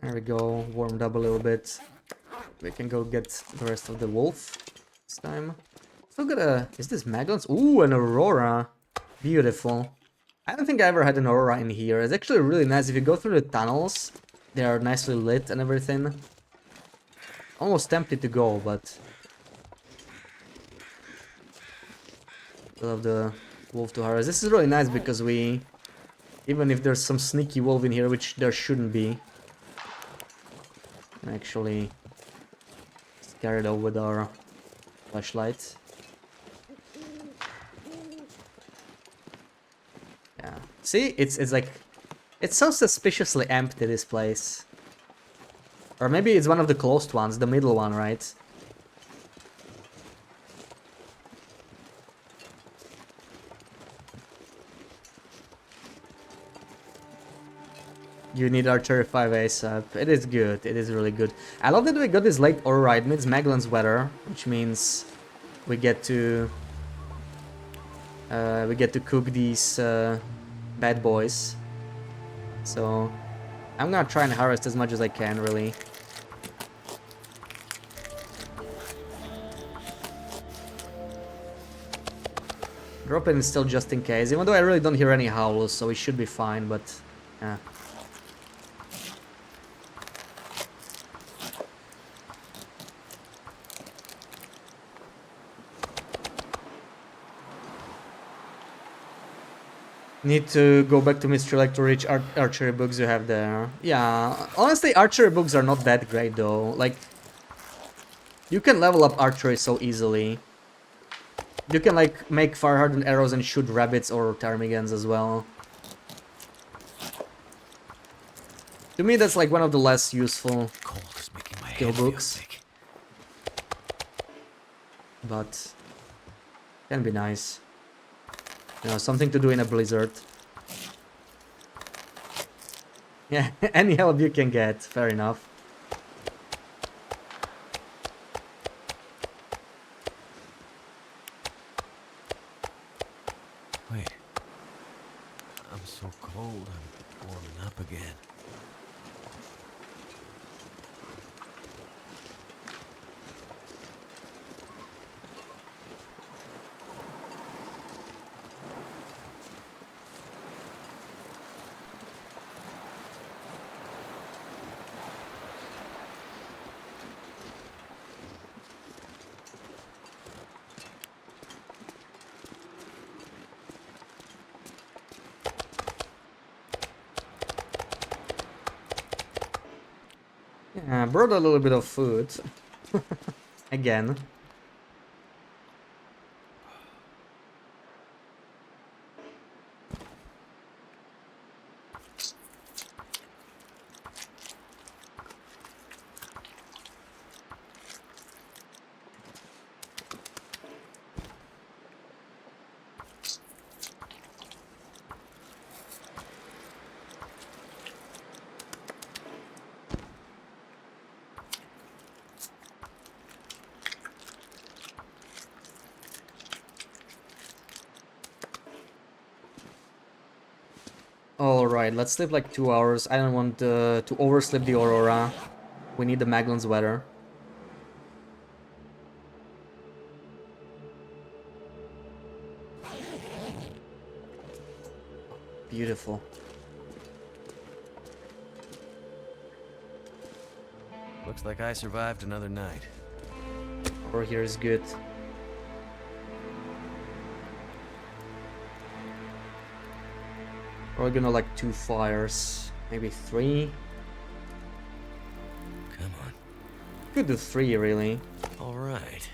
There we go, warmed up a little bit. We can go get the rest of the wolf this time. Still got a... Is this Maglans? Ooh, an Aurora. Beautiful. I don't think I ever had an Aurora in here. It's actually really nice. If you go through the tunnels, they are nicely lit and everything. Almost tempted to go, but... I love the wolf to harass. This is really nice because we... Even if there's some sneaky wolf in here, which there shouldn't be, can actually scare it off with our flashlight. Yeah. See, it's like, it's so suspiciously empty, this place. Or maybe it's one of the closed ones, the middle one, right? You need Archery 5 ASAP. It is good. It is really good. I love that we got this late Aurora. It means Maglan's weather, which means we get to cook these bad boys. So I'm gonna try and harvest as much as I can, really. Drop it in still just in case, even though I really don't hear any howls, so we should be fine, but yeah. Need to go back to Mystery Lake to reach archery books you have there. Yeah, honestly, archery books are not that great though. Like, you can level up archery so easily. You can like make fire-hardened arrows and shoot rabbits or ptarmigans as well. To me, that's like one of the less useful skill books. But can be nice. You know, something to do in a blizzard. Yeah, any help you can get, fair enough. Wait. I'm so cold, I'm warming up again. Yeah, I brought a little bit of food. Again. Alright, let's sleep like 2 hours. I don't want to oversleep the Aurora. We need the Maglan's weather. Beautiful. Looks like I survived another night. Or here is good. We're gonna like 2 fires, maybe 3. Come on. Could do 3 really. All right.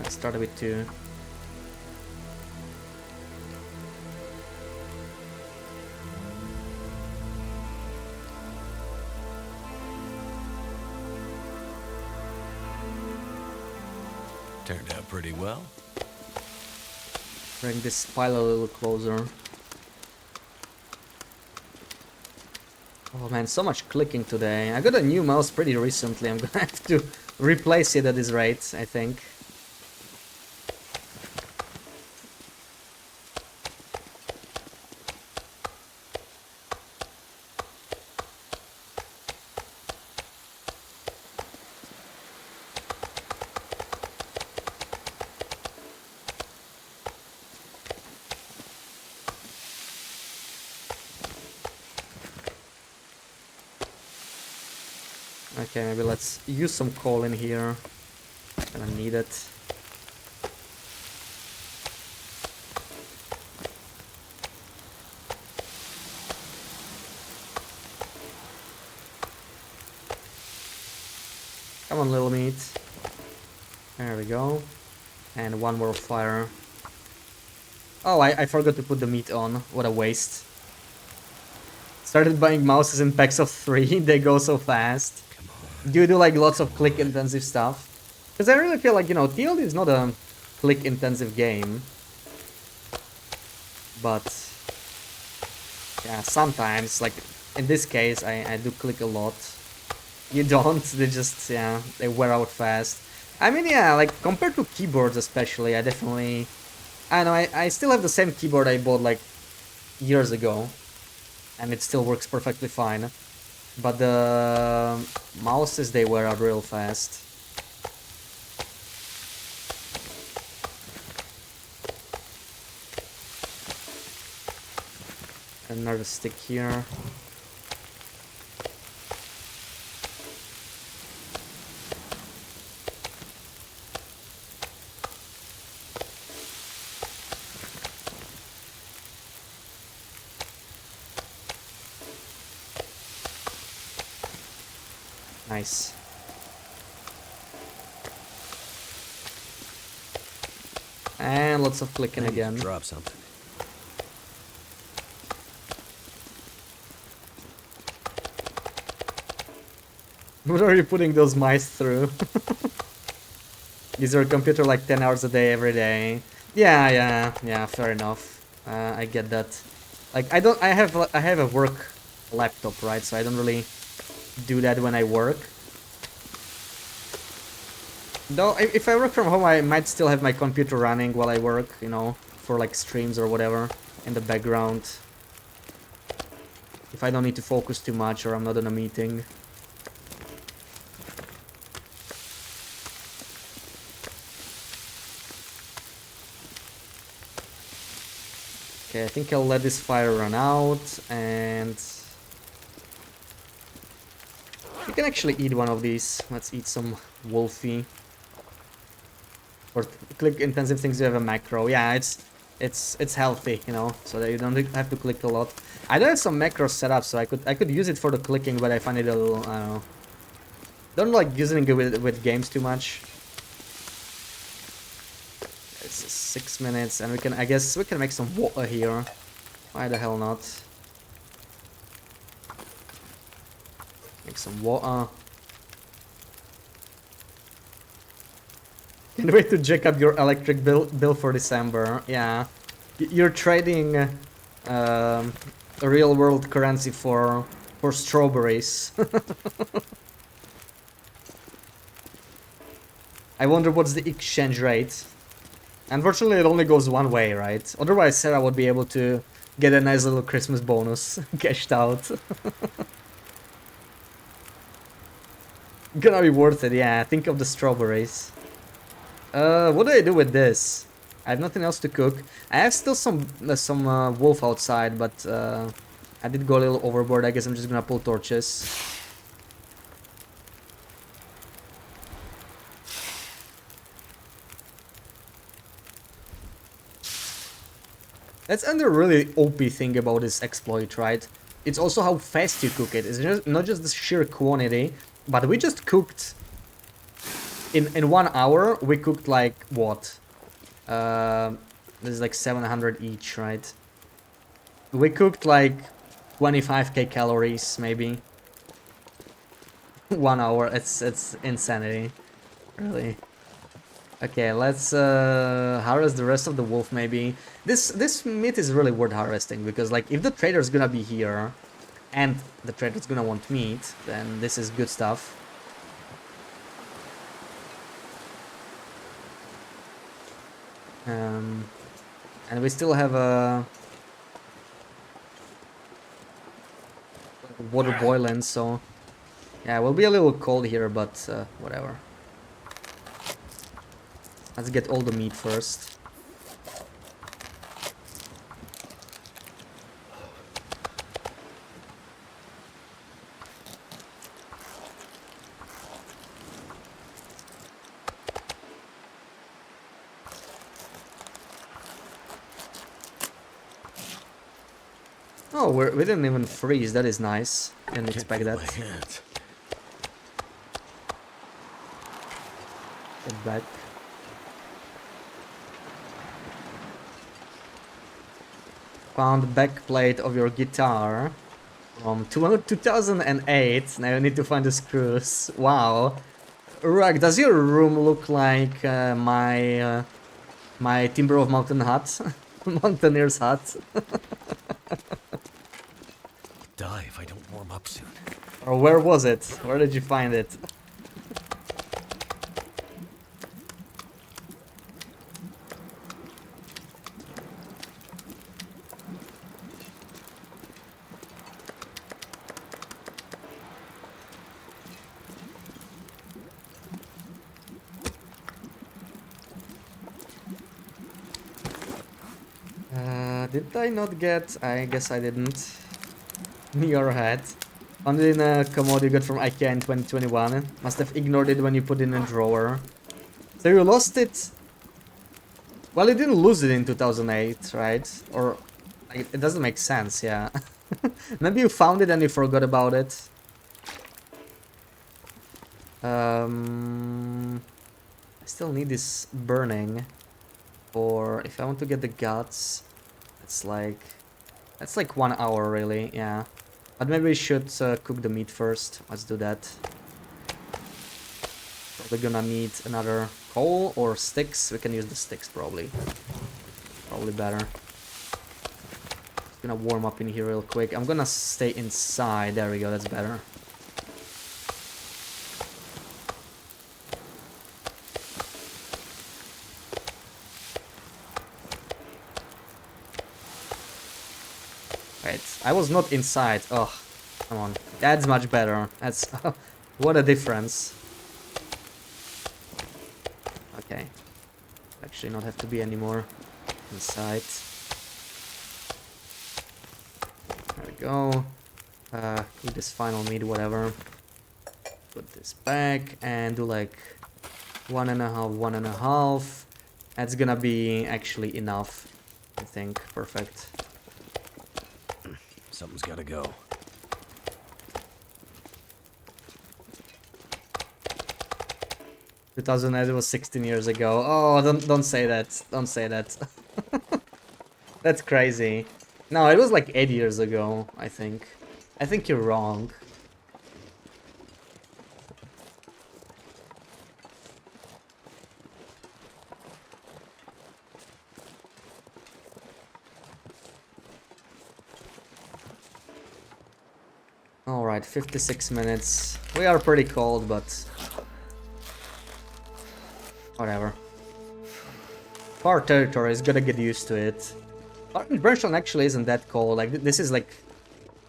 I started with 2. Turned out pretty well. Bring this pile a little closer. Oh man, so much clicking today. I got a new mouse pretty recently. I'm gonna have to replace it at this rate, I think. Okay, maybe let's use some coal in here. Gonna need it. Come on, little meat. There we go. And one more fire. Oh, I forgot to put the meat on. What a waste. Started buying mouses in packs of 3. They go so fast. Do you do like lots of click intensive stuff? Because I really feel like, you know, TLD is not a click intensive game. But yeah, sometimes, like in this case, I do click a lot. You don't, they just, yeah, they wear out fast. I mean, yeah, like compared to keyboards especially, I definitely, I know, I still have the same keyboard I bought like years ago. And it still works perfectly fine. But the mouses, they wear out real fast. Another stick here. Nice. And lots of clicking again. Drop something. What are you putting those mice through? Use your computer like 10 hours a day, every day. Yeah, fair enough. I get that. Like, I have a work laptop, right? So I don't really do that when I work. Though, if I work from home, I might still have my computer running while I work, you know, for like streams or whatever in the background. If I don't need to focus too much or I'm not in a meeting. Okay, I think I'll let this fire run out, and you can actually eat one of these. Let's eat some wolfie. For click intensive things, you have a macro. Yeah, it's healthy, you know, so that you don't have to click a lot. I do have some macros set up, so I could use it for the clicking, but I find it a little, I don't know. Don't like using it with games too much. It's 6 minutes, and I guess we can make some water here. Why the hell not? Make some water. Can't wait to jack up your electric bill for December. Yeah, you're trading a real world currency for strawberries. I wonder what's the exchange rate. Unfortunately, it only goes one way, right? Otherwise, Sarah would be able to get a nice little Christmas bonus cashed out. Gonna be worth it, yeah. Think of the strawberries. What do I do with this? I have nothing else to cook. I have still some wolf outside, but I did go a little overboard. I guess I'm just gonna pull torches. That's another really OP thing about this exploit, right? It's also how fast you cook it. It's not just the sheer quantity, but we just cooked... In 1 hour, we cooked like, what? This is like 700 each, right? We cooked like 25k calories, maybe. 1 hour, it's insanity. Really. Okay, let's harvest the rest of the wolf, maybe. This meat is really worth harvesting, because like if the trader's gonna be here and the trader's gonna want meat, then this is good stuff. And we still have a water boiling, so yeah, it will be a little cold here, but whatever. Let's get all the meat first. Oh, we didn't even freeze. That is nice. Didn't Can't expect feel that. my hands. Get back. Found the back plate of your guitar from 2008. Now you need to find the screws. Wow. Rug, does your room look like my Timber of Mountain hut? Mountaineer's hut? Die if I don't warm up soon. Or where was it? Where did you find it? Did I not get? I guess I didn't. Your head. Found it in a commode you got from IKEA in 2021. Must have ignored it when you put it in a drawer. So you lost it? Well, you didn't lose it in 2008, right? Or like, it doesn't make sense, yeah. Maybe you found it and you forgot about it. I still need this burning. Or if I want to get the guts, it's like... That's like 1 hour, really, yeah. But maybe we should cook the meat first. Let's do that. Probably gonna need another coal or sticks. We can use the sticks, probably. Probably better. Gonna warm up in here real quick. I'm gonna stay inside. There we go, that's better. Wait, I was not inside. Oh, come on. That's much better. That's... what a difference. Okay. Actually not have to be anymore inside. There we go. Cook this final meat, whatever. Put this back and do like 1.5, 1.5. That's gonna be actually enough, I think. Perfect. Something's gotta go. Two 2008 was 16 years ago. Oh, don't say that. Don't say that. That's crazy. No, it was like 8 years ago, I think. I think you're wrong. Alright, 56 minutes. We are pretty cold, but... whatever. Far territory is gonna get used to it. Burnstone actually isn't that cold. Like, this is like...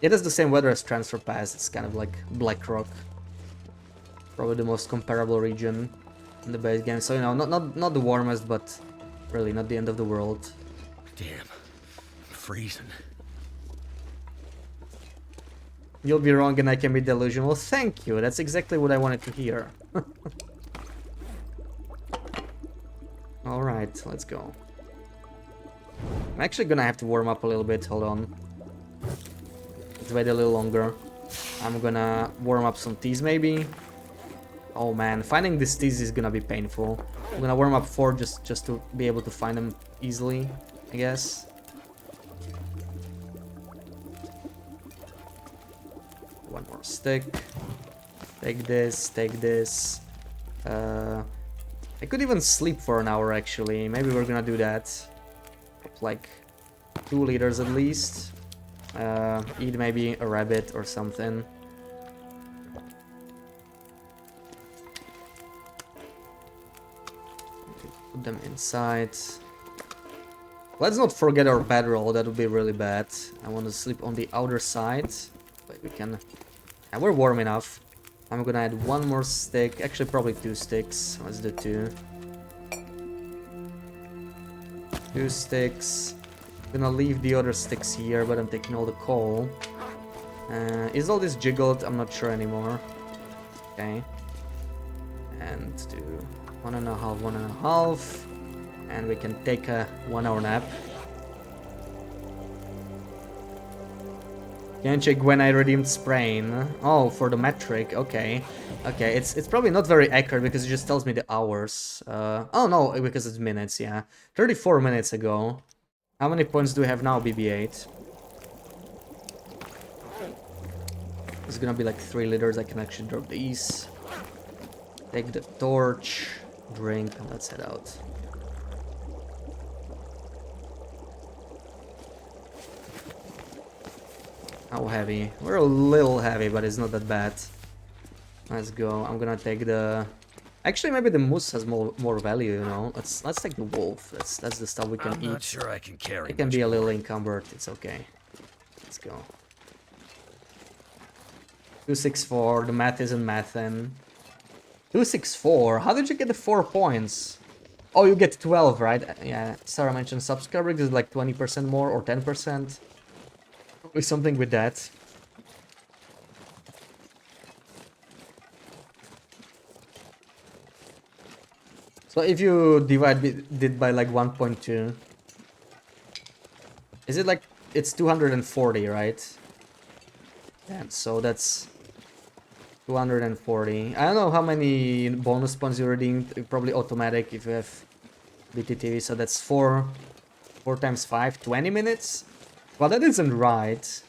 it has the same weather as Transfer Pass. It's kind of like Black Rock. Probably the most comparable region in the base game. So, you know, not the warmest, but really not the end of the world. Damn. I'm freezing. You'll be wrong and I can be delusional. Thank you, that's exactly what I wanted to hear. Alright, let's go. I'm actually gonna have to warm up a little bit, hold on. Let's wait a little longer. I'm gonna warm up some teas maybe. Oh man, finding these teas is gonna be painful. I'm gonna warm up 4 just to be able to find them easily, I guess. One more stick. Take this, take this. I could even sleep for an hour actually. Maybe we're gonna do that. Like 2 liters at least. Eat maybe a rabbit or something. Put them inside. Let's not forget our bedroll, that would be really bad. I want to sleep on the outer side. But we can... yeah, we're warm enough. I'm gonna add 1 more stick. Actually, probably 2 sticks. Let's do 2. 2 sticks. Gonna leave the other sticks here, but I'm taking all the coal. Is all this jiggled? I'm not sure anymore. Okay. And do 1.5, 1.5. And we can take a 1 hour nap. Can check when I redeemed sprain. Oh, for the metric. Okay, okay. It's probably not very accurate because it just tells me the hours. Oh no, because it's minutes. Yeah, 34 minutes ago. How many points do we have now, BB-8? It's gonna be like 3 liters. I can actually drop these. Take the torch, drink, and let's head out. How heavy? We're a little heavy, but it's not that bad. Let's go. I'm gonna take the... Actually, maybe the moose has more value, you know. Let's take the wolf. That's the stuff we can eat. I'm not sure I can carry. It can be a little encumbered. It's okay. Let's go. 264. The math isn't mathin'. 264. How did you get the 4 points? Oh, you get 12, right? Yeah. Sarah mentioned subscribers is like 20% more or 10%. With something with that. So if you divide it by like 1.2, is it like it's 240, right? Yeah, so that's 240. I don't know how many bonus points you redeemed. Probably automatic if you have BTTV. So that's 4 times 5, 20 minutes. Well, that isn't right.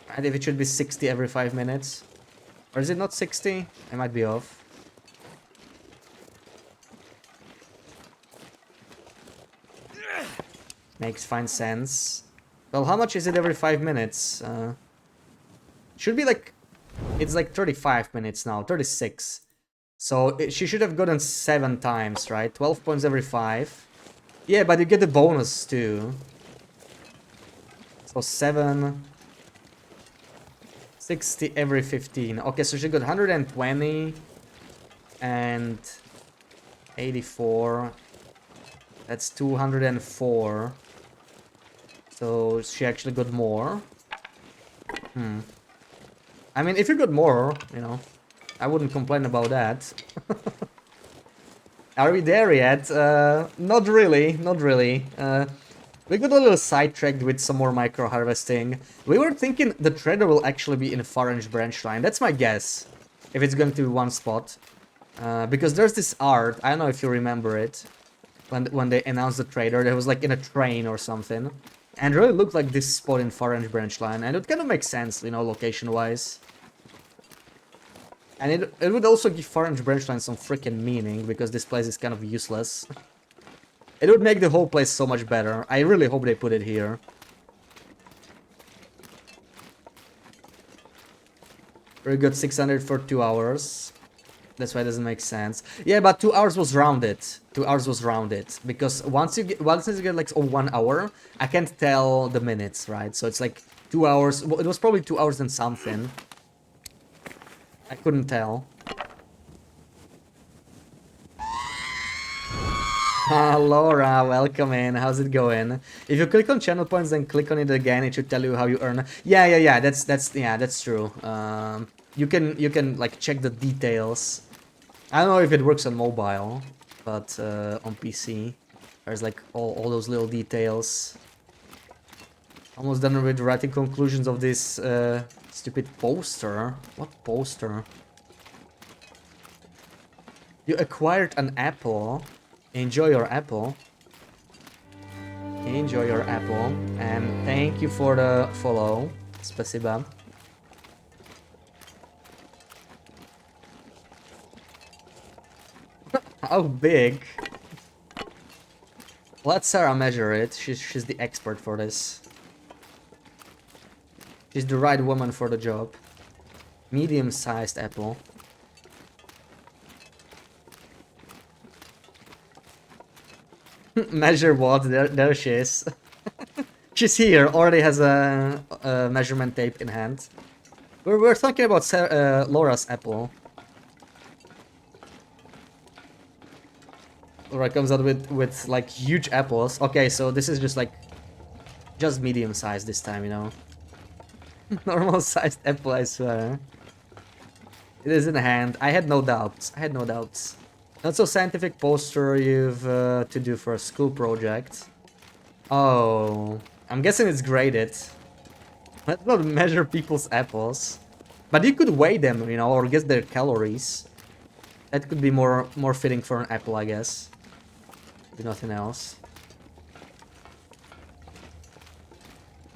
Right, if it should be 60 every 5 minutes. Or is it not 60? I might be off. Makes fine sense. Well, how much is it every 5 minutes? Should be like... It's like 35 minutes now, 36. So she should have gotten 7 times, right? 12 points every 5. Yeah, but you get the bonus too. So 7... 60 every 15. Okay, so she got 120 and 84. That's 204. So she actually got more. I mean, if you got more, you know, I wouldn't complain about that. Are we there yet? Not really, not really. We got a little sidetracked with some more micro harvesting. We were thinking the trader will actually be in a Far-Range branch line. That's my guess. If it's going to be one spot. Because there's this art, I don't know if you remember it. When they announced the trader, it was like in a train or something. And it really looked like this spot in Far-Range branch line. And it kind of makes sense, you know, location-wise. And it would also give Far-Range branch line some freaking meaning, because this place is kind of useless. It would make the whole place so much better. I really hope they put it here. We got 600 for 2 hours. That's why it doesn't make sense. Yeah, but 2 hours was rounded. 2 hours was rounded. Because once you get like 1 hour, I can't tell the minutes, right? So it's like 2 hours. Well, it was probably 2 hours and something. I couldn't tell. Laura, welcome in. How's it going? If you click on channel points, then click on it again. It should tell you how you earn. Yeah. That's true. You can like check the details. I don't know if it works on mobile, but on PC, there's like all those little details. Almost done with writing conclusions of this stupid poster. What poster? You acquired an apple. Enjoy your apple. Enjoy your apple. And thank you for the follow. Spasiba. How big? Let Sarah measure it. She's the expert for this. She's the right woman for the job. Medium-sized apple. Measure what? There she is. She's here. Already has a measurement tape in hand. We're talking about Laura's apple. Laura comes out with like huge apples. Okay, so this is just like just medium sized this time, you know. Normal sized apple, I swear. It is in hand. I had no doubts. I had no doubts. Not so scientific poster you've to do for a school project. Oh, I'm guessing it's graded. Let's not measure people's apples. But you could weigh them, you know, or guess their calories. That could be more fitting for an apple, I guess. If nothing else.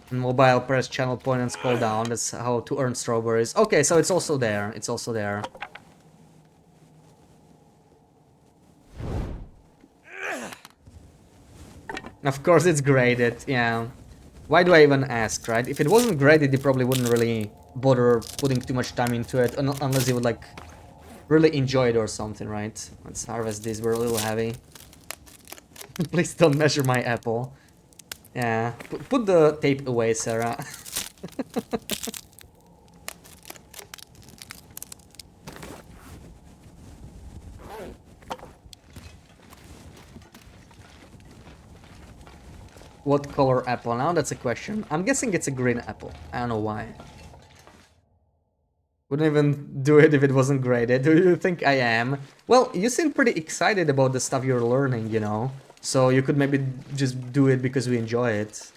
Mobile, press channel point and scroll down. That's how to earn strawberries. Okay, so it's also there. It's also there. Of course it's graded, yeah. Why do I even ask, right? If it wasn't graded, you probably wouldn't really bother putting too much time into it, unless you would, like, really enjoy it or something, right? Let's harvest this, we're a little heavy. Please don't measure my apple. Yeah, put the tape away, Sarah. What color apple? Now that's a question. I'm guessing it's a green apple. I don't know why. Wouldn't even do it if it wasn't graded. Do you think I am? Well, you seem pretty excited about the stuff you're learning, you know? So you could maybe just do it because we enjoy it.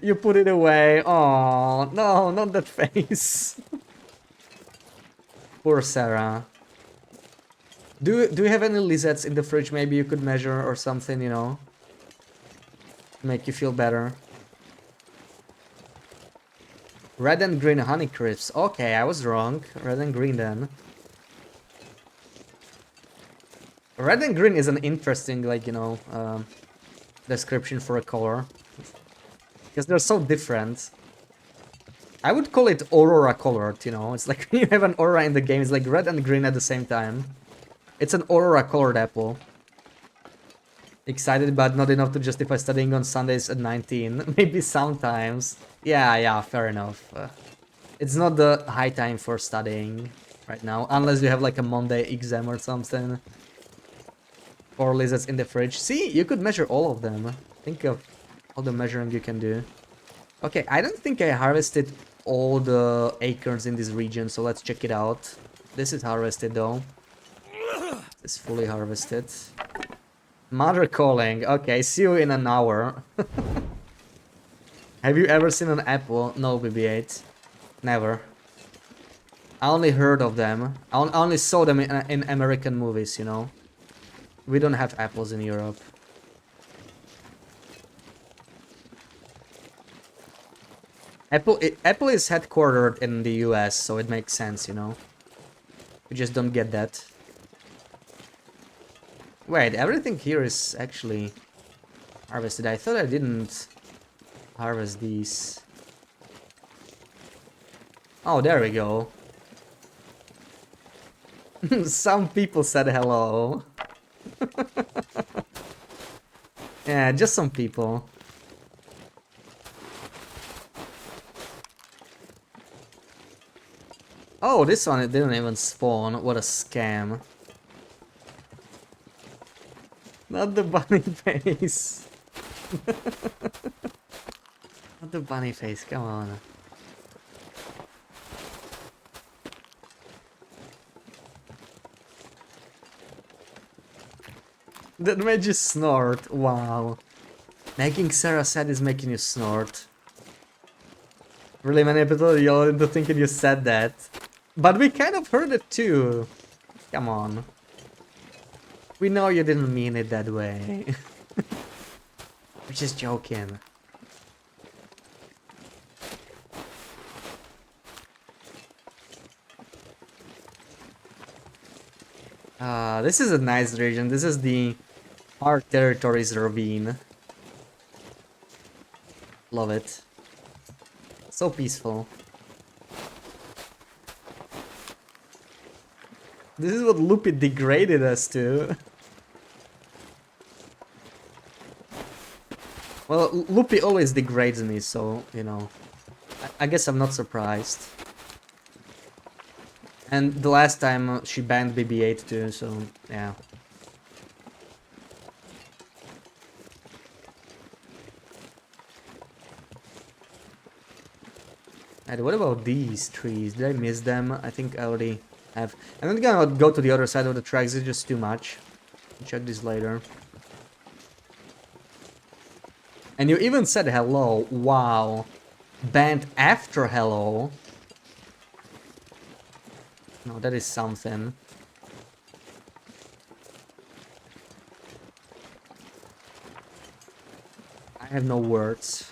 You put it away. Oh no, not that face. Poor Sarah. Do you have any lizards in the fridge maybe you could measure or something, you know? Make you feel better. Red and green honey crisps. Okay, I was wrong. Red and green then. Red and green is an interesting, like, you know, description for a color. Because they're so different. I would call it aurora colored, you know. It's like when you have an aura in the game, it's like red and green at the same time. It's an aurora colored apple. Excited, but not enough to justify studying on Sundays at 19. Maybe sometimes. Yeah, fair enough. It's not the high time for studying right now, unless you have like a Monday exam or something. 4 lizards in the fridge. See, you could measure all of them. Think of all the measuring you can do. Okay, I don't think I harvested all the acorns in this region, so let's check it out. This is harvested though. It's fully harvested. Mother calling. Okay, see you in an hour. Have you ever seen an apple? No, BB-8. Never. I only heard of them. I only saw them in American movies, you know. We don't have apples in Europe. Apple is headquartered in the US, so it makes sense, you know. We just don't get that. Wait, everything here is actually harvested. I thought I didn't harvest these. Oh, there we go. Some people said hello. Yeah, just some people. Oh, this one, it didn't even spawn. What a scam. Not the bunny face. Not the bunny face, come on. That made you snort, wow. Making Sarah sad is making you snort. Really many people yelled into thinking you said that. But we kind of heard it too. Come on. We know you didn't mean it that way. We're just joking. This is a nice region. This is the Hard Territories ravine. Love it. So peaceful. This is what Loopy degraded us to. Well, Loopy always degrades me, so, you know. I guess I'm not surprised. And the last time she banned BB-8 too, so, yeah. And what about these trees? Did I miss them? I think I already have. I'm not gonna go to the other side of the tracks, it's just too much. I'll check this later. And you even said hello, wow. Banned after hello. No, that is something. I have no words.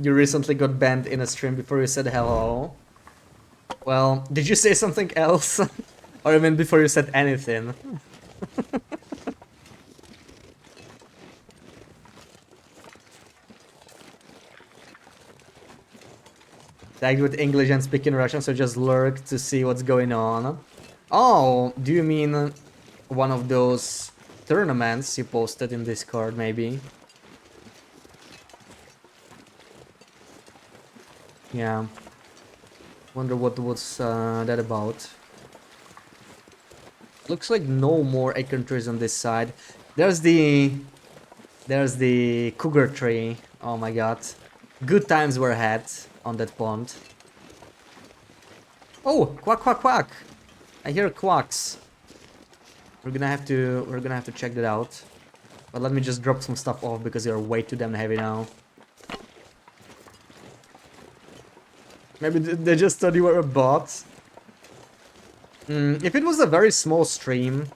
You recently got banned in a stream before you said hello. Well, did you say something else? Or even before you said anything? Tagged with English and speaking Russian, so just lurk to see what's going on. Oh, do you mean one of those tournaments you posted in Discord, maybe? Yeah. Wonder what was that about. Looks like no more acorn trees on this side. There's the cougar tree. Oh my god. Good times were had on that pond. Oh, quack quack quack. I hear quacks. We're gonna have to check that out. But let me just drop some stuff off because they're way too damn heavy now. Maybe they just thought you were a bot. If it was a very small stream,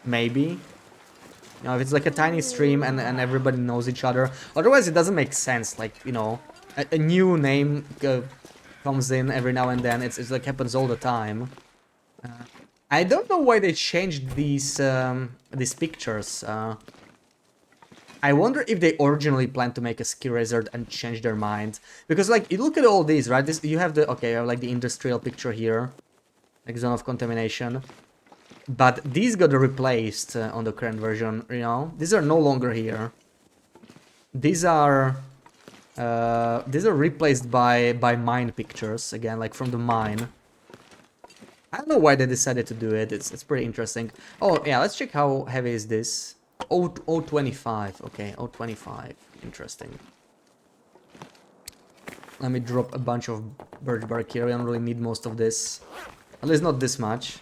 maybe. You know, if it's like a tiny stream and everybody knows each other. Otherwise, it doesn't make sense. Like, you know, a new name comes in every now and then. It's like happens all the time. I don't know why they changed these pictures. I wonder if they originally planned to make a ski resort and change their mind. Because, like, you look at all these, right? This, you have the, okay, you have, like, the industrial picture here. Like, zone of contamination. But these got replaced on the current version, you know? These are no longer here. These are replaced by mine pictures, again, like from the mine. I don't know why they decided to do it, it's pretty interesting. Oh, yeah, let's check how heavy is this. 025, okay, 025, interesting. Let me drop a bunch of birch bark here, I don't really need most of this. At least not this much.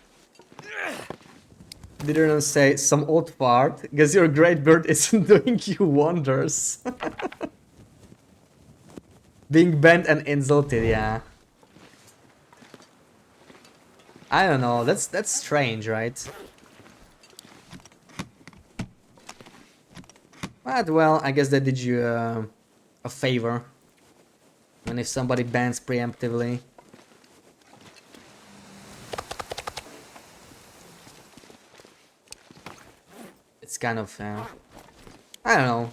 Didn't say some old fart, because your great bird isn't doing you wonders. Being banned and insulted, yeah. I don't know, that's strange, right? But, well, I guess they did you a favor. And if somebody bans preemptively... It's kind of, I don't know.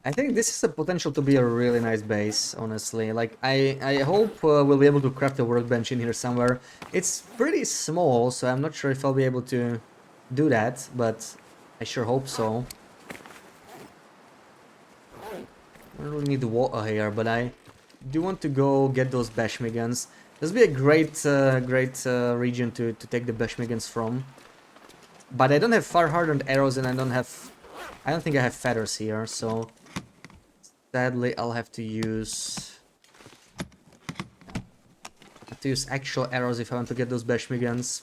I think this is a potential to be a really nice base, honestly. Like, I hope we'll be able to craft a workbench in here somewhere. It's pretty small, so I'm not sure if I'll be able to do that, but I sure hope so. I don't really need the water here, but I do want to go get those Bashmigans. This would be a great region to take the Bashmigans from. But I don't have fire-hardened arrows and I don't think I have feathers here, so... Sadly, I'll have to use actual arrows if I want to get those Bashmigans.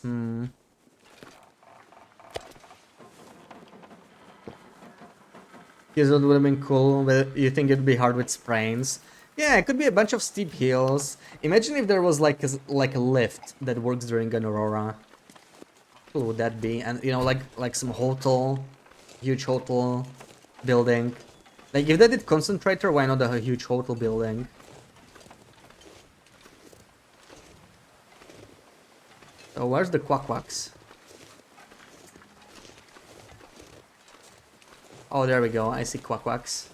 Here's what would have been cool, but you think it'd be hard with sprains? Yeah, it could be a bunch of steep hills. Imagine if there was like a lift that works during an aurora. What cool would that be? And you know, like some hotel, huge hotel building. Like if they did concentrator, why not a huge hotel building? So where's the quacks? Oh, there we go. I see quacks.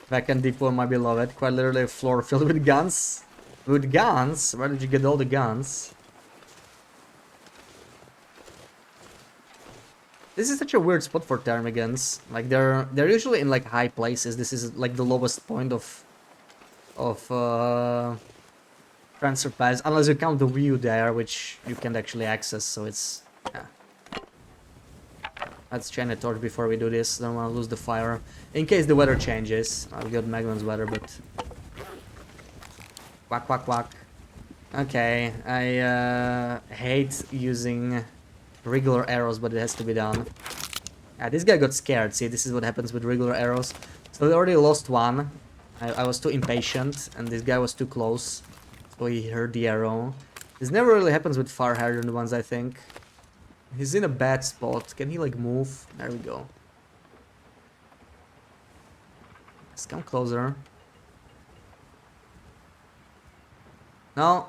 Back and depot, my beloved. Quite literally a floor filled with guns. With guns? Where did you get all the guns? This is such a weird spot for ptarmigans. Like they're usually in like high places. This is like the lowest point of transfer pass, unless you count the view there, which you can't actually access. So it's yeah. Let's chain a torch before we do this. Don't want to lose the fire in case the weather changes. I've got Magnum's weather, but quack quack quack. Okay, I hate using regular arrows, but it has to be done. Yeah, this guy got scared. See, this is what happens with regular arrows. So they already lost one. I was too impatient, and this guy was too close. So he heard the arrow. This never really happens with far hardened ones, I think. He's in a bad spot. Can he, like, move? There we go. Let's come closer. No.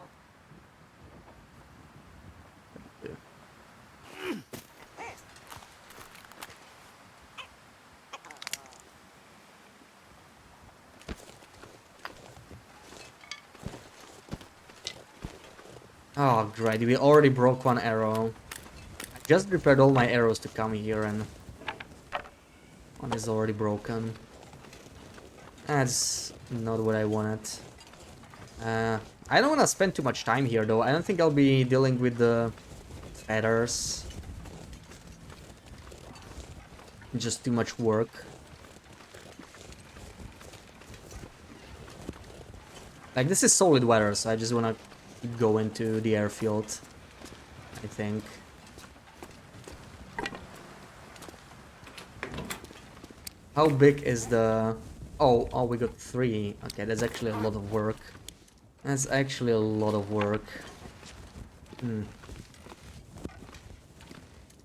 Oh, great. We already broke one arrow. I just prepared all my arrows to come here and one is already broken. That's not what I wanted. I don't want to spend too much time here though. I don't think I'll be dealing with the feathers. Just too much work. Like this is solid weather, so I just want to go into the airfield, I think. How big is the... Oh, we got 3. Okay, that's actually a lot of work. That's actually a lot of work.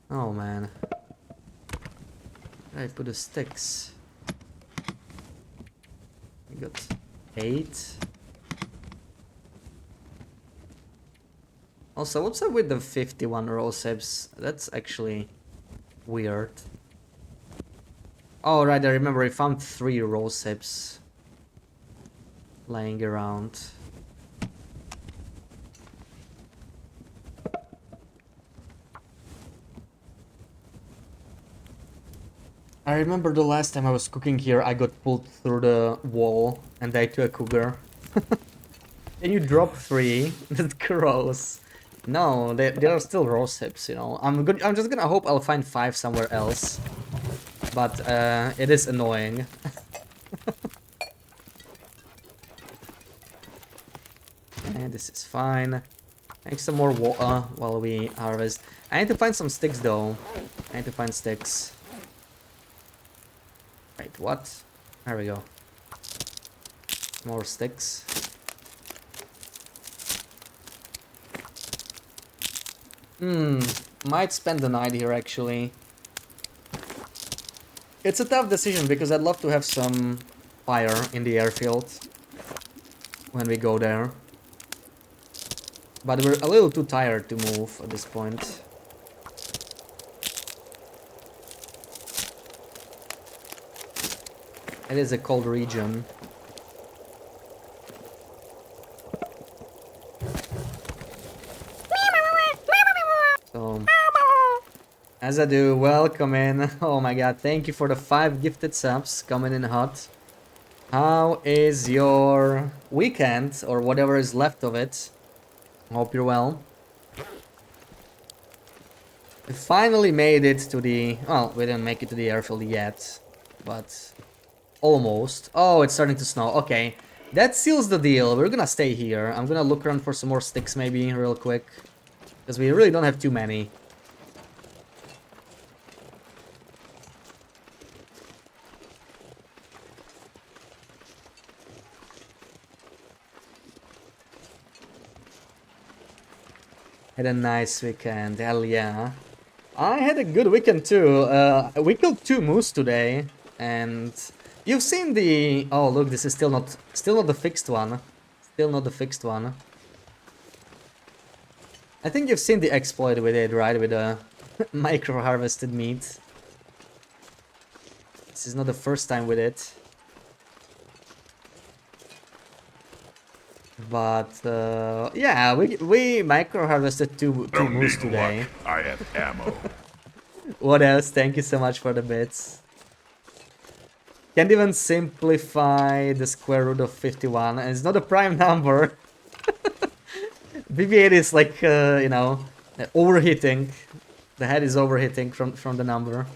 Oh, man. Where did I put the sticks? We got 8. Also, what's up with the 51 rosebs? That's actually weird. Oh, right, I remember I found 3 rosebs laying around. I remember the last time I was cooking here, I got pulled through the wall and died to a cougar. Can you drop 3? That's gross. No, there are still rosebs, you know. I'm just gonna hope I'll find 5 somewhere else. But it is annoying. And this is fine. Make some more water while we harvest. I need to find some sticks though. I need to find sticks. Wait, what? There we go. More sticks. Might spend the night here actually. It's a tough decision because I'd love to have some fire in the airfield when we go there. But we're a little too tired to move at this point. It is a cold region. So, as I do, welcome in. Oh my god, thank you for the 5 gifted subs coming in hot. How is your weekend, or whatever is left of it? Hope you're well. We finally made it to the... Well, we didn't make it to the airfield yet, but almost. Oh, it's starting to snow. Okay, that seals the deal. We're gonna stay here. I'm gonna look around for some more sticks maybe real quick, because we really don't have too many. Had a nice weekend, hell yeah. I had a good weekend too. We killed 2 moose today, and you've seen the... Oh look, this is still not the fixed one. Still not the fixed one. I think you've seen the exploit we did, right? With the micro harvested meat. This is not the first time with it. But yeah, we micro harvested two moose today. I have ammo. What else? Thank you so much for the bits. Can't even simplify the square root of 51, and it's not a prime number. BB-8 is like, you know, overheating. The head is overheating from the number.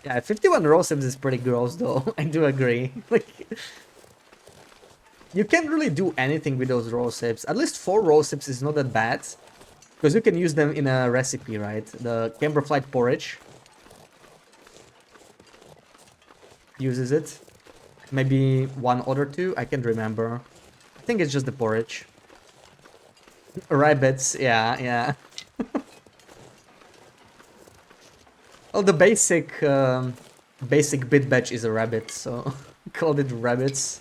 Yeah, 51 row sips is pretty gross though. I do agree. Like, you can't really do anything with those row sips. At least 4 row sips is not that bad. Because you can use them in a recipe, right? The Camberflight porridge uses it. Maybe one other two, I can't remember. I think it's just the porridge. Rabbits, yeah, yeah. Well, the basic bit batch is a rabbit, so called it rabbits.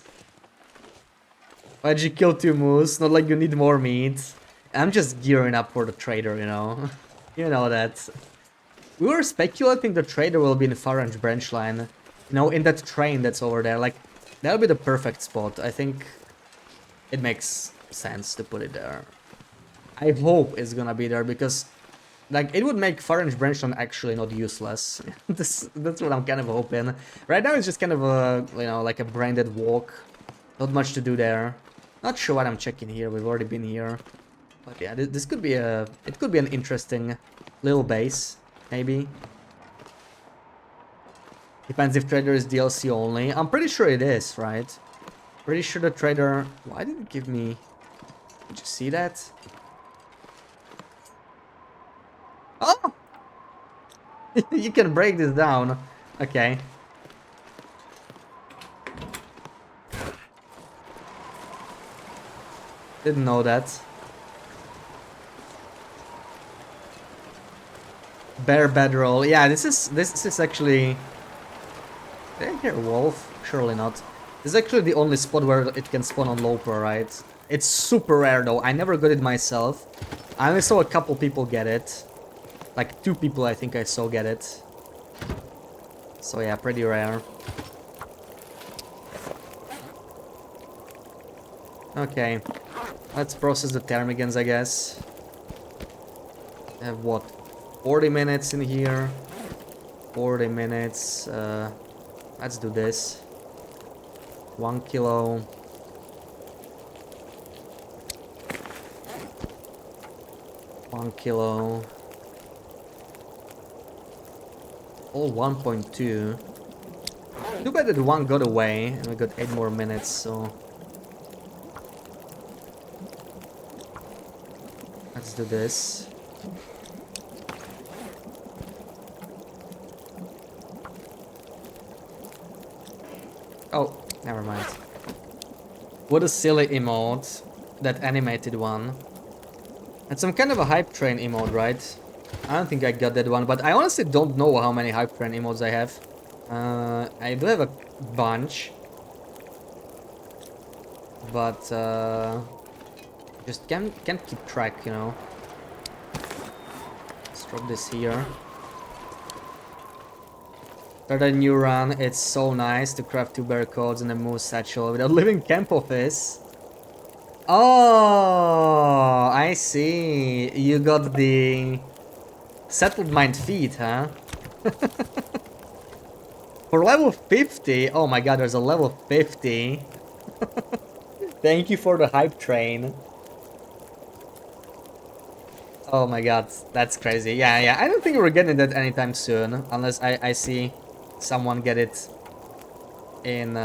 Why'd you kill 2 moose? Not like you need more meat. I'm just gearing up for the trader, you know. You know that. We were speculating the trader will be in the far range branch line. You know, in that train that's over there. Like, that'll be the perfect spot. I think it makes sense to put it there. I hope it's gonna be there because, like, it would make far range branch line actually not useless. That's what I'm kind of hoping. Right now it's just kind of a, you know, like a branded walk. Not much to do there. Not sure what I'm checking here. We've already been here. But yeah, this could be a... It could be an interesting little base, maybe. Depends if trader is DLC only. I'm pretty sure it is, right? Pretty sure the trader... Why did it give me... Did you see that? Oh! You can break this down. Okay. Didn't know that. Bear bedroll. Yeah, this is actually... Did I hear a wolf? Surely not. This is actually the only spot where it can spawn on Loper, right? It's super rare though. I never got it myself. I only saw a couple people get it. Like 2 people I think I saw get it. So yeah, pretty rare. Okay. Let's process the ptarmigans, I guess. I have what? 40 minutes in here. 40 minutes. Let's do this. 1 kilo. One kilo. All 1.2. Too bad that one got away, and we got 8 more minutes, so... Let's do this. Oh, never mind. What a silly emote. That animated one. It's some kind of a hype train emote, right? I don't think I got that one, but I honestly don't know how many hype train emotes I have. I do have a bunch. But, just can't keep track, you know. Let's drop this here. Start a new run. It's so nice to craft 2 bear codes and a moose satchel with a living camp office. Oh, I see. You got the settled mind feat, huh? For level 50. Oh my god, there's a level 50. Thank you for the hype train. Oh my god, that's crazy. Yeah, I don't think we're getting that anytime soon. Unless I see someone get it in...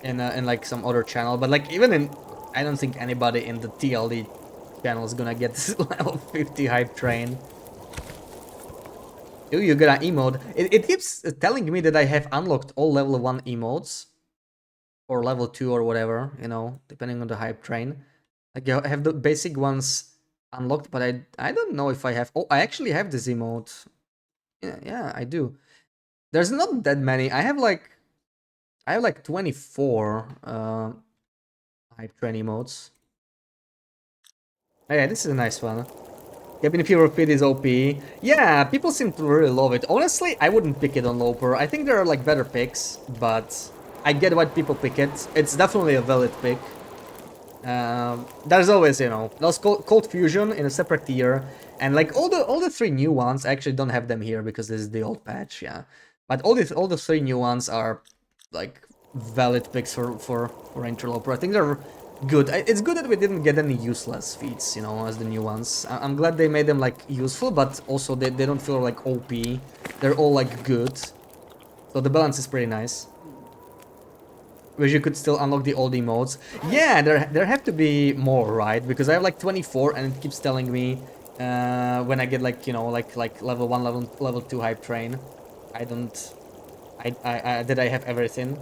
in like some other channel, but like even in, I don't think anybody in the TLD channel is gonna get this level 50 hype train. Ooh, you got an emote. It keeps telling me that I have unlocked all level 1 emotes. Or level 2 or whatever, you know, depending on the hype train. Like I have the basic ones unlocked, but I don't know if I have... Oh, I actually have this emote. Yeah, I do. There's not that many. I have like 24 hype train emotes. Oh, yeah, this is a nice one. Cabin Fever Pit is OP. Yeah, people seem to really love it. Honestly, I wouldn't pick it on Loper. I think there are like better picks, but I get why people pick it. It's definitely a valid pick. There's always, you know, those Cold Fusion in a separate tier, and like all the three new ones. I actually don't have them here because this is the old patch, yeah. But all the three new ones are like valid picks for Interloper. I think they're good. It's good that we didn't get any useless feats, you know, as the new ones. I'm glad they made them like useful, but also they don't feel like OP. They're all like good, so the balance is pretty nice. Wish you could still unlock the old emotes. Yeah, there have to be more, right? Because I have like 24 and it keeps telling me when I get like, you know, like level 1, level 2 hype train. I don't... did I have everything?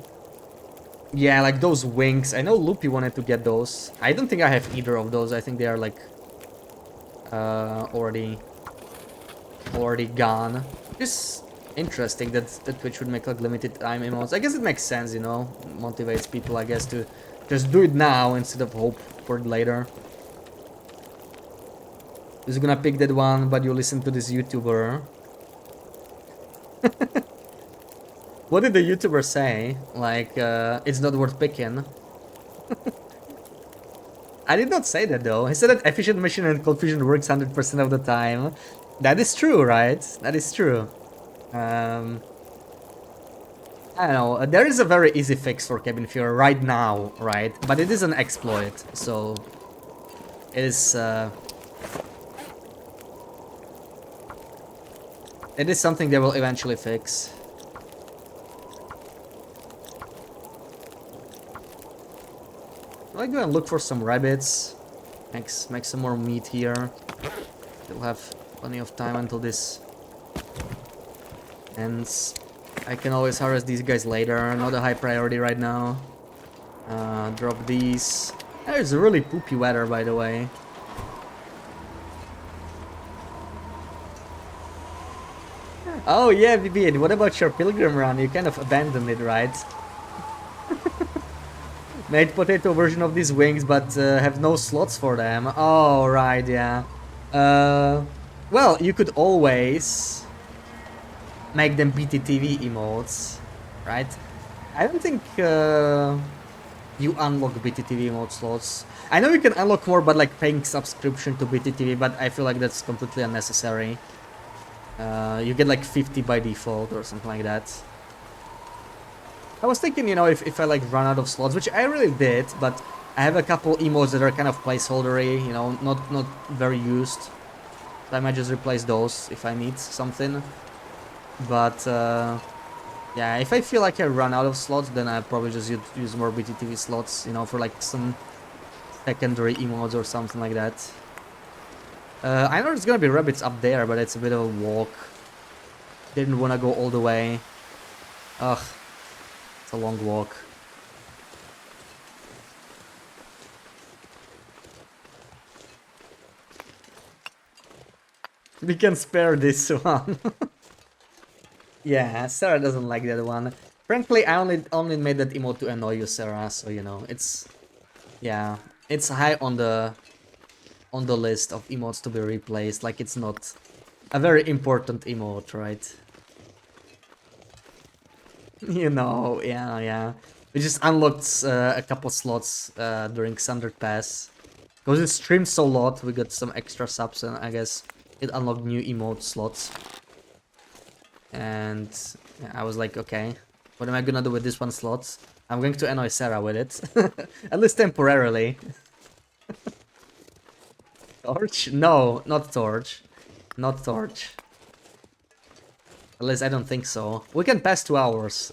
Yeah, like those wings. I know Loopy wanted to get those. I don't think I have either of those. I think they are like already gone. Just interesting that Twitch would make like limited time emotes. I guess it makes sense, you know, motivates people, I guess, to just do it now instead of hope for it later. Who's gonna pick that one, but you listen to this YouTuber? What did the YouTuber say? Like, it's not worth picking. I did not say that though. He said that efficient machine and confusion works 100% of the time. That is true, right? That is true. I don't know, there is a very easy fix for cabin fever right now, right? But it is an exploit, so it is something they will eventually fix. I'll go and look for some rabbits. Make some more meat here. We'll have plenty of time until this ends. I can always harass these guys later, not a high priority right now. Drop these. There's really poopy weather, by the way. Oh yeah, Vivian, what about your pilgrim run? You kind of abandoned it, right? Made potato version of these wings, but have no slots for them. Oh, right, yeah. Well, you could always make them BTTV emotes, right? I don't think you unlock BTTV emote slots. I know you can unlock more, but like paying subscription to BTTV, but I feel like that's completely unnecessary. You get like 50 by default or something like that. I was thinking, you know, if I like run out of slots, which I really did, but I have a couple emotes that are kind of placeholdery, you know, not very used. So I might just replace those if I need something. But yeah, if I feel like I run out of slots, then I probably just use more BTTV slots, you know, for like some secondary emotes or something like that. I know there's gonna be rabbits up there, but it's a bit of a walk. Didn't want to go all the way. Ugh, it's a long walk. We can spare this one. Yeah, Sarah doesn't like that one. Frankly, I only made that emote to annoy you, Sarah, so you know, it's... Yeah, it's high on the list of emotes to be replaced, like it's not a very important emote, right? You know, yeah. We just unlocked a couple slots during Standard Pass. Because it streamed so lot, we got some extra subs and I guess it unlocked new emote slots. And yeah, I was like, okay, what am I gonna do with this one slot? I'm going to annoy Sarah with it. At least temporarily. Torch? No, not Torch. Not Torch. At least I don't think so. We can pass 2 hours.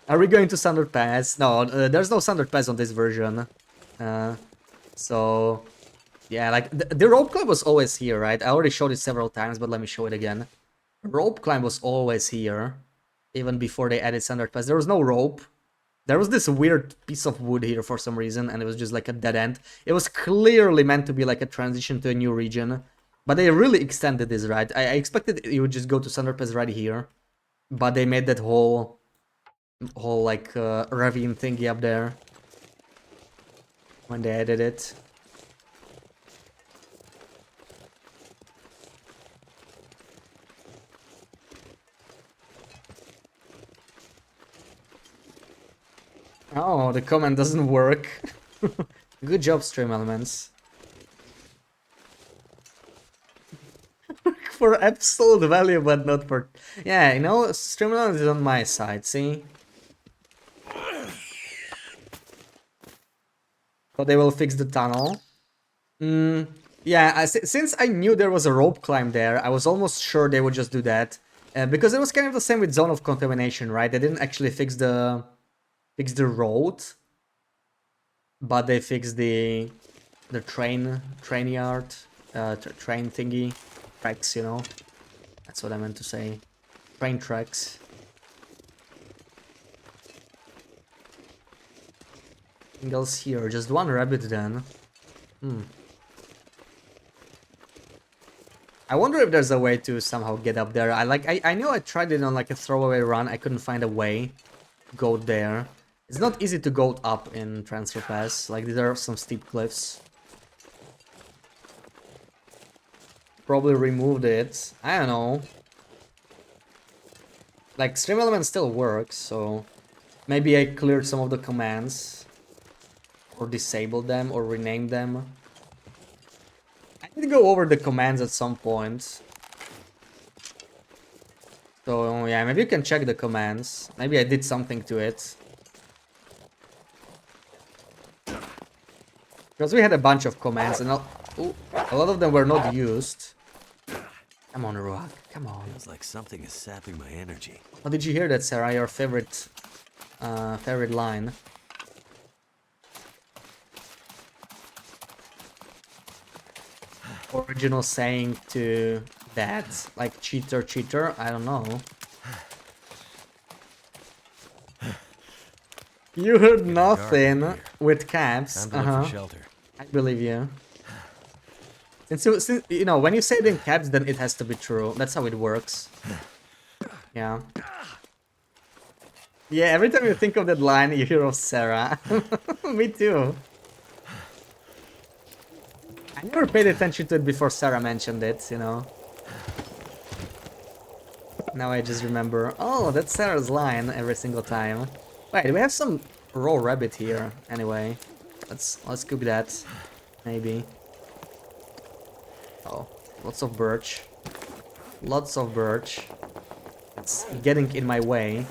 Are we going to Standard Pass? No, there's no Standard Pass on this version. So... Yeah, like, the rope climb was always here, right? I already showed it several times, but let me show it again. Rope climb was always here. Even before they added Standard Pass. There was no rope. There was this weird piece of wood here for some reason, and it was just like a dead end. It was clearly meant to be like a transition to a new region. But they really extended this, right? I expected you would just go to Standard Pass right here. But they made that whole like ravine thingy up there. When they added it. Oh, the comment doesn't work. Good job, Stream Elements. For absolute value, but not for... Yeah, you know, Stream Elements is on my side, see? So they will fix the tunnel. Yeah, since I knew there was a rope climb there, I was almost sure they would just do that. Because it was kind of the same with Zone of Contamination, right? They didn't actually fix the road, but they fixed the train yard, train thingy, tracks, you know. That's what I meant to say. Train tracks. Anything else here? Just one rabbit then. I wonder if there's a way to somehow get up there. I know I tried it on like a throwaway run. I couldn't find a way to go there. It's not easy to go up in Transfer Pass. Like there are some steep cliffs. Probably removed it. I don't know. Like Stream Element still works, so maybe I cleared some of the commands or disabled them or renamed them. I need to go over the commands at some point. So yeah, maybe you can check the commands. Maybe I did something to it. Because we had a bunch of commands and a lot of them were not used. Come on, Ruak, come on. Feels like something is sapping my energy. Oh, did you hear that, Sarah? Your favorite line. Original saying to that, like cheater, cheater. I don't know. You heard nothing with caps. Time to look for shelter. I believe you. Since you know, when you say it in caps, then it has to be true. That's how it works. Yeah. Yeah, every time you think of that line, you hear of Sarah. Me too. I never paid attention to it before Sarah mentioned it, you know. Now I just remember, oh, that's Sarah's line every single time. Wait, we have some raw rabbit here, anyway. Let's cook that, maybe. Oh, lots of birch. Lots of birch. It's getting in my way.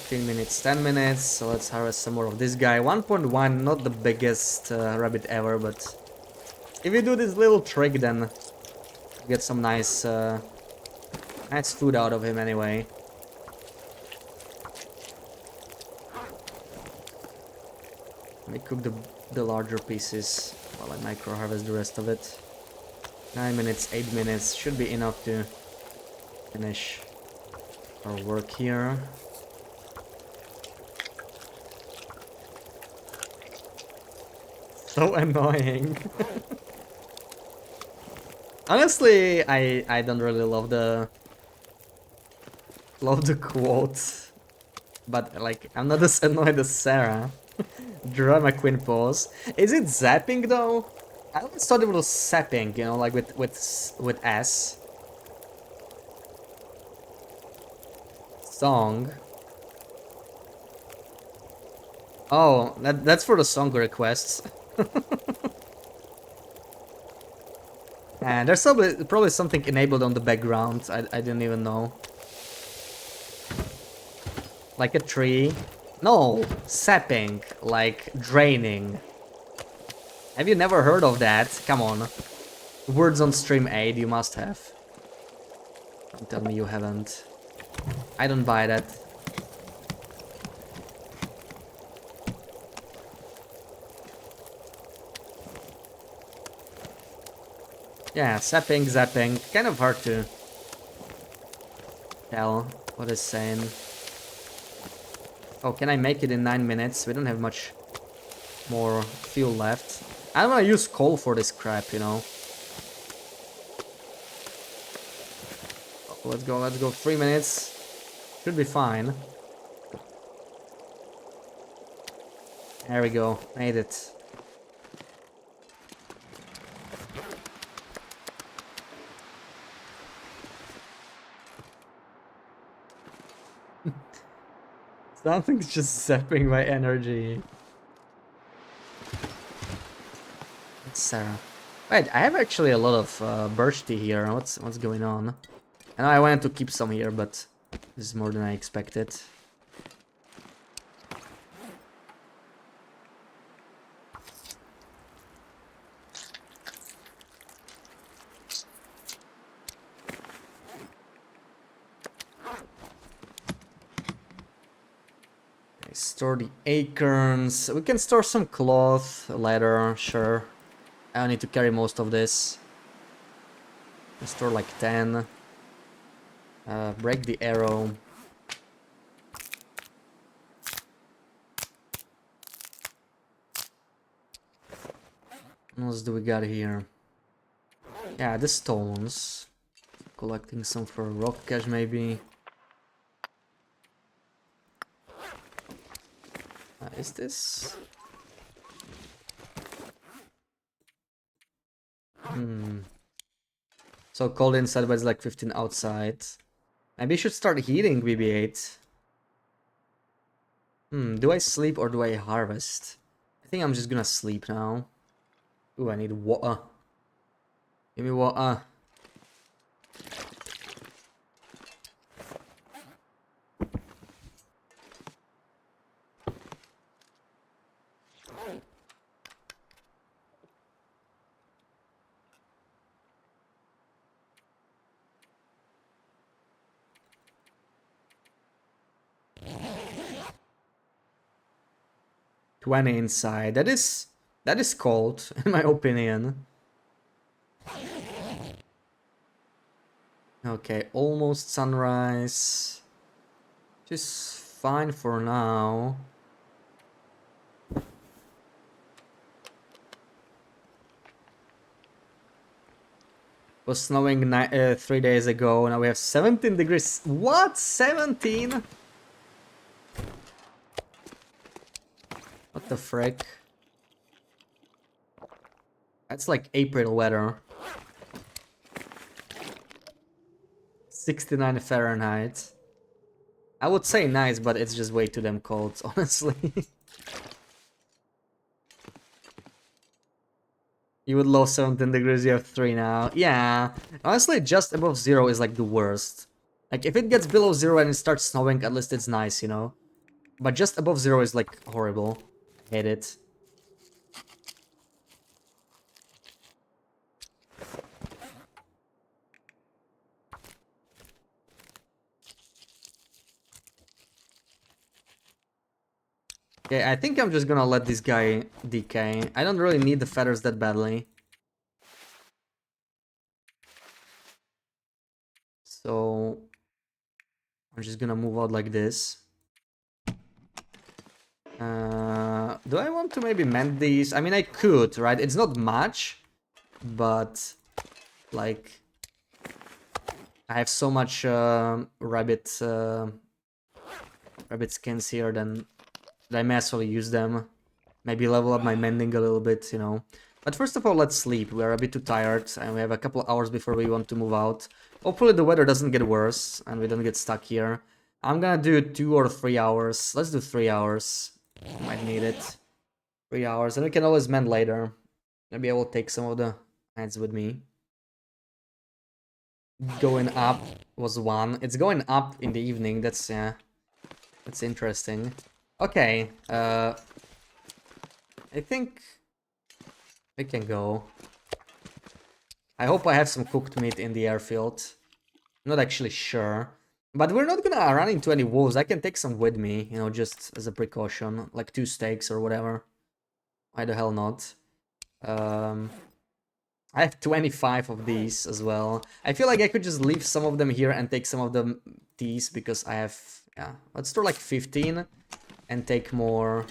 Minutes, 10 minutes, so let's harvest some more of this guy. 1.1, not the biggest rabbit ever, but if you do this little trick, then you get some nice nice food out of him anyway. Let me cook the larger pieces while I micro harvest the rest of it. 9 minutes, 8 minutes should be enough to finish our work here. So annoying. Honestly, I don't really love the quote, but like I'm not as annoyed as Sarah. Drama queen pose. Is it zapping though? I always thought it was sapping, you know, like with S. Song. Oh, that's for the song requests. And there's probably something enabled on the background. I didn't even know. Like a tree. No, sapping, like draining. Have you never heard of that? Come on. Words on stream aid, you must have. Don't tell me you haven't. I don't buy that. Yeah, sapping, zapping. Kind of hard to tell what it's saying. Oh, can I make it in 9 minutes? We don't have much more fuel left. I don't want to use coal for this crap, you know. Oh, let's go. 3 minutes. Should be fine. There we go. Made it. Something's just zapping my energy. It's Sarah. Wait, I have actually a lot of birch tea here. What's going on? I know I wanted to keep some here, but this is more than I expected. Store the acorns. We can store some cloth, leather, sure. I don't need to carry most of this. Let's store like 10. Break the arrow. What else do we got here? Yeah, the stones. Collecting some for rock cache maybe. Is this? So cold inside, but it's like 15 outside. Maybe I should start heating BB-8. Do I sleep or do I harvest? I think I'm just gonna sleep now. Ooh, I need water. Give me water. 20 inside. That is cold, in my opinion. Okay, almost sunrise. Just fine for now. Was snowing 3 days ago. Now we have 17 degrees. What? 17? What the frick? That's like April weather. 69 Fahrenheit. I would say nice, but it's just way too damn cold, honestly. You would love 17 degrees, you have 3 now. Yeah, honestly, just above 0 is like the worst. Like, if it gets below 0 and it starts snowing, at least it's nice, you know? But just above 0 is like horrible. Hate it. Okay, I think I'm just gonna let this guy decay. I don't really need the feathers that badly. So I'm just gonna move out like this. Do I want to maybe mend these? I mean, I could, right? It's not much, but like I have so much rabbit skins here, then I may as well use them. Maybe level up my mending a little bit, you know. But first of all, let's sleep. We are a bit too tired, and we have a couple hours before we want to move out. Hopefully the weather doesn't get worse, and we don't get stuck here. I'm gonna do 2 or 3 hours. Let's do 3 hours. Might need it. 3 hours, and we can always mend later. Maybe I will take some of the heads with me. Going up was 1. It's going up in the evening. That's interesting. Okay, I think we can go. I hope I have some cooked meat in the airfield. I'm not actually sure. But we're not gonna run into any wolves. I can take some with me, you know, just as a precaution. Like 2 steaks or whatever. Why the hell not? I have 25 of these as well. I feel like I could just leave some of them here and take some of them these because I have, yeah, let's store like 15 and take more.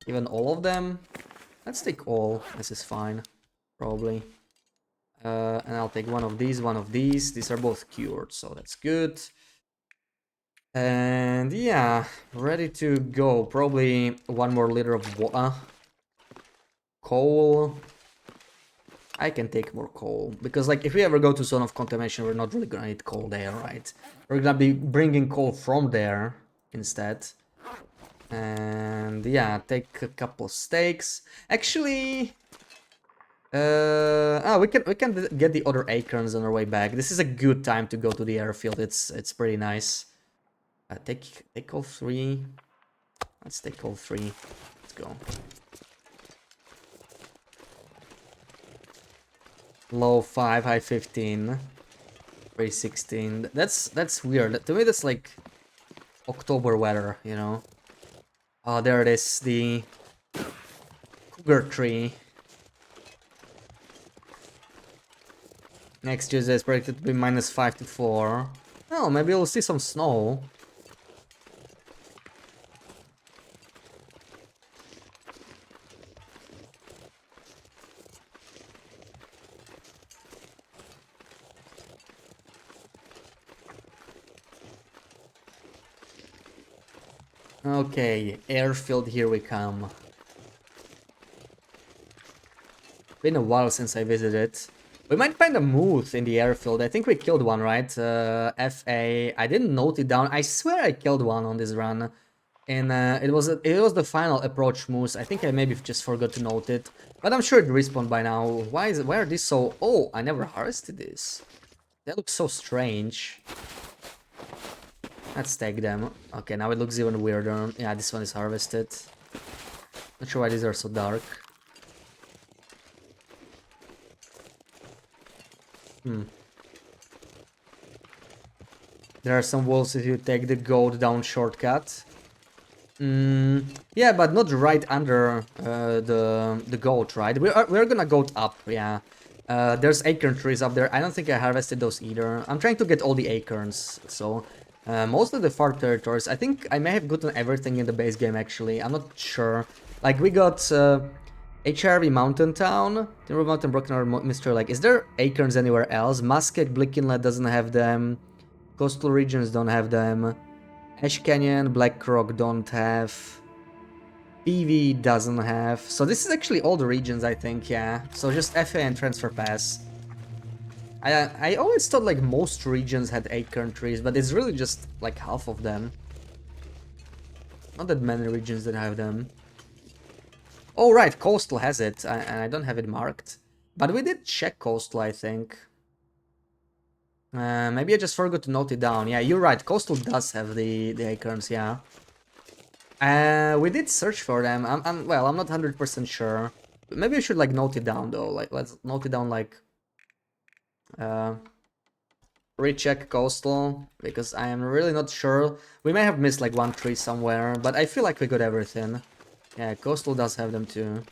Even all of them? Let's take all. This is fine, probably. And I'll take one of these, one of these. These are both cured, so that's good. And yeah, ready to go. Probably 1 more liter of water. Coal. I can take more coal, because like if we ever go to zone of contamination, we're not really gonna need coal there, right? We're gonna be bringing coal from there instead. And yeah, take a couple steaks. Actually, we can get the other acorns on our way back. This is a good time to go to the airfield. It's pretty nice. Take all 3. Let's take all 3. Let's go. Low 5, high 15, 316. That's weird. To me, that's like October weather, you know. Oh, there it is, the cougar tree. Next Tuesday is predicted to be -5 to 4. Oh, maybe we'll see some snow. Okay, airfield, here we come. Been a while since I visited. We might find a moose in the airfield. I think we killed one, right? FA. I didn't note it down. I swear I killed one on this run. And it was the final approach moose. I think I maybe just forgot to note it. But I'm sure it respawned by now. Why are these so... Oh, I never harvested this. They look so strange. Let's take them. Okay, now it looks even weirder. Yeah, this one is harvested. Not sure why these are so dark. There are some wolves if you take the goat down shortcut. Yeah, but not right under the goat, right? We're gonna goat up, yeah. There's acorn trees up there. I don't think I harvested those either. I'm trying to get all the acorns, so most of the far territories. I think I may have gotten everything in the base game actually. I'm not sure. Like we got HRV Mountain Town, Timber Mountain, Broken Arrow, Mystery Lake. Is there acorns anywhere else? Musket, Blick Inlet doesn't have them. Coastal regions don't have them. Ash Canyon, Black Rock don't have. PV doesn't have. So this is actually all the regions, I think, yeah. So just FA and Transfer Pass. I always thought like most regions had acorn trees, but it's really just like half of them. Not that many regions that have them. Oh right, Coastal has it, and I don't have it marked. But we did check Coastal, I think. Maybe I just forgot to note it down. Yeah, you're right, Coastal does have the acorns, yeah. We did search for them. Well, I'm not 100% sure. Maybe I should like note it down though. Like let's note it down like recheck Coastal, because I am really not sure. We may have missed like one tree somewhere, but I feel like we got everything. Yeah, Coastal does have them too.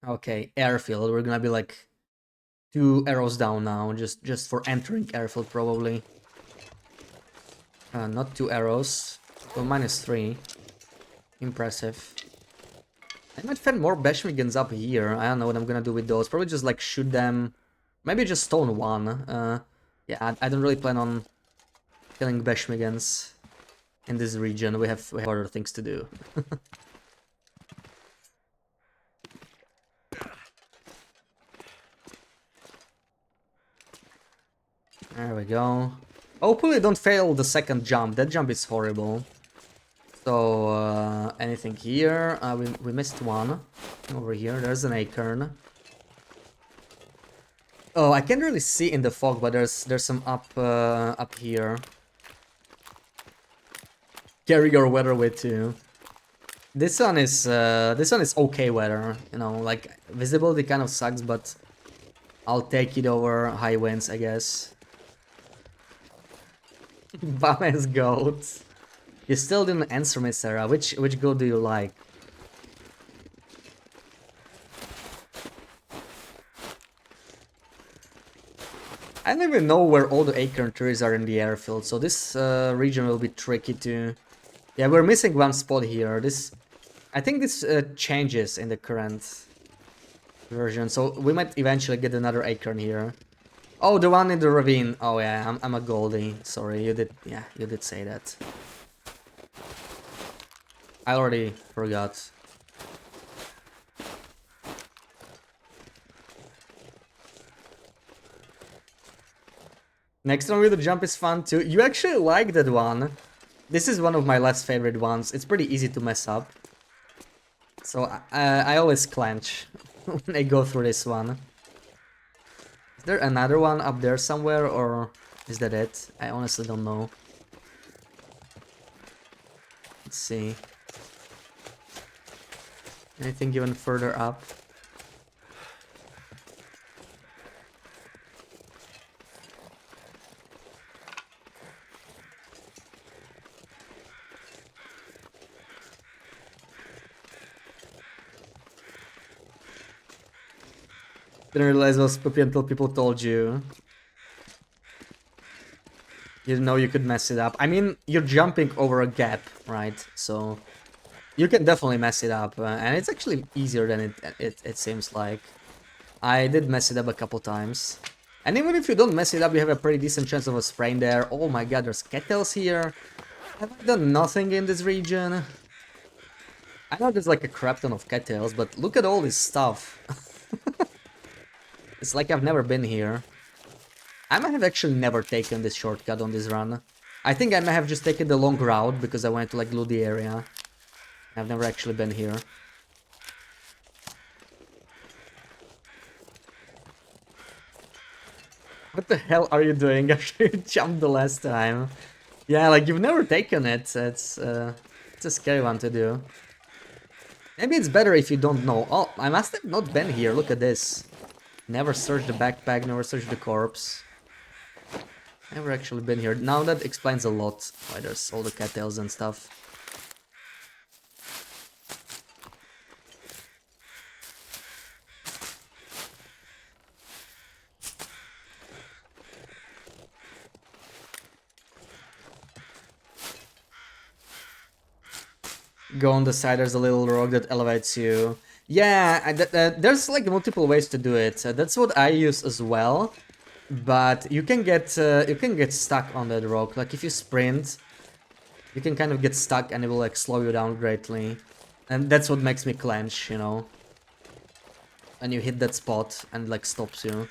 Okay, airfield. We're gonna be like 2 arrows down now, just for entering airfield probably. Not 2 arrows. Well, -3. Impressive. I might find more Bashmigans up here. I don't know what I'm gonna do with those. Probably just like shoot them. Maybe just stone one. Yeah, I don't really plan on killing Bashmigans in this region. We have other things to do. There we go. Hopefully don't fail the second jump. That jump is horrible. So, anything here? We missed one. Over here, there's an acorn. Oh, I can't really see in the fog, but there's some up here. Carry your weather with you. This one is okay weather, you know, like visibility kind of sucks, but I'll take it over high winds, I guess. Bum-ass goats. You still didn't answer me, Sarah. Which goat do you like? I don't even know where all the acorn trees are in the airfield, so this region will be tricky to... Yeah, we're missing one spot here. I think this changes in the current version, so we might eventually get another acorn here. Oh, the one in the ravine. Oh yeah, I'm a Goldie. Sorry, you did. Yeah, you did say that. I already forgot. Next one with the jump is fun too. You actually like that one. This is one of my less favorite ones. It's pretty easy to mess up. So I always clench when I go through this one. Is there another one up there somewhere, or is that it? I honestly don't know. Let's see. Anything even further up? Didn't realize it was poopy until people told you. You didn't know you could mess it up. I mean, you're jumping over a gap, right? So you can definitely mess it up, and it's actually easier than it seems like. I did mess it up a couple times. And even if you don't mess it up, you have a pretty decent chance of a sprain there. Oh my god, there's kettles here. Have I done nothing in this region? I know there's like a crap ton of kettles, but look at all this stuff. It's like I've never been here. I might have actually never taken this shortcut on this run. I think I may have just taken the long route because I wanted to like loot the area. I've never actually been here. What the hell are you doing after you jumped the last time? Yeah, like you've never taken it. It's a scary one to do. Maybe it's better if you don't know. Oh, I must have not been here. Look at this. Never searched the backpack, never searched the corpse. Never actually been here. Now that explains a lot why there's all the cattails and stuff. Go on the side, there's a little rock that elevates you. Yeah, there's like multiple ways to do it. That's what I use as well. But you can get stuck on that rock. Like if you sprint, you can kind of get stuck and it will like slow you down greatly. And that's what makes me clench, you know. And you hit that spot and like stops you.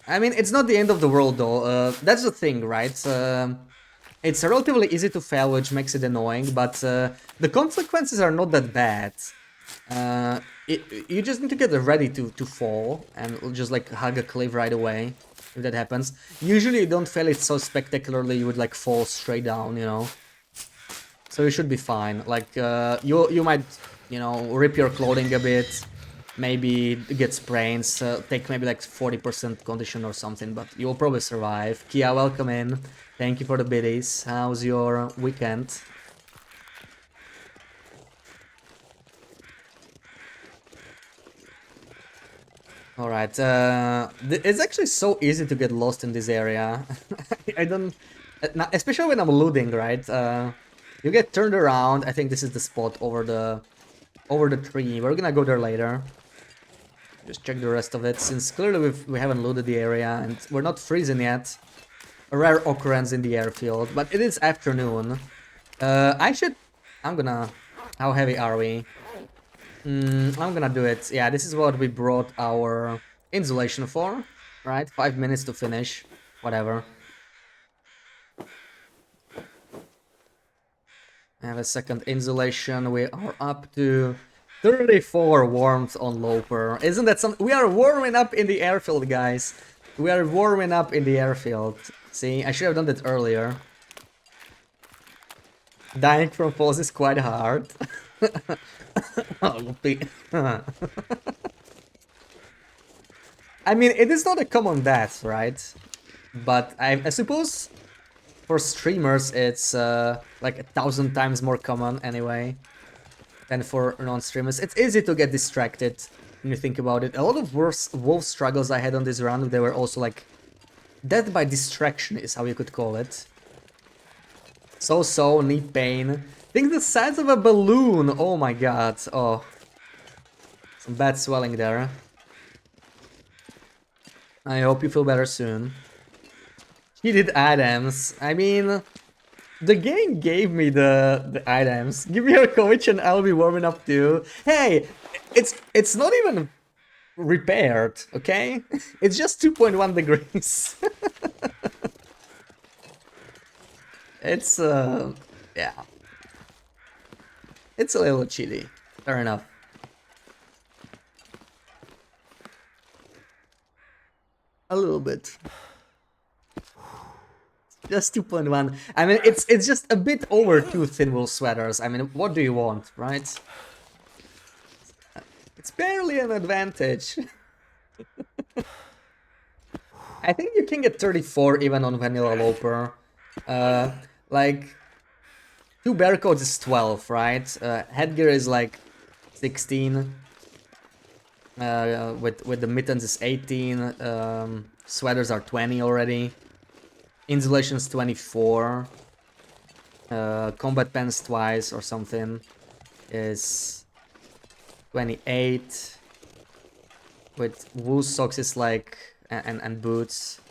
I mean, it's not the end of the world though. That's the thing, right? It's relatively easy to fail, which makes it annoying, but the consequences are not that bad. You just need to get ready to fall and just like hug a cliff right away if that happens. Usually you don't fail it so spectacularly, you would like fall straight down, you know. So you should be fine. Like you might, you know, rip your clothing a bit, maybe get sprains, take maybe like 40% condition or something, but you'll probably survive. Kia, welcome in. Thank you for the biddies. How's your weekend? Alright, it's actually so easy to get lost in this area. I don't... especially when I'm looting, right? You get turned around. I think this is the spot over the tree. We're gonna go there later. Just check the rest of it, since clearly we haven't looted the area and we're not freezing yet. A rare occurrence in the airfield, but it is afternoon. I'm gonna... How heavy are we? I'm gonna do it. Yeah, this is what we brought our insulation for, right? 5 minutes to finish. Whatever. I have a second insulation. We are up to 34 warmth on Loper. Isn't that something? We are warming up in the airfield, guys. We are warming up in the airfield. See, I should have done that earlier. Dying from falls is quite hard. Oh, I mean, it is not a common death, right? But I suppose for streamers it's like 1,000 times more common anyway than for non-streamers. It's easy to get distracted when you think about it. A lot of wolf struggles I had on this run, they were also like death by distraction is how you could call it. So, knee pain. Think the size of a balloon! Oh my god, oh. Some bad swelling there. I hope you feel better soon. Cheated items. I mean, the game gave me the items. Give me your coach and I'll be warming up too. Hey, it's not even repaired, okay? It's just 2.1 degrees. It's yeah. It's a little chilly. Fair enough. A little bit. Just 2.1. I mean, it's just a bit over 2 thin wool sweaters. I mean, what do you want, right? It's barely an advantage. I think you can get 34 even on Vanilla Loper. Like, 2 bear coats is 12, right? Headgear is like 16. With the mittens is 18. Sweaters are 20 already. Insulation is 24. Combat pants twice or something is 28. With wool socks is like and boots.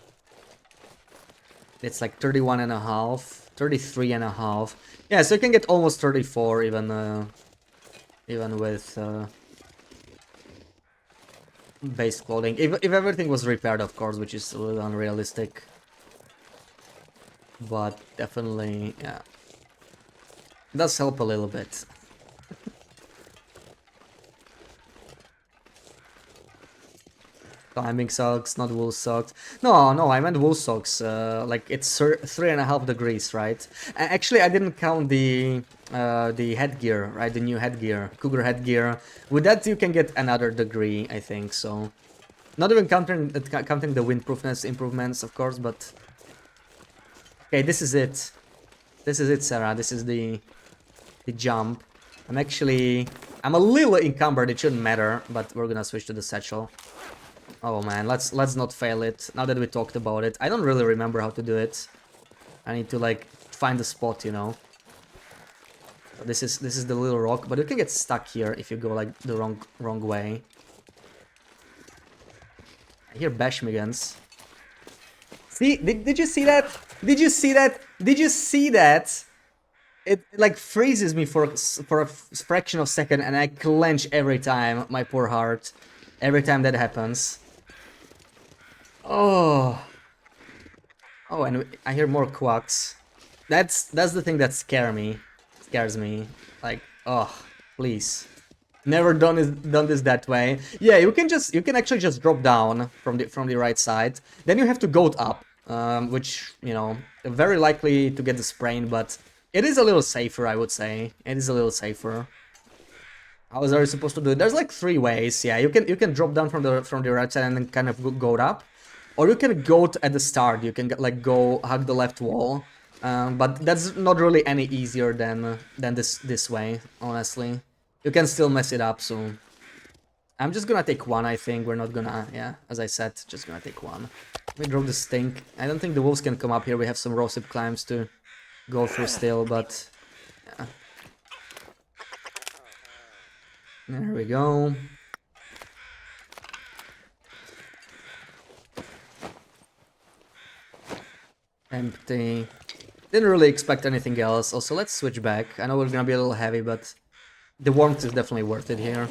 It's like 31 and a half, 33 and a half. Yeah, so you can get almost 34 even with base clothing. If everything was repaired, of course, which is a little unrealistic. But definitely, yeah. It does help a little bit. Climbing socks, not wool socks. No, I meant wool socks. Like it's 3.5 degrees, right? Actually, I didn't count the headgear, right? The new headgear, cougar headgear. With that, you can get another degree, I think. So, not even counting the windproofness improvements, of course. But okay, this is it. This is it, Sarah. This is the jump. I'm a little encumbered. It shouldn't matter, but we're gonna switch to the satchel. Oh man, let's not fail it. Now that we talked about it, I don't really remember how to do it. I need to like find the spot, you know. This is the little rock, but you can get stuck here if you go like the wrong way. I hear Bashmigans. See, did you see that? Did you see that? Did you see that? It like freezes me for a fraction of a second, and I clench every time. My poor heart. Every time that happens. Oh. Oh, and I hear more quacks. That's the thing that scares me. Like, oh, please. Never done this that way. Yeah, you can actually just drop down from the right side. Then you have to go up, which, you know, very likely to get the sprain, but it is a little safer, I would say. It is a little safer. How was I supposed to do it? There's like 3 ways. Yeah, you can drop down from the right side and then kind of go up. Or you can go at the start, you can go hug the left wall, but that's not really any easier than this way, honestly. You can still mess it up, so I'm just gonna take one, I think. We're not gonna, yeah, as I said, just gonna take one. We drop the stink. I don't think the wolves can come up here. We have some rosehip climbs to go through still, but yeah. There we go. Empty. Didn't really expect anything else. Also, let's switch back. I know we're gonna be a little heavy, but the warmth is definitely worth it here.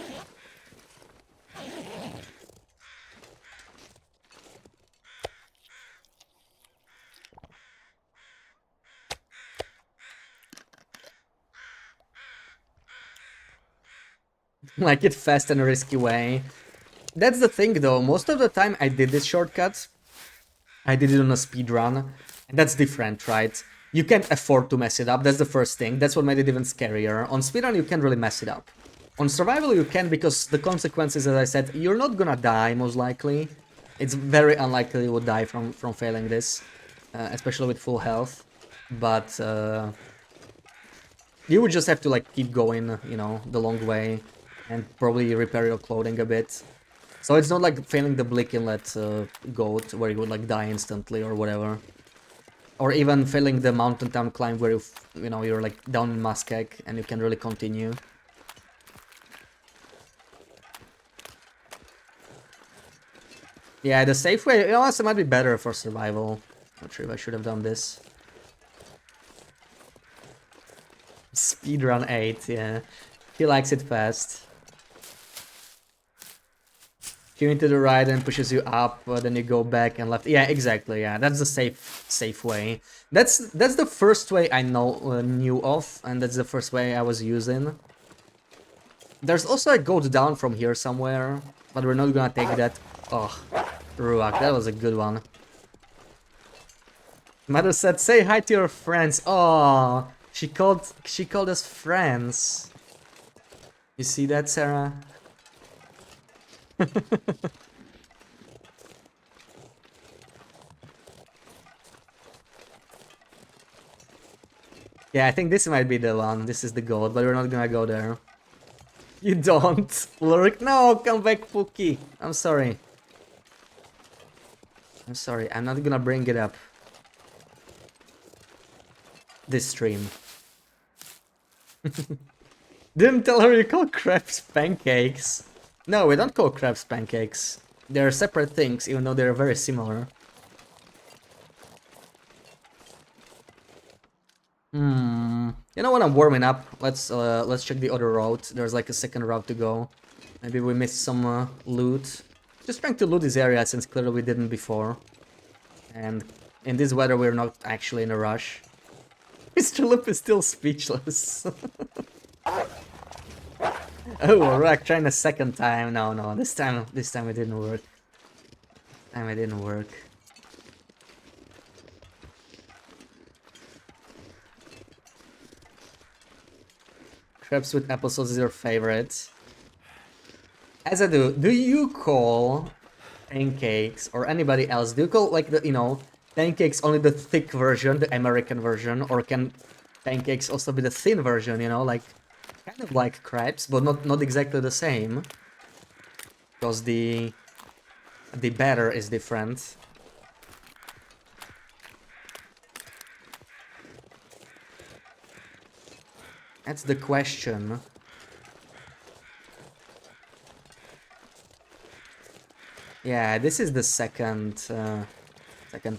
Like it fast and risky way. That's the thing though, most of the time I did this shortcut, I did it on a speed run, and that's different, right? You can't afford to mess it up, that's the first thing, that's what made it even scarier. On speedrun you can't really mess it up. On survival you can, because the consequences, as I said, you're not gonna die most likely. It's very unlikely you would die from failing this, especially with full health. But you would just have to like keep going, you know, the long way, and probably repair your clothing a bit. So it's not like failing the Blick Inlet goat, where you would like die instantly or whatever. Or even failing the mountain town climb where you know, you're like down in Muskeg and you can really continue. Yeah, the safe way, it also might be better for survival. Not sure if I should have done this. Speedrun 8, yeah. He likes it fast. Queuing to the right and pushes you up, then you go back and left. Yeah, exactly. Yeah, that's the safe way. That's the first way I knew of, and that's the first way I was using. There's also a goat down from here somewhere, but we're not gonna take that. Oh, Ruak, that was a good one. Mother said, "Say hi to your friends." Oh, she called us friends. You see that, Sarah? Yeah, I think this might be the one. This is the gold, but we're not gonna go there. You don't. Lurk. No, come back, Pookie. I'm sorry. I'm sorry. I'm not gonna bring it up. This stream. Didn't tell her you call crepes pancakes. No, we don't call crepes pancakes. They're separate things, even though they're very similar. You know, when I'm warming up, let's check the other route. There's like a second route to go. Maybe we missed some loot. Just trying to loot this area since clearly we didn't before. And in this weather, we're not actually in a rush. Mr. Loop is still speechless. Oh, Rock trying a second time. No, this time it didn't work. It didn't work. Crepes with applesauce is your favorite. As I do you call pancakes or anybody else? Do you call like the pancakes only the thick version, the American version, or can pancakes also be the thin version? Like kind of like crepes, but not exactly the same, because the batter is different. That's the question. Yeah, this is the second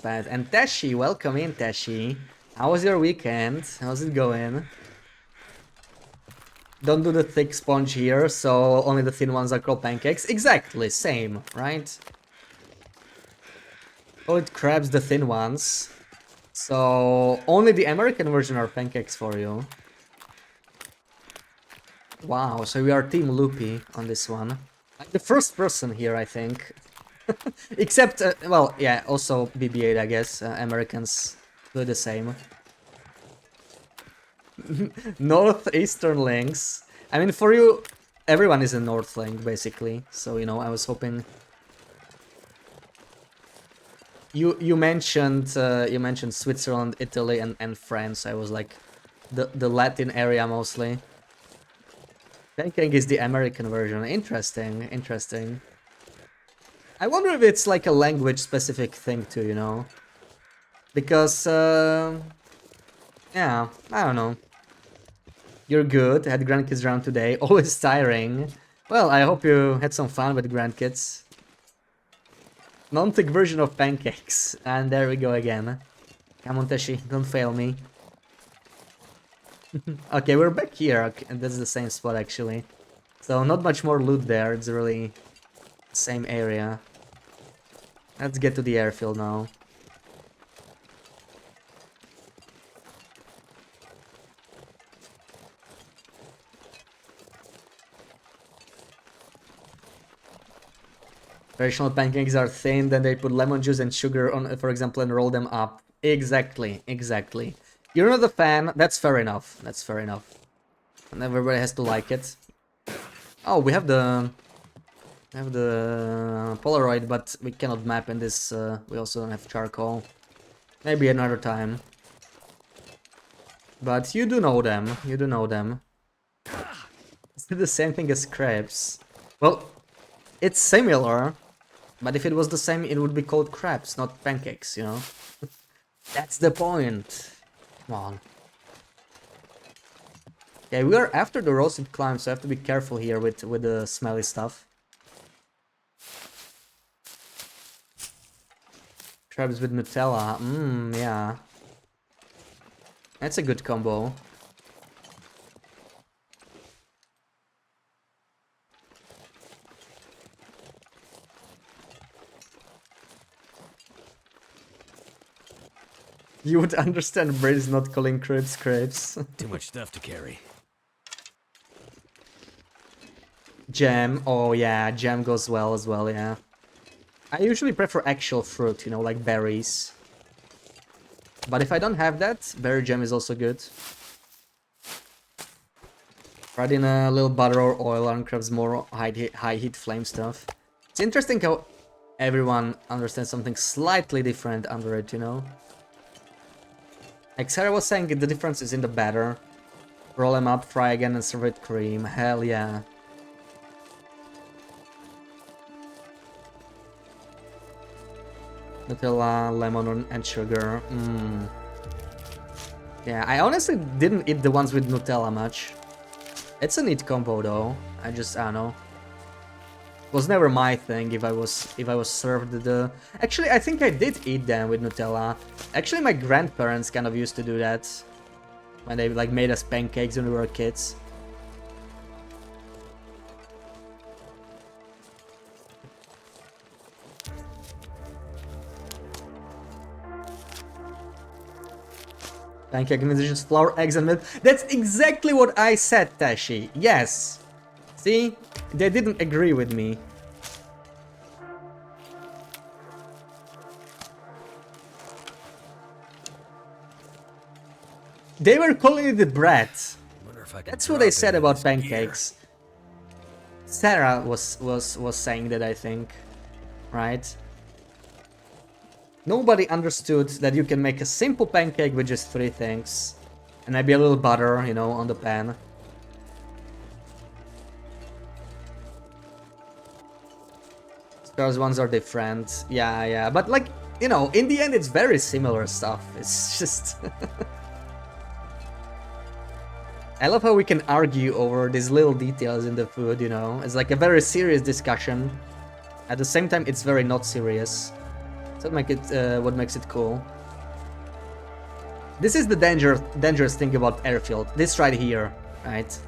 path. And Tashi, welcome in, Tashi. How was your weekend? How's it going? Don't do the thick sponge here, so only the thin ones are called pancakes. Exactly, same, right? Oh, it grabs the thin ones. So only the American version are pancakes for you. Wow, so we are Team Loopy on this one. Like the first person here, I think. Except, well, yeah, also BB-8, I guess. Americans do the same. Northeastern links. I mean, for you, everyone is a North link, basically. So, I was hoping... You mentioned Switzerland, Italy, and France. I was like, the Latin area mostly. Pancake is the American version. Interesting, interesting. I wonder if it's like a language-specific thing too, Because, yeah, I don't know. You're good, had grandkids around today, always tiring. Well, I hope you had some fun with grandkids. Non-thick version of pancakes. And there we go again. Come on, Tashi, don't fail me. Okay, we're back here, okay, and that's the same spot actually. So not much more loot there, it's really the same area. Let's get to the airfield now. Traditional pancakes are thin, then they put lemon juice and sugar on, for example, and roll them up. Exactly, exactly. You're not a fan, that's fair enough. That's fair enough. And everybody has to like it. Oh, we have the Polaroid, but we cannot map in this. We also don't have charcoal. Maybe another time. But you do know them. You do know them. Is it the same thing as crepes? Well, it's similar. But if it was the same, it would be called crepes, not pancakes. That's the point. Come on. Okay, we are after the roasted climb, so I have to be careful here with the smelly stuff. Crabs with Nutella. Yeah. That's a good combo. You would understand Brady's not calling crepes crepes. Too much stuff to carry. Jam. Oh yeah, jam goes well as well, yeah. I usually prefer actual fruit, you know, like berries. But if I don't have that, berry jam is also good. Right in a little butter or oil and crabs more high heat flame stuff. It's interesting how everyone understands something slightly different under it, you know? Like Sarah was saying, the difference is in the batter. Roll them up, fry again, and serve with cream. Hell yeah. Nutella, lemon, and sugar. Yeah, I honestly didn't eat the ones with Nutella much. It's a neat combo though. I don't know. It was never my thing if I was served the... Actually, I think I did eat them with Nutella. Actually, my grandparents kind of used to do that. When they like made us pancakes when we were kids. Pancake is just flour, eggs, and milk. That's exactly what I said, Tashi. Yes. See? They didn't agree with me. They were calling it the bread. That's what they said about pancakes. Sarah was saying that, I think. Right? Nobody understood that you can make a simple pancake with just 3 things. And maybe a little butter, you know, on the pan. Those ones are different. Yeah. But like, you know, in the end it's very similar stuff. It's just... I love how we can argue over these little details in the food, you know? It's like a very serious discussion. At the same time, it's very not serious. So what makes it cool. This is the dangerous thing about airfield. This right here, right?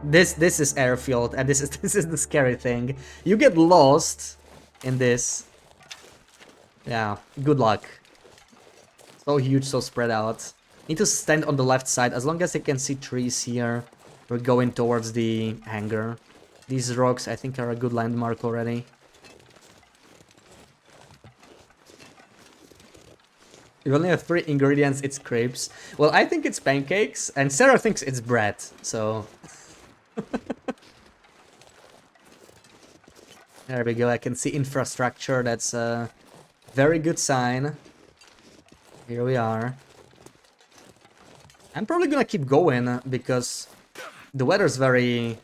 This is airfield, and this is the scary thing. You get lost in this. Yeah, good luck. So huge, so spread out. Need to stand on the left side. As long as I can see trees here, we're going towards the hangar. These rocks, I think, are a good landmark already. You only have 3 ingredients, it's crepes. Well, I think it's pancakes, and Sarah thinks it's bread, so... There we go, I can see infrastructure, that's a very good sign. Here we are. I'm probably gonna keep going, because the weather's very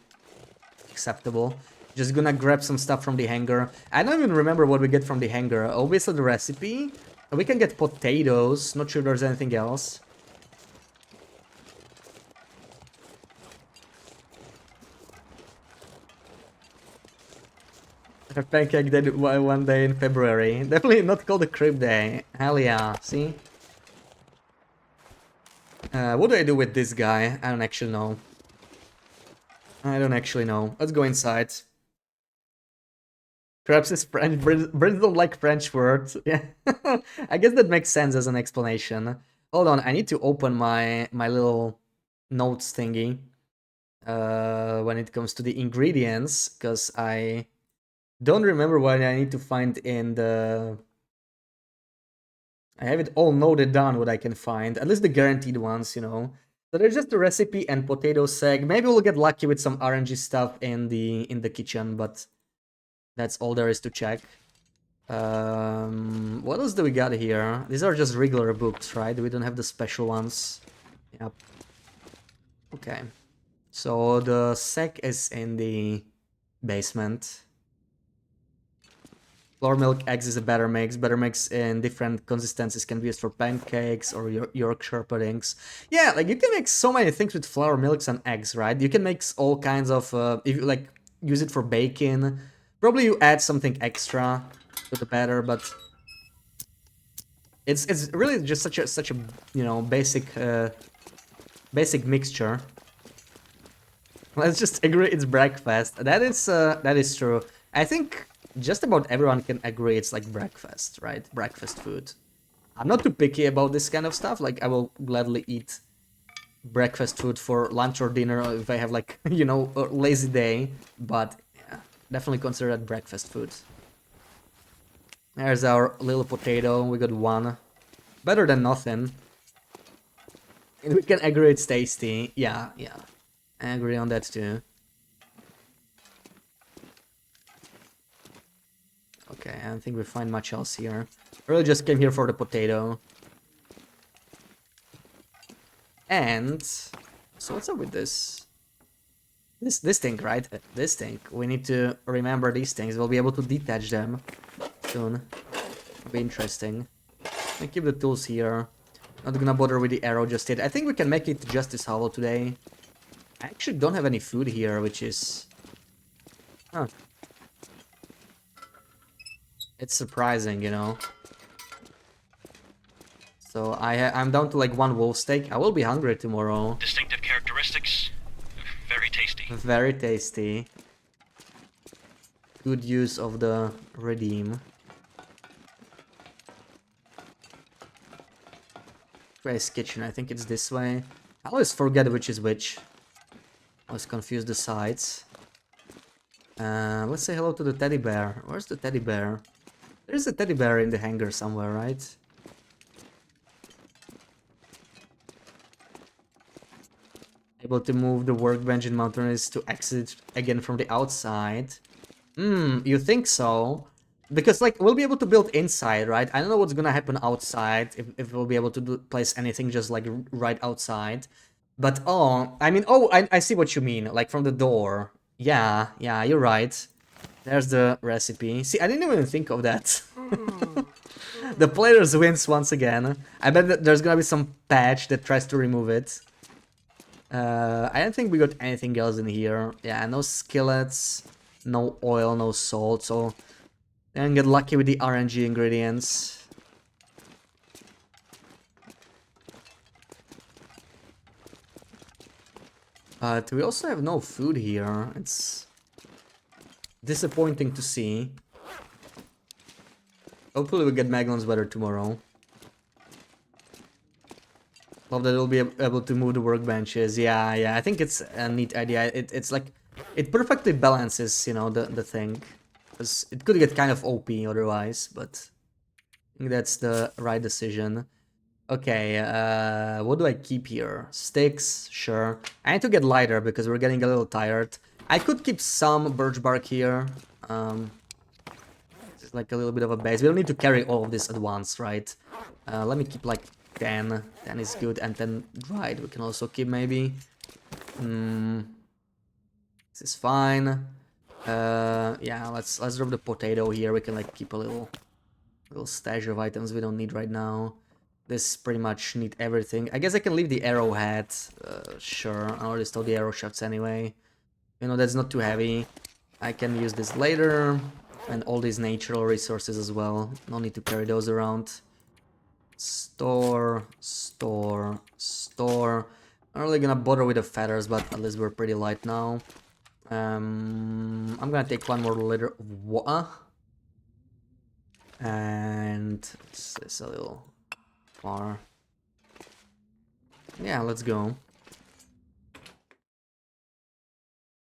acceptable. Just gonna grab some stuff from the hangar. I don't even remember what we get from the hangar. Obviously the recipe. We can get potatoes. Not sure there's anything else. A pancake day one day in February. Definitely not called a crepe day. Hell yeah, see? What do I do with this guy? I don't actually know. Let's go inside. Perhaps it's French. Brits don't like French words. Yeah, I guess that makes sense as an explanation. Hold on, I need to open my little notes thingy. When it comes to the ingredients, because I don't remember what I need to find in the... I have it all noted down what I can find, at least the guaranteed ones, you know. So there's just the recipe and potato seg. Maybe we'll get lucky with some RNG stuff in the kitchen, but that's all there is to check. What else do we got here? These are just regular books, right? We don't have the special ones. Yep. Okay. So the sec is in the basement. Flour, milk, eggs is a batter mix. Batter mix in different consistencies can be used for pancakes or Yorkshire puddings. Yeah, like you can make so many things with flour, milks, and eggs, right? You can make all kinds of, if you like, use it for baking. Probably you add something extra to the batter, but It's really just such a you know basic mixture. Let's just agree it's breakfast. That is true. I think just about everyone can agree it's like breakfast, right? Breakfast food. I'm not too picky about this kind of stuff. Like I will gladly eat breakfast food for lunch or dinner if I have like you know a lazy day. But yeah, definitely consider that breakfast food. There's our little potato. We got one. Better than nothing. And we can agree it's tasty. Yeah, yeah. I agree on that too. Okay, I don't think we find much else here. Really just came here for the potato. And so what's up with this? This thing, right? This thing. We need to remember these things. We'll be able to detach them soon. It'll be interesting. I keep the tools here. Not gonna bother with the arrow just yet. I think we can make it Justice Hollow today. I actually don't have any food here, which is... Huh. It's surprising, you know. So I'm down to like one wolf steak. I will be hungry tomorrow. Distinctive characteristics, very tasty. Very tasty. Good use of the redeem. Where's kitchen? I think it's this way. I always forget which is which. I always confuse the sides. Let's say hello to the teddy bear. Where's the teddy bear? There's a teddy bear in the hangar somewhere, right? Able to move the workbench in Mountainous to exit again from the outside. You think so? Because, like, we'll be able to build inside, right? I don't know what's gonna happen outside, if we'll be able to place anything just, like, right outside. But, oh, I mean, oh, I see what you mean, like, from the door. Yeah, you're right. There's the recipe. See, I didn't even think of that. The players wins once again. I bet that there's gonna be some patch that tries to remove it. I don't think we got anything else in here. Yeah, no skillets, no oil, no salt, so... And get lucky with the RNG ingredients. But we also have no food here. It's disappointing to see. Hopefully we get Magnon's weather tomorrow. Love that we'll be able to move the workbenches. Yeah, I think it's a neat idea. It's like... It perfectly balances, you know, the thing. Because it could get kind of OP otherwise, but I think that's the right decision. Okay, what do I keep here? Sticks, sure. I need to get lighter because we're getting a little tired. I could keep some birch bark here. It's like a little bit of a base. We don't need to carry all of this at once, right? Let me keep like 10. 10 is good, and 10 dried. We can also keep maybe. This is fine. Yeah, let's drop the potato here. We can like keep a little stash of items we don't need right now. This pretty much need everything. I guess I can leave the arrowhead. Sure, I already stole the arrow shafts anyway. You know, that's not too heavy. I can use this later. And all these natural resources as well. No need to carry those around. Store. Not really gonna bother with the feathers, but at least we're pretty light now. I'm gonna take one more liter of water. And this is a little far. Yeah, let's go.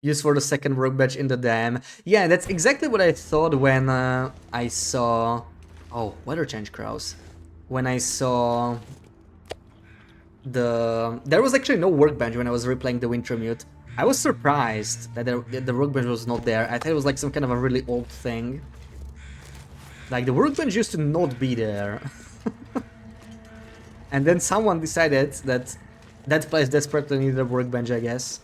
Use for the second workbench in the dam. Yeah, that's exactly what I thought when I saw... Oh, weather change crows. When I saw... There was actually no workbench when I was replaying the Wintermute. I was surprised that the workbench was not there. I thought it was like some kind of a really old thing. Like, the workbench used to not be there. And then someone decided that that place desperately needed a workbench, I guess.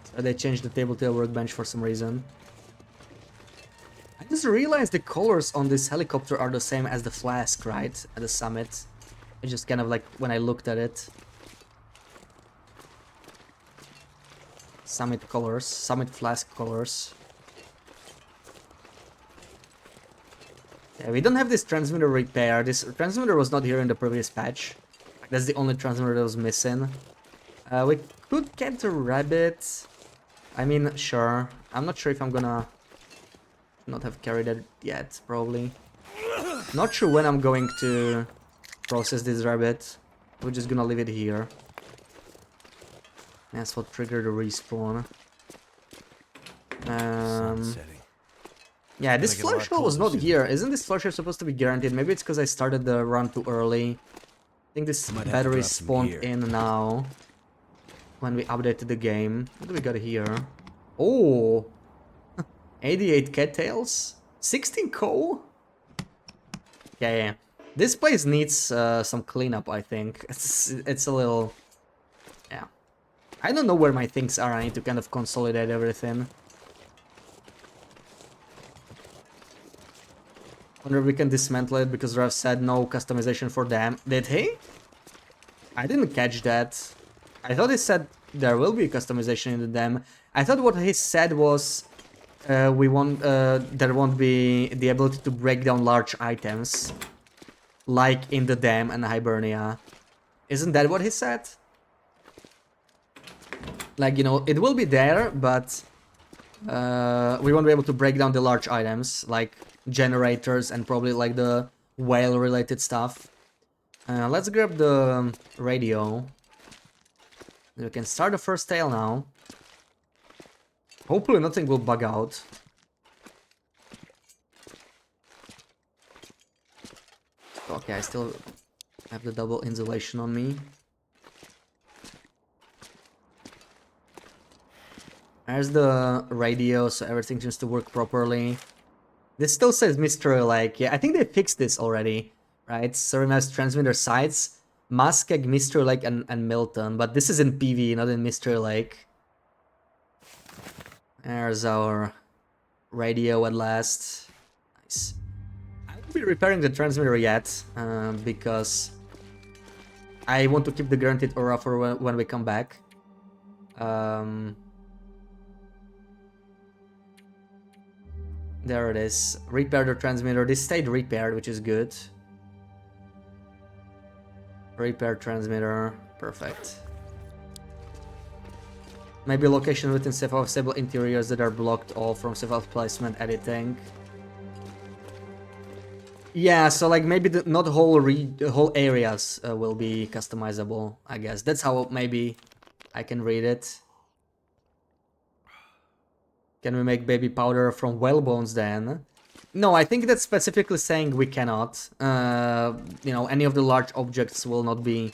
So they changed the table to a workbench for some reason. I just realized the colors on this helicopter are the same as the flask, right? At the summit. It's just kind of like when I looked at it. Summit colors, summit flask colors. Yeah, we don't have this transmitter repair. This transmitter was not here in the previous patch. That's the only transmitter that was missing. We could get the rabbit. I mean, sure. I'm not sure if I'm gonna not have carried it yet, probably. Not sure when I'm going to process this rabbit. We're just gonna leave it here. That's what triggered the respawn. Sun's setting. Yeah, this Gonna get a lot flash hole was colder not soon. here. Isn't this flasher supposed to be guaranteed? Maybe it's because I started the run too early. I think this Might have to battery drop some spawned gear. in now. When we updated the game. What do we got here? Oh! 88 cattails? 16 coal? Yeah. This place needs some cleanup, I think. It's a little... Yeah. I don't know where my things are. I need to kind of consolidate everything. Wonder if we can dismantle it because Rev said no customization for them. Did he? I didn't catch that. I thought he said there will be customization in the dam. I thought what he said was there won't be the ability to break down large items like in the dam and Hibernia. Isn't that what he said? Like, you know, it will be there, but we won't be able to break down the large items like generators and probably like the whale related stuff. Let's grab the radio. We can start the first tail now. Hopefully nothing will bug out. Okay, I still have the double insulation on me. There's the radio, so everything seems to work properly. This still says Mystery Lake. Yeah, I think they fixed this already, right? Serena's transmitter sites, Muskeg, Mystery Lake, and Milton. But this is in PV, not in Mystery Lake. There's our radio at last. Nice. I won't be repairing the transmitter yet, because I want to keep the guaranteed aura for when we come back. There it is. Repair the transmitter. This stayed repaired, which is good. Repair transmitter. Perfect. Maybe location within stable interiors that are blocked off from self-placement editing. Yeah, so like maybe not whole areas will be customizable, I guess. That's how maybe I can read it. Can we make baby powder from whale bones then? No, I think that's specifically saying we cannot. You know, any of the large objects will not be...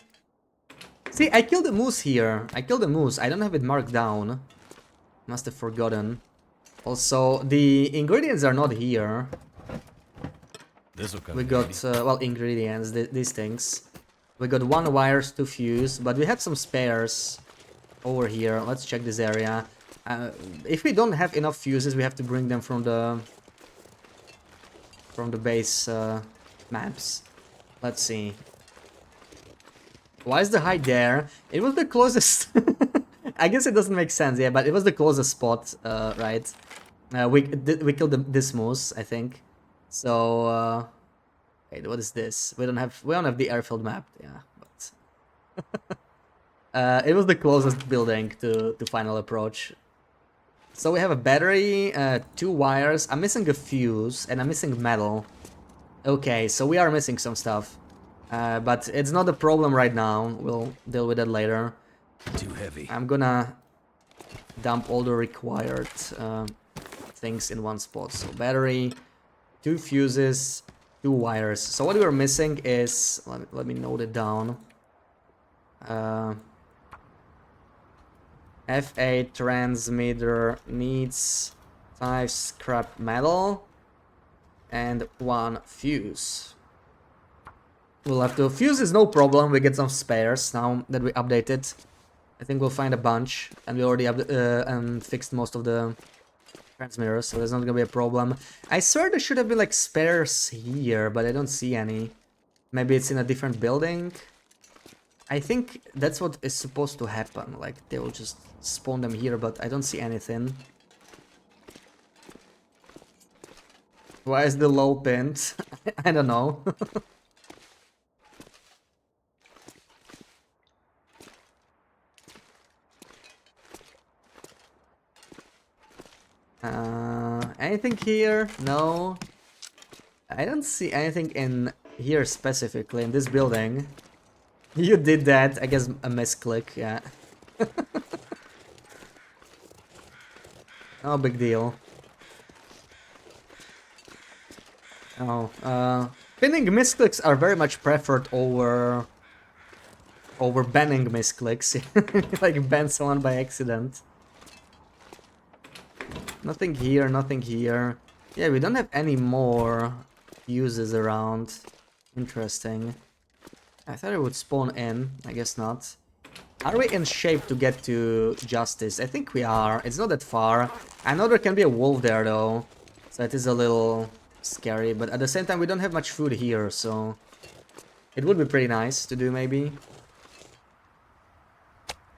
See, I killed a moose here. I killed a moose. I don't have it marked down. Must have forgotten. Also, the ingredients are not here. This'll come We in got, handy. well, ingredients, these things. We got 1 wires to fuse, but we had some spares over here. Let's check this area. If we don't have enough fuses, we have to bring them from the base maps. Let's see. Why is the height there? It was the closest. I guess it doesn't make sense, yeah, but it was the closest spot, right? We killed this moose, I think. So, wait, what is this? We don't have the airfield map, yeah, but it was the closest building to final approach. So we have a battery, 2 wires. I'm missing a fuse and I'm missing metal. Okay, so we are missing some stuff. But it's not a problem right now. We'll deal with that later. Too heavy. I'm gonna dump all the required things in one spot. So battery, 2 fuses, 2 wires. So what we're missing is... Let me note it down. F8 transmitter needs 5 scrap metal and 1 fuse. We'll have to... Fuse is no problem, we get some spares now that we updated. I think we'll find a bunch, and we already fixed most of the transmitters, so there's not gonna be a problem. I swear there should have been like spares here, but I don't see any. Maybe it's in a different building? I think that's what is supposed to happen, like they will just spawn them here, but I don't see anything. Why is the low pinned? I don't know. Anything here? No. I don't see anything in here specifically, in this building. You did that, I guess a misclick, yeah. No big deal. Oh, pinning misclicks are very much preferred over banning misclicks. Like ban someone by accident. Nothing here, nothing here. Yeah, we don't have any more fuses around. Interesting. I thought it would spawn in, I guess not. Are we in shape to get to Justice? I think we are. It's not that far. I know there can be a wolf there though, so it is a little scary, but at the same time we don't have much food here, so it would be pretty nice to do maybe.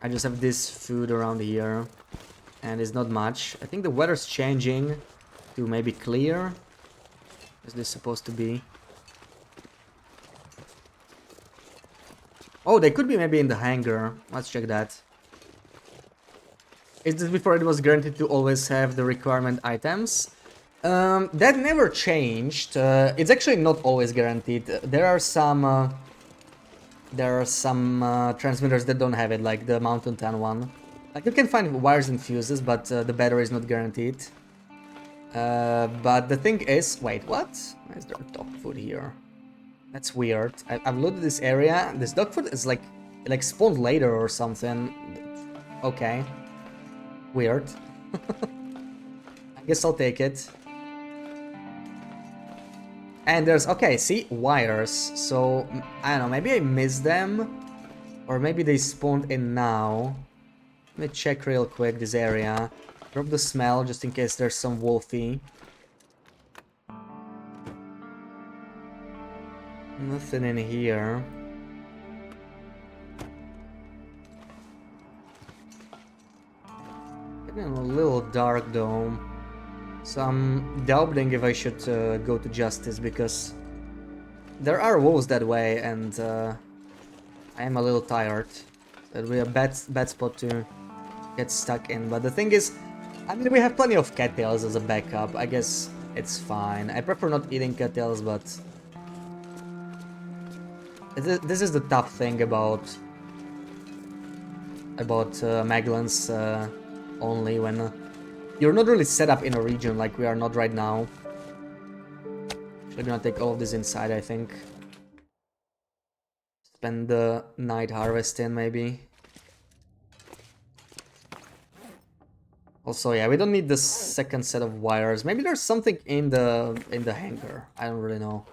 I just have this food around here, and it's not much. I think the weather's changing to maybe clear. Is this supposed to be? Oh, they could be maybe in the hangar. Let's check that. Is this before it was guaranteed to always have the requirement items? That never changed. It's actually not always guaranteed. There are some transmitters that don't have it, like the Mountain 10 one. Like you can find wires and fuses, but the battery is not guaranteed. But the thing is, wait, what? Why is there dog food here? That's weird. I've loaded this area. This dog food is like, it like spawned later or something. Okay. Weird. I guess I'll take it. And there's, okay, see, wires. So, I don't know, maybe I missed them. Or maybe they spawned in now. Let me check real quick this area. Drop the smell just in case there's some wolfy. Nothing in here. Getting a little dark though. So I'm doubting if I should go to Justice because there are wolves that way and I am a little tired. That'd be a bad spot to get stuck in. But the thing is, I mean, we have plenty of cattails as a backup. I guess it's fine. I prefer not eating cattails, but this is the tough thing about Maglans only when you're not really set up in a region like we are not right now. We're gonna take all of this inside, I think. Spend the night harvesting, maybe. Also, yeah, we don't need the second set of wires. Maybe there's something in the hangar. I don't really know.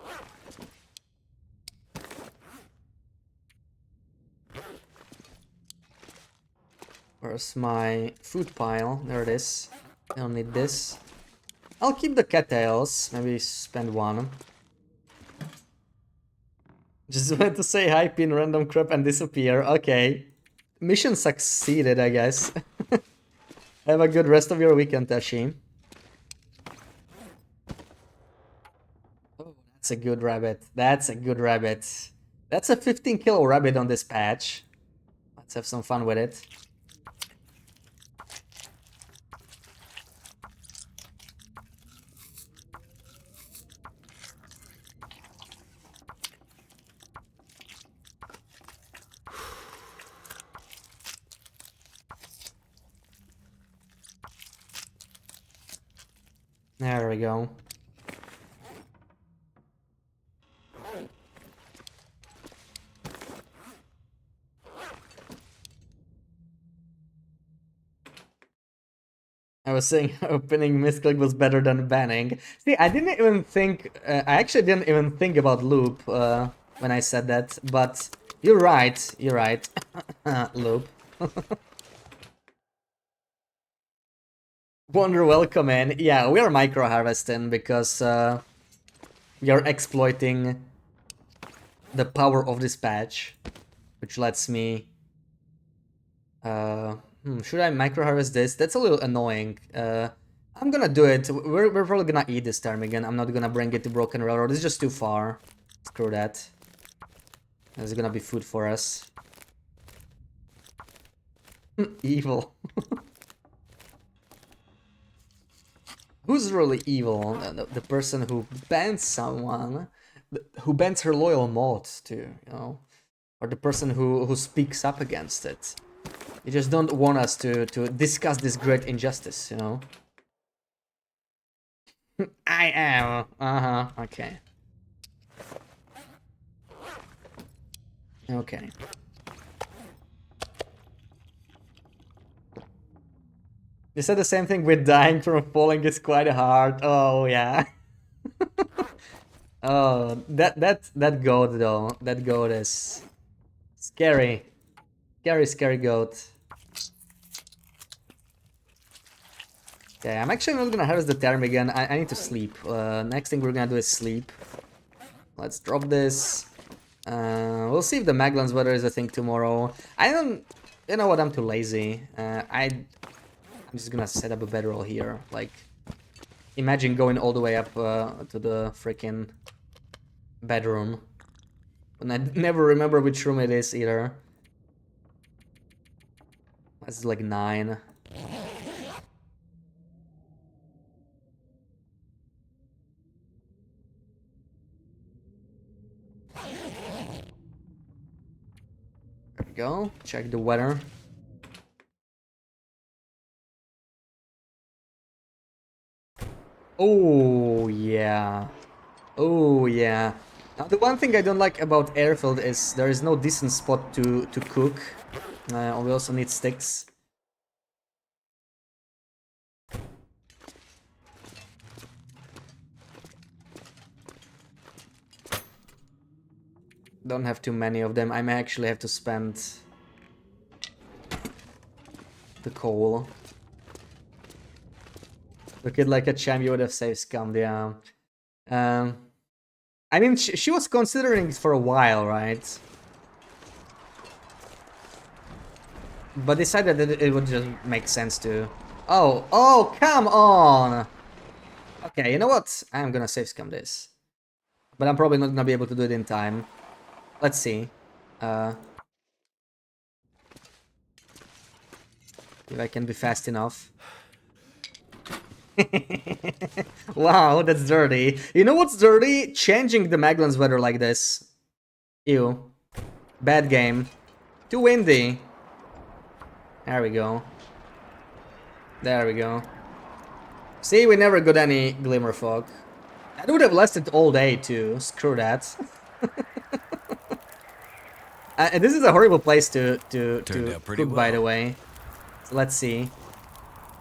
Where's my food pile? There it is. I don't need this. I'll keep the cattails. Maybe spend one. Just went to say hi, pin random crap and disappear. Okay. Mission succeeded, I guess. Have a good rest of your weekend, Tashi. Oh, that's a good rabbit. That's a good rabbit. That's a 15 kilo rabbit on this patch. Let's have some fun with it. There we go. I was saying opening misclick was better than banning. See, I didn't even think, I actually didn't even think about loop when I said that, but you're right, loop. Wonder welcome in. Yeah, we are micro harvesting because we are exploiting the power of this patch, which lets me. Should I micro harvest this? That's a little annoying. I'm gonna do it. We're probably gonna eat this ptarmigan. I'm not gonna bring it to Broken Railroad. It's just too far. Screw that. There's gonna be food for us. Evil. Who's really evil? The person who bans someone, who bans her loyal mod to, you know, or the person who speaks up against it. You just don't want us to discuss this great injustice, you know. I am. Okay. Okay. You said the same thing with dying from falling is quite hard. Oh yeah. Oh, that goat though. That goat is scary. Scary goat. Okay, I'm actually not gonna harvest the ptarmigan. I need to sleep. Next thing we're gonna do is sleep. Let's drop this. We'll see if the Maglan's weather is a thing tomorrow. I don't... You know what, I'm too lazy. I'm just gonna set up a bedroll here. Like, imagine going all the way up to the freaking bedroom. And I never remember which room it is either. That's like 9. There we go. Check the weather. Oh yeah. Oh yeah. Now the one thing I don't like about airfield is there is no decent spot to cook. We also need sticks. Don't have too many of them. I may actually have to spend the coal. Look at like a champ, you would have saved scammed, yeah. I mean, she was considering it for a while, right? But decided that it would just make sense to... Oh, come on! Okay, you know what? I'm gonna save scam this. But I'm probably not gonna be able to do it in time. Let's see. If I can be fast enough. Wow, that's dirty. You know what's dirty? Changing the Maglan's weather like this. Ew. Bad game. Too windy. There we go. There we go. See, we never got any glimmer fog. That would have lasted all day too. Screw that. This is a horrible place to cook, well, by the way. So let's see.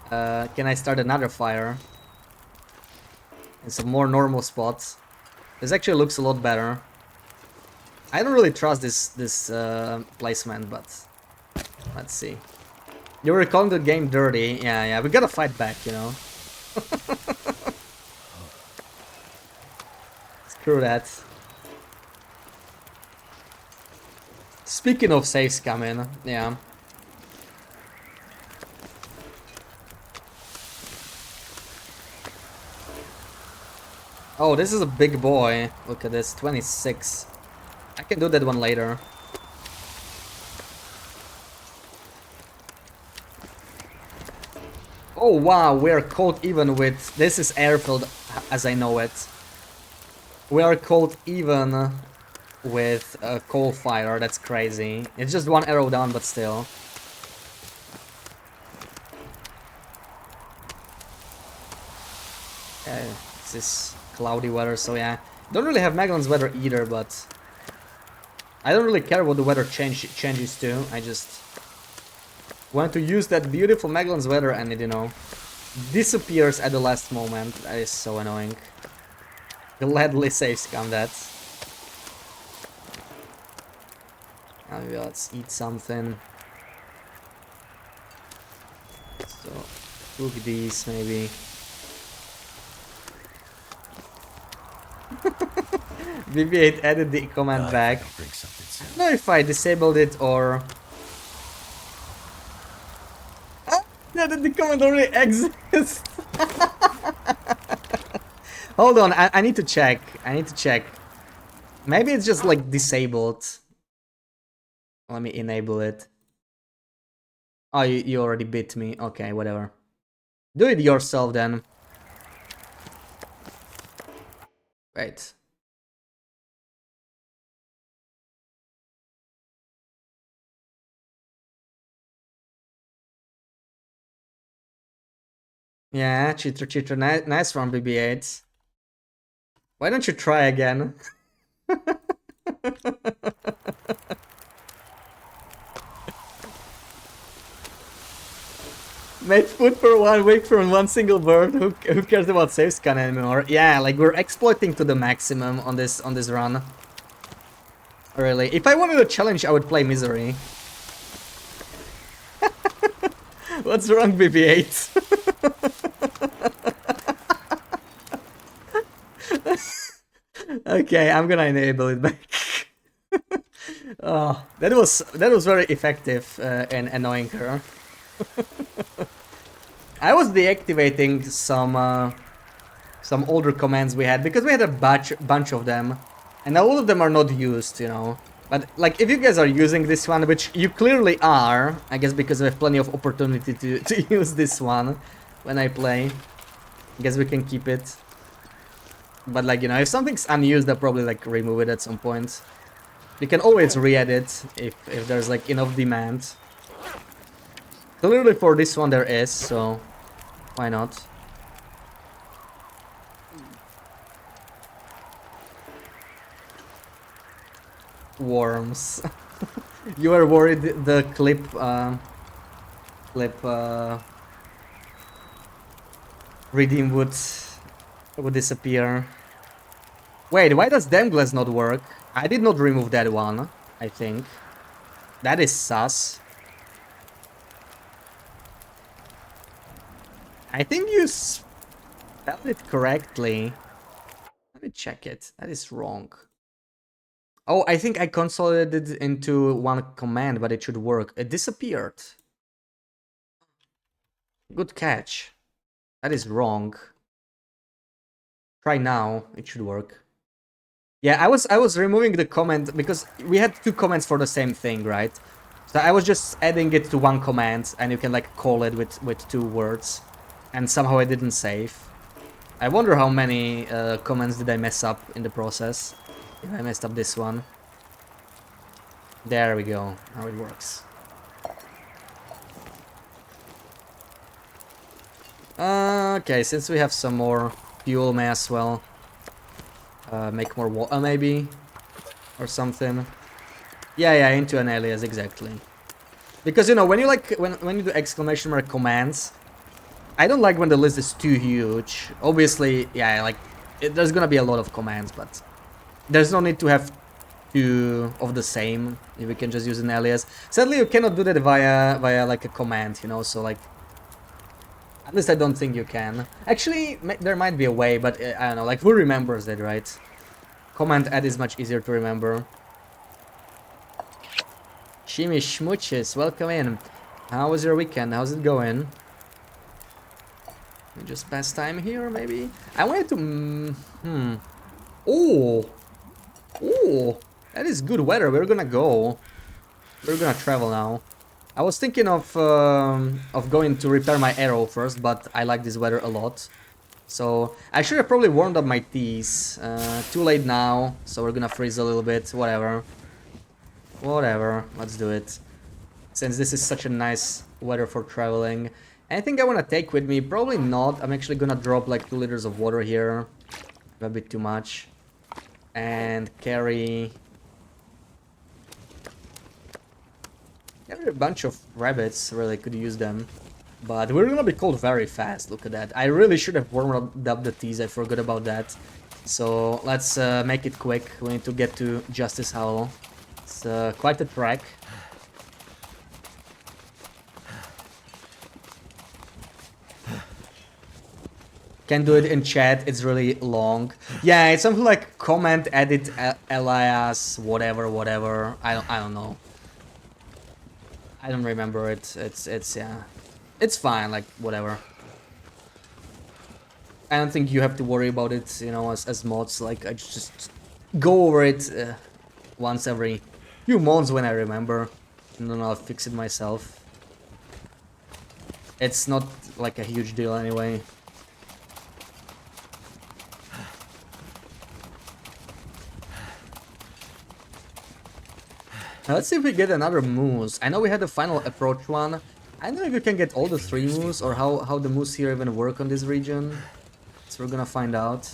Can I start another fire? In some more normal spots. This actually looks a lot better. I don't really trust this placement, but let's see. You were calling the game dirty. Yeah, we gotta fight back, you know. Screw that. Speaking of saves coming, yeah. Oh, this is a big boy. Look at this, 26. I can do that one later. Oh wow, we are caught even with... This is airfield as I know it. We are caught even with a coal fire, that's crazy. It's just one arrow down, but still. This is cloudy weather, so yeah. Don't really have Maglan's weather either, but... I don't really care what the weather changes to. I just want to use that beautiful Maglan's weather and it, you know, disappears at the last moment. That is so annoying. Gladly save scam that. Maybe let's eat something. So, cook these maybe. BB8 added the command back. I don't know if I disabled it or... that the comment already exists. Hold on, I need to check. I need to check. Maybe it's just like disabled. Let me enable it. Oh, you already bit me. Okay, whatever. Do it yourself then. Wait. Yeah, cheater, cheater. Nice one, BB-8. Why don't you try again? Made food for 1 week from one single bird. Who cares about save scan anymore? Yeah, like we're exploiting to the maximum on this run. Really, if I wanted a challenge, I would play Misery. What's wrong, BB-8? Okay, I'm gonna enable it back. Oh, that was very effective in annoying her. I was deactivating some older commands we had because we had a bunch of them, and all of them are not used, you know. But like, if you guys are using this one, which you clearly are, I guess because we have plenty of opportunity to use this one when I play, I guess we can keep it. But like, you know, if something's unused, I'll probably like remove it at some point. You can always re-edit if there's like enough demand. Clearly for this one there is, so why not? Worms. You were worried the clip redeem would disappear. Wait, why does Damglass not work? I did not remove that one, I think. That is sus. I think you spelled it correctly. Let me check it. That is wrong. Oh, I think I consolidated it into one command, but it should work. It disappeared. Good catch. That is wrong. Try now. It should work. Yeah, I was removing the comment because we had 2 comments for the same thing, right? So I was just adding it to one command, and you can like call it with 2 words, and somehow I didn't save. I wonder how many comments did I mess up in the process. If I messed up this one. There we go. Now it works. Okay, since we have some more fuel, may as well make more water, maybe, or something. Yeah, into an alias, exactly. Because, you know, when you like when you do exclamation mark commands, I don't like when the list is too huge. Obviously, yeah, like there's gonna be a lot of commands, but there's no need to have 2 of the same if we can just use an alias. Sadly, you cannot do that via like a command, you know. So like, at least I don't think you can. Actually, there might be a way, but I don't know. Like, who remembers that, right? Command add is much easier to remember. Shimmy Schmooches, welcome in. How was your weekend? How's it going? We just pass time here, maybe? I wanted to... Oh! Oh! That is good weather. We're gonna go. We're gonna travel now. I was thinking of going to repair my arrow first, but I like this weather a lot. So I should have probably warmed up my teas. Too late now, so we're gonna freeze a little bit. Whatever. Whatever. Let's do it. Since this is such a nice weather for traveling. Anything I want to take with me? Probably not. I'm actually gonna drop like 2 liters of water here. A bit too much. And carry a bunch of rabbits. Really could use them. But we're gonna be cold very fast. Look at that. I really should have warmed up the teas. I forgot about that. So let's make it quick. We need to get to Justice Hollow. It's quite a trek. Can do it in chat, it's really long. Yeah, it's something like comment, edit, alias, whatever. I don't know. I don't remember it. It's yeah. It's fine, like, whatever. I don't think you have to worry about it, you know, as mods. Like, I just go over it once every few months when I remember, and then I'll fix it myself. It's not like a huge deal anyway. Now let's see if we get another moose. I know we had the final approach one. I don't know if you can get all the 3 moose or how the moose here even work on this region. So we're gonna find out.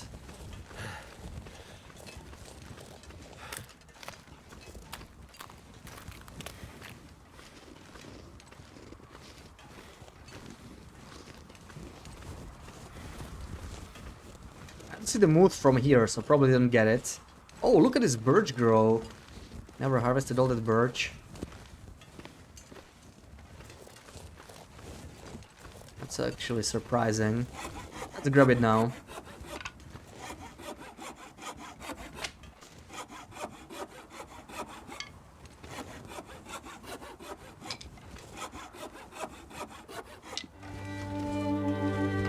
I don't see the moose from here, so probably didn't get it. Oh, look at this birch grow. Never harvested all that birch. That's actually surprising. Let's grab it now.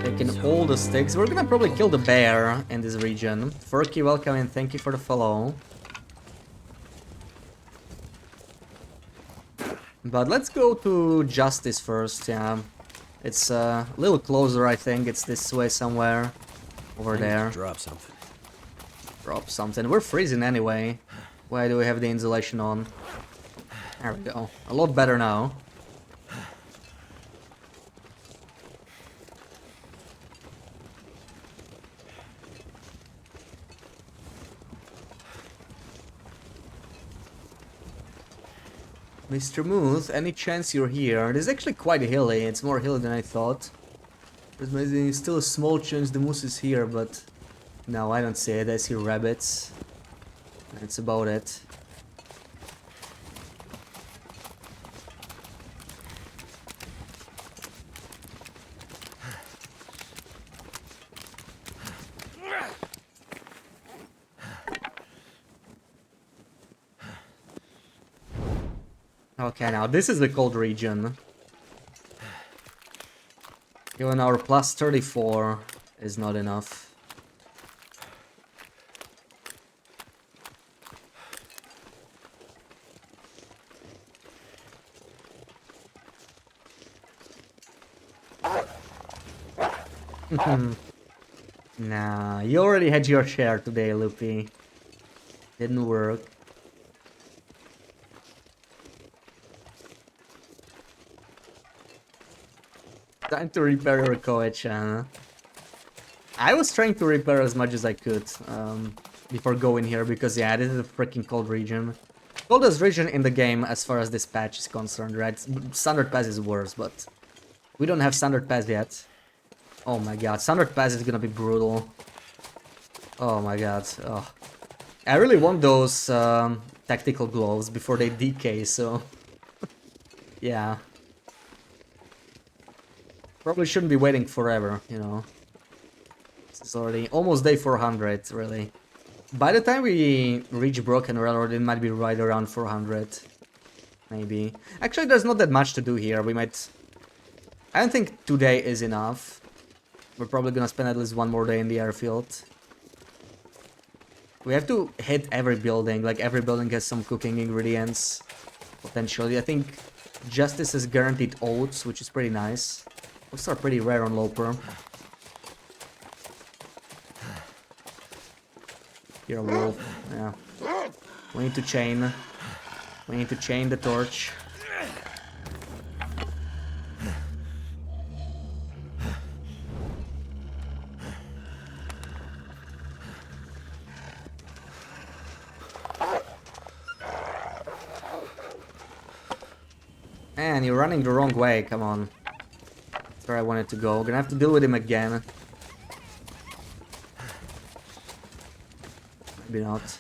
Taking all the sticks. We're gonna probably kill the bear in this region. Furky, welcome and thank you for the follow. But let's go to Justice first, yeah. It's a little closer, I think. It's this way somewhere. Over there. Drop something. Drop something. We're freezing anyway. Why do we have the insulation on? There we go. A lot better now. Mr. Moose, any chance you're here? It is actually quite hilly. It's more hilly than I thought. There's maybe still a small chance the moose is here, but no, I don't see it. I see rabbits. That's about it. Okay, now this is the cold region. Even our plus 34 is not enough. Nah, you already had your share today, Loopy. Didn't work. Time to repair your coach, I was trying to repair as much as I could before going here, because yeah, this is a freaking cold region. Coldest region in the game as far as this patch is concerned, right? Standard Pass is worse, but we don't have Standard Pass yet. Oh my god, Standard Pass is gonna be brutal. Oh my god, oh. I really want those tactical gloves before they decay, so... yeah. Probably shouldn't be waiting forever, you know. It's already almost day 400, really. By the time we reach Broken Railroad, it might be right around 400. Maybe. Actually, there's not that much to do here. We might... I don't think today is enough. We're probably gonna spend at least one more day in the airfield. We have to hit every building. Like, every building has some cooking ingredients. Potentially. I think Justice is guaranteed oats, which is pretty nice. Oats are pretty rare on Loper. You're a wolf. Yeah. We need to chain. We need to chain the torch. Man, you're running the wrong way, come on. That's where I wanted to go. Gonna have to deal with him again. Maybe not.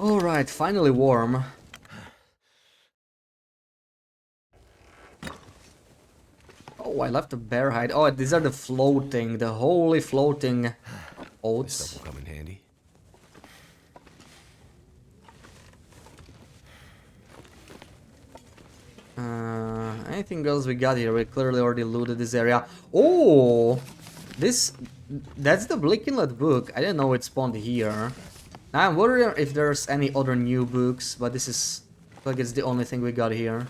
Alright, finally warm. Oh, I left the bear hide. Oh, these are the floating, the holy floating This oats. stuff will come in handy. Anything else we got here? We clearly already looted this area. Oh, that's the Bleak Inlet book. I didn't know it spawned here. Now I'm wondering if there's any other new books, but this is like it's the only thing we got here.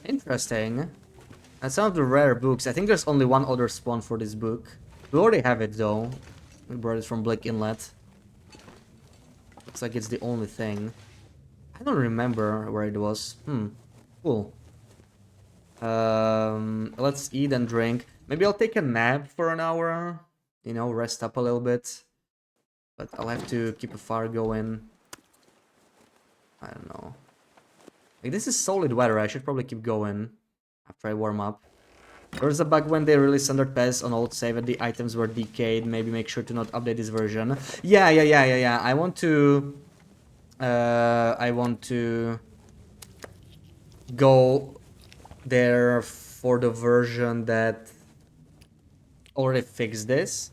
Interesting. That's some of the rare books. I think there's only one other spawn for this book. We already have it though. We brought it from Bleak Inlet. Looks like it's the only thing. I don't remember where it was. Cool. Let's eat and drink. Maybe I'll take a nap for an hour. You know, rest up a little bit. But I'll have to keep a fire going. I don't know. Like, this is solid weather. I should probably keep going after I warm up. There was a bug when they released Standard Pass on old save and the items were decayed. Maybe make sure to not update this version. Yeah. I want to go there for the version that already fixed this.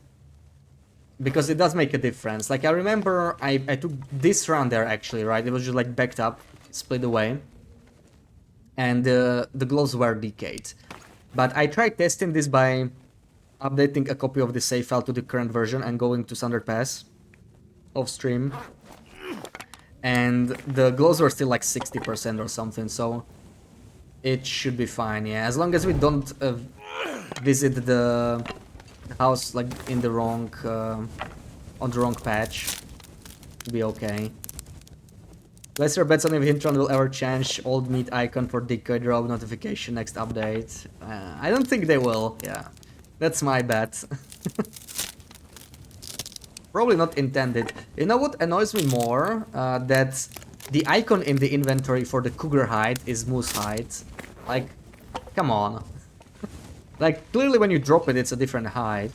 Because it does make a difference. Like, I remember I took this run there actually, right? It was just like backed up, split away. And the gloves were decayed. But I tried testing this by updating a copy of the save file to the current version and going to Standard Pass off stream. And the glows were still like 60% or something, so it should be fine, yeah. As long as we don't visit the house like in the wrong, on the wrong patch, it'll be okay. Place your bets on if Hintron will ever change old meat icon for decoy drop notification next update. I don't think they will, yeah. That's my bet. Probably not intended. You know what annoys me more? That the icon in the inventory for the cougar hide is moose hide. Like, come on. Like, clearly when you drop it, it's a different hide.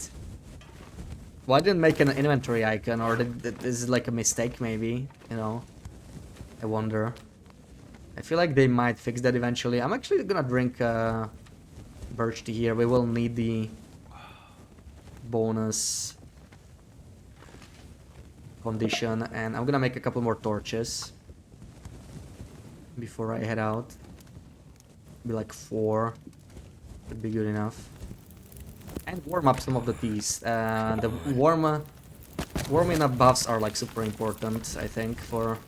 Why didn't make an inventory icon? Or is it like a mistake, maybe? You know? I wonder. I feel like they might fix that eventually. I'm actually gonna drink birch tea here. We will need the bonus condition, and I'm gonna make a couple more torches before I head out. Be like 4 would be good enough. And warm up some of the teas. The warming up buffs are like super important, I think, for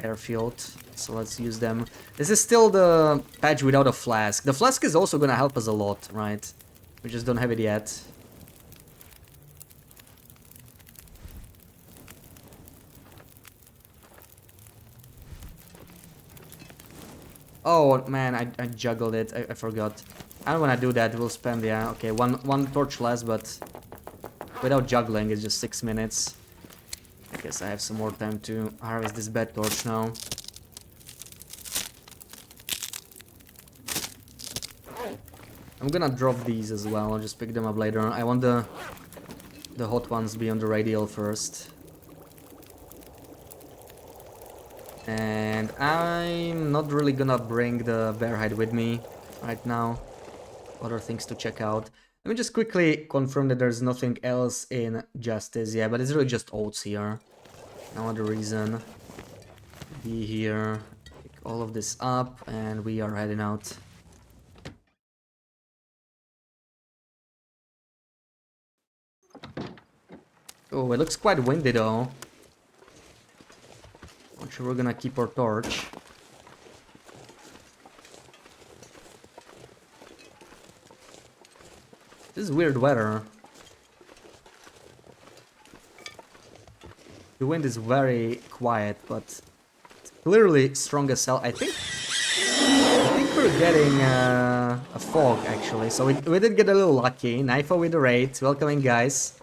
airfield. So let's use them. This is still the patch without a flask. The flask is also gonna help us a lot, right? We just don't have it yet. Oh man, I juggled it. I forgot. And when I do that, we'll spend, yeah, okay, one torch less, but without juggling, it's just 6 minutes. I guess I have some more time to harvest this bed torch now. I'm gonna drop these as well. I'll just pick them up later. I want the hot ones be on the radial first. And I'm not really gonna bring the bear hide with me right now. Other things to check out. Let me just quickly confirm that there's nothing else in Justice. Yeah, but it's really just oats here. No other reason to be here. Pick all of this up and we are heading out. Oh, it looks quite windy though. Not sure we're gonna keep our torch. This is weird weather. The wind is very quiet, but it's clearly strong as hell. I think we're getting a fog actually. So we did get a little lucky. Knifo with the raid. Welcome in, guys.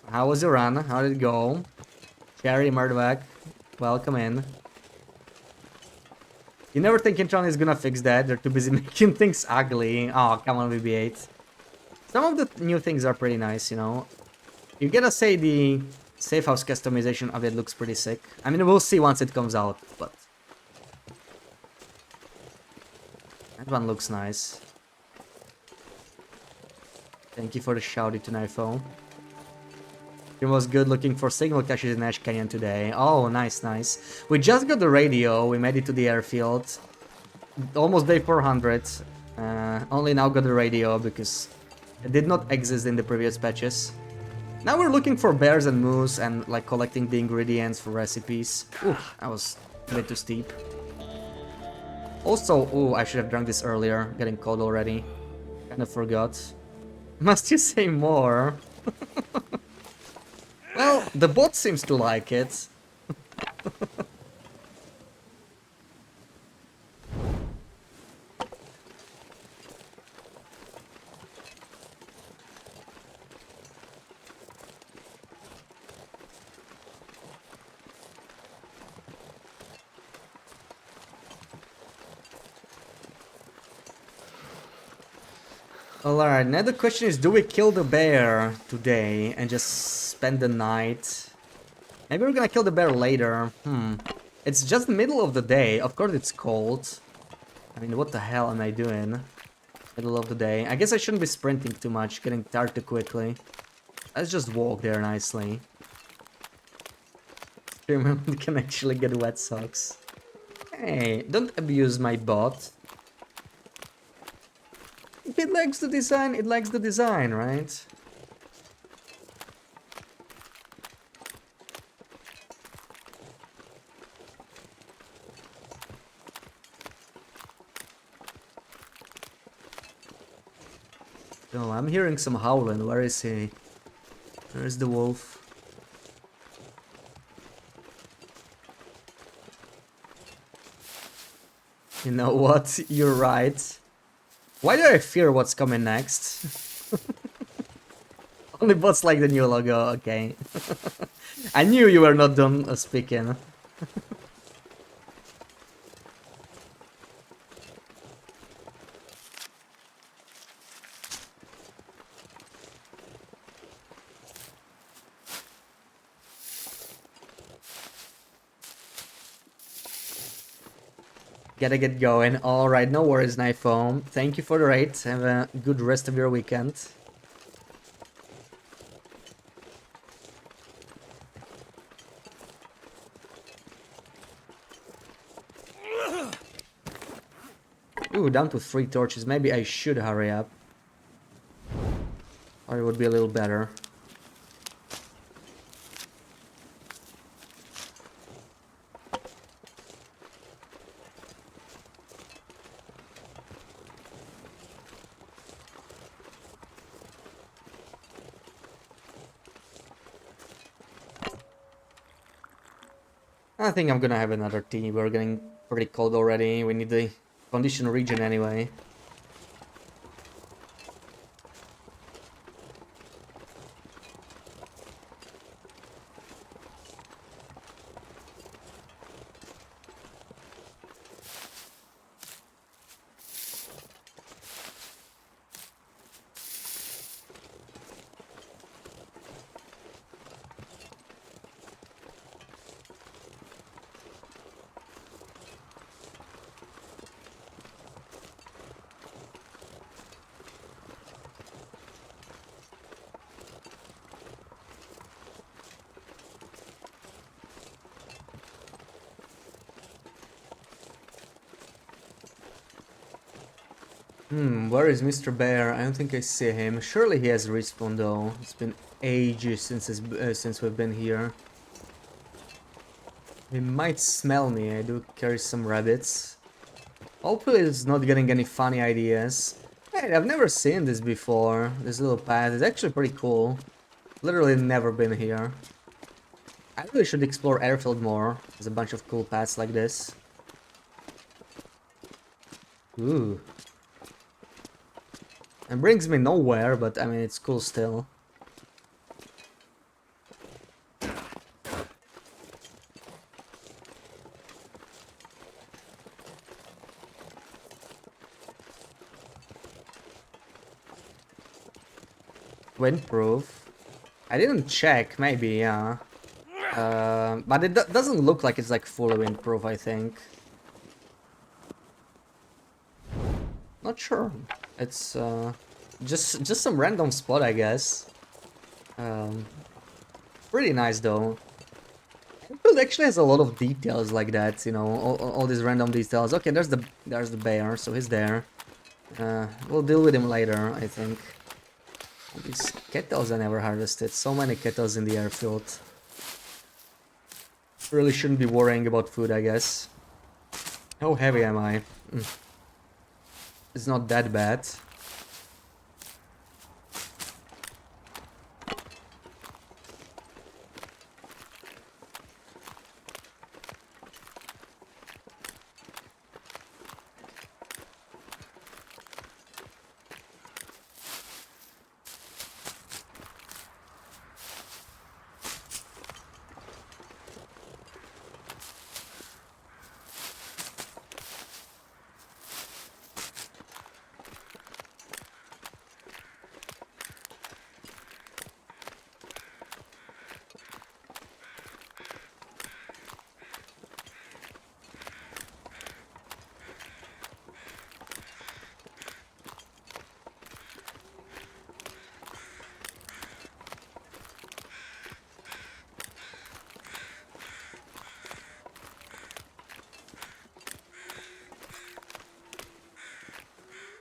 How was your run? How did it go? Cherry Murdoch, welcome in. You never think Intron is gonna fix that. They're too busy making things ugly. Oh, come on, BB8. Some of the new things are pretty nice, you know. You gotta say the safe house customization of it looks pretty sick. I mean, we'll see once it comes out, but that one looks nice. Thank you for the shouty to Nifo. It was good looking for signal caches in Ash Canyon today. Oh, nice, nice. We just got the radio, we made it to the airfield. Almost day 400. Only now got the radio because it did not exist in the previous patches. Now we're looking for bears and moose and like collecting the ingredients for recipes. Ooh, that was a bit too steep. Also, ooh, I should have drunk this earlier. Getting cold already. Kinda forgot. Must you say more? Well, the bot seems to like it. Alright, now the question is, do we kill the bear today and just spend the night? Maybe we're gonna kill the bear later. It's just the middle of the day. Of course it's cold. I mean, what the hell am I doing? Middle of the day. I guess I shouldn't be sprinting too much, getting tired too quickly. Let's just walk there nicely. Remember, you can actually get wet socks. Hey, don't abuse my bot. If it likes the design, it likes the design, right? No, I'm hearing some howling. Where is he? Where is the wolf? You know what? You're right. Why do I fear what's coming next? Only bots like the new logo, okay. I knew you were not done speaking. Gotta get going. Alright, no worries, Knifefoam. Thank you for the raid. Have a good rest of your weekend. Ooh, down to 3 torches. Maybe I should hurry up. Or it would be a little better. I think I'm gonna have another tea. We're getting pretty cold already. We need the condition region anyway. Where is Mr. Bear? I don't think I see him. Surely he has respawned though. It's been ages since we've been here. He might smell me. I do carry some rabbits. Hopefully it's not getting any funny ideas. Hey, I've never seen this before. This little path is actually pretty cool. Literally never been here. I really should explore airfield more. There's a bunch of cool paths like this. Ooh. It brings me nowhere, but I mean, it's cool still. Windproof. I didn't check, maybe, yeah. But it doesn't look like it's like fully windproof, I think. Not sure. It's just some random spot, I guess. Pretty nice though. It actually has a lot of details like that, you know, all these random details. Okay, there's the bear, so he's there. We'll deal with him later, I think. These kettles I never harvested. So many kettles in the airfield. Really shouldn't be worrying about food, I guess. How heavy am I? It's not that bad.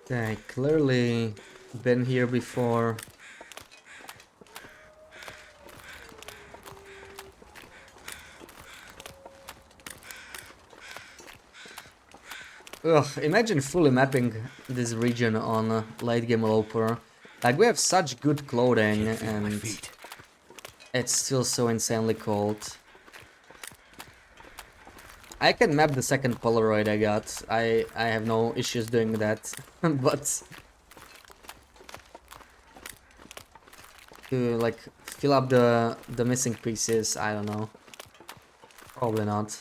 Okay, clearly been here before. Ugh, imagine fully mapping this region on late game Loper. Like, we have such good clothing Can't feel my and feet. it's still so insanely cold. I can map the second Polaroid I got. I have no issues doing that. But to like fill up the missing pieces, I don't know. Probably not.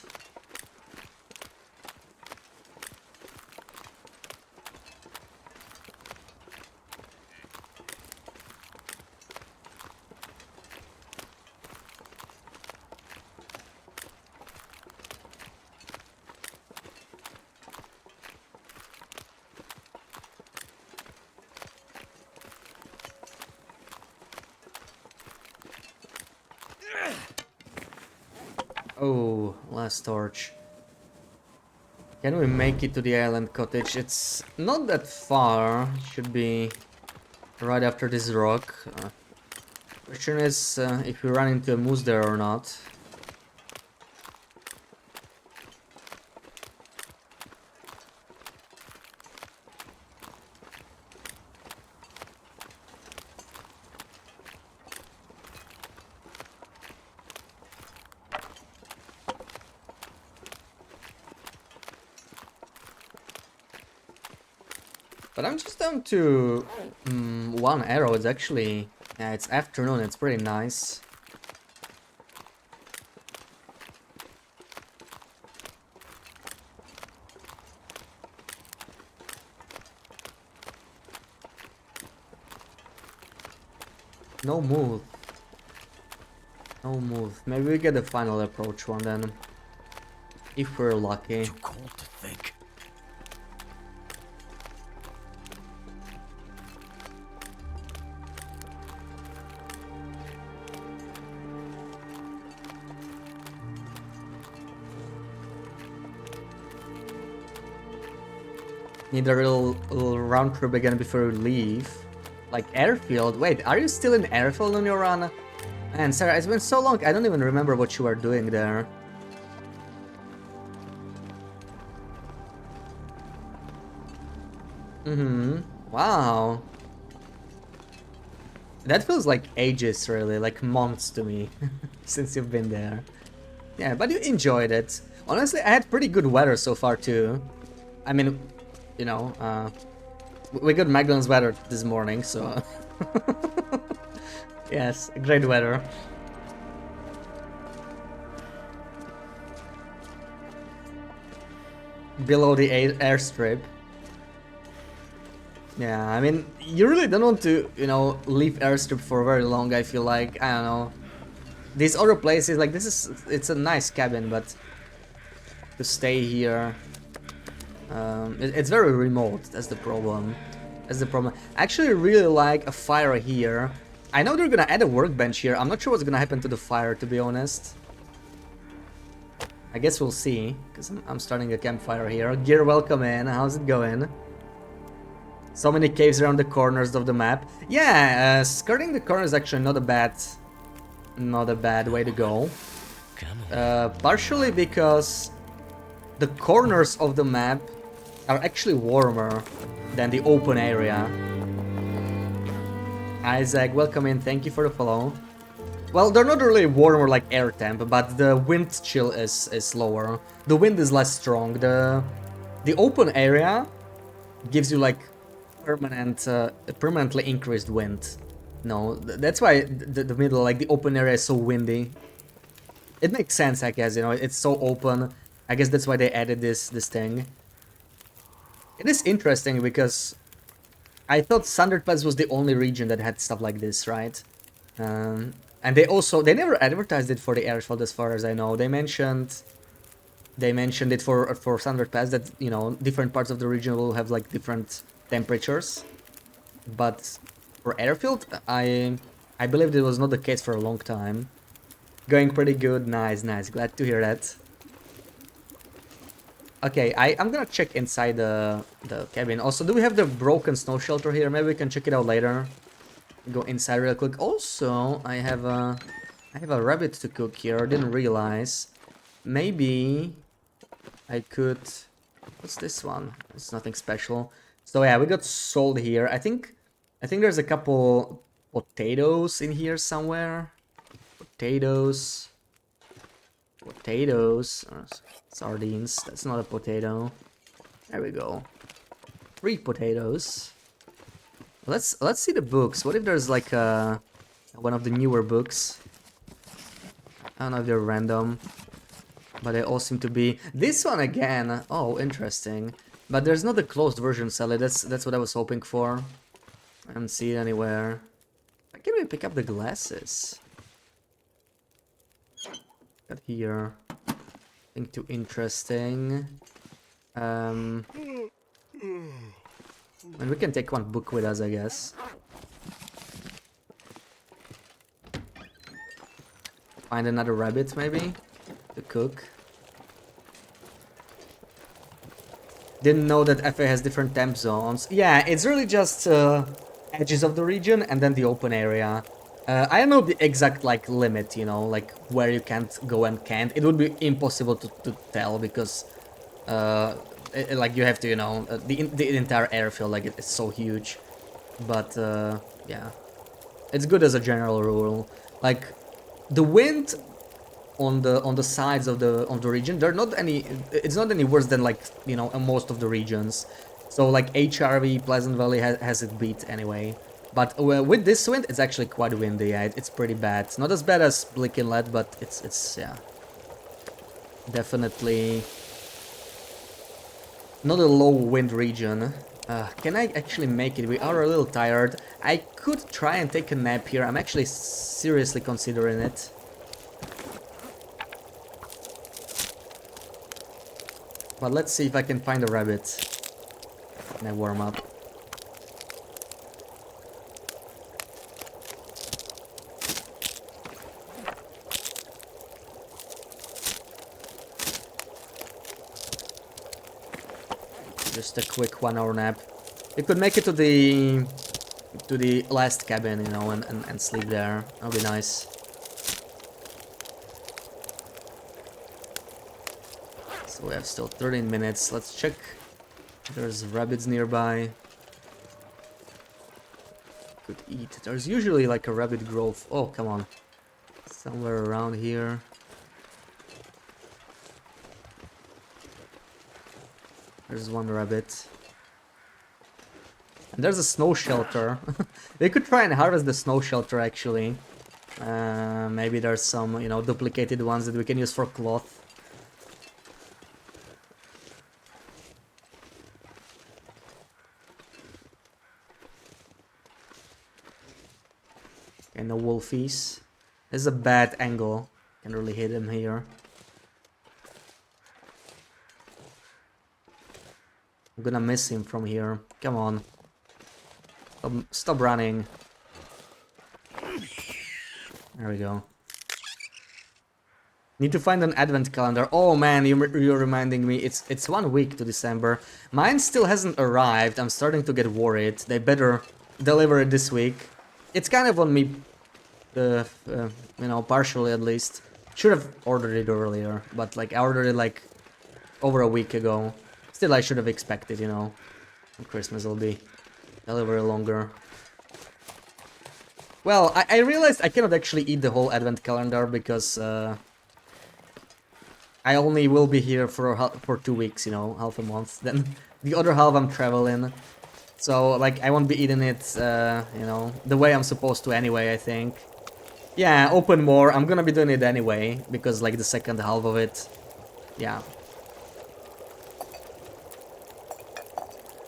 Oh, last torch. Can we make it to the island cottage? It's not that far. Should be right after this rock. Question is if we run into a moose there or not. But I'm just down to one arrow. It's actually, yeah, it's afternoon. It's pretty nice. No move. No move. Maybe we get the final approach one then. If we're lucky. Too cold to think. Need a little round trip again before we leave. Like airfield? Wait, are you still in airfield on your run? Man, Sarah, it's been so long, I don't even remember what you were doing there. Wow. That feels like ages, really, like months to me, since you've been there. Yeah, but you enjoyed it. Honestly, I had pretty good weather so far, too. I mean, you know, we got Magdalene's weather this morning, so... Yes, great weather. Below the airstrip. Yeah, I mean, you really don't want to, you know, leave airstrip for very long, I feel like. I don't know. These other places, like, it's a nice cabin, but to stay here, it's very remote, that's the problem. That's the problem. I actually really like a fire here. I know they're gonna add a workbench here. I'm not sure what's gonna happen to the fire, to be honest. I guess we'll see, because I'm starting a campfire here. Gear, welcome in. How's it going? So many caves around the corners of the map. Yeah, skirting the corner is actually not a bad way to go. Partially because the corners of the map are actually warmer than the open area. Isaac, welcome in. Thank you for the follow. Well, they're not really warmer like air temp, but the wind chill is lower. The wind is less strong. The open area gives you like permanently increased wind. No, that's why the middle, like the open area, is so windy. It makes sense, I guess. You know, it's so open. I guess that's why they added this thing. It is interesting because I thought Sundered Pass was the only region that had stuff like this, right? And they never advertised it for the airfield, as far as I know. They mentioned it for Sundered Pass that, you know, different parts of the region will have like different temperatures, but for airfield, I believe it was not the case for a long time. Going pretty good, nice, glad to hear that. Okay, I'm gonna check inside the cabin. Also, do we have the broken snow shelter here? Maybe we can check it out later. Go inside real quick. Also, I have a rabbit to cook here. Didn't realize. Maybe I could. What's this one? It's nothing special. So yeah, we got sold here. I think there's a couple potatoes in here somewhere. Potatoes. Sardines. That's not a potato. There we go. 3 potatoes. Let's see the books. What if there's like one of the newer books? I don't know if they're random, but they all seem to be. This one again. Oh, interesting. But there's not a closed version, Sally. That's what I was hoping for. I don't see it anywhere. Why can't we pick up the glasses? Got here. Nothing too interesting. And we can take one book with us, I guess. Find another rabbit, maybe, to cook. Didn't know that FA has different temp zones. Yeah, it's really just edges of the region and then the open area. I don't know the exact like limit, you know, like where you can't go and can't. It would be impossible to tell because like you have to, you know, the entire airfield, like it's so huge. But yeah, it's good as a general rule. Like the wind on the sides of the region, they're not any. It's not any worse than like, you know, most of the regions. So like HRV Pleasant Valley has it beat anyway. But with this wind, it's actually quite windy. Yeah, it's pretty bad. It's not as bad as Blick Inlet, but it's yeah, definitely not a low wind region. Can I actually make it? We are a little tired. I could try and take a nap here. I'm actually seriously considering it. But let's see if I can find a rabbit. Can I warm up? Just a quick 1-hour nap. You could make it to the last cabin, you know, and sleep there. That'll be nice. So we have still 13 minutes. Let's check if there's rabbits nearby. Could eat. There's usually like a rabbit grove. Oh, come on. Somewhere around here. There's one rabbit. And there's a snow shelter. We could try and harvest the snow shelter actually. Maybe there's some, you know, duplicated ones that we can use for cloth. Okay, no wolfies. This is a bad angle. Can't really hit him here. I'm gonna miss him from here. Come on. Stop running. There we go. Need to find an advent calendar. Oh man, you're reminding me. It's 1 week to December. Mine still hasn't arrived. I'm starting to get worried. They better deliver it this week. It's kind of on me, you know, partially at least. Should have ordered it earlier, but like I ordered it like over a week ago. Still, I should have expected, you know, Christmas will be a little bit longer. Well, I realized I cannot actually eat the whole advent calendar because I only will be here for 2 weeks, you know, half a month. Then the other half I'm traveling. So, like, I won't be eating it, you know, the way I'm supposed to anyway, I think. Yeah, open more. I'm gonna be doing it anyway, because, like, the second half of it, yeah.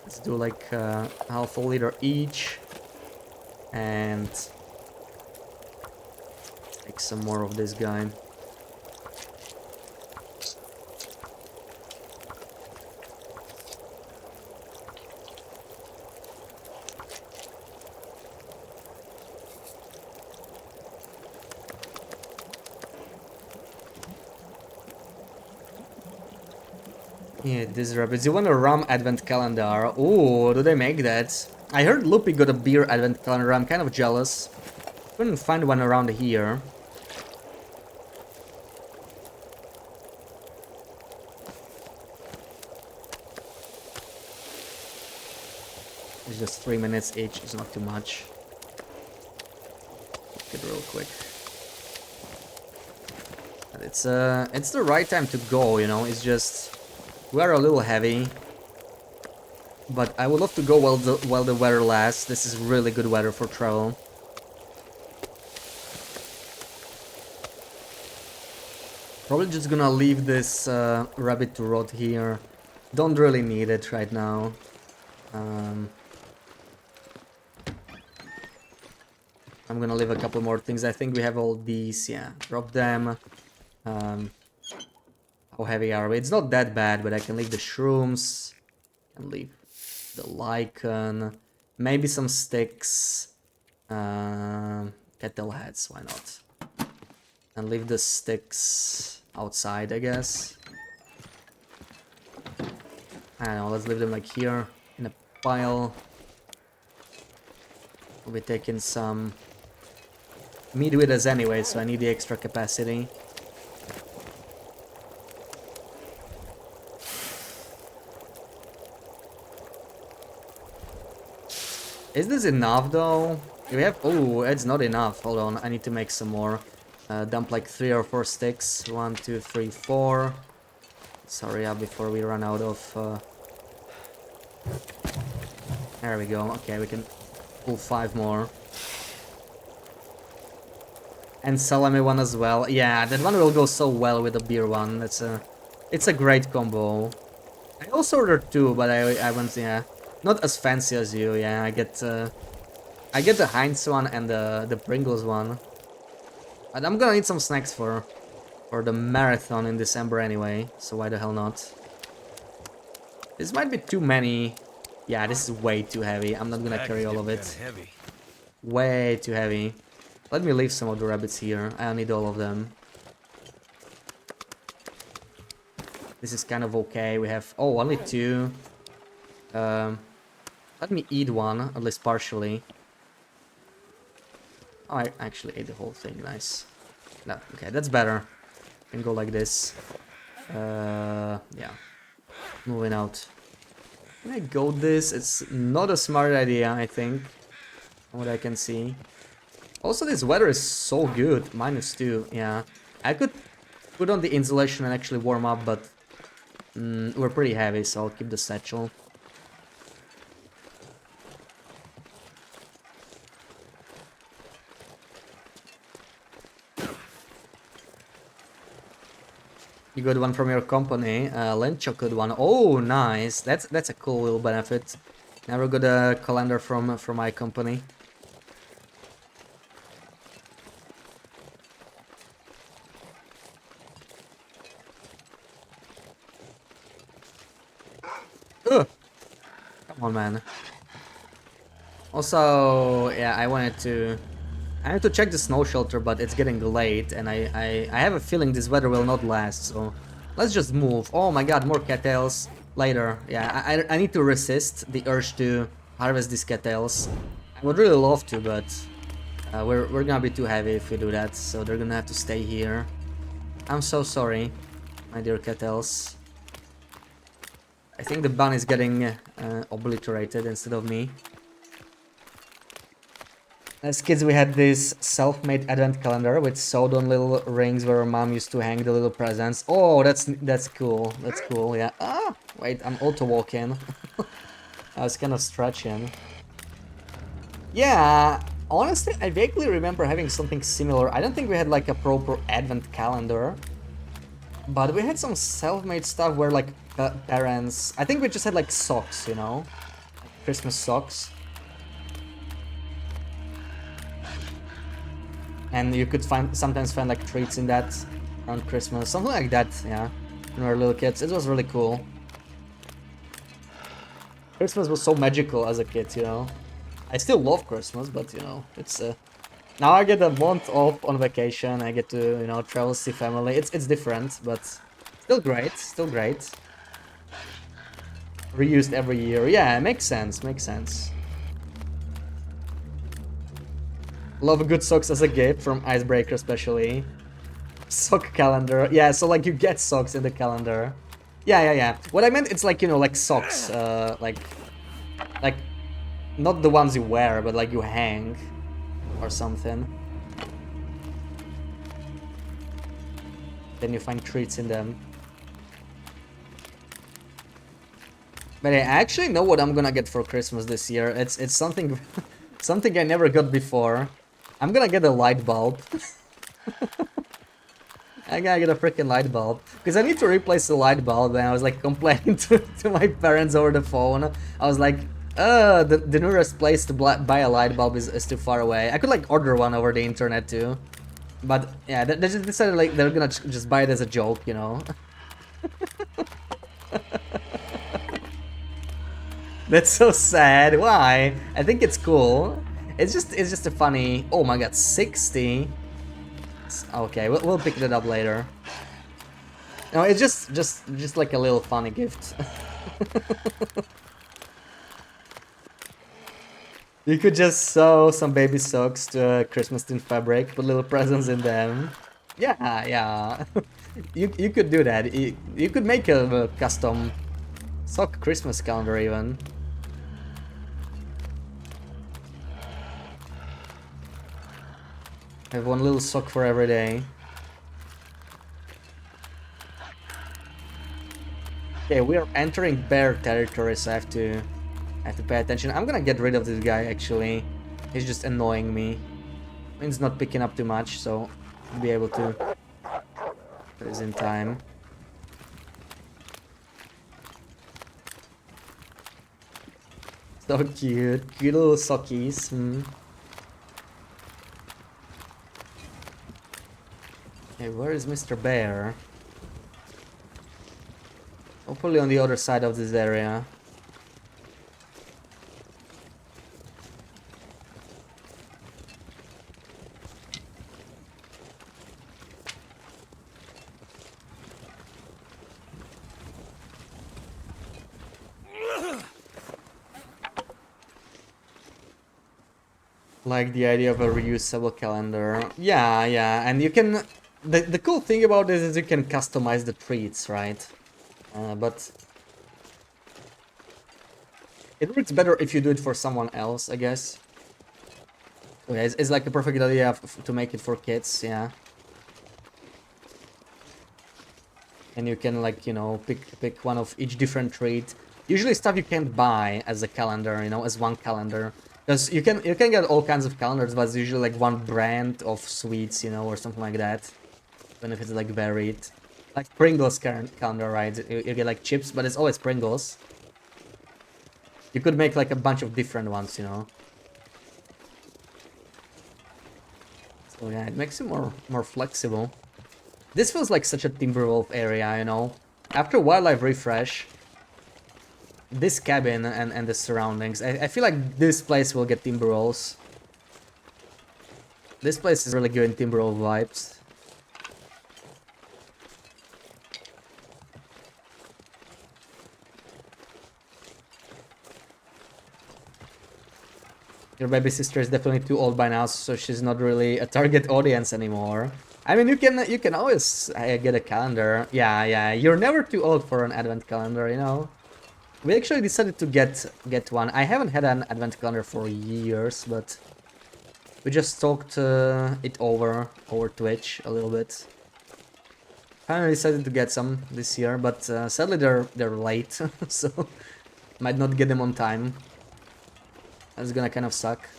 Let's do, like, half a liter each. And take some more of this guy. Yeah, these rabbits. You want a rum advent calendar? Ooh, do they make that? I heard Loopy got a beer advent calendar. I'm kind of jealous. Couldn't find one around here. It's just 3 minutes each. It's not too much. Get real quick. But it's the right time to go. You know, it's just. We are a little heavy, but I would love to go while the weather lasts. This is really good weather for travel. Probably just gonna leave this rabbit to rot here. Don't really need it right now. I'm gonna leave a couple more things. I think we have all these. Yeah, drop them. How heavy are we? It's not that bad, but I can leave the shrooms. Can leave the lichen. Maybe some sticks. Kettle heads, why not? And leave the sticks outside, I guess. I don't know, let's leave them like here in a pile. We'll be taking some meat with us anyway, so I need the extra capacity. Is this enough though? Do we have? Oh, it's not enough. Hold on, I need to make some more. Dump like 3 or 4 sticks. 1, 2, 3, 4. Sorry, before we run out of. There we go. Okay, we can pull 5 more. And salami one as well. Yeah, that one will go so well with the beer one. It's a great combo. I also ordered 2, but I went, yeah. Not as fancy as you, yeah. I get the Heinz one and the Pringles one. But I'm gonna need some snacks for the marathon in December anyway, so why the hell not? This might be too many. Yeah, this is way too heavy. I'm not gonna carry all of it. Heavy. Way too heavy. Let me leave some of the rabbits here. I don't need all of them. This is kind of okay. We have only 2. Let me eat one, at least partially. Oh, I actually ate the whole thing, nice. No, okay, that's better. Can go like this. Yeah. Moving out. Can I go this? It's not a smart idea, I think. From what I can see. Also, this weather is so good. -2, yeah. I could put on the insulation and actually warm up, but we're pretty heavy, so I'll keep the satchel. You got one from your company, Lent chocolate one. Oh, nice. That's a cool little benefit. Never got a calendar from my company. on, man. Also, yeah, I have to check the snow shelter, but it's getting late, and I have a feeling this weather will not last, so let's just move. Oh my god, more cattails later. Yeah, I need to resist the urge to harvest these cattails. I would really love to, but we're gonna be too heavy if we do that, so they're gonna have to stay here. I'm so sorry, my dear cattails. I think the bun is getting obliterated instead of me. As kids, we had this self-made advent calendar with sewed-on little rings where our mom used to hang the little presents. Oh, that's cool. That's cool. Yeah. Ah, wait, I'm auto-walking. I was kind of stretching. Yeah, honestly, I vaguely remember having something similar. I don't think we had like a proper advent calendar, but we had some self-made stuff where like parents. I think we just had like socks, you know, like Christmas socks. And you could sometimes find like treats in that around Christmas, something like that, yeah. When we were little kids, it was really cool. Christmas was so magical as a kid, you know. I still love Christmas, but you know, it's now I get a month off on vacation. I get to, you know, travel, see family. It's different, but still great, still great. Reused every year, yeah, makes sense, makes sense. Love good socks as a gift from Icebreaker, especially. Sock calendar. Yeah, so like you get socks in the calendar. Yeah. What I meant, it's like, you know, like socks. Like not the ones you wear, but like you hang or something. Then you find treats in them. But I actually know what I'm gonna get for Christmas this year. It's something something I never got before. I'm gonna get a light bulb. I gotta get a freaking light bulb. Because I need to replace the light bulb, and I was like complaining to my parents over the phone. I was like, the nearest place to buy a light bulb is too far away. I could like order one over the internet too. But yeah, they just decided like they're gonna just buy it as a joke, you know. That's so sad. Why? I think it's cool. It's just a funny. Oh my god, 60. Okay, we'll pick that up later. No, it's just like a little funny gift. You could just sew some baby socks to Christmas themed fabric, put little presents in them. Yeah. You could do that. You could make a custom sock Christmas calendar even. Have one little sock for every day. Okay, we are entering bear territory, so I have to pay attention. I'm gonna get rid of this guy actually. He's just annoying me. He's not picking up too much, so I'll be able to put this in time. So cute. Cute little sockies. Okay, where is Mr. Bear? Hopefully on the other side of this area. Like the idea of a reusable calendar. Yeah, and you can... The cool thing about this is you can customize the treats, right? But it works better if you do it for someone else, I guess. Okay, it's like a perfect idea to make it for kids, yeah. And you can, like, you know, pick one of each different treat. Usually stuff you can't buy as a calendar, you know, as one calendar. Because you can get all kinds of calendars, but it's usually like one brand of sweets, you know, or something like that. Even if it's like varied. Like Pringles calendar, right? You get like chips, but it's always Pringles. You could make like a bunch of different ones, you know. So yeah, it makes it more flexible. This feels like such a Timberwolf area, you know. After Wildlife Refresh, this cabin and the surroundings. I feel like this place will get timber rolls. This place is really good in timber roll vibes. Your baby sister is definitely too old by now, so she's not really a target audience anymore. I mean, you can always get a calendar. Yeah, you're never too old for an advent calendar, you know. We actually decided to get one. I haven't had an advent calendar for years, but we just talked it over Twitch a little bit. Finally decided to get some this year, but sadly they're late, so might not get them on time. That's gonna kind of suck.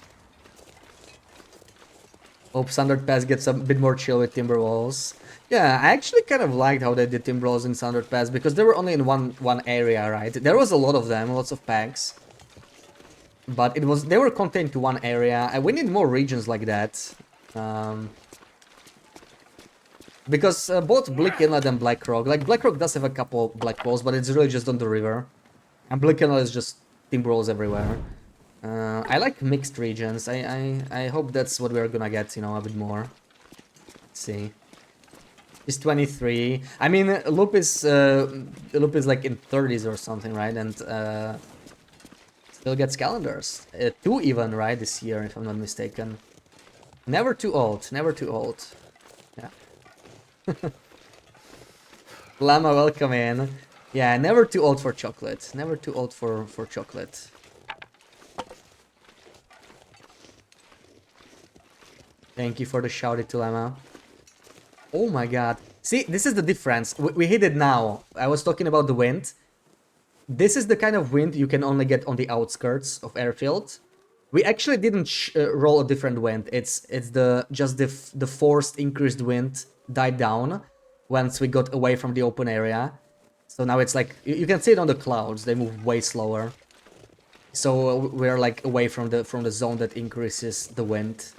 Hope Standard Pass gets a bit more chill with timber walls. Yeah, I actually kind of liked how they did timber walls in Standard Pass because they were only in one area, right? There was a lot of them, lots of packs, but they were contained to one area, and we need more regions like that. Because both Bleak Inlet and Blackrock, like Blackrock does have a couple black walls, but it's really just on the river, and Bleak Inlet is just timber walls everywhere. I like mixed regions. I hope that's what we're gonna get, you know, a bit more. Let's see. He's 23. I mean, Loop is like in 30s or something, right? And still gets calendars. 2 even, right, this year, if I'm not mistaken. Never too old. Never too old. Yeah. Llama, welcome in. Yeah, never too old for chocolate. Never too old for chocolate. Thank you for the shouty to Llama. Oh my god. See, this is the difference. We hit it now. I was talking about the wind. This is the kind of wind you can only get on the outskirts of airfield. We actually didn't roll a different wind. It's the forced increased wind died down once we got away from the open area. So now it's like you can see it on the clouds. They move way slower. So we're like away from the zone that increases the wind.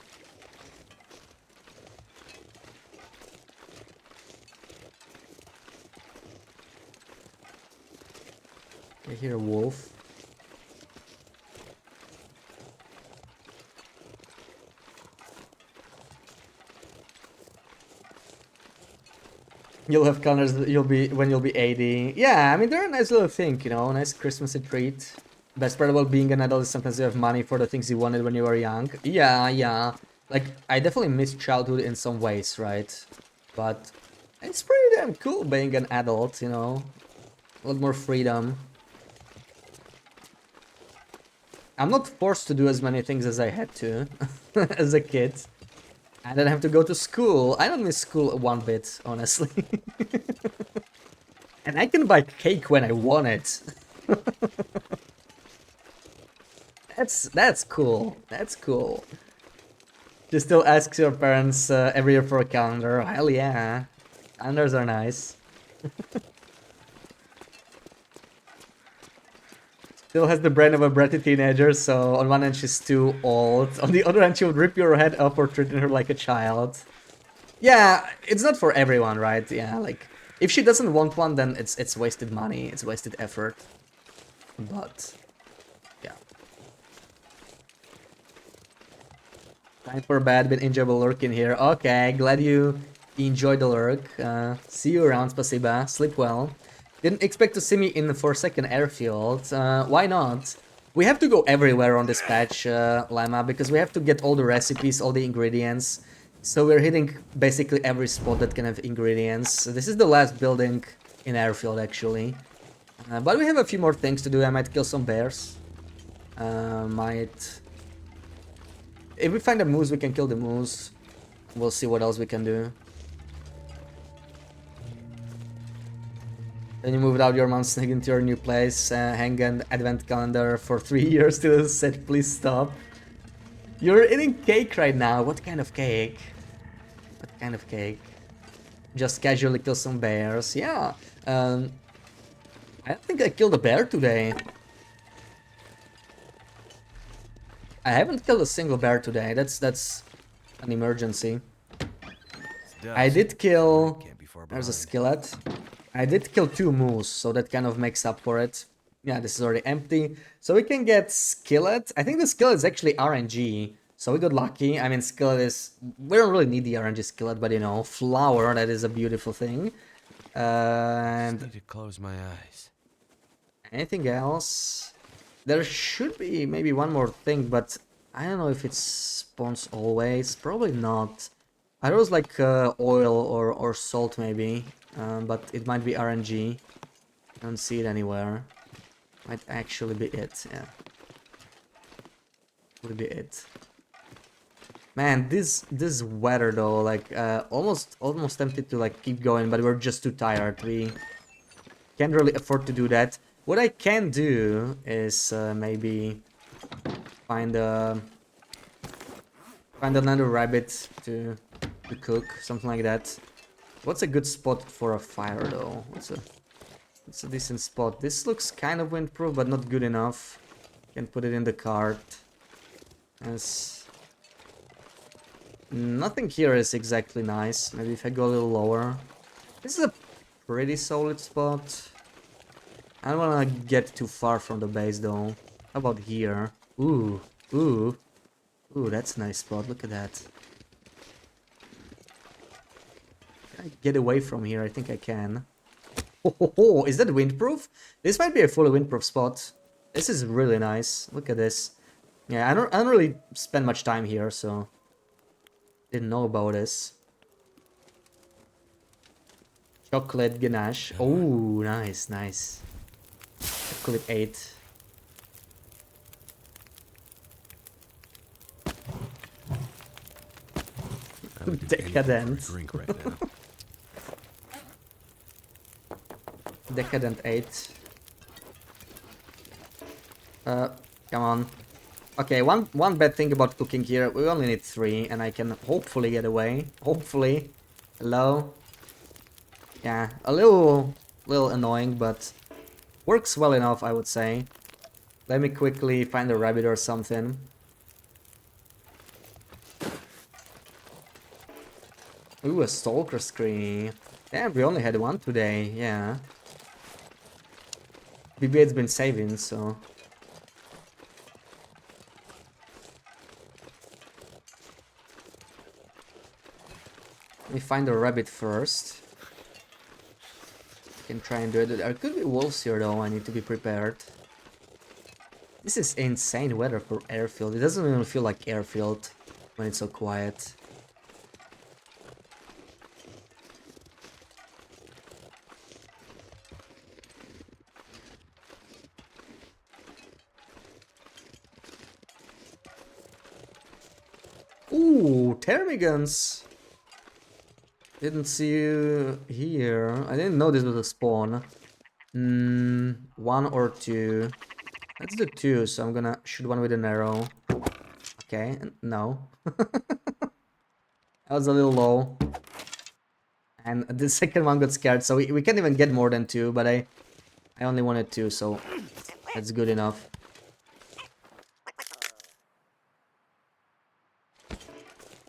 I hear a wolf. You'll have colors that you'll be 80. Yeah, I mean they're a nice little thing, you know, a nice Christmassy treat. Best part about being an adult is sometimes you have money for the things you wanted when you were young. Yeah. Like I definitely miss childhood in some ways, right? But it's pretty damn cool being an adult, you know. A lot more freedom. I'm not forced to do as many things as I had to as a kid. I don't have to go to school. I don't miss school one bit, honestly. And I can buy cake when I want it. That's cool. That's cool. You still ask your parents every year for a calendar. Hell yeah. Calendars are nice. Still has the brain of a bratty teenager, so on one hand she's too old, on the other hand she would rip your head off for treating her like a child. Yeah, it's not for everyone, right? Yeah, like, if she doesn't want one, then it's wasted money, it's wasted effort. But, yeah. Time for bed, been enjoyable lurking here. Okay, glad you enjoyed the lurk. See you around, spasiba, sleep well. Didn't expect to see me in the 4-second airfield. Why not? We have to go everywhere on this patch, Llama, because we have to get all the recipes, all the ingredients. So we're hitting basically every spot that can have ingredients. This is the last building in airfield, actually. But we have a few more things to do. I might kill some bears. Might... If we find a moose, we can kill the moose. We'll see what else we can do. Then you moved out your mom sneaked into your new place, hang an advent calendar for 3 years till it said please stop. You're eating cake right now. What kind of cake? What kind of cake? Just casually kill some bears. Yeah. I don't think I killed a bear today. I haven't killed a single bear today. That's an emergency. I did kill... There's a skillet. I did kill 2 moose, so that kind of makes up for it. Yeah, this is already empty. So we can get skillet. I think the skillet is actually RNG. So we got lucky. I mean, skillet is... We don't really need the RNG skillet, but you know, flour, that is a beautiful thing. And Just need to close my eyes. anything else? There should be maybe one more thing, but I don't know if it spawns always. Probably not. I was like oil or salt maybe, but it might be RNG. I don't see it anywhere. Might actually be it, yeah. Would be it. Man, this weather though, like almost tempted to like keep going, but we're just too tired. We can't really afford to do that. What I can do is maybe find another rabbit to cook, something like that. What's a good spot for a fire though? It's a decent spot. This looks kind of windproof, but not good enough. Can put it in the cart. As nothing here is exactly nice. Maybe if I go a little lower. This is a pretty solid spot. I don't want to get too far from the base though. How about here? Ooh, ooh, ooh, that's a nice spot. Look at that. Can I get away from here? I think I can. Oh, is that windproof? This might be a fully windproof spot. This is really nice. Look at this. Yeah, I don't really spend much time here, so didn't know about this. Chocolate ganache. Oh, nice, nice. Chocolate 8. I would do anything Decadent. for a drink right now. Decadent 8. Come on. Okay, one bad thing about cooking here, we only need 3, and I can hopefully get away. Hopefully. Hello? Yeah, a little annoying, but works well enough, I would say. Let me quickly find a rabbit or something. Ooh, a stalker screen. Damn, we only had one today, yeah. BB8's been saving, so... Let me find a rabbit first. Can try and do it. There could be wolves here though, I need to be prepared. This is insane weather for airfield. It doesn't even feel like airfield when it's so quiet. Ooh, ptermigans! Didn't see you here. I didn't know this was a spawn. 1 or 2. Let's do 2, so I'm gonna shoot one with an arrow. Okay, no. That was a little low. And the second one got scared, so we can't even get more than 2, but I only wanted 2, so that's good enough.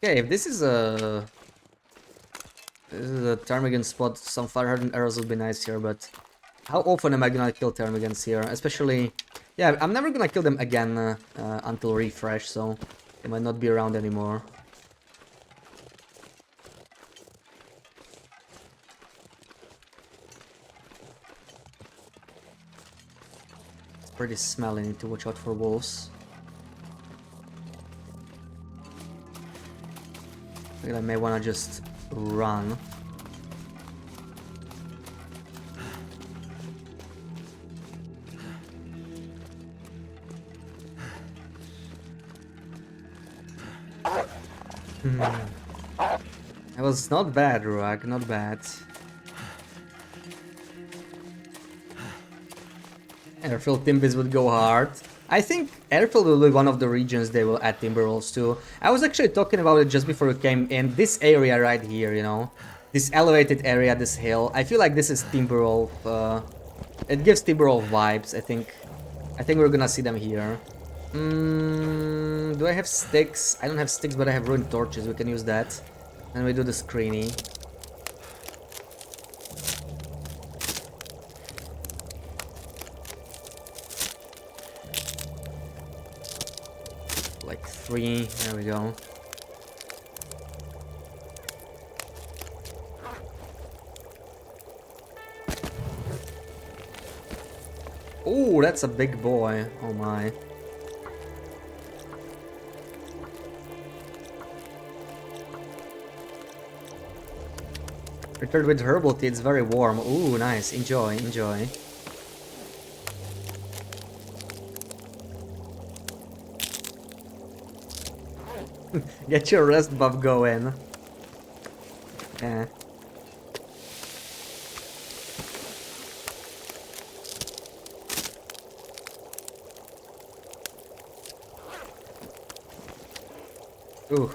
Okay, if this is a ptarmigan spot, some fire hardened arrows would be nice here, but how often am I gonna kill ptarmigans here? Especially, yeah, I'm never gonna kill them again until refresh, so they might not be around anymore. It's pretty smelly, need to watch out for wolves. I think I may wanna just run. It was not bad, Ruak, not bad. Airfield Timbers would go hard. I think Airfield will be one of the regions they will add Timberwolves to. I was actually talking about it just before we came in. This area right here, you know. This elevated area, this hill. I feel like this is Timberwolf. It gives Timberwolf vibes, I think. I think we're gonna see them here. Do I have sticks? I don't have sticks, but I have ruined torches. We can use that. And we do the screeny. like 3. There we go. Oh, that's a big boy. Oh my. Prepared with herbal tea, it's very warm. Ooh, nice. Enjoy, enjoy. Get your rest buff going. Yeah. Ooh.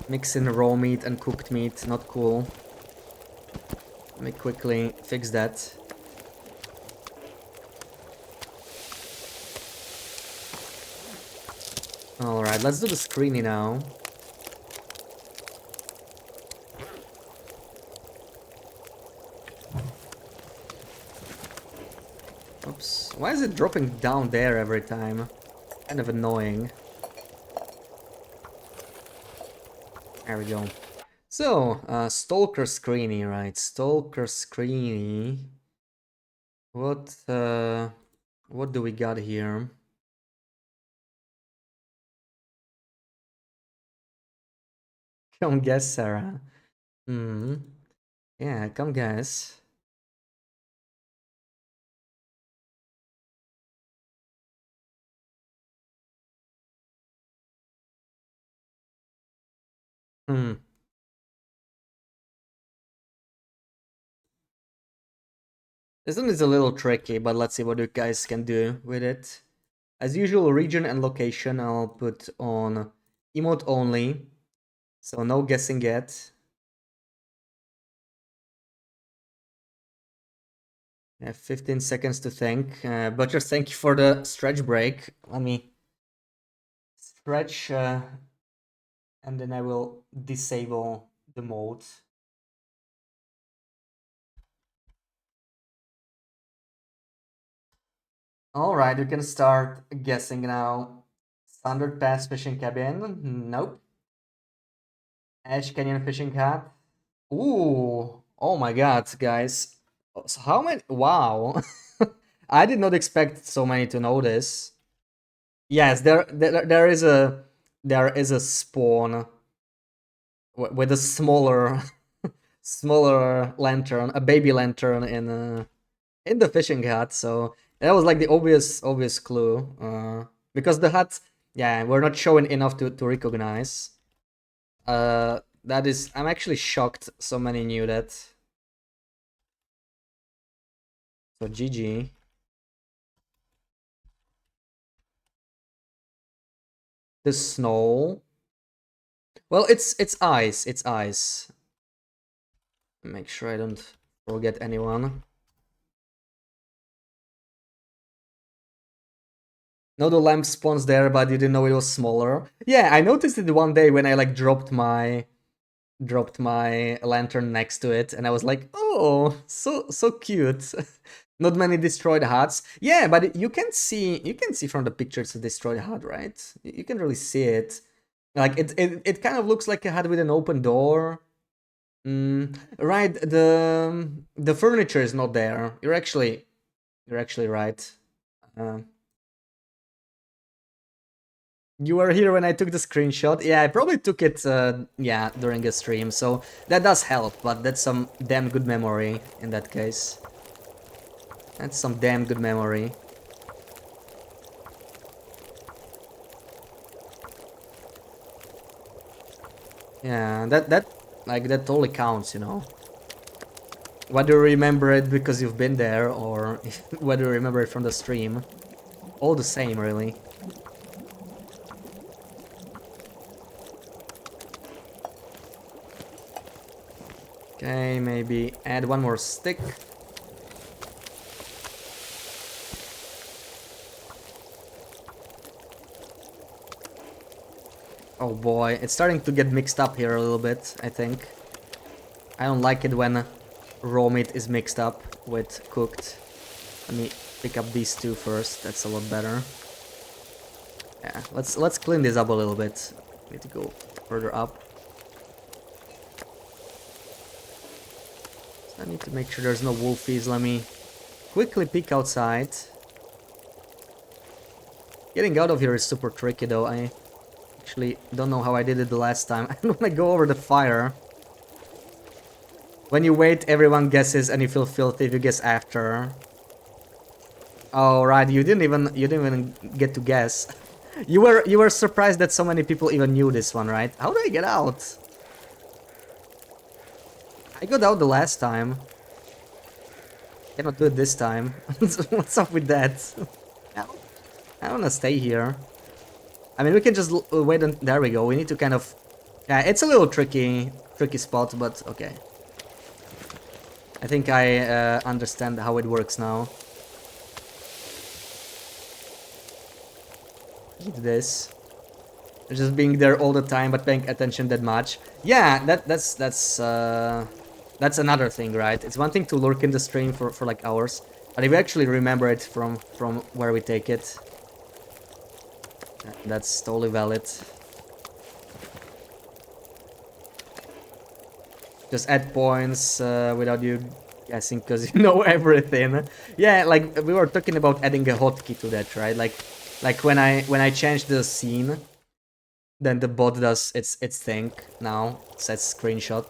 Mixing raw meat and cooked meat, not cool. Let me quickly fix that. Alright, let's do the screeny now. Oops. Why is it dropping down there every time? Kind of annoying. There we go. So, Stalker Screeny, right? Stalker Screeny. What do we got here? Come guess, Sarah. Hmm. Yeah, come guess. Hmm. This one is a little tricky, but let's see what you guys can do with it. As usual, region and location I'll put on emote only, so no guessing yet. I have 15 seconds to think. Butcher, thank you for the stretch break. Let me stretch, and then I will disable the mode. Alright, you can start guessing now. Standard Pass Fishing Cabin? Nope. Ash Canyon Fishing Hut? Ooh, oh my god, guys. So how many? Wow. I did not expect so many to know this. Yes, there is a spawn with a smaller smaller lantern, a baby lantern in the fishing hut. So that was like the obvious clue. Because the hut, yeah, we're not showing enough to recognize. That is, I'm actually shocked so many knew that. So GG. The snow. Well, it's ice. It's ice. Make sure I don't forget anyone. No, the lamp spawns there, but you didn't know it was smaller. Yeah, I noticed it one day when I like dropped my lantern next to it, and I was like, oh, so cute. Not many destroyed huts. Yeah, but you can see from the pictures a destroyed hut, right? You can really see it. Like it kind of looks like a hut with an open door. Right, the furniture is not there. You're actually right. You were here when I took the screenshot. Yeah, I probably took it yeah, during a stream, so that does help, but that's some damn good memory in that case. That's some damn good memory. Yeah, that totally counts, you know. Whether you remember it because you've been there or whether you remember it from the stream. All the same, really. Okay, maybe add one more stick. Oh boy, it's starting to get mixed up here a little bit, I think. I don't like it when raw meat is mixed up with cooked. Let me pick up these two first, that's a lot better. Yeah, let's clean this up a little bit. Need to go further up. So I need to make sure there's no wolfies. Let me quickly peek outside. Getting out of here is super tricky though. I actually don't know how I did it the last time. I don't want to go over the fire. When you wait, everyone guesses and you feel filthy if you guess after. Oh right, you didn't even get to guess. You were surprised that so many people even knew this one, right? How did I get out? I got out the last time. Cannot do it this time. What's up with that? I wanna stay here. I mean, we can just wait and there we go. We need to kind of... Yeah, it's a little tricky spot, but okay. I think I understand how it works now. Eat this. Just being there all the time, but paying attention that much. Yeah, that's another thing, right? It's one thing to lurk in the stream for like hours, but if you actually remember it from where we take it, that's totally valid. Just add points without you guessing, because you know everything. Yeah, like we were talking about adding a hotkey to that, right? Like when I change the scene, then the bot does its thing now, sets screenshot.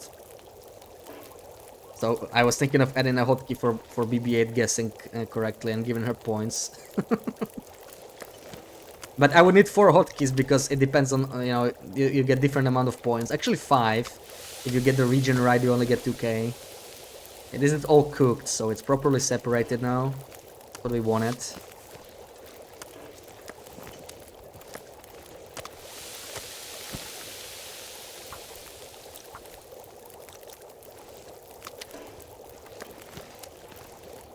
So I was thinking of adding a hotkey for BB-8 guessing correctly and giving her points. But I would need 4 hotkeys because it depends on, you know, you get different amount of points. Actually 5. If you get the region right, you only get 2k. It isn't all cooked, so it's properly separated now. That's what we wanted.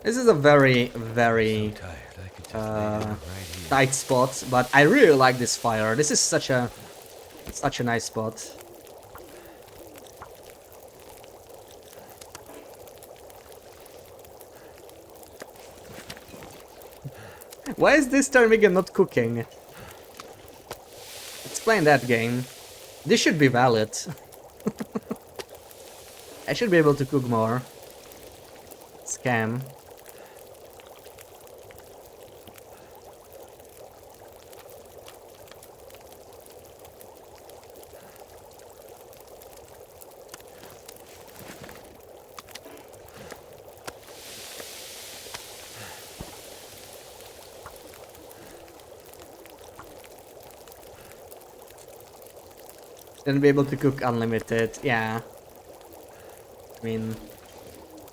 This is a very, very tight spot, but I really like this fire. This is such a nice spot. Why is this ptarmigan not cooking? Explain that, game. This should be valid. I should be able to cook more. Scam. Then be able to cook unlimited, yeah. I mean,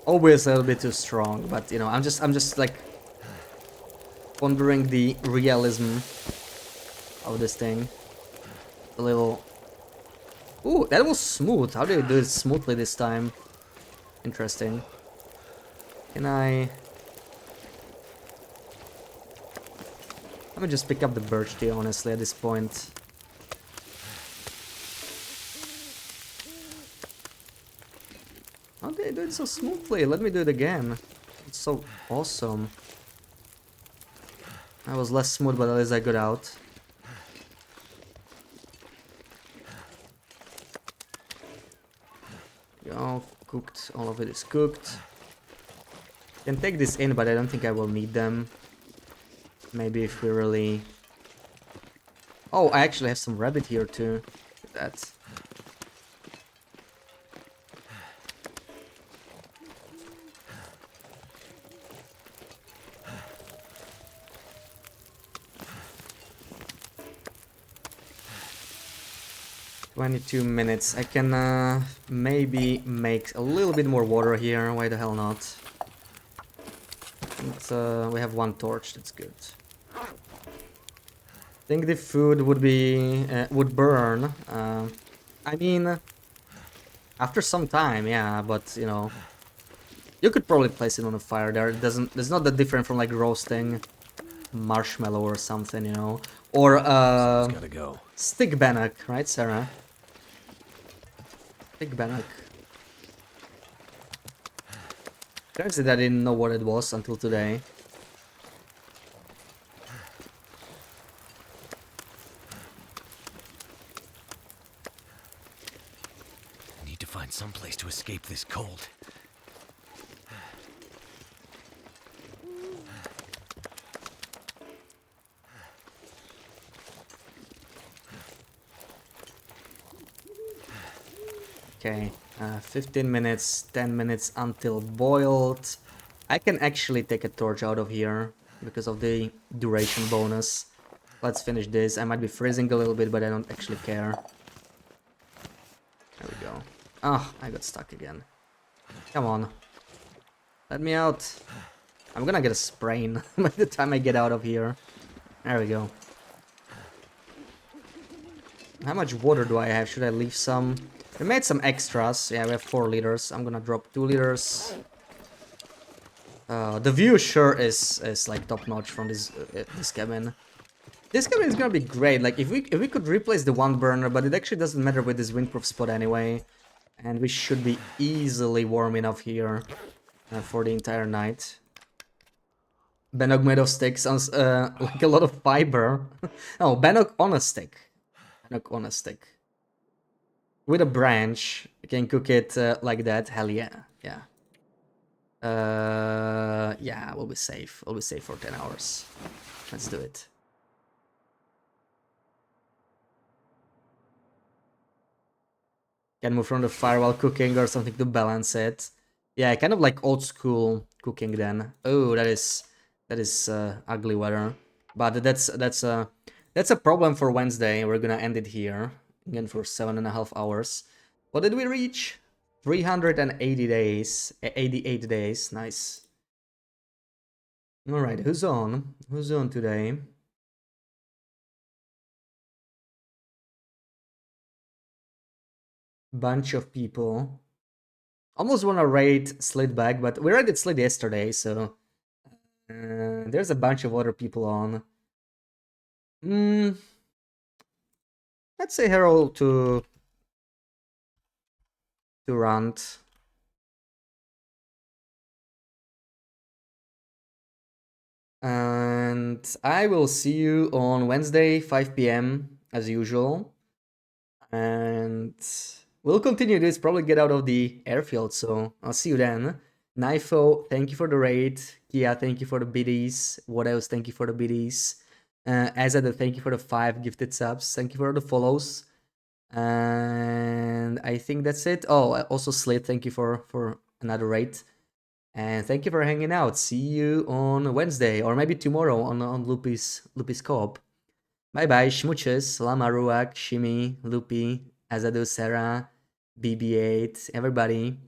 always a little bit too strong, but you know, I'm just like pondering the realism of this thing. A little. Ooh, that was smooth. How did you do it smoothly this time? Interesting. Can I? Let me just pick up the birch tea, honestly, at this point. How did I do it so smoothly? Let me do it again. It's so awesome. I was less smooth, but at least I got out. Go, cooked. All of it is cooked. Can take this in, but I don't think I will need them. Maybe if we really... Oh, I actually have some rabbit here too. Look at that. "22 minutes. I can maybe make a little bit more water here. Why the hell not? We have 1 torch. That's good. I think the food would be would burn. I mean, after some time, yeah. But you know, you could probably place it on a fire. There, it doesn't. It's not that different from like roasting marshmallow or something, you know, or Gotta go. stick bannock, right, Sarah? Stick bannock. Crazy that I didn't know what it was until today. to find some place to escape this cold. Okay, 15 minutes, 10 minutes until boiled. I can actually take a torch out of here because of the duration bonus. Let's finish this. I might be freezing a little bit, but I don't actually care. There we go. Oh, I got stuck again. Come on. Let me out. I'm gonna get a sprain by the time I get out of here. There we go. How much water do I have? Should I leave some? We made some extras. Yeah, we have 4 liters. I'm gonna drop 2 liters. The view sure is like top notch from this cabin. This cabin is gonna be great. Like if we could replace the one burner, but it actually doesn't matter with this windproof spot anyway, and we should be easily warm enough here for the entire night. Bannock made of stick sounds like a lot of fiber. No, bannock on a stick. Bannock on a stick. With a branch, you can cook it like that. Hell yeah, yeah. Yeah, we'll be safe. We'll be safe for 10 hours. Let's do it. Can move from the fire while cooking or something to balance it. Yeah, kind of like old school cooking then. Oh, that is ugly weather. But that's a problem for Wednesday. We're gonna end it here again for 7.5 hours. What did we reach? 380 days, 88 days. Nice. All right, who's on? Who's on today? Bunch of people. Almost want to raid Slit back, but we raided Slit yesterday, so there's a bunch of other people on. Let's say hello to Rant. And I will see you on Wednesday, 5 p.m. as usual. And we'll continue this, probably get out of the airfield, so I'll see you then. Nifo, thank you for the raid. Kia, thank you for the biddies. What else? Thank you for the biddies. Azad, thank you for the 5 gifted subs. Thank you for the follows. And I think that's it. Oh, also Slate, thank you for another raid. And thank you for hanging out. See you on Wednesday or maybe tomorrow on Loopy's Co-op. Bye bye, Schmooches, Lama Ruak, Shimi, Loopy, Azadu, Sarah, BB8, everybody.